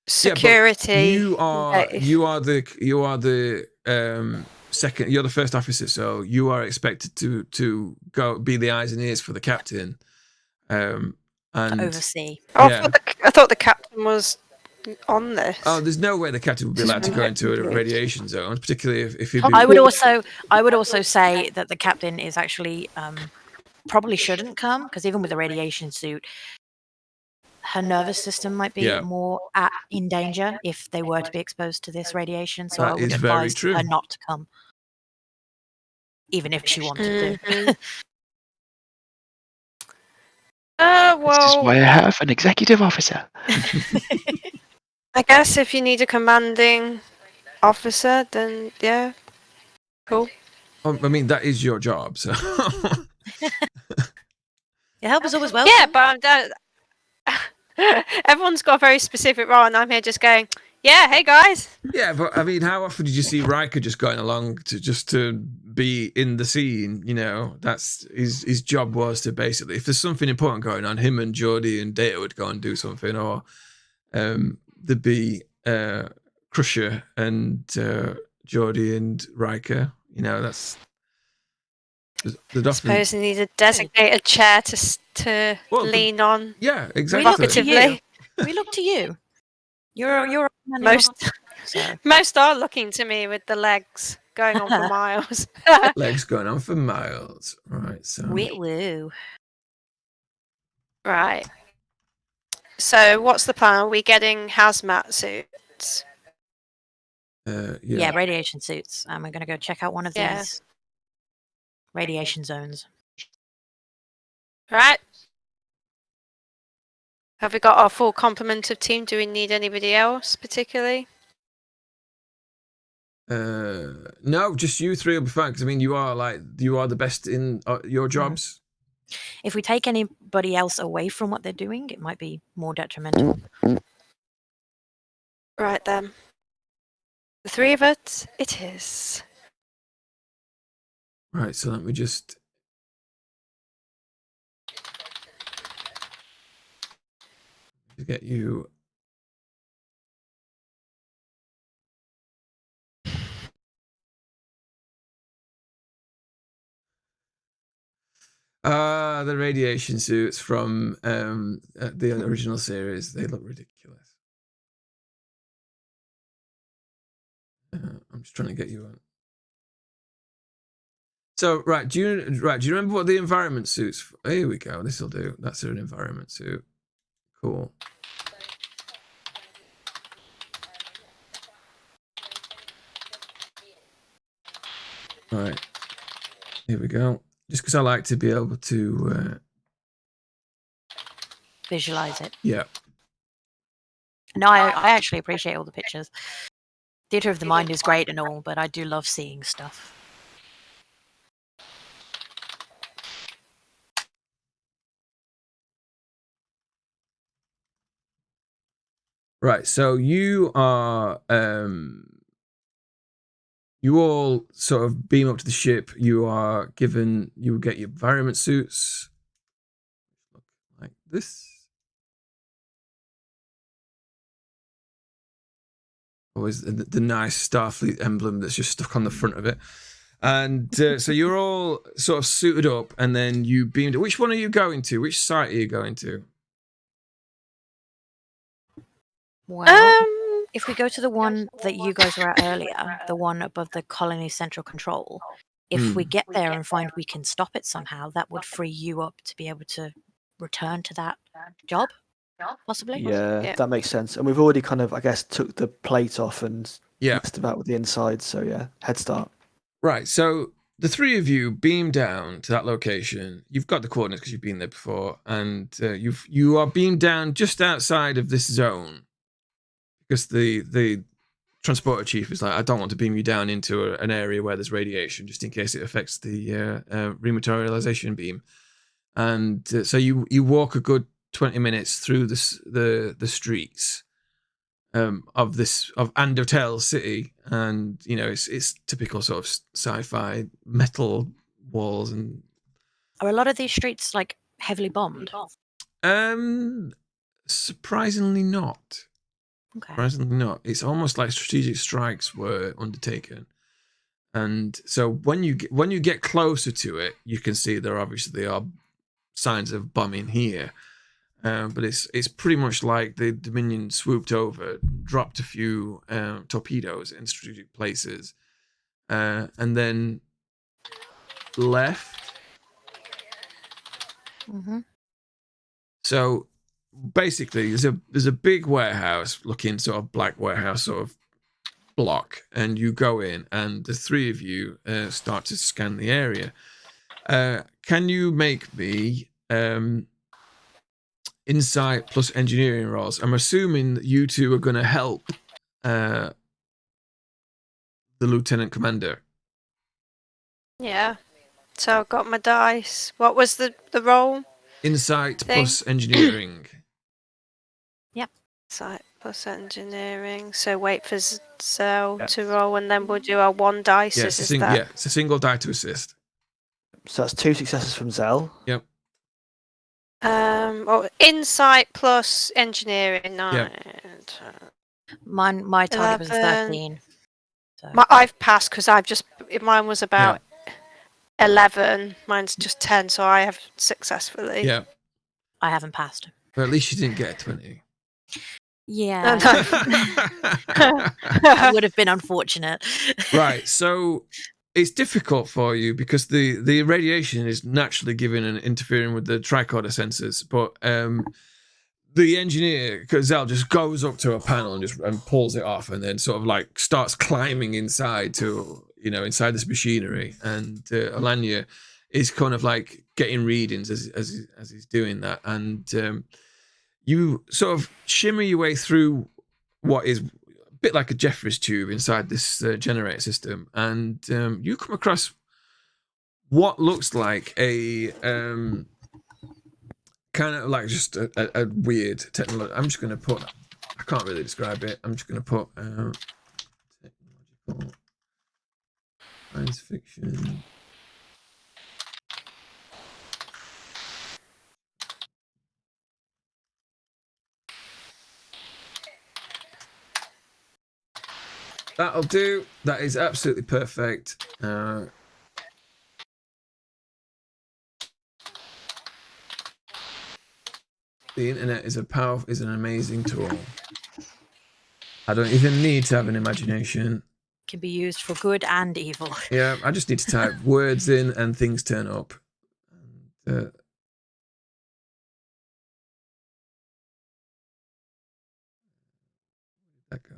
security. You are base. the second. You're the first officer, so you are expected to go be the eyes and ears for the captain. And to oversee. Oh, yeah. I thought the captain was on this. Oh, there's no way the captain would be allowed to go into a radiation zone, particularly if he'd be. I would also say that the captain is actually probably shouldn't come, because even with a radiation suit, her nervous system might be more in danger if they were to be exposed to this radiation. So That I would is very advise true. her not to come, even if she wanted to. This is why I have an executive officer. I guess if you need a commanding officer, then yeah, cool. I mean, that is your job, so. Your help is always welcome. Yeah, but everyone's got a very specific role, and I'm here just going, yeah, hey guys. Yeah, but I mean, how often did you see Riker just going along to be in the scene? That's his job was to basically, if there's something important going on, him and Geordie and Data would go and do something, or there'd be Crusher and Geordie and Riker. That's. I suppose you need a designated chair to lean on. Yeah, exactly. We look to you. You're most are looking to me with the legs going on for miles. Legs going on for miles, right? So woo. Right. So what's the plan? Are we getting hazmat suits? Yeah, radiation suits. We're going to go check out one of Yeah. these radiation zones. Right. Have we got our full complement of team? Do we need anybody else particularly? No, just you three will be fine. Because I mean, you are the best in your jobs. If we take anybody else away from what they're doing, it might be more detrimental. Right then. The three of us, it is. Right. So let me just. Get you. The radiation suits from the original series. They look ridiculous. I'm just trying to get you on. So do you remember what the environment suits? Here we go. This will do. That's an environment suit. Cool. All right. Here we go. Just because I like to be able to visualize it. Yeah. No, I actually appreciate all the pictures. Theatre of the Mind is great and all, but I do love seeing stuff. Right, so you are you all sort of beam up to the ship. You will get your environment suits. Look like this. Always the nice Starfleet emblem that's just stuck on the front of it. And so you're all sort of suited up, and then you beamed. Which one are you going to? Which site are you going to? Well, if we go to the one that you guys were at earlier, the one above the colony central control, if we get there and find we can stop it somehow, that would free you up to be able to return to that job, possibly? Yeah, that makes sense. And we've already kind of, I guess, took the plate off and messed about with the inside. So yeah, head start. Right, so the three of you beam down to that location. You've got the coordinates because you've been there before, and you are beamed down just outside of this zone because the transporter chief is like, I don't want to beam you down into an area where there's radiation, just in case it affects the rematerialization beam. And so you walk a good 20 minutes through the streets of Andortel City, and you know it's typical sort of sci-fi metal walls. And are a lot of these streets like heavily bombed? Surprisingly not. Okay. Surprisingly not. It's almost like strategic strikes were undertaken, and so when you get closer to it, you can see there obviously are signs of bombing here. But it's pretty much like the Dominion swooped over, dropped a few torpedoes in strategic places, and then left. Mm-hmm. So basically, there's a big warehouse looking sort of black warehouse sort of block, and you go in, and the three of you start to scan the area. Can you make me insight plus engineering rolls? I'm assuming that you two are going to help the lieutenant commander. Yeah. So I've got my dice. What was the roll? Insight thing? plus engineering. Yep. Insight plus engineering. So wait for Zell to roll, and then we'll do our one dice. Yeah, it's a single die to assist. So that's 2 successes from Zell. Yep. Insight plus engineering. 9. Yep. My target was 13. So. I've passed because mine was about 11. Mine's just 10, so I have successfully. Yeah. I haven't passed. But at least you didn't get a 20. Yeah. That would have been unfortunate. Right. So it's difficult for you because the radiation is naturally giving and interfering with the tricorder sensors, but the engineer Zell just goes up to a panel and pulls it off, and then sort of like starts climbing inside to inside this machinery, and Alanya is kind of like getting readings as he's doing that, and you sort of shimmer your way through what is a bit like a Jeffries tube inside this generator system, and you come across what looks like a kind of like just a weird technology. I'm just going to put, I can't really describe it. I'm just going to put technological science fiction. That'll do. That is absolutely perfect. The internet is an amazing tool. I don't even need to have an imagination. Can be used for good and evil. Yeah, I just need to type words in and things turn up. And, that go?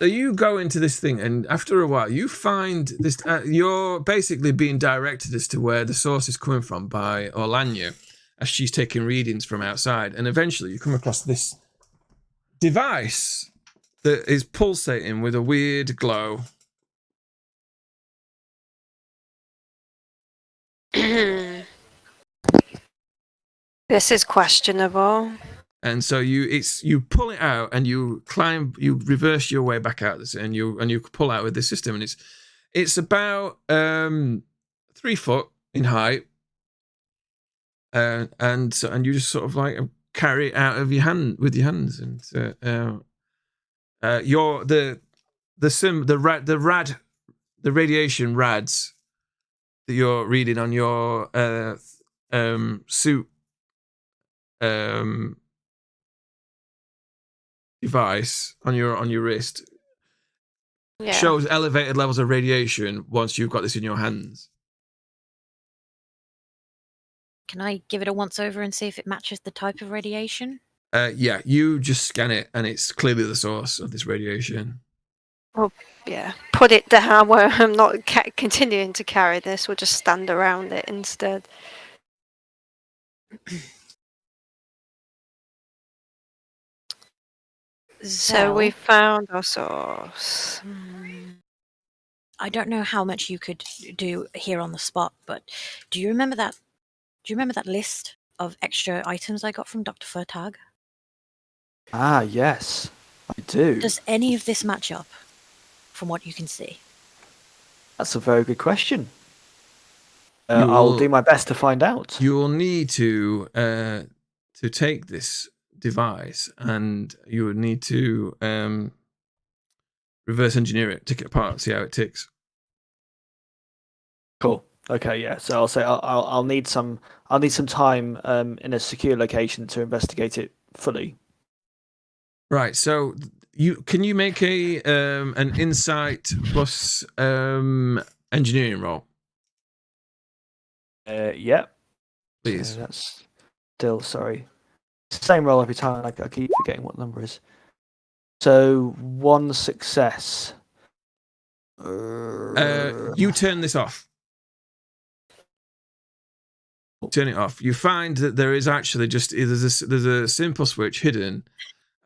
So you go into this thing, and after a while, you find this. You're basically being directed as to where the source is coming from by Orlanya, as she's taking readings from outside. And eventually, you come across this device that is pulsating with a weird glow. This is questionable. And so you pull it out and you reverse your way back out this, and you pull out with this system, and it's about 3 foot in height, and you just sort of like carry it out of your hand with your hands, and the radiation rads that you're reading on your suit device on your wrist shows elevated levels of radiation once you've got this in your hands. Can I give it a once over and see if it matches the type of radiation? Yeah, you just scan it and it's clearly the source of this radiation. Well, yeah. Put it down where I'm not continuing to carry this. We'll just stand around it instead. So we found our source. I don't know how much you could do here on the spot, but do you remember that list of extra items I got from Dr. Furtag? Ah, yes, I do. Does any of this match up from what you can see? That's a very good question. I'll do my best to find out. You will need to take this device, and you would need to reverse engineer it, take it apart, see how it ticks. Cool. Okay, yeah. So I'll say I'll need some time in a secure location to investigate it fully. Right. So can you make an insight plus engineering roll? Yeah. Please. That's still sorry. Same roll every time. I keep forgetting what number is. So 1 success. You turn this off. Turn it off. You find that there is actually there's a simple switch hidden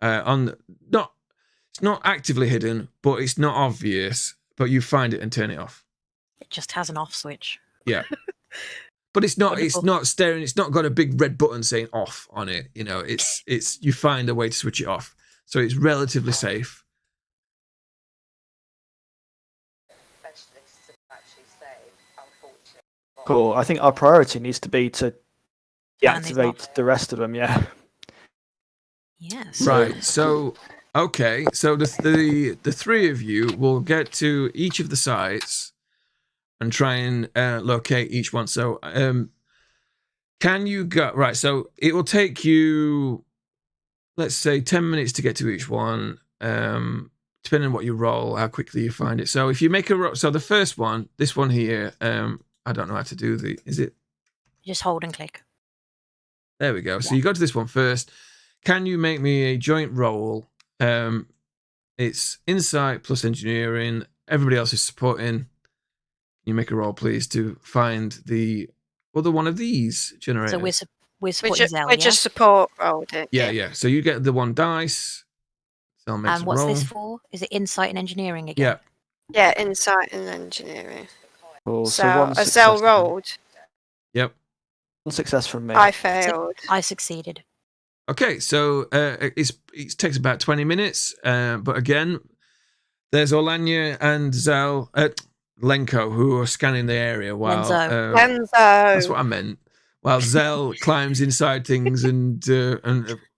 it's not actively hidden, but it's not obvious. But you find it and turn it off. It just has an off switch. Yeah. But it's not. Wonderful. It's not staring. It's not got a big red button saying off on it. It's. You find a way to switch it off, so it's relatively safe. Cool. I think our priority needs to be to deactivate the rest of them. Yeah. Yes. Right. So Okay, so the three of you will get to each of the sites and try and locate each one. So, can you go right? So it will take you, let's say, 10 minutes to get to each one. Depending on what you roll, how quickly you find it. So if you make a roll, so the first one, this one here, I don't know how to do is it? Just hold and click. There we go. So you go to this one first. Can you make me a joint roll? It's insight plus engineering. Everybody else is supporting. You make a roll, please, to find the other one of these generators. So we're supporting Zell, we just support rolled it. Yeah. So you get the one dice. Zell makes And a what's roll. this for? Is it insight and engineering again? Yeah. Yeah, insight and engineering. Cool. So one a success Zell then. rolled. Yep. One success from me. I failed. I succeeded. Okay, so it takes about 20 minutes, but again, there's Orlanya and Zell, Lenko, who are scanning the area while Lenzo. Lenzo. that's what I meant. While Zell climbs inside things and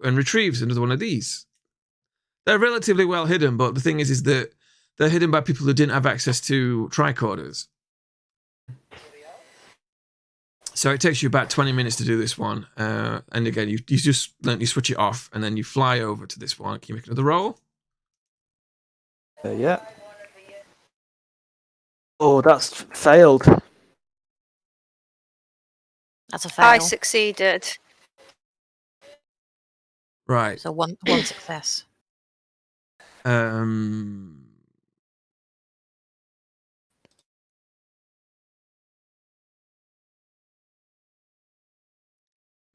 retrieves another one of these. They're relatively well hidden, but the thing is that they're hidden by people who didn't have access to tricorders. So it takes you about 20 minutes to do this one. And again, you just switch it off and then you fly over to this one. Can you make another roll? Yeah. Oh, that's failed. That's a fail. I succeeded. Right. So one success.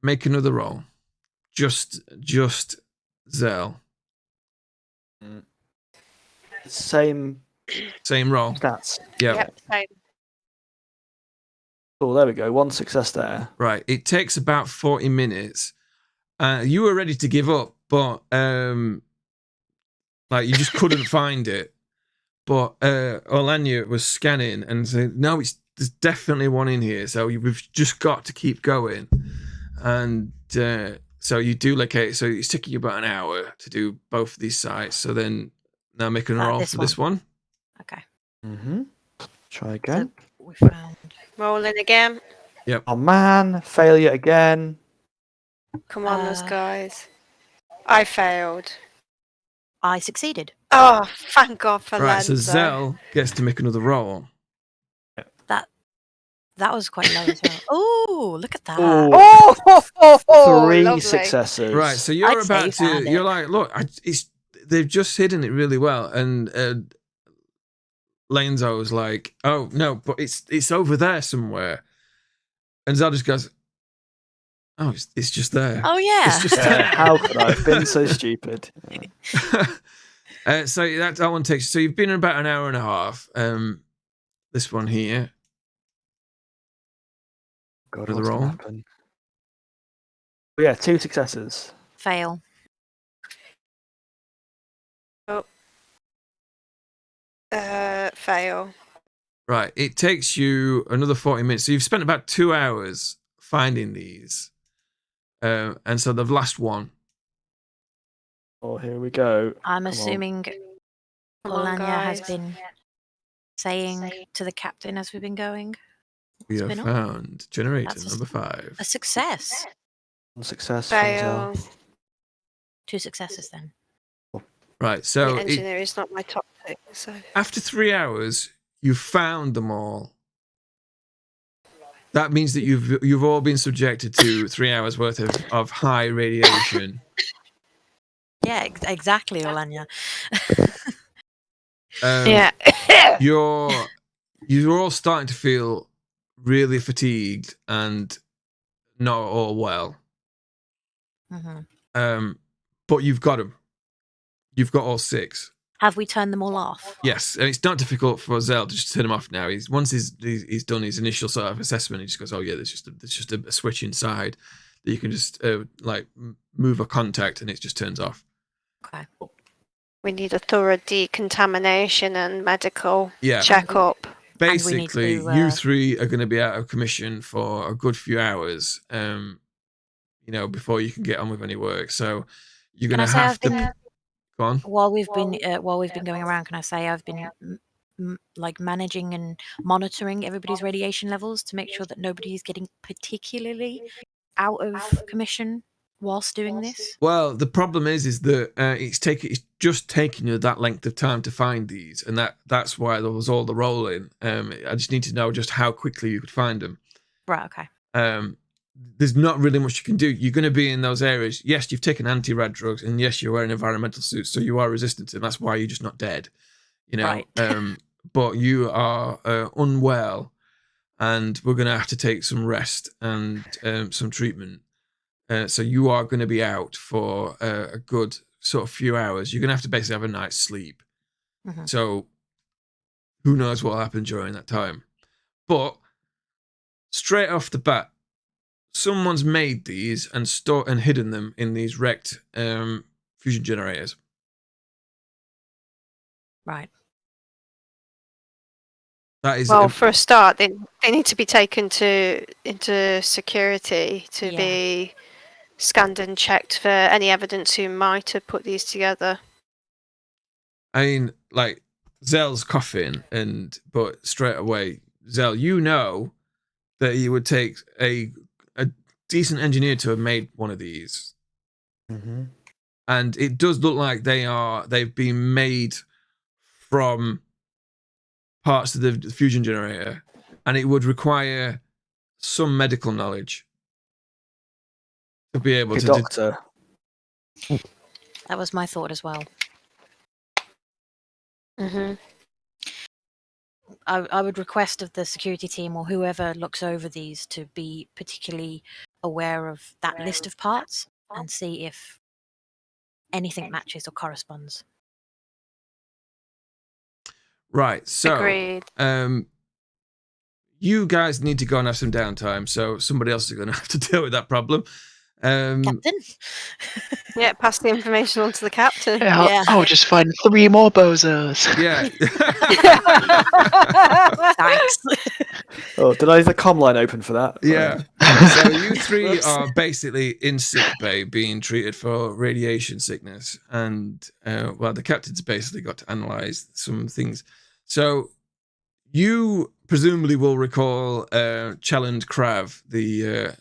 Make another roll. Just Zell. Same Roll. stats. Yeah. Yep, same. Cool, there we go. One success there. Right. It takes about 40 minutes. You were ready to give up, but like you just couldn't find it. But Orlanya was scanning and said, "No, there's definitely one in here. So we've just got to keep going." And so you do locate. So it's taking you about an hour to do both of these sites. So then now make a roll for this one. Okay. Try again. So we found. Rolling again. Yep. Oh man, failure again. Come on, those guys. I failed. I succeeded. Oh, thank God for Right. Lenzo. So Zell gets to make another roll. That was quite low as well. Oh, look at that. Three lovely. successes. Right. So you're I'd say about you to. found You're it. like, look, they've just hidden it really well, and Lenzo was like, "Oh no, but it's over there somewhere," and Zell just goes, "Oh, it's just there." Oh yeah. It's just there. How could I have been so stupid? So that one takes. So you've been in about an hour and a half. This one here. God, For the what's gonna roll? happen? Oh, yeah, 2 successes. Fail. Fail. Right. It takes you another 40 minutes. So you've spent about 2 hours finding these, and so the last one. Oh, here we go. I'm Come on. assuming Come on, Orlanya has guys. been saying to the captain as we've been going. We have been on? found generator That's number 5. A success. 1 success from Fail. Zell. 2 successes then. Right. So The engineer is not my top pick, so. after 3 hours, you've found them all. That means that you've all been subjected to 3 hours worth of high radiation. Yeah, exactly, Orlanya. Yeah. You're all starting to feel really fatigued and not all well. hmm But you've got them. You've got all 6. Have we turned them all off? Yes, and it's not difficult for Zell to just turn them off now. Once he's done his initial sort of assessment, he just goes, "Oh yeah, there's just a switch inside that you can just like move a contact, and it just turns off." Okay. We need a thorough decontamination and medical Yeah. checkup. Basically, to, you 3 are going to be out of commission for a good few hours, before you can get on with any work. So you're Can going I to say have I've to. been Go on. While we've been going around, can I say I've been like managing and monitoring everybody's radiation levels to make sure that nobody's getting particularly out of commission whilst doing this? Well, the problem is that it's just taking you that length of time to find these, and that's why there was all the rolling. I just need to know just how quickly you could find them. Right. Okay. There's not really much you can do. You're going to be in those areas. Yes, you've taken anti-rad drugs, and yes, you're wearing environmental suits, so you are resistant to them. That's why you're just not dead. You know, Right. but you are unwell, and we're going to have to take some rest and some treatment. So you are going to be out for a good sort of few hours. You're going to have to basically have a night's sleep. Mhm. So who knows what will happen during that time. But straight off the bat, someone's made these and stored and hidden them in these wrecked fusion generators. Right. That is Well, for a start, they need to be taken into security to Yeah. be scanned and checked for any evidence who might have put these together. I mean, like Zell's coughing, but straight away, Zell, you know that it would take a decent engineer to have made one of these, and it does look like they've been made from parts of the fusion generator, and it would require some medical knowledge to be able A to. doctor. That was my thought as well. Mm-hmm. I would request of the security team or whoever looks over these to be particularly aware of that list of parts and see if anything matches or corresponds. Right, so Agreed. you guys need to go and have some downtime, so somebody else is going to have to deal with that problem. Captain? Yeah, pass the information on to the captain. Yeah, I'll just find 3 more bozos. Yeah. Thanks. Oh, did I leave the comm line open for that? Yeah. So you three Whoops. are basically in sick bay being treated for radiation sickness. And, well, the captain's basically got to analyze some things. So you presumably will recall Chelland Crav, the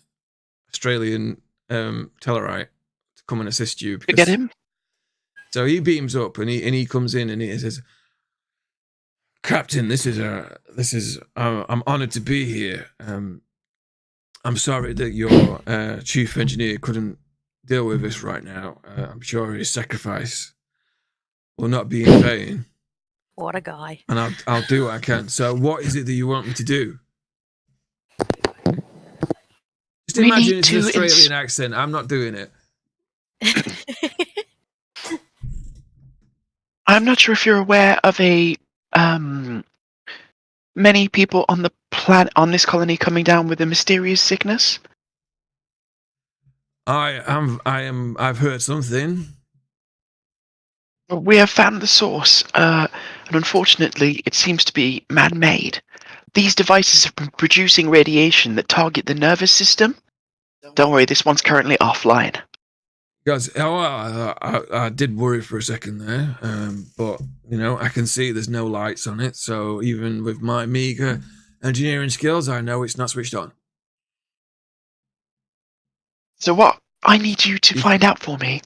Australian Tellarite, to come and assist you. To get him? So he beams up and he comes in and he says, Captain, I'm honored to be here. I'm sorry that your chief engineer couldn't deal with this right now. I'm sure his sacrifice will not be in vain. What a guy. And I'll do what I can. So what is it that you want me to do? Just We imagine need it's an to Australian accent. I'm not doing it. I'm not sure if you're aware of many people on the planet, on this colony, coming down with a mysterious sickness. I've heard something. We have found the source, and unfortunately, it seems to be man-made. These devices have been producing radiation that target the nervous system. Don't worry, this one's currently offline. Guys, I did worry for a second there, but you know I can see there's no lights on it. So even with my meager engineering skills, I know it's not switched on. So what I need you to find out for me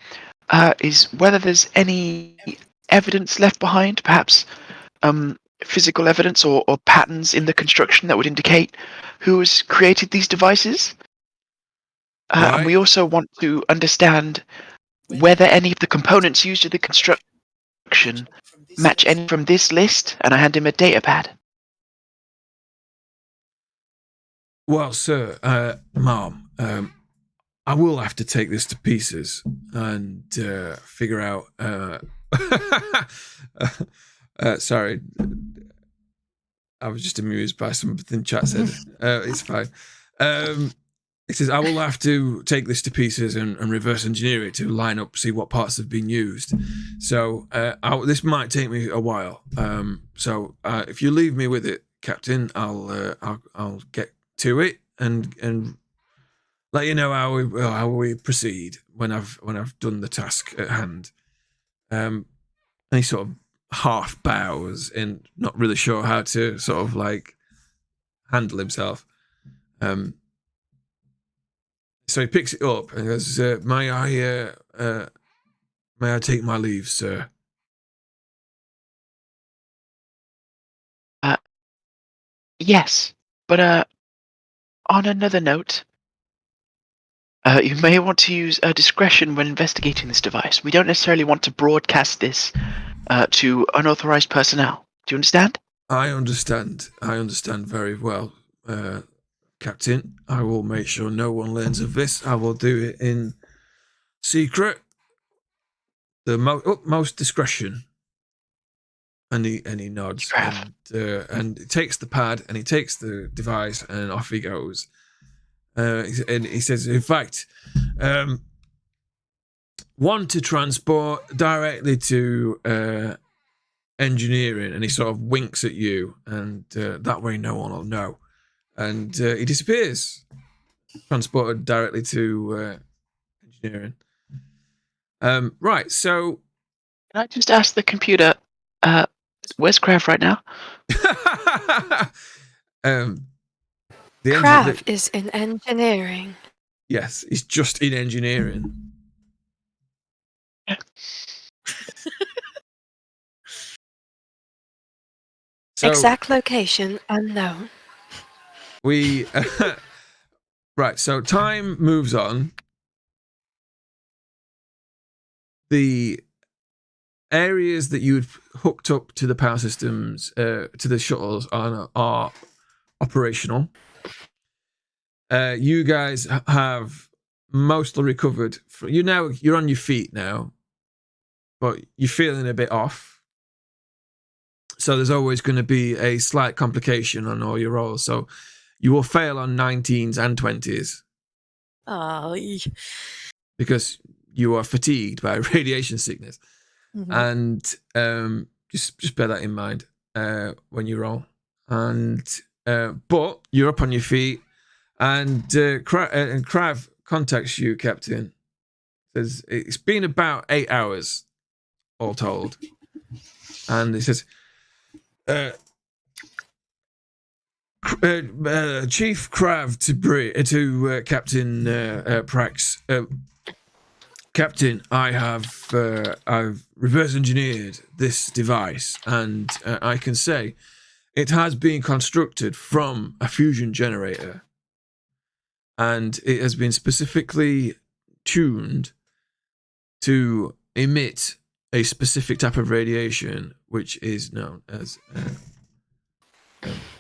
is whether there's any evidence left behind, perhaps physical evidence or patterns in the construction that would indicate who has created these devices. Right. And we also want to understand whether any of the components used in the construction match any from this list, and I hand him a data pad. Well, sir, Mom, I will have to take this to pieces and figure out. Sorry, I was just amused by something chat said. It's fine. It says, I will have to take this to pieces and reverse engineer it to line up, see what parts have been used. So this might take me a while. So if you leave me with it, Captain, I'll get to it and let you know how we proceed when I've done the task at hand. And he sort of half bows and not really sure how to sort of like handle himself. So he picks it up and goes, may I take my leave, sir? Yes, but on another note, you may want to use discretion when investigating this device. We don't necessarily want to broadcast this to unauthorized personnel. Do you understand? I understand very well, Captain. I will make sure no one learns of this. I will do it in secret. The utmost discretion. And he nods and he takes the pad and he takes the device and off he goes. And he says, in fact, one to transport directly to engineering, and he sort of winks at you, and that way no one will know. And he disappears, transported directly to engineering. Right, so... Can I just ask the computer, where's Krav right now? Krav is in engineering. Yes, he's just in engineering. So, exact location unknown. We right. So time moves on. The areas that you'd hooked up to the power systems, to the shuttles, are operational. You guys have mostly recovered. You're on your feet now, but you're feeling a bit off. So there's always going to be a slight complication on all your rolls. So you will fail on 19s and 20s. Oh. Because you are fatigued by radiation sickness. Mm-hmm. And just bear that in mind when you roll. And but you're up on your feet, and Krav contacts you, Captain. Says it's been about 8 hours, all told. And he says, Chief Krav to Captain Prax. Captain, I've reverse engineered this device, and I can say it has been constructed from a fusion generator, and it has been specifically tuned to emit a specific type of radiation, which is known as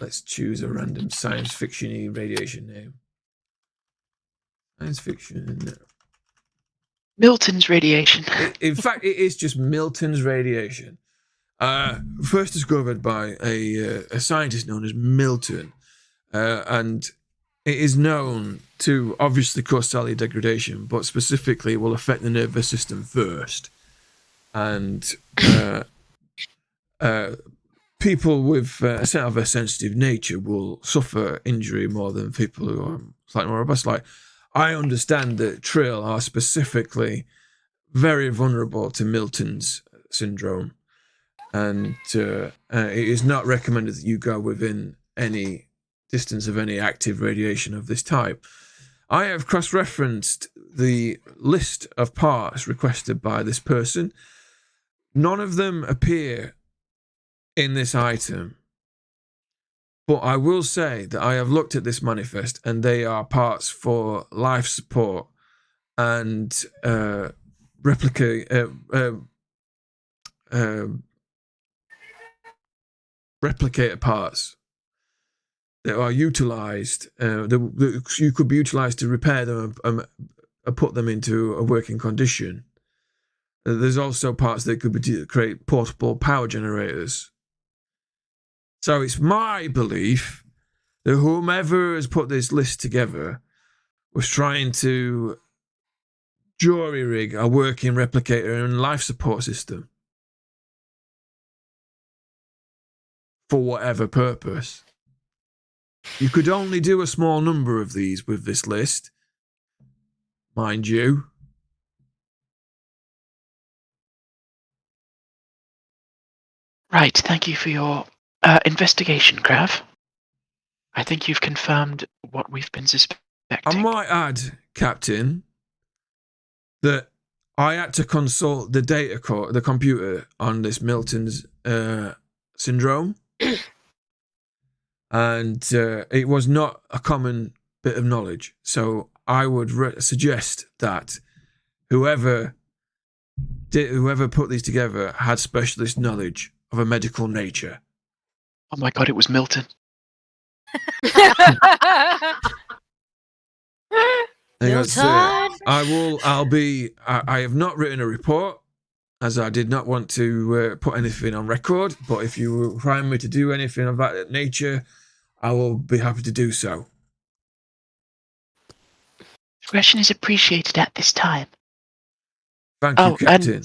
let's choose a random science fiction-y radiation name. Science fiction. Milton's radiation. In fact, it is just Milton's radiation. First discovered by a scientist known as Milton, and it is known to obviously cause cellular degradation, but specifically will affect the nervous system first. And people with a sensitive nature will suffer injury more than people who are slightly more robust. Like, I understand that Trill are specifically very vulnerable to Milton's syndrome, and it is not recommended that you go within any distance of any active radiation of this type. I have cross-referenced the list of parts requested by this person. None of them appear in this item, but I will say that I have looked at this manifest, and they are parts for life support and replicator parts that are utilized. That you could be utilized to repair them and put them into a working condition. There's also parts that could be to create portable power generators. So it's my belief that whomever has put this list together was trying to jury-rig a working replicator and life support system for whatever purpose. You could only do a small number of these with this list, mind you. Right, thank you for your investigation, Grav. I think you've confirmed what we've been suspecting. I might add, Captain, that I had to consult the data core, the computer on this Milton's syndrome, and it was not a common bit of knowledge. So I would suggest that whoever put these together had specialist knowledge of a medical nature. Oh my god, it was Milton. Because, I have not written a report, as I did not want to put anything on record, but if you require me to do anything of that nature, I will be happy to do so. Discretion is appreciated at this time. Thank you, Captain.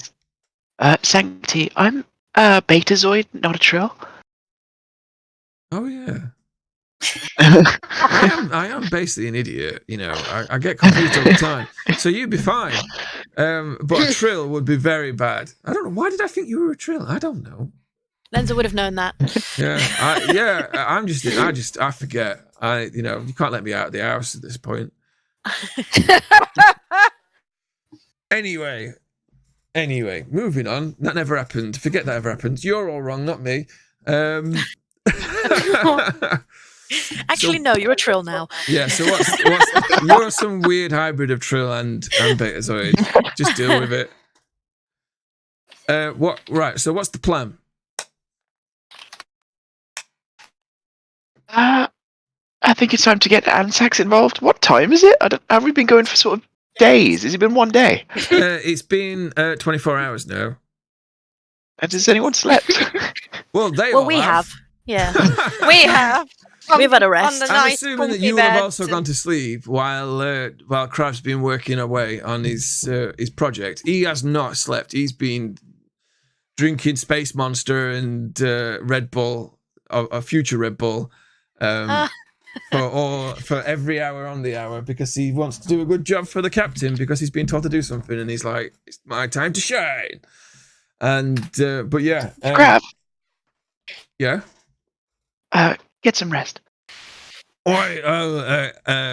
And, Sanctity, I'm a Betazoid, not a Trill. Oh, yeah. I am basically an idiot, you know. I get confused all the time. So you'd be fine. But a Trill would be very bad. I don't know. Why did I think you were a Trill? I don't know. Lenza would have known that. I forget. You can't let me out of the house at this point. Anyway, moving on. That never happened. Forget that ever happened. You're all wrong, not me. Actually, no, you're a Trill now. Yeah, so what's you're some weird hybrid of Trill and Betazoid. Just deal with it. So what's the plan? I think it's time to get Ansax involved. What time is it? Have we been going for sort of days? Has it been one day? It's been 24 hours now. And has anyone slept? Well, we have. Yeah. We have. We've had a rest. I'm assuming that you will have also gone to sleep while Crab's been working away on his project. He has not slept. He's been drinking Space Monster and Red Bull, a future Red Bull, for every hour on the hour, because he wants to do a good job for the captain, because he's been told to do something and he's like, it's my time to shine. And but yeah, Crab. Yeah. Get some rest. Yeah.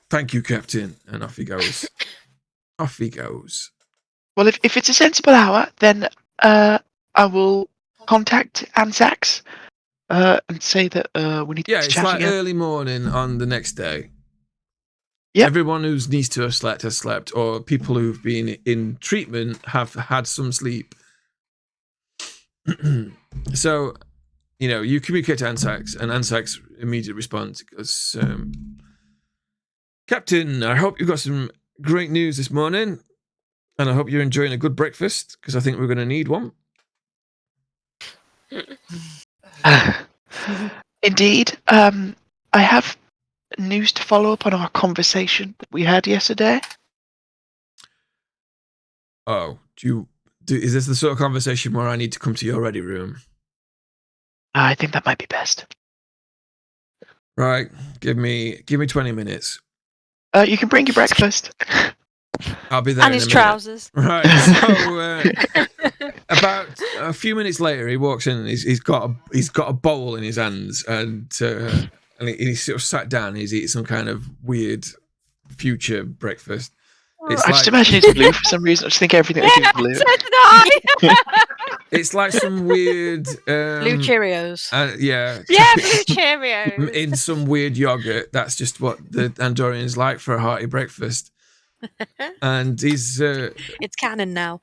Thank you, Captain. And off he goes. Well, if it's a sensible hour, then I will contact Ansax and say that we need to it's chat like again. early morning on the next day. Yep. Everyone who needs to have slept has slept, or people who've been in treatment have had some sleep. So, you communicate to Ansax, and Ansax immediately responds because, Captain, I hope you got some great news this morning, and I hope you're enjoying a good breakfast, because I think we're going to need one. Indeed. I have news to follow up on our conversation that we had yesterday. Oh, is this the sort of conversation where I need to come to your ready room? I think that might be best. Right, give me 20 minutes. You can bring your breakfast. I'll be there. And his trousers. Right. So about a few minutes later, he walks in and he's got a bowl in his hands, and he's sort of sat down. And he's eating some kind of weird future breakfast. I just imagine it's blue for some reason. I just think everything is blue. It's like some weird Blue Cheerios. Yeah, blue Cheerios. In some weird yogurt. That's just what the Andorians like for a hearty breakfast. And he's it's canon now.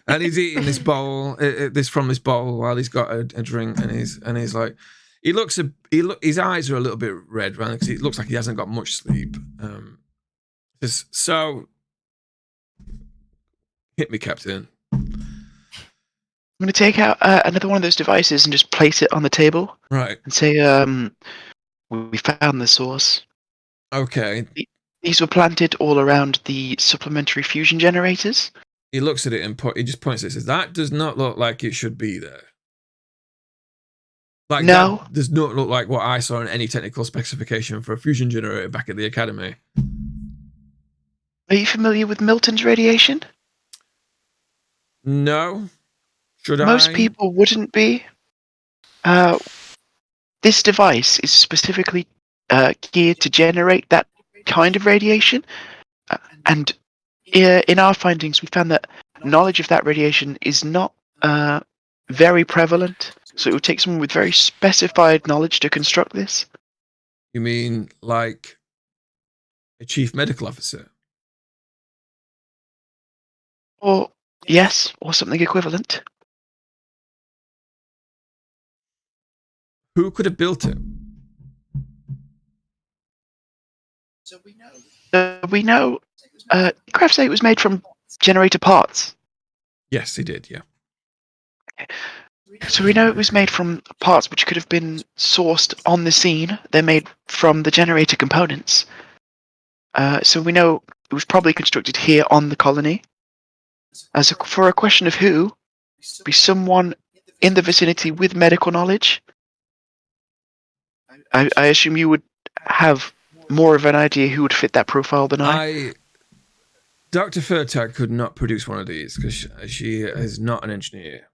And he's eating this bowl, from this bowl, while he's got a drink, and he's like, his eyes are a little bit red, right? Because it looks like he hasn't got much sleep. So, hit me, Captain. I'm going to take out another one of those devices and just place it on the table. Right. And say, we found the source. Okay. These were planted all around the supplementary fusion generators. He looks at it and he just points at it and says, that does not look like it should be there. Like, no. That does not look like what I saw in any technical specification for a fusion generator back at the academy. Are you familiar with Milton's radiation? No. Should Most I? people wouldn't be. This device is specifically geared to generate that kind of radiation, and in our findings, we found that knowledge of that radiation is not very prevalent. So it would take someone with very specified knowledge to construct this. You mean like a chief medical officer? Or yes, or something equivalent. Who could have built it? We know Craft say it was made from generator parts. Yes, he did. Yeah. So we know it was made from parts which could have been sourced on the scene. They're made from the generator components. So we know it was probably constructed here on the colony. For a question of who, be someone in the vicinity with medical knowledge. I assume you would have more of an idea who would fit that profile than I. Dr. Furtag could not produce one of these because she is not an engineer.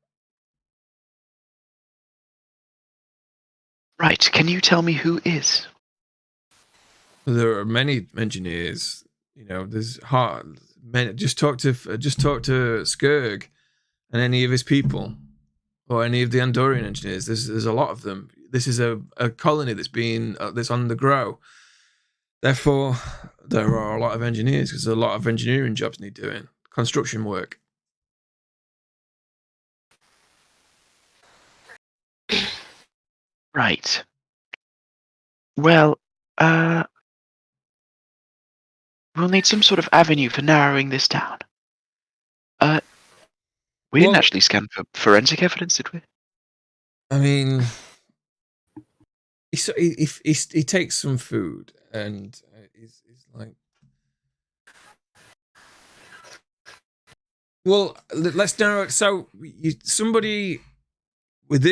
Right. Can you tell me who is? There are many engineers. You know, there's hard. Just talk to Skurg and any of his people, or any of the Andorian engineers. There's a lot of them. This is a colony that's on the grow. Therefore, there are a lot of engineers because a lot of engineering jobs need doing, construction work. Right. Well, we'll need some sort of avenue for narrowing this down. We didn't actually scan for forensic evidence, did we? I mean, he takes some food and he's like, well, let's narrow it. So somebody with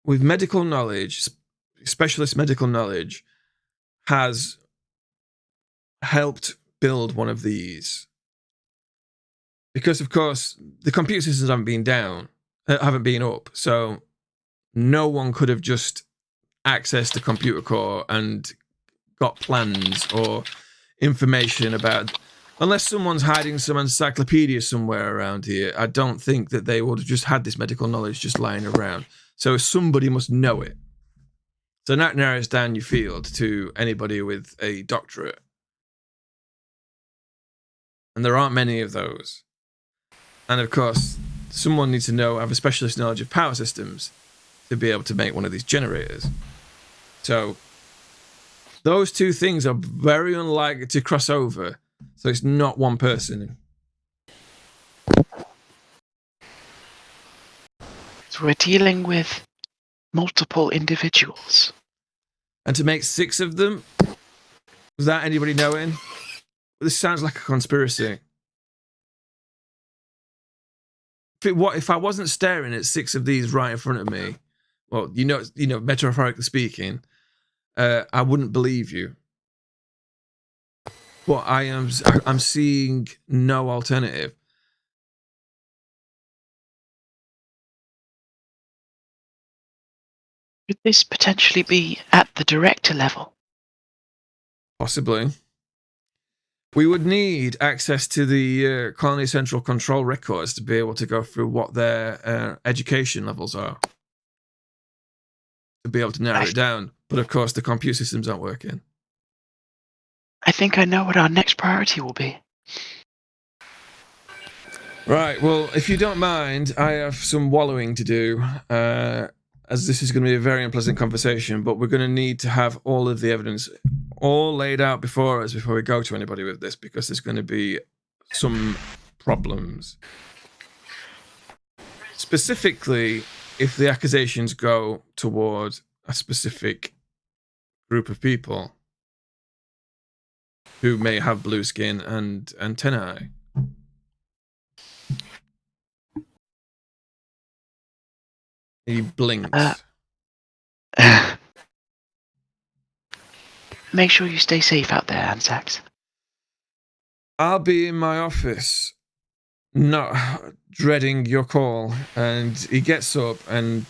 medical knowledge, specialist medical knowledge, has helped build one of these. Because of course the computer systems haven't been up, so no one could have just accessed the computer core and got plans or information about, unless someone's hiding some encyclopedia somewhere around here. I don't think that they would have just had this medical knowledge just lying around. So somebody must know it. So that narrows down your field to anybody with a doctorate. And there aren't many of those. And of course, someone needs to have a specialist knowledge of power systems to be able to make one of these generators. So those two things are very unlikely to cross over. So it's not one person. So we're dealing with multiple individuals. And to make 6 of them without anybody knowing, this sounds like a conspiracy. If I wasn't staring at 6 of these right in front of me, well, you know, metaphorically speaking, I wouldn't believe you. But I'm seeing no alternative. Could this potentially be at the director level? Possibly. We would need access to the Colony Central Control records to be able to go through what their education levels are, to be able to narrow it down. But of course, the computer systems aren't working. I think I know what our next priority will be. Right, well, if you don't mind, I have some wallowing to do, as this is going to be a very unpleasant conversation, but we're going to need to have all of the evidence all laid out before us before we go to anybody with this, because there's going to be some problems. Specifically, if the accusations go toward a specific group of people who may have blue skin and antennae. He blinks. Make sure you stay safe out there, Anzax. I'll be in my office not dreading your call, and he gets up and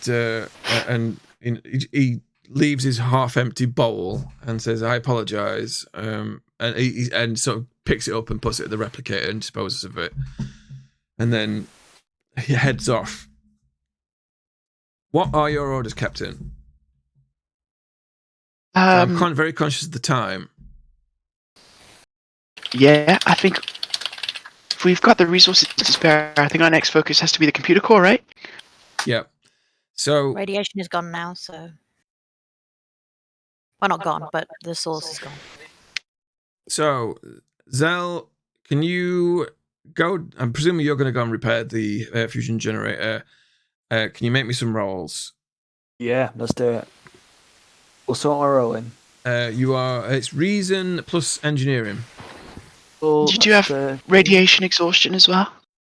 he leaves his half-empty bowl and says, "I apologize," and he sort of picks it up and puts it at the replicator and disposes of it, and then he heads off. What are your orders, Captain? I'm very conscious of the time. Yeah, I think if we've got the resources to spare, I think our next focus has to be the computer core, right? Yeah. So Radiation is gone now, so. Well, not gone, but the source is gone. So, Zell, can you go? I'm presuming you're going to go and repair the fusion generator. Can you make me some rolls? Yeah, let's do it. Also, what am I rolling? It's reason plus engineering. Well, Did you have radiation exhaustion as well?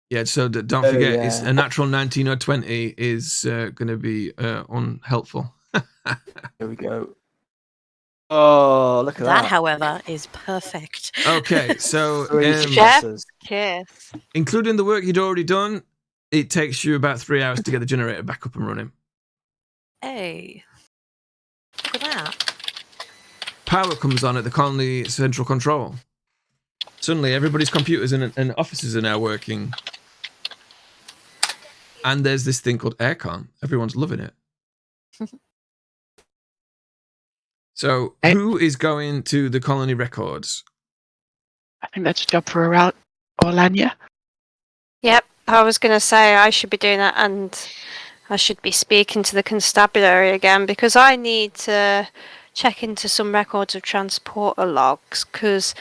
Yeah, so don't forget, it's a natural 19 or 20 is going to be unhelpful. Here we go. Oh, look at that. That, however, is perfect. Okay, so Chef's kiss. including the work you'd already done, it takes you about 3 hours to get the generator back up and running. Hey, look at that. Power comes on at the colony central control. Suddenly, everybody's computers and offices are now working. And there's this thing called aircon. Everyone's loving it. So, who is going to the colony records? I think that's a job for Orlania. Yep, I was going to say I should be doing that, and I should be speaking to the constabulary again, because I need to check into some records of transporter logs, because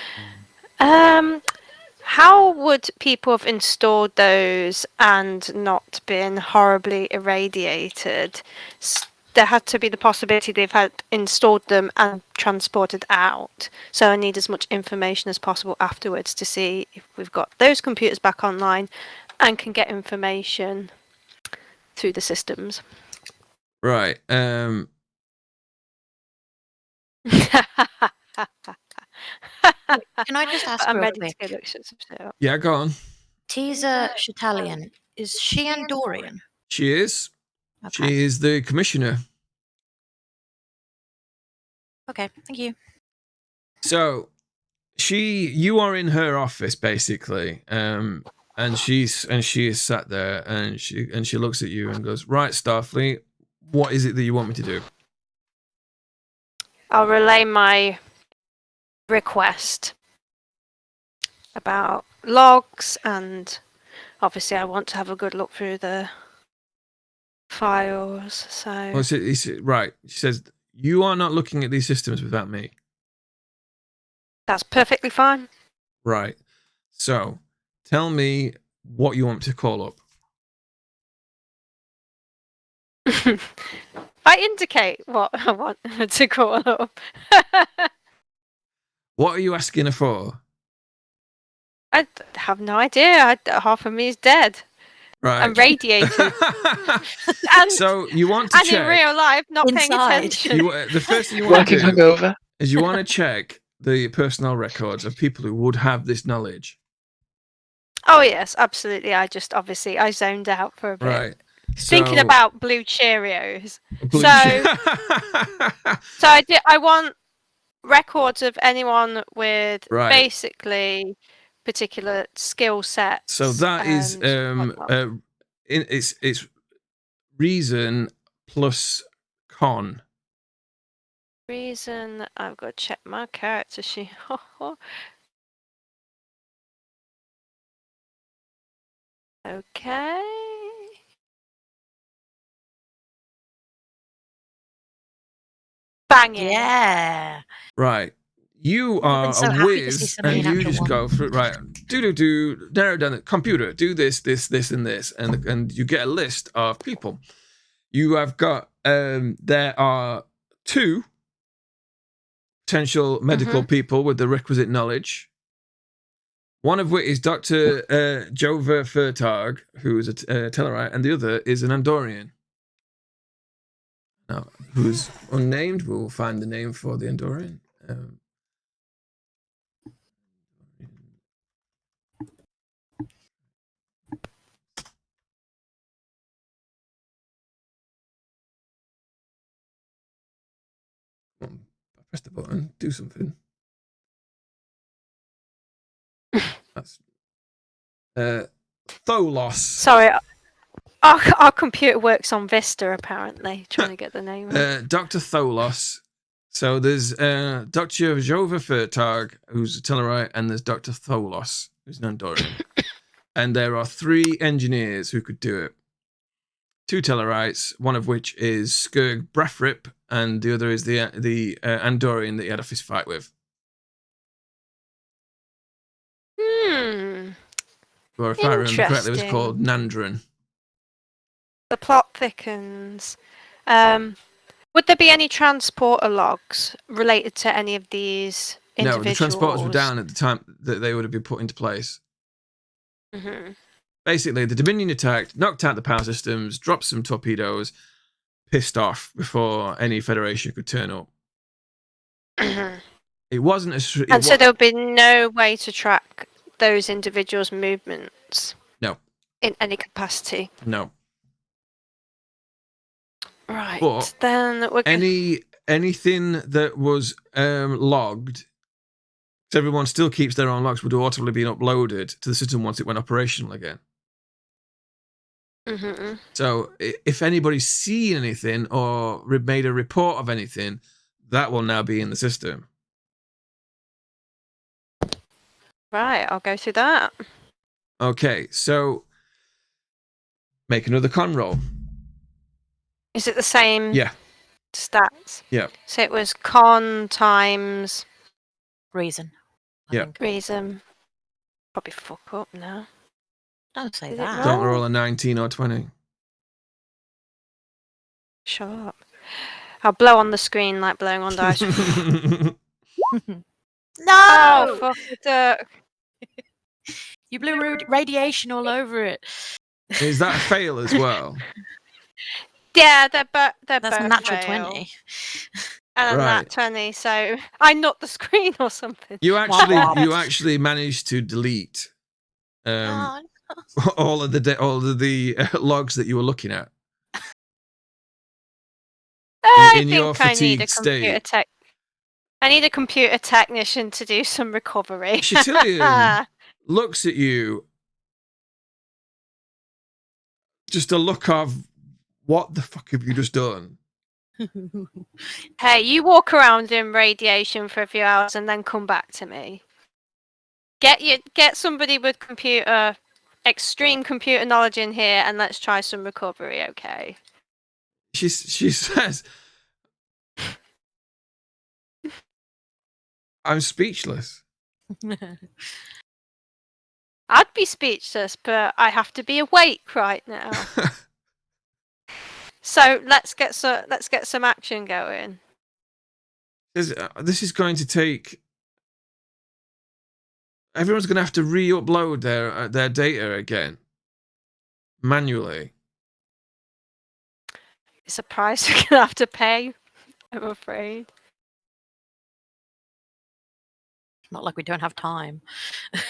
how would people have installed those and not been horribly irradiated? There had to be the possibility they've had installed them and transported out. So I need as much information as possible afterwards to see if we've got those computers back online and can get information through the systems. Right. Can I just ask I'm real ready quick? to go look some shit up. Yeah, go on. Teaser Chatalian, is she Andorian? She is. Okay. She is the commissioner. Okay, thank you. So, you are in her office basically, and she is sat there, and she looks at you and goes, "Right, Starfleet, what is it that you want me to do?" I'll relay my request about logs, and obviously I want to have a good look through the files. So Right. She says, "You are not looking at these systems without me." that's perfectly fine. Right. So, tell me what you want to call up. I indicate what I want to call up. What are you asking her for? I have no idea. Half of me is dead. Right. I'm radiated. And, so you want to and check in real life, not Inside. paying attention. the first thing you want to Working do hungover. is you want to check the personnel records of people who would have this knowledge. Oh yes, absolutely. I zoned out for a bit. Right. Thinking So- about blue Cheerios. Blue- So I want records of anyone with Right. basically particular skill sets. So that is and whatnot. it's reason plus con. Reason I've got to check my character sheet. Okay. Banging. Yeah. Right. You I've are been so a happy to see whiz, somebody and in you actual just one. go through, right, narrow down the computer, do this, and this, and you get a list of people. You have got, there are 2 potential medical people with the requisite knowledge. One of which is Dr. Jova Furtag, who is a Tellarite, and the other is an Andorian. Now, who's unnamed? We'll find the name for the Andorian. Press the button. Do something. That's Tholos. Sorry, our computer works on Vista apparently. Trying to get the name. Dr. Tholos. So there's Dr. Jova Fertag, who's a Tellarite, and there's Dr. Tholos, who's an Andorian. And there are 3 engineers who could do it. 2 Tellarites, one of which is Skirg Brefrip, and the other is the Andorian that he had a fist fight with. Or if I remember correctly, it was called Nandrin. The plot thickens. Would there be any transporter logs related to any of these individuals? No, the transporters were down at the time that they would have been put into place. Mm-hmm. Basically, the Dominion attacked, knocked out the power systems, dropped some torpedoes, pissed off before any Federation could turn up. It wasn't as... So there would be no way to track those individuals' movements? No. In any capacity? No. Right, but then we're anything that was logged, so everyone still keeps their own logs, would automatically be uploaded to the system once it went operational again. Mm-hmm. So if anybody's seen anything or made a report of anything, that will now be in the system. Right, I'll go through that. Okay, so make another con roll. Is it the same stats? Yeah. So it was con times... Reason. I Yeah. think. Reason. Probably fuck up now. Don't say Is it that. wrong? Don't roll a 19 or 20. Shut up. I'll blow on the screen like blowing on dice. No! Oh, fuck the duck. You blew radiation all over it. Is that a fail as well? Yeah, they're both That's a natural fail. 20. And Right. that 20, so I knocked the screen or something. You Wow. actually managed to delete Oh, all of the logs that you were looking at. in your I need a fatigued computer state. I need a computer technician to do some recovery. Chatillion looks at you, just a look of, what the fuck have you just done? Hey, you walk around in radiation for a few hours and then come back to me. Get somebody with extreme computer knowledge in here, and let's try some recovery, okay? She says, I'm speechless. I'd be speechless, but I have to be awake right now. So let's get some action going. This is going to take... Everyone's going to have to re-upload their data again. Manually. It's a price we're gonna have to pay, I'm afraid. not like we don't have time.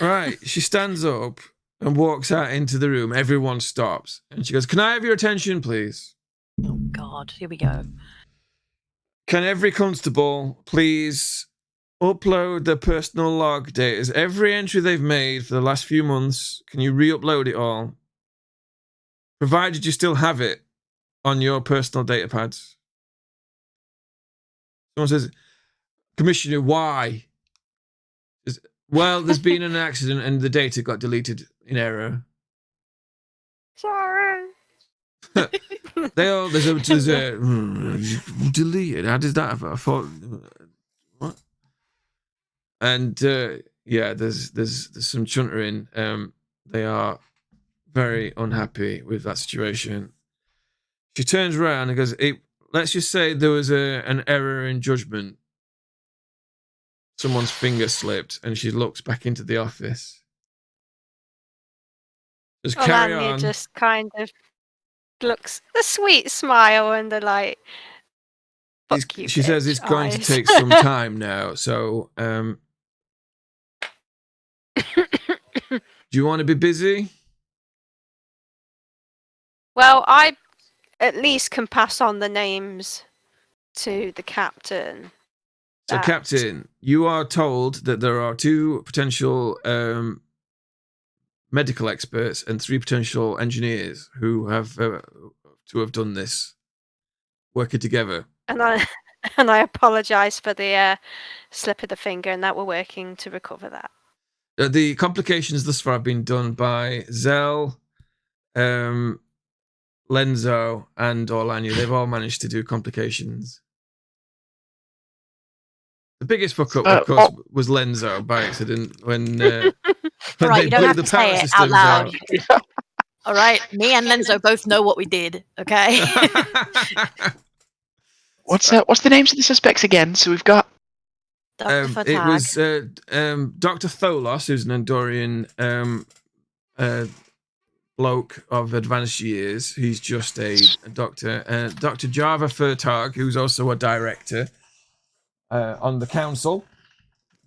Right. She stands up and walks out into the room. Everyone stops. And she goes, can I have your attention, please? Oh, God. Here we go. Can every constable please upload their personal log data? Every entry they've made for the last few months, can you re-upload it all? Provided you still have it on your personal data pads. Someone says, Commissioner, why? Well, there's been an accident and the data got deleted in error. Sorry. There's a deleted. How does that? I thought, what? And yeah, there's some chuntering. They are very unhappy with that situation. She turns around and goes, let's just say there was an error in judgment. Someone's finger slipped, and she looks back into the office. Just carry on. Just kind of looks a sweet smile and the like. Fuck you, she says it's going to eyes. take some time now. So, do you want to be busy? Well, I at least can pass on the names to the captain. So, Captain, you are told that there are 2 potential medical experts and 3 potential engineers who have to have done this, working together. And I apologise for the slip of the finger, and that we're working to recover that. The complications thus far have been done by Zell, Lenzo, and Orlania. They've all managed to do complications. The biggest fuck up, of course, was Lenzo by accident when Right, they you don't blew have the to power say it out systems loud. out. All right, me and Lenzo both know what we did. Okay. What's the names of the suspects again? So we've got Dr. It Fatag. was Dr. Tholos, who's an Andorian bloke of advanced years. He's just a doctor. Dr. Java Furtag, who's also a director on the council.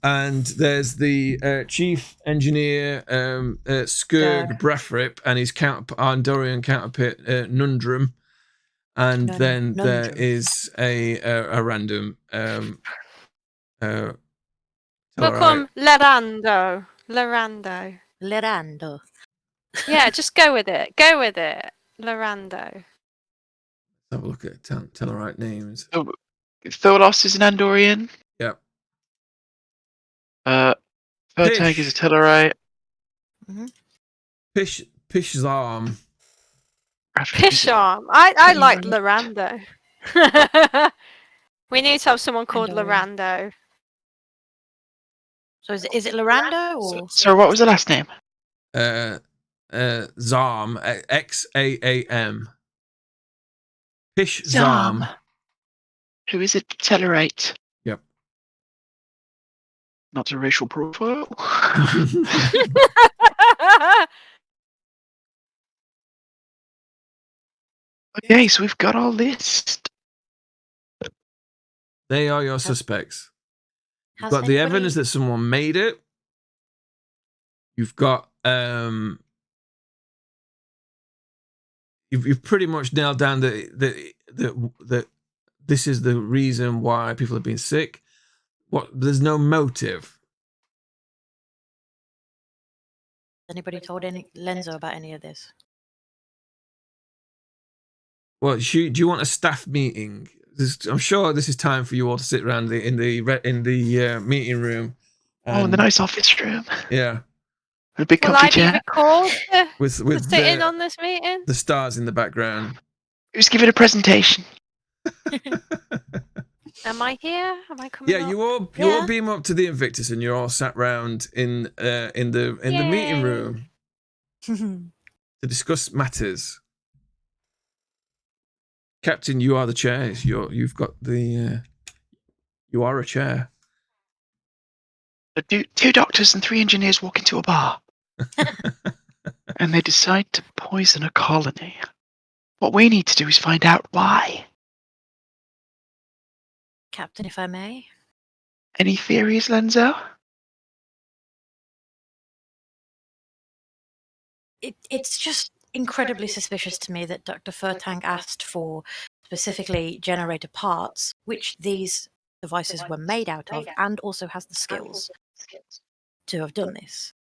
And there's the chief engineer, Skurg Brefrip, and his Andorian counterpart, Nundrum. And then there is a random We'll call him Lerando. Lerando. Yeah, just go with it. Go with it. Lerando. Have a look at Tellarite names. Tholos is an Andorian. Yep. Furtag is a Tellarite. Pishzarm. Pisharm. I like Lerando. We need to have someone called Andorian. Lerando. So is it Lerando or? Sorry, what was the last name? Zarm. Xaam. Pishzarm. Zarm. Who is a Tellarite? Yep. Not a racial profile. Okay, so we've got our list. They are your suspects. You've Has got the anybody- evidence that someone made it. You've got you've pretty much nailed down that this is the reason why people have been sick. There's no motive. Anybody told Lenzo about any of this? Well, do you want a staff meeting? I'm sure this is time for you all to sit around in the meeting room. In the nice office room. Yeah. A big Will comfy I be chair. recalled With to sit in on this meeting? the stars in the background. Who's giving a presentation? Am I here? Am I coming? Yeah, up? you all beam up to the Invictus, and you're all sat round in the meeting room to discuss matters. Captain, you are the chair. You've got the. You are a chair. Two doctors and 3 engineers walk into a bar. And they decide to poison a colony. What we need to do is find out why. Captain, if I may. Any theories, Lenzo? It's just incredibly suspicious to me that Dr. Furtang asked for specifically generator parts, which these devices were made out of, and also has the skills to have done this.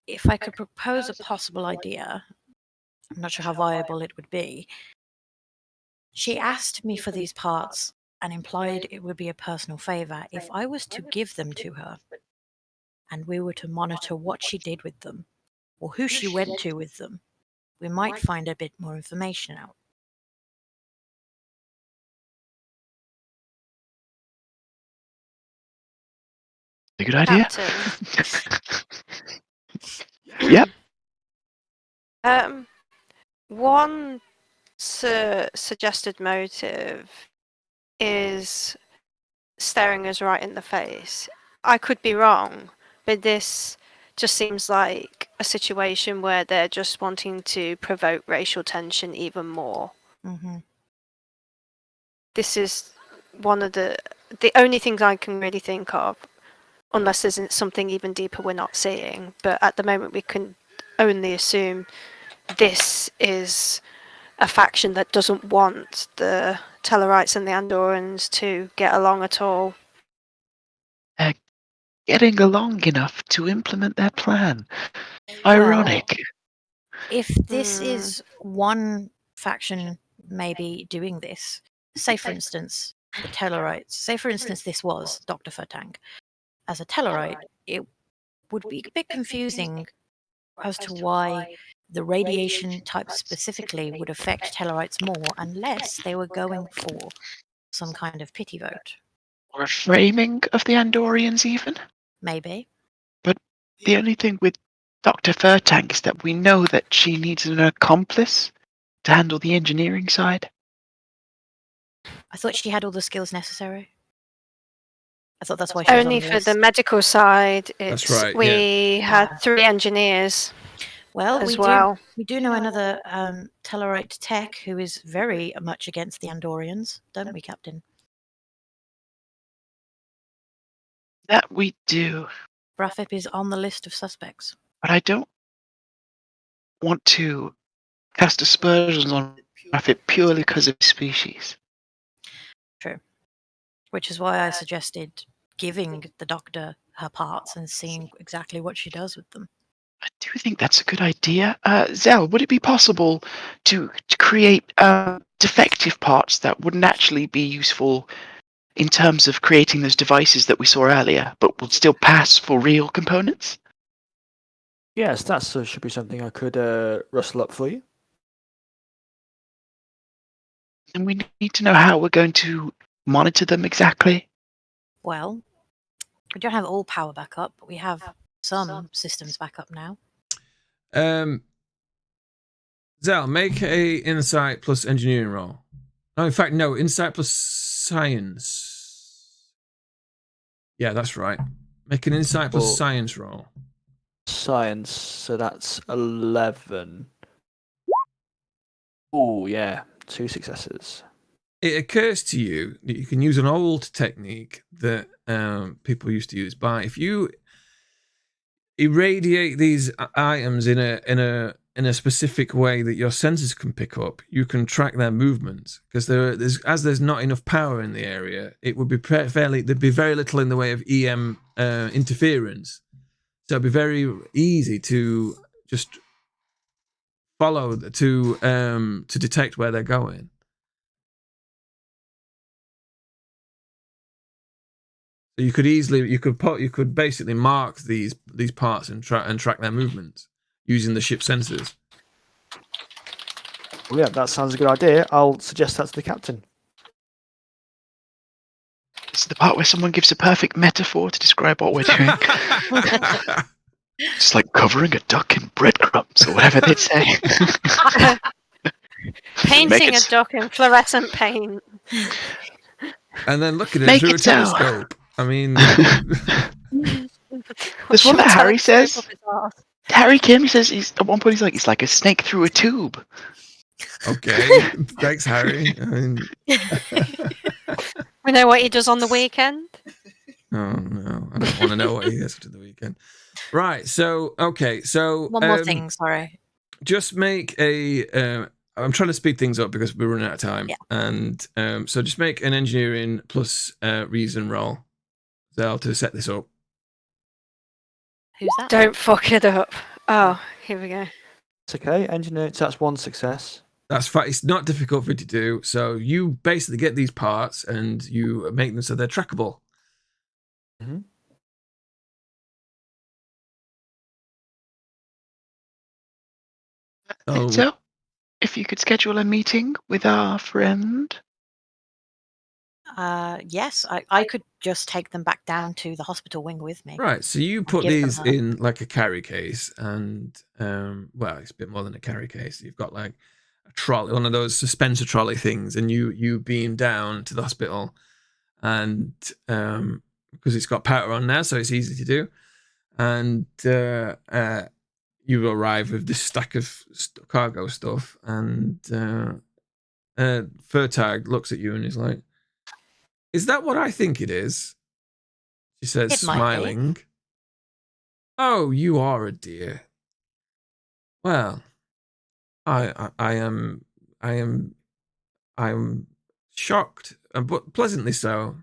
If I could propose a possible idea, I'm not sure how viable it would be. She asked me for these parts and implied it would be a personal favour if I was to give them to her and we were to monitor what she did with them or who she went to with them. We might find a bit more information out. A good idea? Captain. Yep. One suggested motive is staring us right in the face. I could be wrong, but this just seems like a situation where they're just wanting to provoke racial tension even more. Mm-hmm. This is one of the only things I can really think of, unless there's something even deeper we're not seeing. But at the moment, we can only assume this is a faction that doesn't want the Tellarites and the Andorians to get along at all? Getting along enough to implement their plan. Well, Ironic. if this Hmm. is one faction maybe doing this, say for instance, the Tellarites, say for instance this was Dr. Furtang. As a Tellarite, it would be a bit confusing as to why the radiation type specifically would affect Tellarites more unless they were going for some kind of pity vote. Or a framing of the Andorians, even. Maybe. But the only thing with Dr. Furtank is that we know that she needs an accomplice to handle the engineering side. I thought she had all the skills necessary. I thought that's why she was Only on the for list. the medical side, That's it's right, we had 3 engineers Well, as we well. do know another Tellarite tech who is very much against the Andorians, don't we, Captain? That we do. Brafip is on the list of suspects. But I don't want to cast aspersions on Rapid purely because of species. True. Which is why I suggested giving the doctor her parts and seeing exactly what she does with them. I do think that's a good idea. Zell, would it be possible to create defective parts that wouldn't actually be useful in terms of creating those devices that we saw earlier, but would still pass for real components? Yes, that should be something I could rustle up for you. And we need to know how we're going to monitor them exactly. Well, we don't have all power backup, but we have some systems backup now. Zell, make a insight plus engineering roll. No, in fact, no, insight plus science. Yeah, that's right. Make an insight plus Or- science roll. Science, so that's 11. Oh, yeah, 2 successes. It occurs to you that you can use an old technique that people used to use by if you irradiate these items in a specific way that your sensors can pick up, you can track their movements. Because there's not enough power in the area, it would be there'd be very little in the way of EM interference. So it'd be very easy to just follow to detect where they're going. So you could basically mark these parts and track their movements using the ship sensors. Well, yeah, that sounds a good idea. I'll suggest that to the captain. This is the part where someone gives a perfect metaphor to describe what we're doing. It's like covering a duck in breadcrumbs, or whatever they'd say. Painting a duck in fluorescent paint. And then looking at it Make through a it so. telescope. I mean, There's one that Harry says. Up his arse. Harry Kim says at one point he's like a snake through a tube. okay, thanks, Harry. I mean, We know what he does on the weekend. oh no, I don't want to know what he does to the weekend. Right. So okay. So One more thing, sorry. just make a. I'm trying to speed things up because we're running out of time. Yeah. And so just make an engineering plus reason roll, Zell, to set this up. Who's that? Don't fuck it up. Oh, here we go. It's okay, engineer, so that's 1 success. That's fine. It's not difficult for you to do. So you basically get these parts and you make them so they're trackable. Mm-hmm. So, if you could schedule a meeting with our friend. Yes, I could just take them back down to the hospital wing with me. Right, so you put give them these her. in like a carry case, and well, it's a bit more than a carry case. You've got like a trolley, one of those dispenser trolley things, and you beam down to the hospital, and because it's got power on now, so it's easy to do, and you arrive with this stack of cargo stuff, and Furtag looks at you and is like, "Is that what I think it is?" She says, It might be. smiling. "Oh, you are a dear. Well, I am. shocked, but pleasantly so.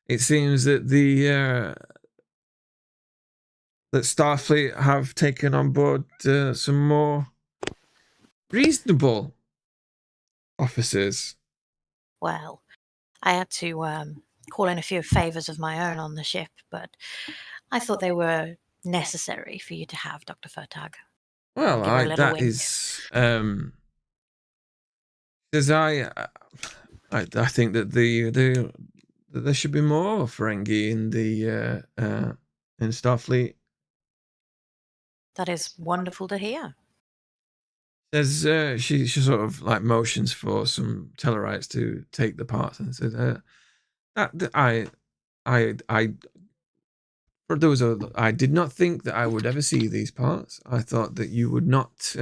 It seems that that Starfleet have taken on board some more reasonable officers. Well, I had to call in a few favors of my own on the ship, but I thought they were necessary for you to have, Dr. Fertag. Well, Give her a little that wink. is, as I think that that there should be more Ferengi in the in Starfleet. That is wonderful to hear. There's she sort of like motions for some Tellarites to take the parts and says that I for those I did not think that I would ever see these parts. I thought that you would not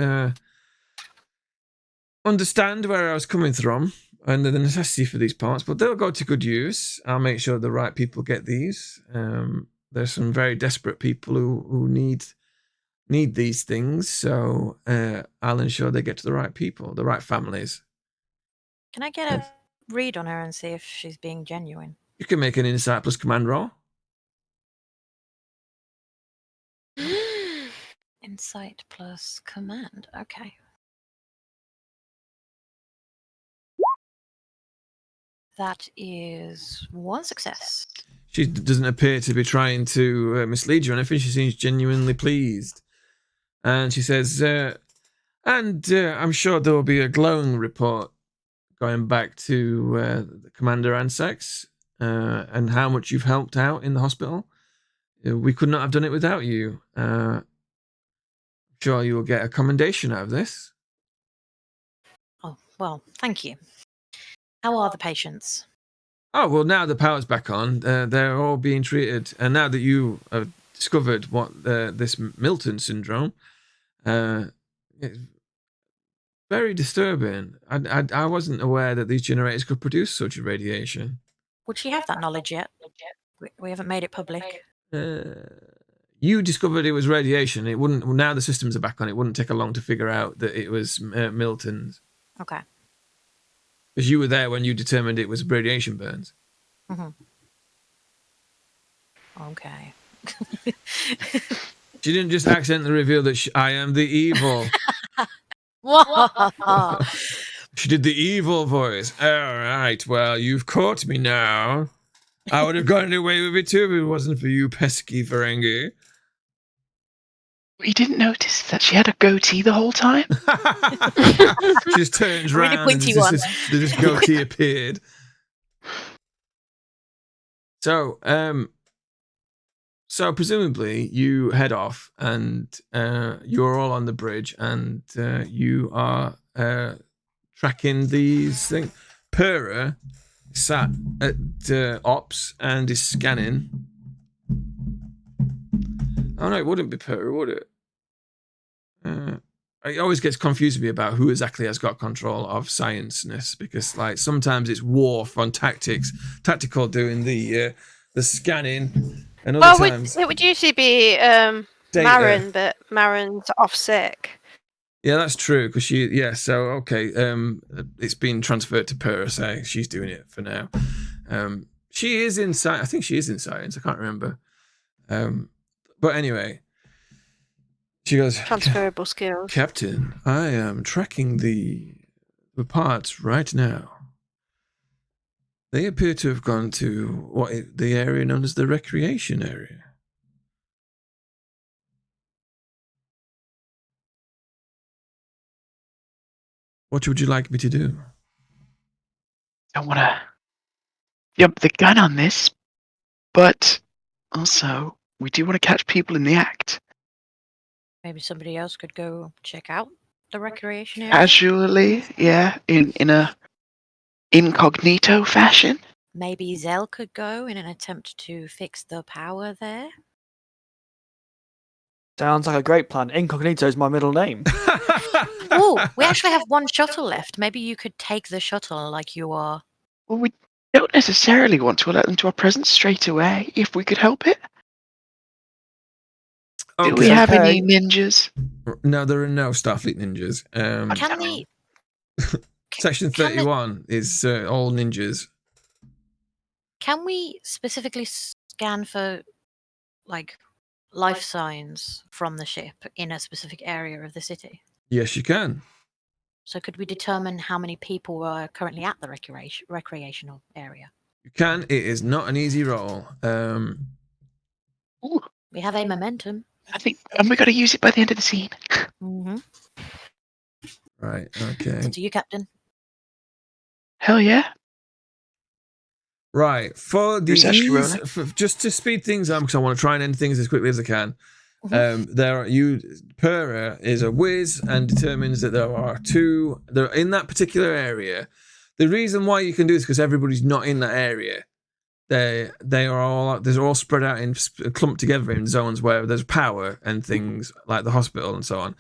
understand where I was coming from and the necessity for these parts, but they'll go to good use. I'll make sure the right people get these. There's some very desperate people who need these things, so I'll ensure they get to the right people, the right families. Can I get a read on her and see if she's being genuine? You can make an insight plus command roll. Insight plus command. Okay. That is 1 success. She doesn't appear to be trying to mislead you or anything. She seems genuinely pleased. And she says, I'm sure there will be a glowing report going back to the Commander Ansex and how much you've helped out in the hospital. We could not have done it without you. I'm sure you will get a commendation out of this. Oh, well, thank you. How are the patients? Oh, well, now the power's back on. They're all being treated. And now that you have discovered what this Milton syndrome, it's very disturbing. I wasn't aware that these generators could produce such radiation. Would she have that knowledge yet? We haven't made it public. You discovered it was radiation. It wouldn't. Now the systems are back on. It wouldn't take long to figure out that it was Milton's. Okay. Because you were there when you determined it was radiation burns. Mm-hmm. Okay. She didn't just accidentally reveal that I am the evil. She did the evil voice. All right, well, you've caught me now. I would have gotten away with it too if it wasn't for you pesky Ferengi. You didn't notice that she had a goatee the whole time? She just turns Really around and pointy one. this goatee appeared. So presumably you head off and you're all on the bridge and you are tracking these things. Pura sat at ops and is scanning. Oh no, it wouldn't be Pura, would it? It always gets confused with me about who exactly has got control of science-ness, because like sometimes it's Worf on tactical doing the scanning, and other times it would usually be Marin, but Marin's off sick. Yeah, that's true, because so okay, it's been transferred to Pura, so she's doing it for now. She is in science. I think she is in science. I can't remember. But anyway, she goes, Transferable skills. Captain, I am tracking the parts right now. They appear to have gone to the area known as the recreation area. What would you like me to do? I want to jump the gun on this, but also we do want to catch people in the act. Maybe somebody else could go check out the recreation area. Casually, yeah, in a incognito fashion. Maybe Zell could go in an attempt to fix the power there. Sounds like a great plan. Incognito is my middle name. Oh, we actually have one shuttle left. Maybe you could take the shuttle like you are. Well, we don't necessarily want to alert them to our presence straight away, if we could help it. Do we have any ninjas? No, there are no Starfleet ninjas. Section 31 is all ninjas. Can we specifically scan for, like, life signs from the ship in a specific area of the city? Yes, you can. So could we determine how many people were currently at the recreational area? You can. It is not an easy role. Ooh, We have a momentum. I think, and we got to use it by the end of the scene. Mm-hmm. Right. Okay. So to you, Captain. Hell yeah. Right. For the Who's actually ease, rolling? just to speed things up, because I want to try and end things as quickly as I can. Pera is a whiz and determines that there are two. They're in that particular area. The reason why you can do this is because everybody's not in that area. They're all spread out in clumped together in zones where there's power and things like the hospital and so on.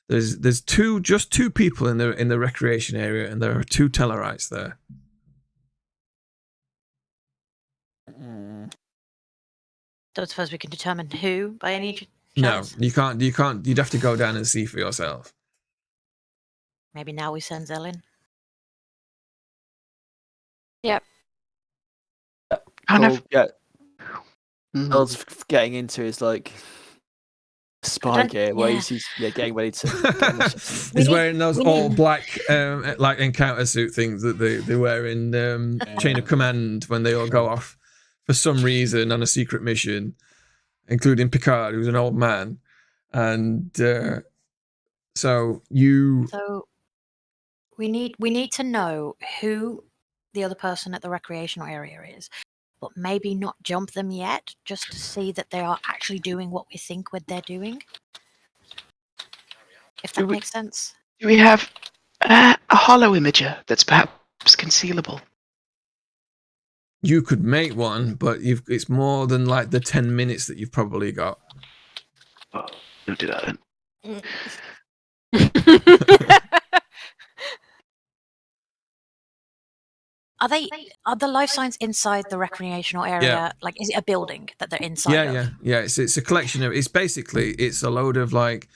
There's just two people in the recreation area, and there are 2 Tellarites there. Don't suppose we can determine who by any No, chance? you can't. You'd have to go down and see for yourself. Maybe now we send Zell in. Kind Cool. of. Yeah. Mm. Earl's getting into his like spy don't- gear where yeah. he's getting ready to get in the ship. He's need- wearing those we all need- black like encounter suit things that they wear in Chain of Command when they all go off for some reason on a secret mission, including Picard, who's an old man, and so we need to know who the other person at the recreational area is, but maybe not jump them yet, just to see that they are actually doing what we think what they're doing. If that makes sense. Do we have a hollow imager that's perhaps concealable? you could make one, but it's more than like the 10 minutes that you've probably got. Oh, don't do that then. Are the life signs inside the recreational area? Yeah. Like, is it a building that they're inside of? Yeah. It's a collection of. It's basically a load of like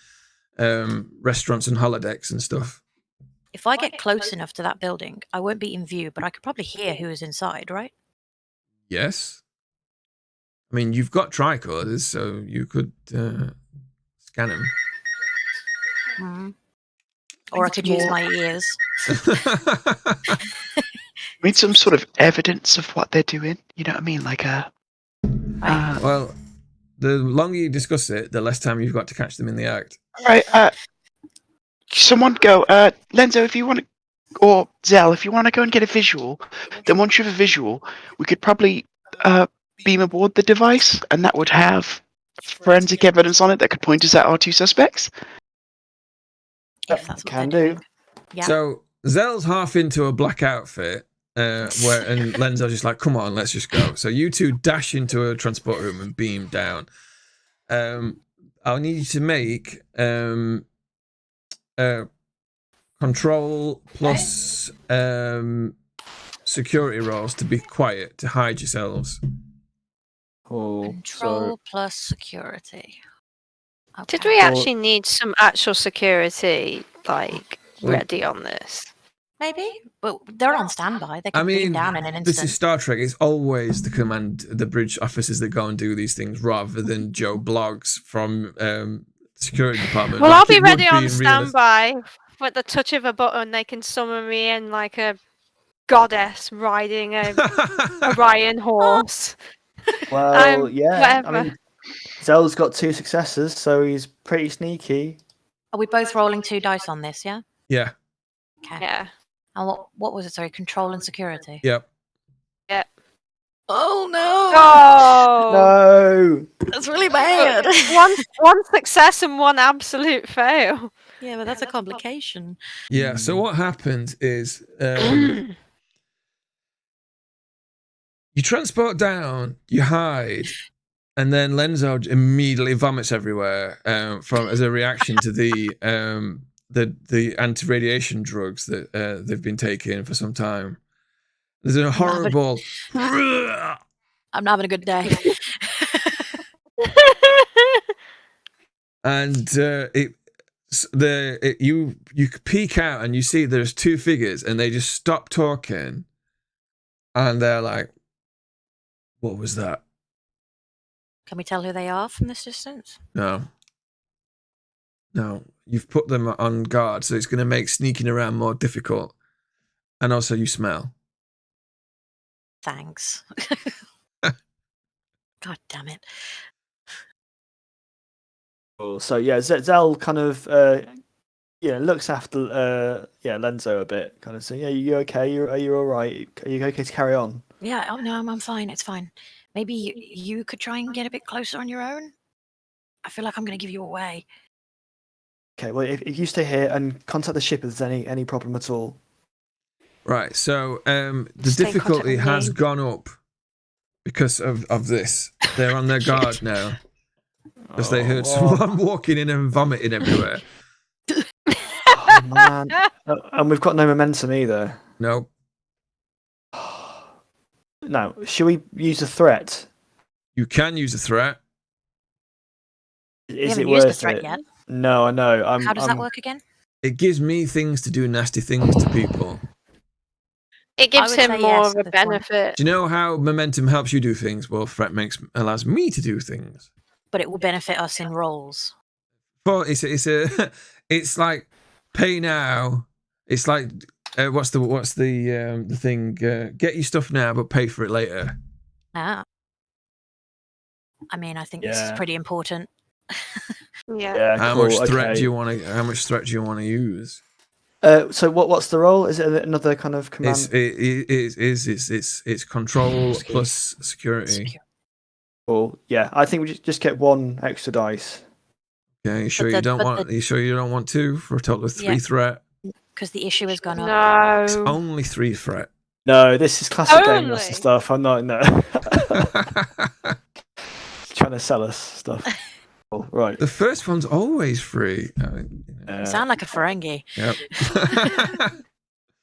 restaurants and holodecks and stuff. If I get close enough to that building, I won't be in view, but I could probably hear who is inside, right? Yes. I mean, you've got tricorders, so you could scan them. Mm. Or I could use my ears. We need some sort of evidence of what they're doing. You know what I mean? Like a. Right. Well, the longer you discuss it, the less time you've got to catch them in the act. Right. Someone go. Lenzo, if you want to, or Zell, if you want to go and get a visual, then once you have a visual, we could probably beam aboard the device, and that would have forensic evidence on it that could point us at our 2 suspects. If that's what Can they're do. doing. Yeah. So Zell's half into a black outfit, and Lenzo's just like, "Come on, let's just go." So you two dash into a transport room and beam down. I'll need you to make control plus security rolls to be quiet, to hide yourselves. Cool. Control plus security. Did Okay. we actually need some actual security, like, Well- ready on this? Maybe, but they're on standby. They can beam down in an instant. this is Star Trek. It's always the bridge officers that go and do these things, rather than Joe Blogs from security department. Well, like I'll it be would ready in on real- standby. With the touch of a button, they can summon me in like a goddess riding a Orion horse. Well, yeah. whatever. I mean, Zell's got 2 successes, so he's pretty sneaky. Are we both rolling 2 dice on this? Yeah. Yeah. Okay. Yeah. And what was it? Sorry, control and security. Yep. Oh no! Oh, No. That's really bad. one success and one absolute fail. Yeah, but that's a complication. Yeah. So what happens is you transport down, you hide, and then Lenzo immediately vomits everywhere as a reaction to the anti-radiation drugs that they've been taking for some time. There's a horrible. I'm not having a good day. And You peek out and you see there's two figures, and they just stop talking, and they're like, "What was that?" Can we tell who they are from this distance? No, you've put them on guard, so it's going to make sneaking around more difficult, and also you smell. Thanks. God damn it. Cool. So yeah, Zell kind of looks after Lenzo a bit, kind of saying, "Yeah, you okay? Are you all right? Are you okay to carry on?" Yeah, oh no, I'm fine. It's fine. Maybe you could try and get a bit closer on your own. I feel like I'm going to give you away. Okay, well, if you stay here and contact the ship if there's any problem at all. Right. So the Stay in difficulty contact with has me. gone up because of this. They're on their guard now because they heard someone walking in and vomiting everywhere. Oh, man. And we've got no momentum either. No. Now, should we use a threat? You can use a threat. We Is haven't it used the worth threat it? yet. No, I know. How does that work again? It gives me things to do nasty things to people. It gives would him say more yes of a at this point. benefit. Do you know how momentum helps you do things? Well, threat allows me to do things. But it will benefit us in roles. But it's like pay now. It's like what's the thing? Get your stuff now, but pay for it later. Ah. I mean, I think this is Yeah. pretty important. Yeah. Yeah, How cool. much threat okay. do you want to? How much threat do you want to use? So what's the role? Is it another kind of command? It's control plus security. Cool. Yeah, I think we just get one extra dice. Okay, you sure you don't want? Are you sure you don't want two for a total of 3 threat? Because the issue has gone up. It's No. only 3 threat. No, this is classic game Only? master stuff. I'm not in there. Trying to sell us stuff. Cool. Right. The first one's always free. You sound like a Ferengi. Yep.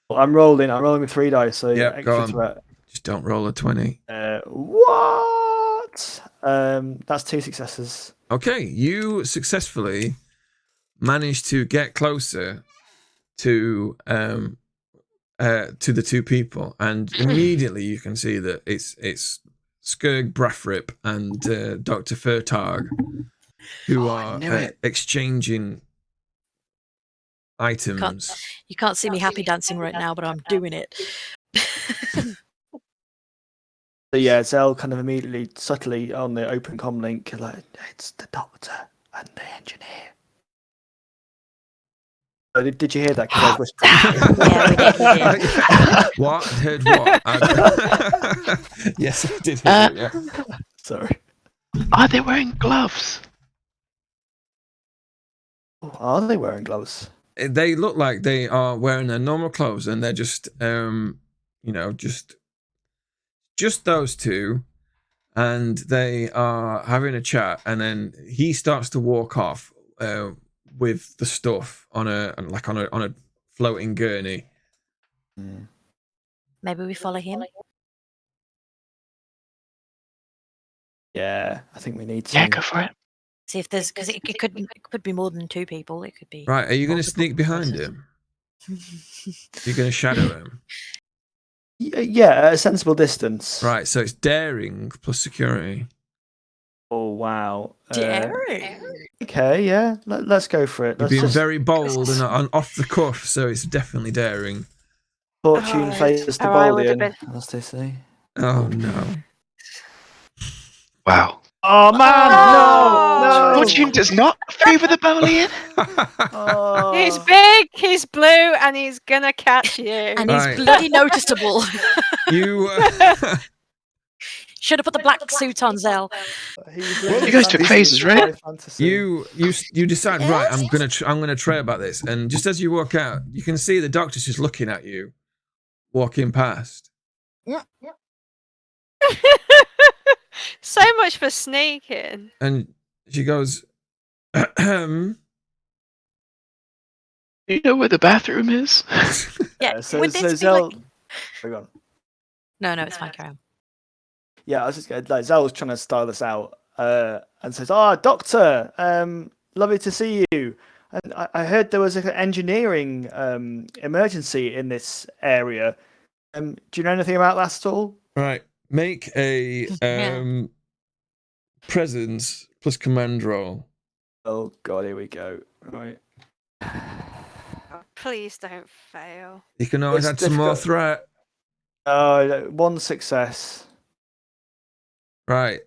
I'm rolling with 3 dice, so Yep, go extra on. threat. Just don't roll a 20. What? That's 2 successes. Okay, you successfully managed to get closer to the two people, and immediately you can see that it's Skirg Brafrip and Dr. Furtarg who are exchanging items. You can't see me happy dancing right now, but I'm doing it. So yeah, Zell kind of immediately, subtly on the open comm link, like, it's the doctor and the engineer. So did you hear that? 'Cause I was whispering. Yeah, we did. What? Heard what? Yes, I did hear it, yeah. Sorry. Are they wearing gloves? Oh, are they wearing gloves? They look like they are wearing their normal clothes, and they're just just those two, and they are having a chat, and then he starts to walk off with the stuff on a floating gurney. Maybe we follow him. Yeah, I think we need to. Yeah, go for it. See if there's, because it could be more than 2 people. It could be. Right? Are you going to multiple sneak behind voices. him? You're going to shadow him. Yeah, at a sensible distance. Right, so it's daring plus security. Oh wow. Daring. Okay, yeah. Let's go for it. You're Let's being just very bold and off the cuff, so it's definitely daring. fortune Alright. favours the Oh, I would have Baldian, been- as they say. Oh no! Wow. Oh man, no! Fortune does not favour the Bolian. Oh. He's big, he's blue, and he's gonna catch you. And Right. he's bloody noticeable. You Should have put the black suit on, Zell. You guys took phases, right? you decide, right? I'm gonna try about this, and just as you walk out, you can see the doctor's just looking at you, walking past. So much for sneaking. And she goes, You know where the bathroom is? Yeah, so would this be Zell. like... Hang on. No, it's fine, carry on. Yeah, I was just like Zell was trying to style this out, and says, "Ah, doctor, lovely to see you. And I heard there was an engineering emergency in this area. Do you know anything about that at all? Right. Make a presence plus command roll. Oh god, here we go. Right. Please don't fail. You can always It's add some more difficult. threat. One success. Right.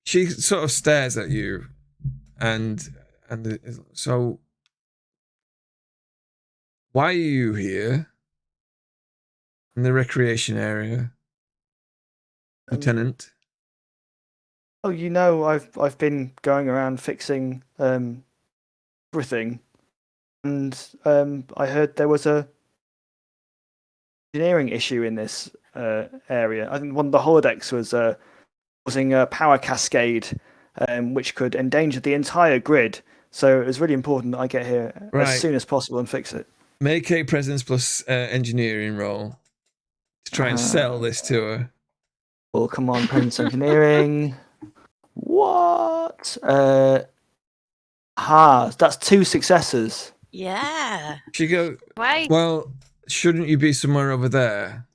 She sort of stares at you, and so why are you here in the recreation area, Lieutenant? Oh, you know, I've been going around fixing everything, and I heard there was a engineering issue in this area. I think one of the holodecks was causing a power cascade, which could endanger the entire grid. So it was really important that I get here as soon as possible and fix it. Make a presence plus engineering roll to try and sell this to her. Oh, come on, presence engineering. What? That's 2 successes. Yeah. She goes, Wait. well, shouldn't you be somewhere over there?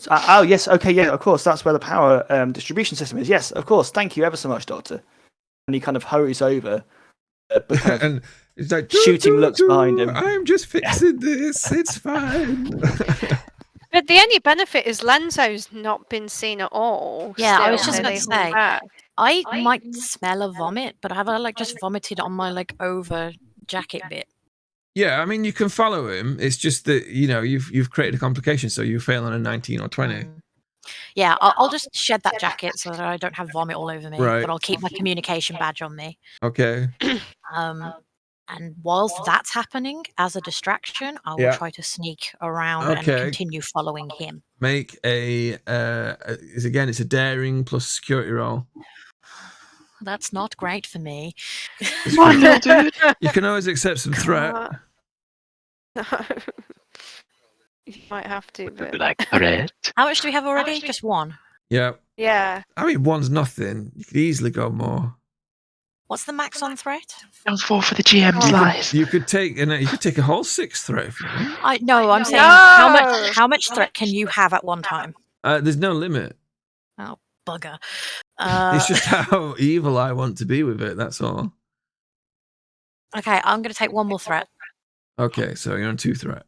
Oh, yes, okay, yeah, of course, that's where the power distribution system is. Yes, of course, thank you ever so much, Doctor. And he kind of hurries over. And it's like, shooting looks behind him. I'm just fixing this, it's fine. But the only benefit is Lenzo's not been seen at all. Yeah, I was still, just so going they to hold say, back. I might smell a vomit, but have I like just vomited on my like over jacket bit? Yeah, I mean, you can follow him. It's just that, you know, you've created a complication, so you fail on a 19 or 20. Yeah, I'll just shed that jacket so that I don't have vomit all over me, Right. but I'll keep my communication badge on me. Okay. And whilst that's happening, as a distraction, I will try to sneak around and continue following him. Make it's a daring plus security roll. That's not great for me. Come on, little dude. You can always accept some threat. No. You might have to, but... Like threat. How much do we have already? Just 1. Yeah. Yeah. I mean, 1's nothing. You could easily go more. What's the max on threat? Don't fall for the GM's lies. You could take a whole 6 threat if you want. I'm saying No! how much threat can you have at one time? There's no limit. Oh, bugger. It's just how evil I want to be with it, that's all. Okay, I'm going to take 1 more threat. Okay, so you're on 2 threat.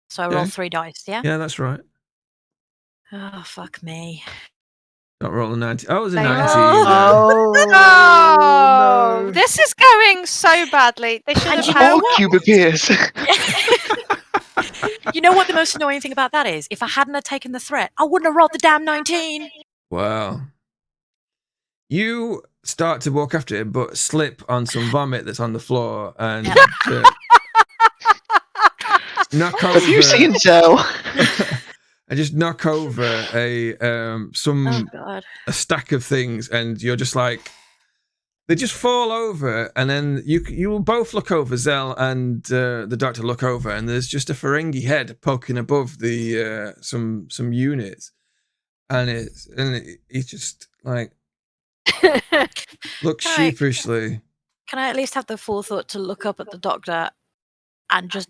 So I roll 3 dice, yeah? Yeah, that's right. Oh, fuck me. Not roll a 90. Oh, it was a 90. Oh, no. This is going so badly. They should have had... More cube appears. You know what the most annoying thing about that is? If I hadn't have taken the threat, I wouldn't have rolled the damn 19. Wow. You start to walk after him, but slip on some vomit that's on the floor and knock over. Have you seen Zell? I just knock over a stack of things, and you're just like, they just fall over, and then you will both look over. Zell and the doctor look over, and there's just a Ferengi head poking above the some units, and he's just like looks sheepishly. Can I at least have the forethought to look up at the doctor and just,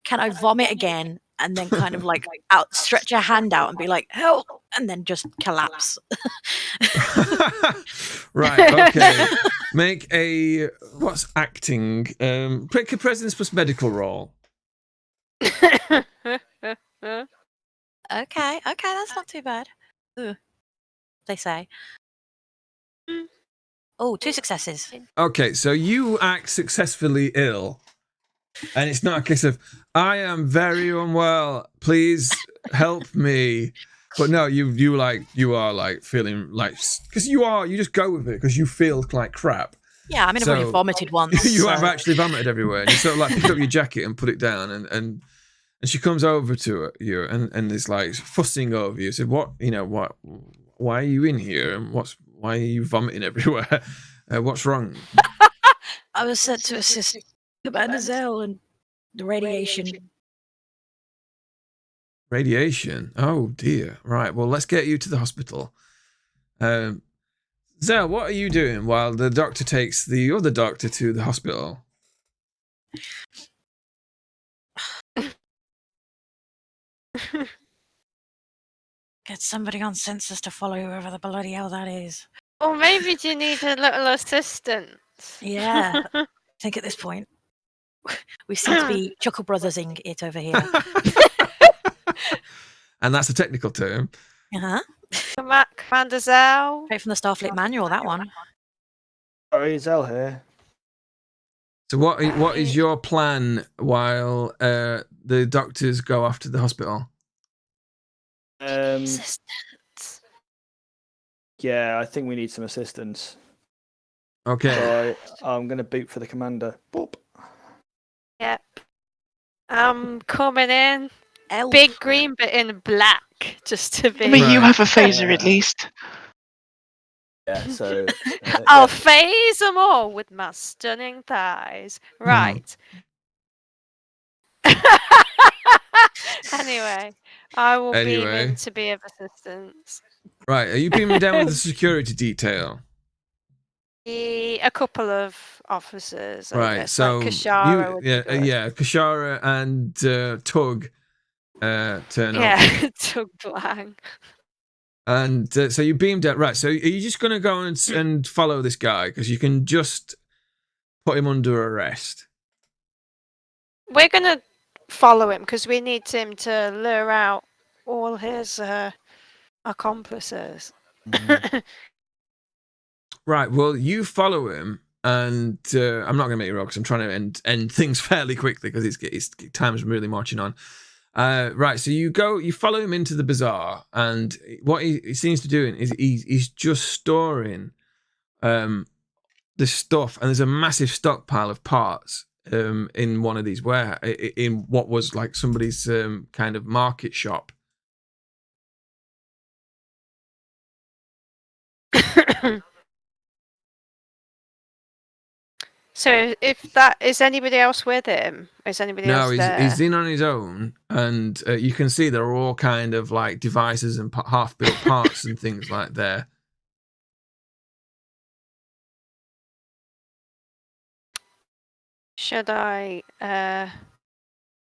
can I vomit again? And then kind of like stretch a hand out and be like, help, and then just collapse. Right, okay. Make a, what's acting? Pick a presence plus medical roll. Okay, that's not too bad. Ugh, they say. Oh, 2 successes. Okay, so you act successfully ill. And it's not a case of, I am very unwell, please help me. But no, you are like feeling like, because you just go with it because you feel like crap. Yeah, I mean, I've already vomited once. You have actually vomited everywhere. And you sort of like pick up your jacket and put it down, and she comes over to you and is like fussing over you. Said, why are you in here? And why are you vomiting everywhere? What's wrong? I was sent to assist Commander Zell and the radiation. Radiation? Oh dear. Right. Well, let's get you to the hospital. Zell, what are you doing while the doctor takes the other doctor to the hospital? Get somebody on census to follow whoever the bloody hell that is. Or maybe you need a little assistance. Yeah. I think at this point, we seem to be Chuckle Brothersing it over here. And that's a technical term. Uh-huh. Commander Zell. Straight from the Starfleet manual, that one. Sorry, Zell here. So what is your plan while the doctors go off to the hospital? Assistance. Yeah, I think we need some assistance. Okay. So I'm going to boot for the commander. Boop. Yep. I'm coming in. Elf. Big green, but in black, just to be. I mean, you Right. have a phaser at least. Yeah, so I'll phase them all with my stunning thighs. Right. Anyway, I will beam in to be of assistance. Right, are you beaming down with the security detail? A couple of officers, I Right, guess, so like Kashara would be good. Kashara and Tug turn up. Yeah, Tug Blang. And so you beamed out. Right, so are you just going to go and follow this guy? Because you can just put him under arrest. We're going to follow him because we need him to lure out all his accomplices. Right, well, you follow him, and I'm not going to make you roll because I'm trying to end things fairly quickly because it's time's really marching on. Right, so you follow him into the bazaar, and what he seems to do is he's just storing this stuff, and there's a massive stockpile of parts in one of these in what was like somebody's kind of market shop. So, if that is anybody else with him? Is anybody else there? No, he's in on his own, and you can see there are all kind of like devices and half-built parts and things like there. Should I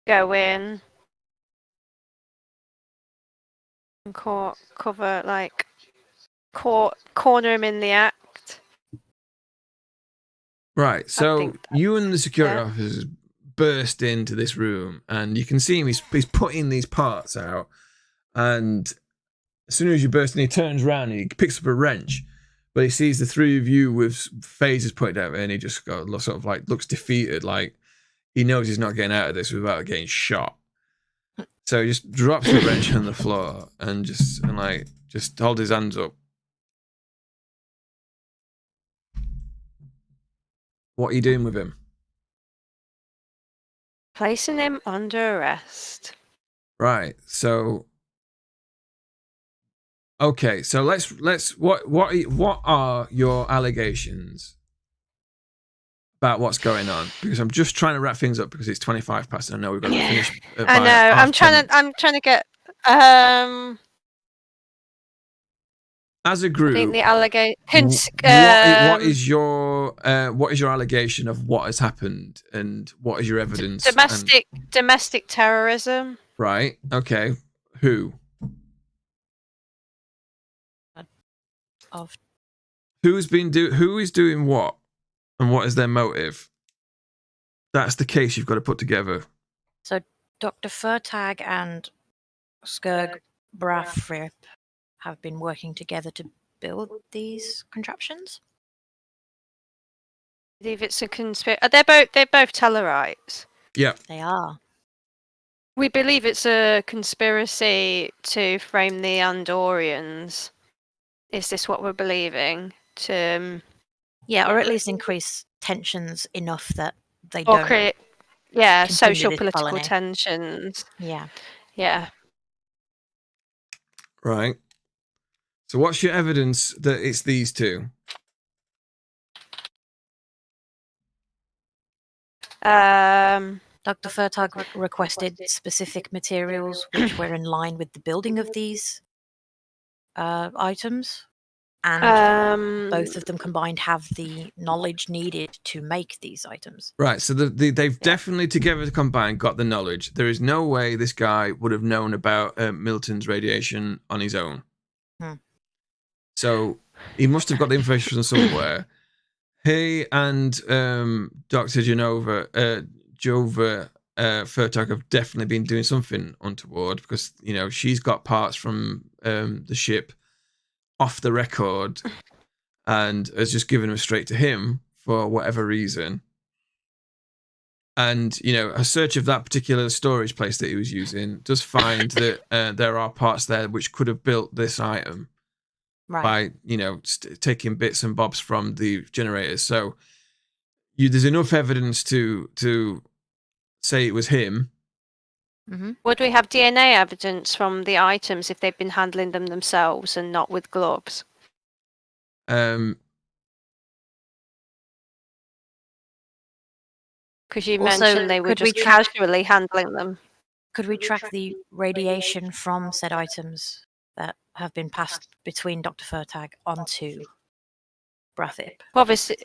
go in and cover, like, corner him in the act? Right, so think you and the security yeah. officers burst into this room, and you can see him. He's putting these parts out, and as soon as you burst in, he turns around and he picks up a wrench, but he sees the three of you with phasers pointed at him, and he just sort of like looks defeated, like he knows he's not getting out of this without getting shot. So he just drops the wrench on the floor and just hold his hands up. What are you doing with him? Placing him under arrest. Right. So okay. So let's what are your allegations about what's going on? Because I'm just trying to wrap things up because it's 25 past and I know we've got to finish. I know. I'm trying to get. As a group, I think the allegation. what is your allegation of what has happened and what is your evidence? Domestic terrorism. Right. Okay. Who? Who is doing what, and what is their motive? That's the case you've got to put together. So Dr. Furtag and Skirg Brafrip have been working together to build these contraptions. I believe it's a conspiracy. They're both Tellarites. Yeah. They are. We believe it's a conspiracy to frame the Andorians. Is this what we're believing? Yeah, or at least increase tensions enough that they or don't create, continue social this political colony. tensions. Yeah. Yeah. Right. So what's your evidence that it's these two? Dr. Furtag requested specific materials which were in line with the building of these items. and both of them combined have the knowledge needed to make these items. Right, so they've definitely together combined got the knowledge. There is no way this guy would have known about Milton's radiation on his own. So he must have got the information from somewhere. He and Dr. Jova Furtog have definitely been doing something untoward because, you know, she's got parts from the ship off the record and has just given them straight to him for whatever reason. And, you know, a search of that particular storage place that he was using does find that there are parts there which could have built this item by, you know, taking bits and bobs from the generators. So there's enough evidence to say it was him. Would we have DNA evidence from the items if they've been handling them themselves and not with gloves? Because you mentioned they were just casually handling them. Could we track the radiation from said items that have been passed between Dr. Furtag onto Brathip? Obviously,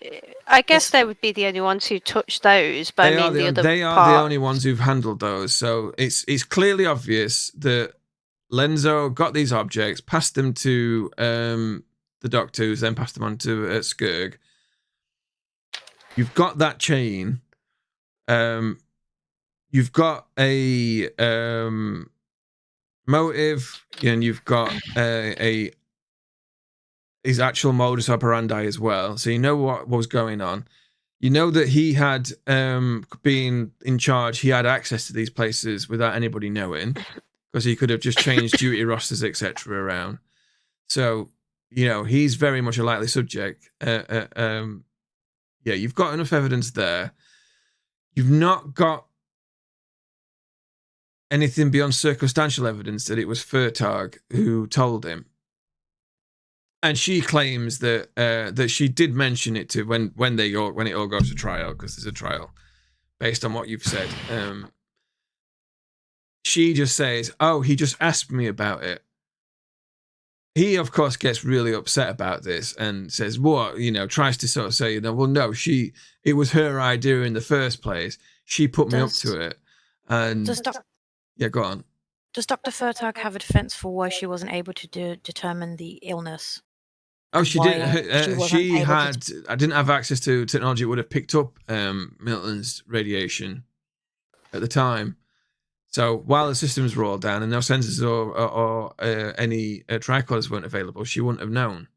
I guess they would be the only ones who touched those, but They are the only ones who've handled those. So it's clearly obvious that Lenzo got these objects, passed them to the Doctor, who's then passed them on to Skurg. You've got that chain. You've got a motive, and you've got his actual modus operandi as well. So you know what was going on. You know that he had been in charge. He had access to these places without anybody knowing, because he could have just changed duty rosters, etc. around. So, you know, he's very much a likely subject. Yeah, you've got enough evidence there. You've not got anything beyond circumstantial evidence that it was Furtog who told him. And she claims that that she did mention it to when it all goes to trial, because there's a trial based on what you've said. She just says, "Oh, he just asked me about it." He, of course, gets really upset about this and says, "What?" You know, tries to sort of say, "Well, no, it was her idea in the first place. She put me up to it." And yeah, go on. Does Dr. Furtog have a defense for why she wasn't able to determine the illness? Oh, she did. I didn't have access to technology that would have picked up Milton's radiation at the time. So while the systems were all down and no sensors or any tricorders weren't available, she wouldn't have known.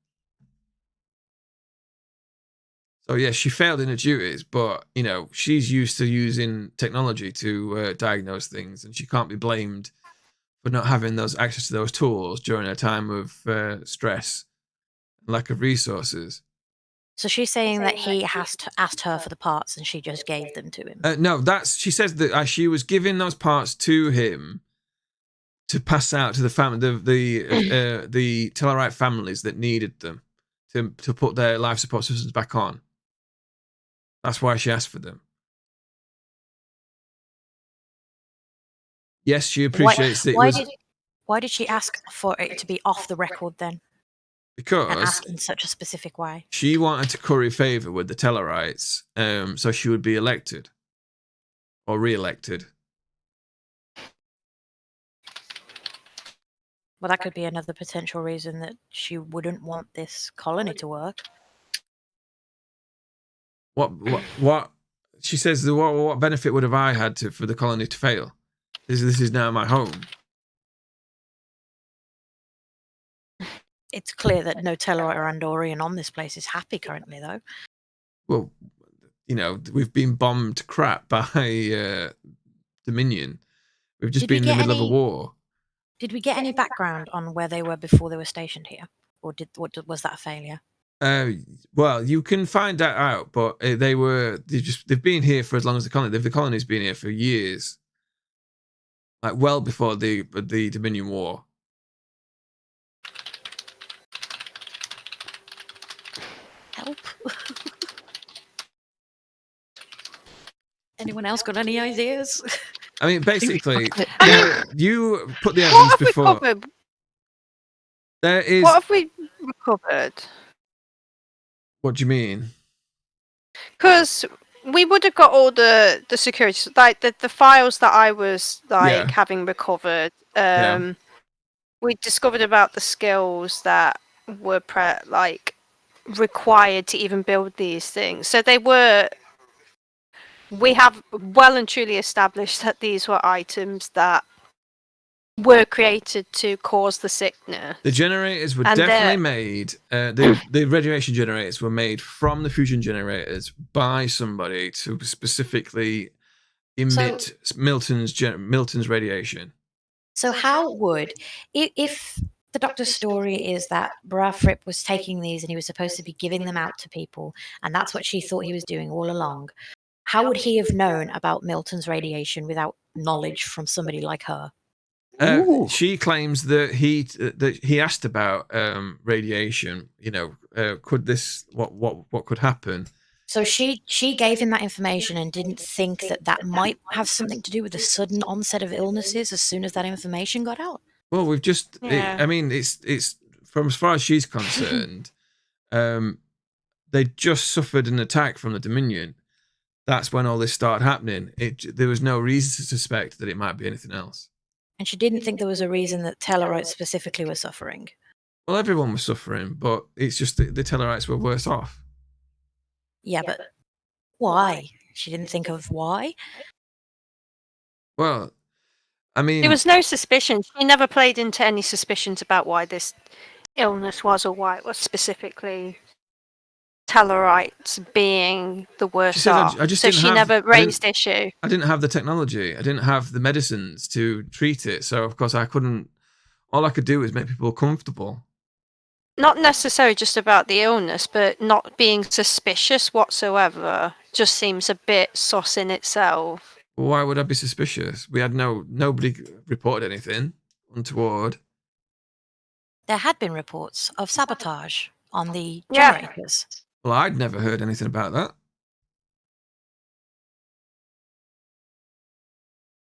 So yeah, she failed in her duties, but you know, she's used to using technology to diagnose things, and she can't be blamed for not having those access to those tools during a time of stress, lack of resources. So she's saying that he asked her for the parts and she just gave them to him. No, she says that she was giving those parts to him to pass out to the family, the Tellarite families that needed them to put their life support systems back on. That's why she asked for them. Yes, she appreciates that. Why did she ask for it to be off the record then? Because and ask in such a specific way. She wanted to curry favor with the Tellarites, so she would be elected or re-elected. Well, that could be another potential reason that she wouldn't want this colony to work. What? She says, what benefit would have I had for the colony to fail? This is now my home. It's clear that no Tellurite or Andorian on this place is happy currently, though. Well, you know, we've been bombed crap by Dominion. We've just been in the middle of a war. Did we get any background on where they were before they were stationed here? Or was that a failure? Well, you can find that out, but they've been here for as long as the colony. The colony's been here for years. Like well before the Dominion War. Help. Anyone else got any ideas? I mean, basically, you put the evidence before. There is. What have we recovered? What do you mean? Because we would have got all the security, like the files that I was like Yeah. having recovered. Yeah. We discovered about the skills that were required to even build these things. So we have well and truly established that these were items that were created to cause the sickness. The generators were And definitely made. The radiation generators were made from the fusion generators by somebody to specifically emit Milton's radiation. So how would, if the doctor's story is that Brafrip was taking these and he was supposed to be giving them out to people, and that's what she thought he was doing all along, how would he have known about Milton's radiation without knowledge from somebody like her? She claims that he asked about radiation. You know, could this what could happen? So she gave him that information and didn't think that might have something to do with the sudden onset of illnesses as soon as that information got out. Well, we've just. Yeah. I mean, it's from as far as she's concerned. They just suffered an attack from the Dominion. That's when all this started happening. There was no reason to suspect that it might be anything else. And she didn't think there was a reason that Tellarites specifically were suffering. Well, everyone was suffering, but it's just that the Tellarites were worse off. Yeah, but why? She didn't think of why? Well, I mean, there was no suspicion. She never played into any suspicions about why this illness was or why it was specifically Tellarites being the worst said, off. I just so didn't she have- never I raised issue. I didn't have the technology. I didn't have the medicines to treat it. So, of course, I couldn't. All I could do was make people comfortable. Not necessarily just about the illness, but not being suspicious whatsoever just seems a bit sus in itself. Why would I be suspicious? We had nobody reported anything untoward. There had been reports of sabotage on the Yeah. generators. Well, I'd never heard anything about that.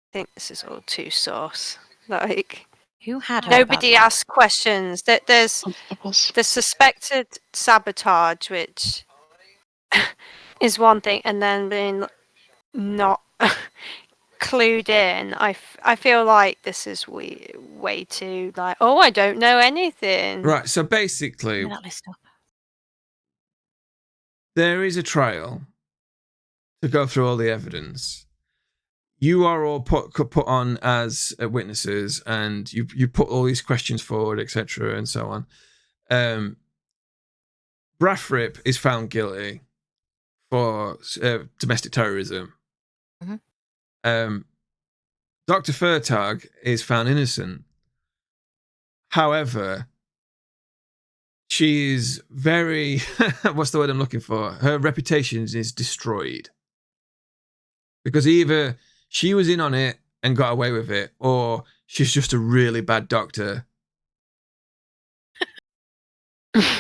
I think this is all too sus. Like, Who had heard nobody about asked questions. There's Constables. the suspected sabotage, which is one thing, and then being not clued in. I feel like this is way too like, oh, I don't know anything. Right. So basically, that list up? there is a trial to go through all the evidence. You are all put on as witnesses, and you put all these questions forward, etc., and so on. Brafrip is found guilty for domestic terrorism. Mhm. Dr. Furtag is found innocent. However, she is very what's the word I'm looking for? Her reputation is destroyed. Because either she was in on it and got away with it, or she's just a really bad doctor.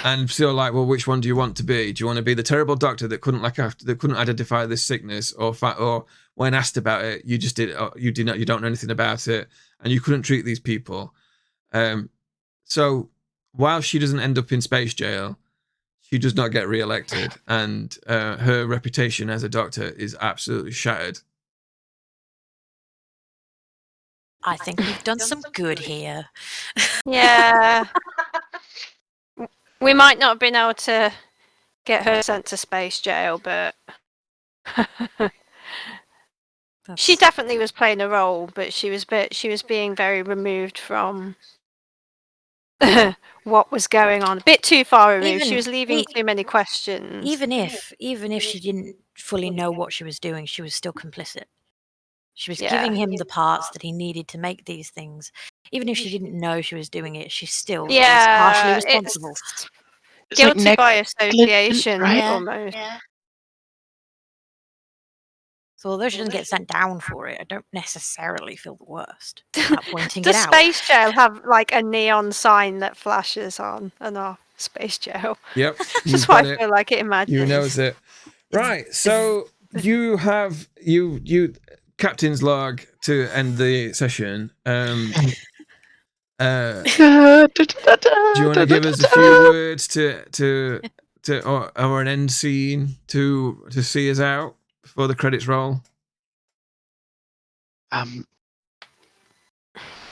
And so, like, well, which one do you want to be? Do you want to be the terrible doctor that couldn't identify this sickness, or when asked about it, you don't know anything about it, and you couldn't treat these people? So while she doesn't end up in space jail, she does not get re-elected, and her reputation as a doctor is absolutely shattered. I think we've done some good here. Yeah. We might not have been able to get her sent to space jail, but she definitely was playing a role, but she was being very removed from what was going on. A bit too far removed. She was leaving too many questions. Even if she didn't fully know what she was doing, she was still complicit. She was giving him the parts that he needed to make these things. Even if she didn't know she was doing it, she still is partially responsible. It's like Guilty by association, right? almost. So although she doesn't get sent down for it, I don't necessarily feel the worst about pointing Does it out. space jail have like a neon sign that flashes on and off? Space jail. Yep. That's what I feel like it imagines. You knows it. Right. So you have you captain's log to end the session. Do you want to give us a few words to or an end scene to see us out before the credits roll?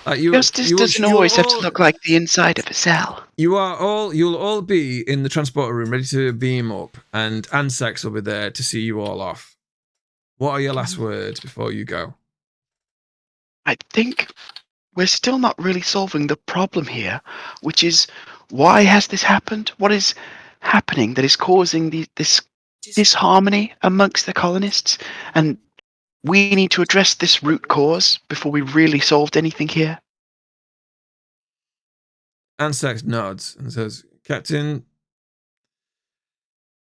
Justice doesn't always have to look like the inside of a cell. You'll all be in the transporter room ready to beam up, and Ansex will be there to see you all off. What are your last words before you go? I think we're still not really solving the problem here, which is why has this happened? What is happening that is causing this disharmony amongst the colonists? And we need to address this root cause before we really solved anything here. Ansex nods and says, Captain,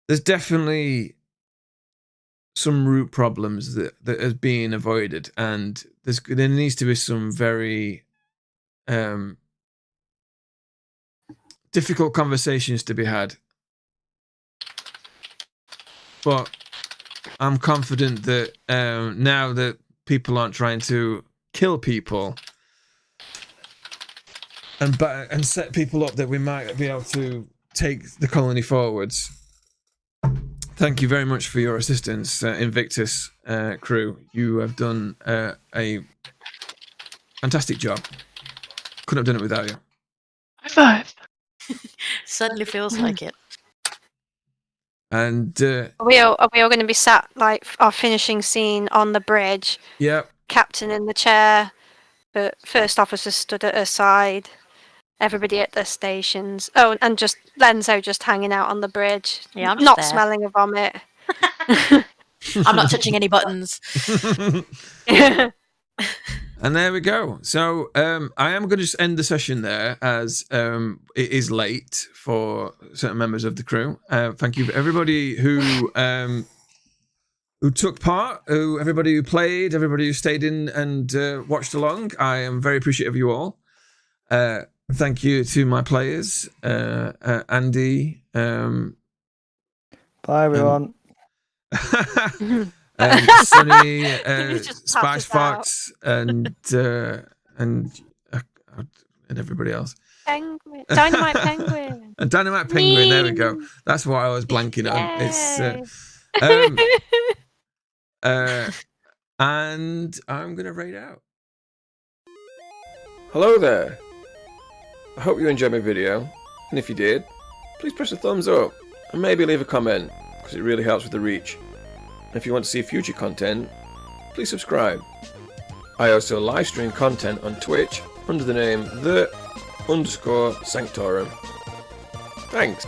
there's definitely some root problems that are being avoided, and there needs to be some very difficult conversations to be had. But I'm confident that now that people aren't trying to kill people and set people up, that we might be able to take the colony forwards. Thank you very much for your assistance, Invictus crew. You have done a fantastic job. Couldn't have done it without you. High five. Certainly feels like it. And Are we all going to be sat like our finishing scene on the bridge? yeah, Captain in the chair, but first officer stood at her side. Everybody at their stations. Oh, and just Lenzo just hanging out on the bridge. Yeah, I'm just not there. smelling a vomit. I'm not touching any buttons. And there we go. So I am going to just end the session there, as it is late for certain members of the crew. Thank you for everybody who took part, everybody who played, everybody who stayed in and watched along. I am very appreciative of you all. Thank you to my players, Andy. Bye, everyone. Sunny, He just Spice passes out. and everybody else. Penguin. Dynamite Penguin. And Dynamite Penguin, there we go. That's what I was blanking on. It's and I'm gonna raid out. Hello there. I hope you enjoyed my video, and if you did, please press a thumbs up and maybe leave a comment, because it really helps with the reach. And if you want to see future content, please subscribe. I also live stream content on Twitch under the name _Sanctorum. Thanks.